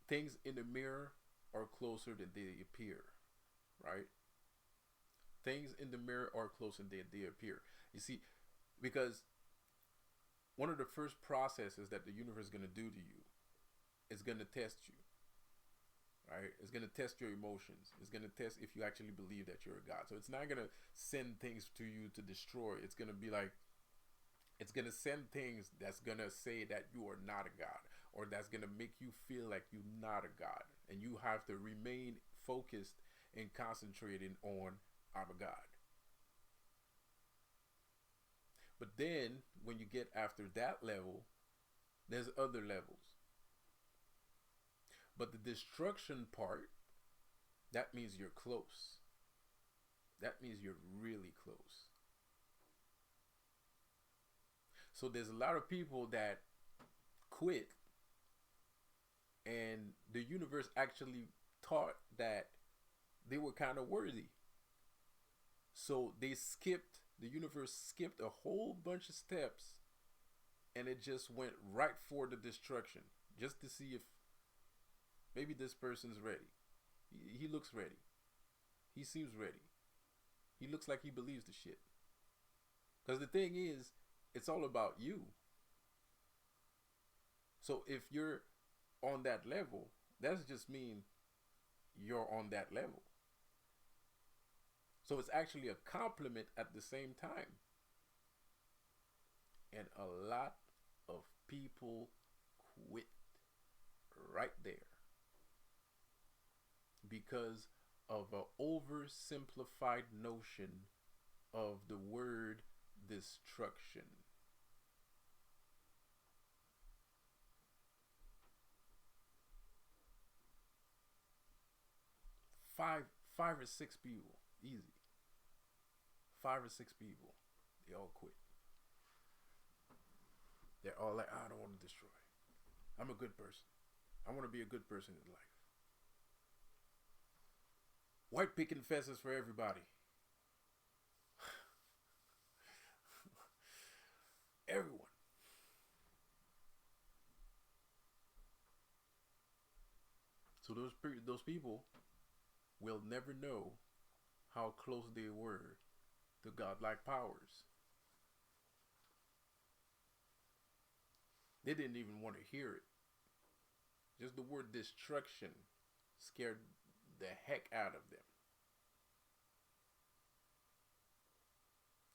things in the mirror are closer than they appear, right? Things in the mirror are closer than they appear. You see, because one of the first processes that the universe is going to do to you is going to test you, right? It's going to test your emotions. It's going to test if you actually believe that you're a God. So it's not going to send things to you to destroy. It's going to be like, it's going to send things that's going to say that you are not a God, or that's going to make you feel like you're not a God. And you have to remain focused and concentrating on, I'm a God. But then when you get after that level, there's other levels. But the destruction part, that means you're close. That means you're really close. So there's a lot of people that quit, and the universe actually thought that they were kind of worthy. So the universe skipped a whole bunch of steps, and it just went right for the destruction, just to see if maybe this person's ready. He looks ready. He seems ready. He looks like he believes the shit. Because the thing is, it's all about you. So if you're on that level, that just means you're on that level. So it's actually a compliment at the same time. And a lot of people quit right there because of an oversimplified notion of the word destruction. Five or six people, easy. 5 or 6 people, they all quit. They're all like, I don't want to destroy. I'm a good person. I want to be a good person in life. White picking fences for everybody. Everyone. So those people will never know how close they were to godlike powers. They didn't even want to hear it. Just the word destruction scared the heck out of them.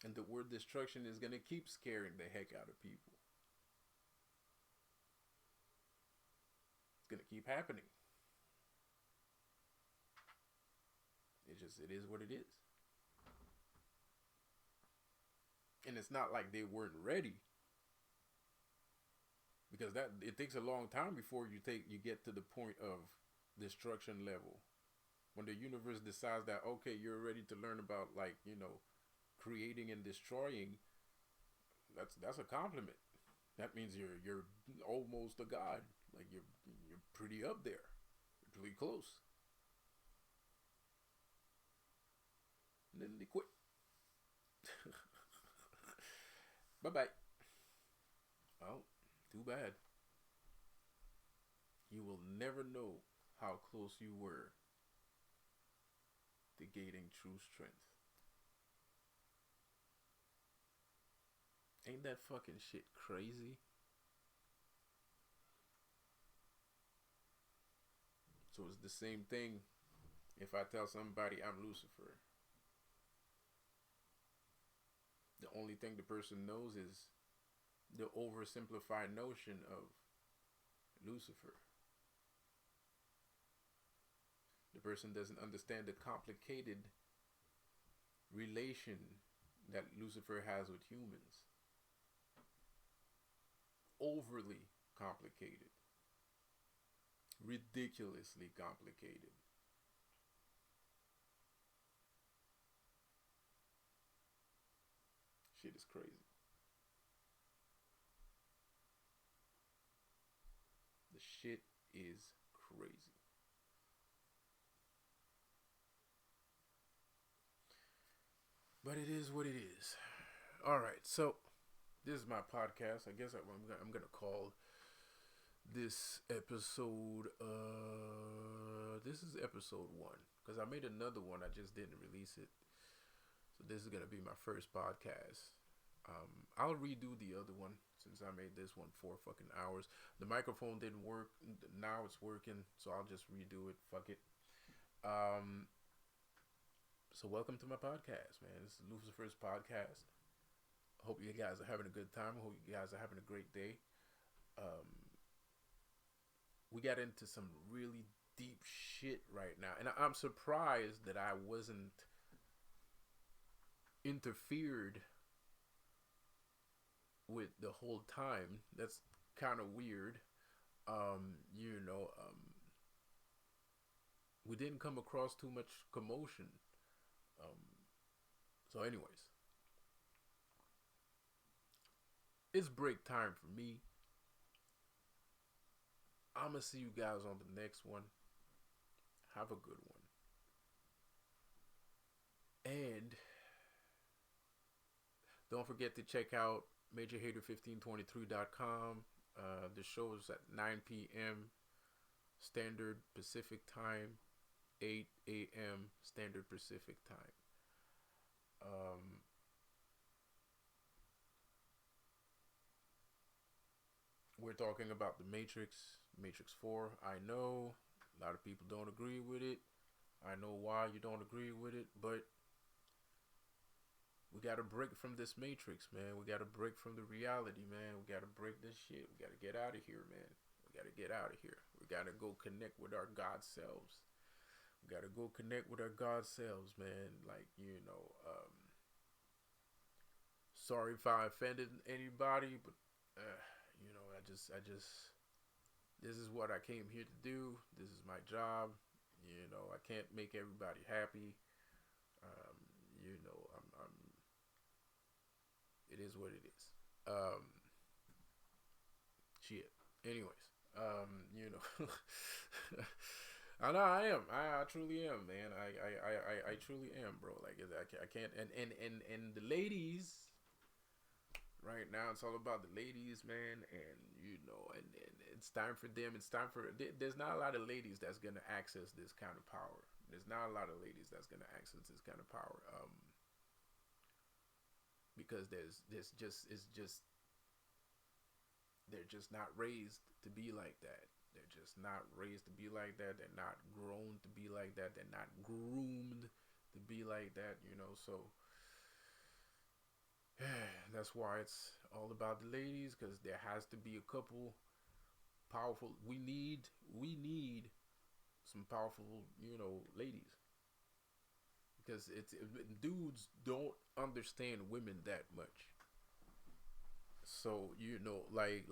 And the word destruction is going to keep scaring the heck out of people. It's going to keep happening. It is what it is. And it's not like they weren't ready. Because it takes a long time before you get to the point of destruction level. When the universe decides that, okay, you're ready to learn about, like, creating and destroying, that's a compliment. That means you're almost a god. Like you're pretty up there. You're pretty close. And then they quit. Bye-bye. Oh, too bad. You will never know how close you were to gaining true strength. Ain't that fucking shit crazy? So it's the same thing if I tell somebody I'm Lucifer. The only thing the person knows is the oversimplified notion of Lucifer. The person doesn't understand the complicated relation that Lucifer has with humans. Overly complicated. Ridiculously complicated. Shit is crazy. The shit is crazy. But it is what it is. All right, so this is my podcast. I guess I'm gonna call this episode. This is episode 1 because I made another one. I just didn't release it. So this is gonna be my first podcast. I'll redo the other one since I made this one 4 fucking hours. The microphone didn't work. Now it's working, so I'll just redo it. Fuck it. So welcome to my podcast, man. This is Lucifer's podcast. Hope you guys are having a good time. Hope you guys are having a great day. We got into some really deep shit right now, and I'm surprised that I wasn't interfered with the whole time. That's kind of weird. We didn't come across too much commotion. So anyways, it's break time for me. I'm gonna see you guys on the next one. Have a good one. And don't forget to check out MajorHater1523.com. The show is at 9 p.m. Standard Pacific Time, 8 a.m. Standard Pacific Time. We're talking about the Matrix 4. I know a lot of people don't agree with it. I know why you don't agree with it, but we got to break from this Matrix, man. We got to break from the reality, man. We got to break this shit. We got to get out of here, man. We got to get out of here. We got to go connect with our God selves. We got to go connect with our God selves, man. Like, sorry if I offended anybody, but, I just, this is what I came here to do. This is my job. I can't make everybody happy. It is what it is. Shit. Anyways, you know, I know I am. I truly am, man. I truly am, bro. Like I can't. And the ladies right now, it's all about the ladies, man. And you know, and it's time for them. It's time for. There's not a lot of ladies that's gonna access this kind of power. There's not a lot of ladies that's gonna access this kind of power. Because there's just it's just they're just not raised to be like that. They're just not raised to be like that. They're not grown to be like that. They're not groomed to be like that, you know. So that's why it's all about the ladies, because there has to be a couple powerful. We need some powerful, you know, ladies, because dudes don't understand women that much. So you know, like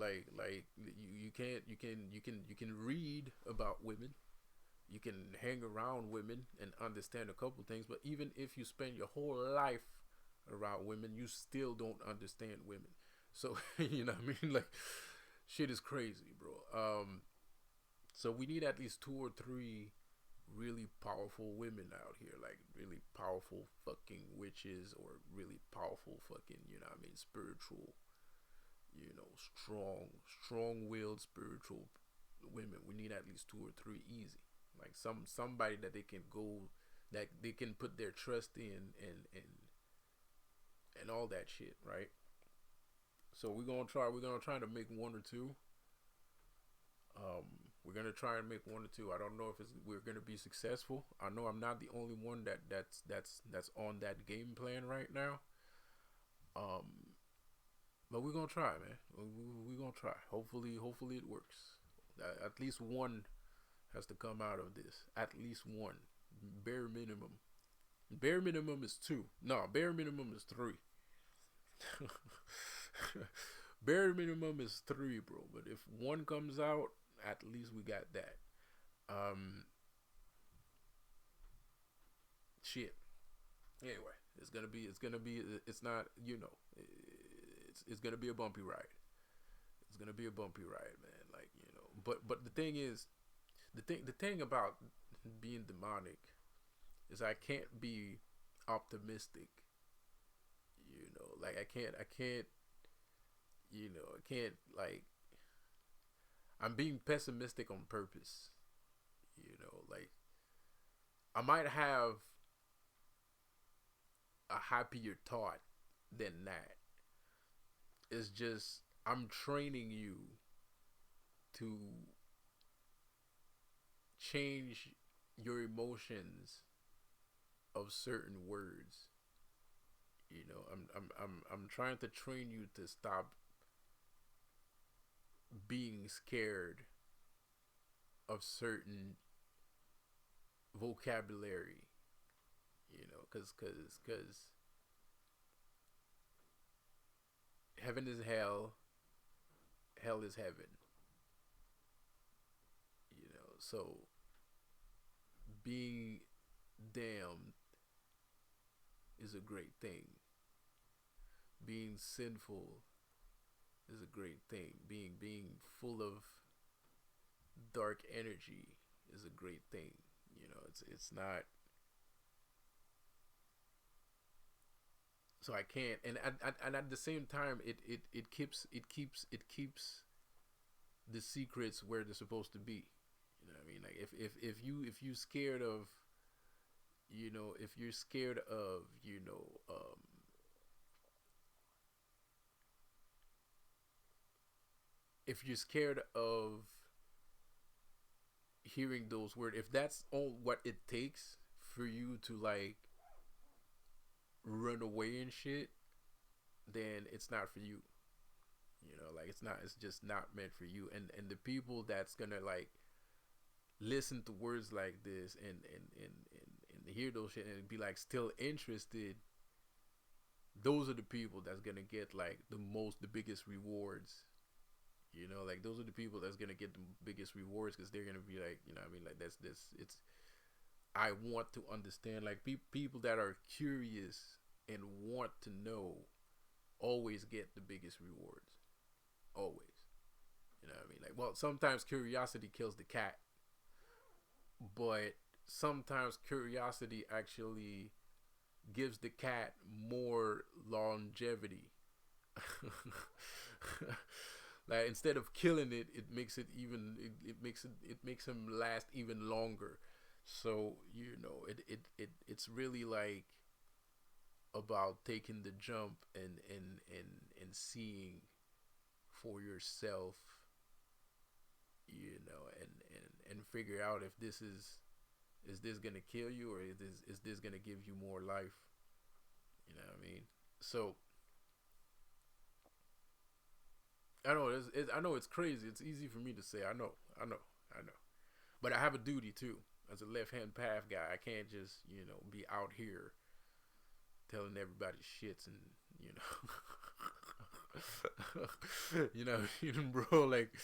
you can read about women, you can hang around women and understand a couple things, but even if you spend your whole life around women, you still don't understand women. So you know what I mean? Like, shit is crazy, bro. So we need at least two or three really powerful women out here, like really powerful fucking witches, or really powerful fucking, you know what I mean, spiritual, you know, strong-willed spiritual women. We need at least two or three easy, like somebody that they can go, that they can put their trust in, and all that shit, right? So we're gonna try to make one or two. um we're gonna try and make one or two. I don't know if we're gonna be successful. I know I'm not the only one that's on that game plan right now. um But we're gonna try, man. We're gonna try. Hopefully it works. At least one has to come out of this. At least one. Bare minimum. Bare minimum is two. No, bare minimum is three. Bare minimum is three, bro. But if one comes out, at least we got that. Um, shit. Anyway, it's not, you know, it's gonna be a bumpy ride. It's gonna be a bumpy ride, man. Like, you know, but the thing is, the thing about being demonic is I can't be optimistic. You know, like I can't, you know, I can't, like, I'm being pessimistic on purpose. You know, like, I might have a happier thought than that. It's just I'm training you to change your emotions of certain words. You know, I'm trying to train you to stop being scared of certain vocabulary. You know, cause heaven is hell, hell is heaven. You know, so being damned is a great thing. Being sinful is a great thing. Being full of dark energy is a great thing. You know, it's not. So I can't, and at the same time, it keeps the secrets where they're supposed to be. You know what I mean? Like, if you scared of, you know, if you're scared of, you know, if you're scared of hearing those words, if that's all what it takes for you to, like, run away and shit, then it's not for you. You know, like, it's not. It's just not meant for you. And the people that's gonna, like, listen to words like this, and hear those shit and be, like, still interested, those are the people that's gonna get, like, the biggest rewards. You know, like, those are the people that's gonna get the biggest rewards, because they're gonna be like, you know what I mean, like, that's this. It's I want to understand, like, people that are curious and want to know always get the biggest rewards, always. You know what I mean? Like, well, sometimes curiosity kills the cat, but sometimes curiosity actually gives the cat more longevity. Like instead of killing it, it makes it even it makes him last even longer. So you know it's really like about taking the jump and seeing for yourself, you know, and figure out if is this gonna kill you or is this gonna give you more life? You know what I mean? So I know I know it's crazy. It's easy for me to say. I know. But I have a duty too. As a left hand path guy, I can't just be out here telling everybody shits and you know, bro. Like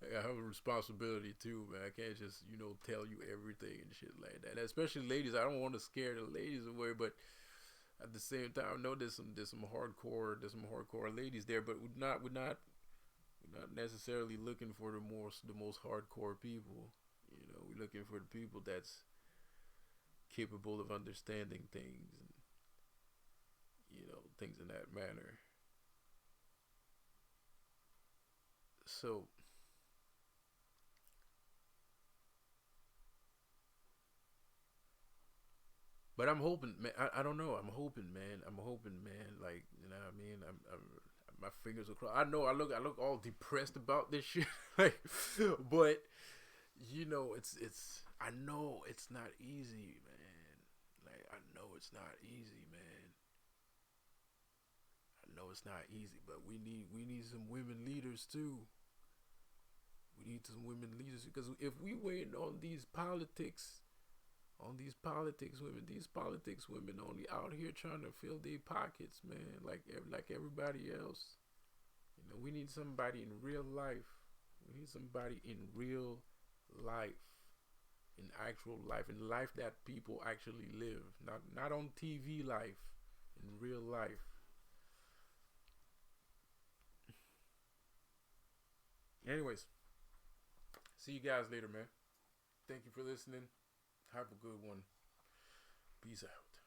I have a responsibility too, man. I can't just tell you everything and shit like that. Especially ladies. I don't want to scare the ladies away, but at the same time, I know there's some hardcore ladies there, but we're not necessarily looking for the most hardcore people. You know, we're looking for the people that's capable of understanding things and things in that manner. So, but I'm hoping, man. I don't know. I'm hoping, man. Like you know, what I mean, my fingers are crossed. I know. I look all depressed about this shit. Like, but it's. I know it's not easy, man. Like I know it's not easy, man. I know it's not easy, but we need some women leaders too. We need some women leaders because if we wait on these politics women only out here trying to fill their pockets, man, like everybody else. You know, we need somebody in real life. We need somebody in real life, in actual life, in life that people actually live, not on TV life, in real life. Anyways, see you guys later, man. Thank you for listening. Have a good one. Peace out.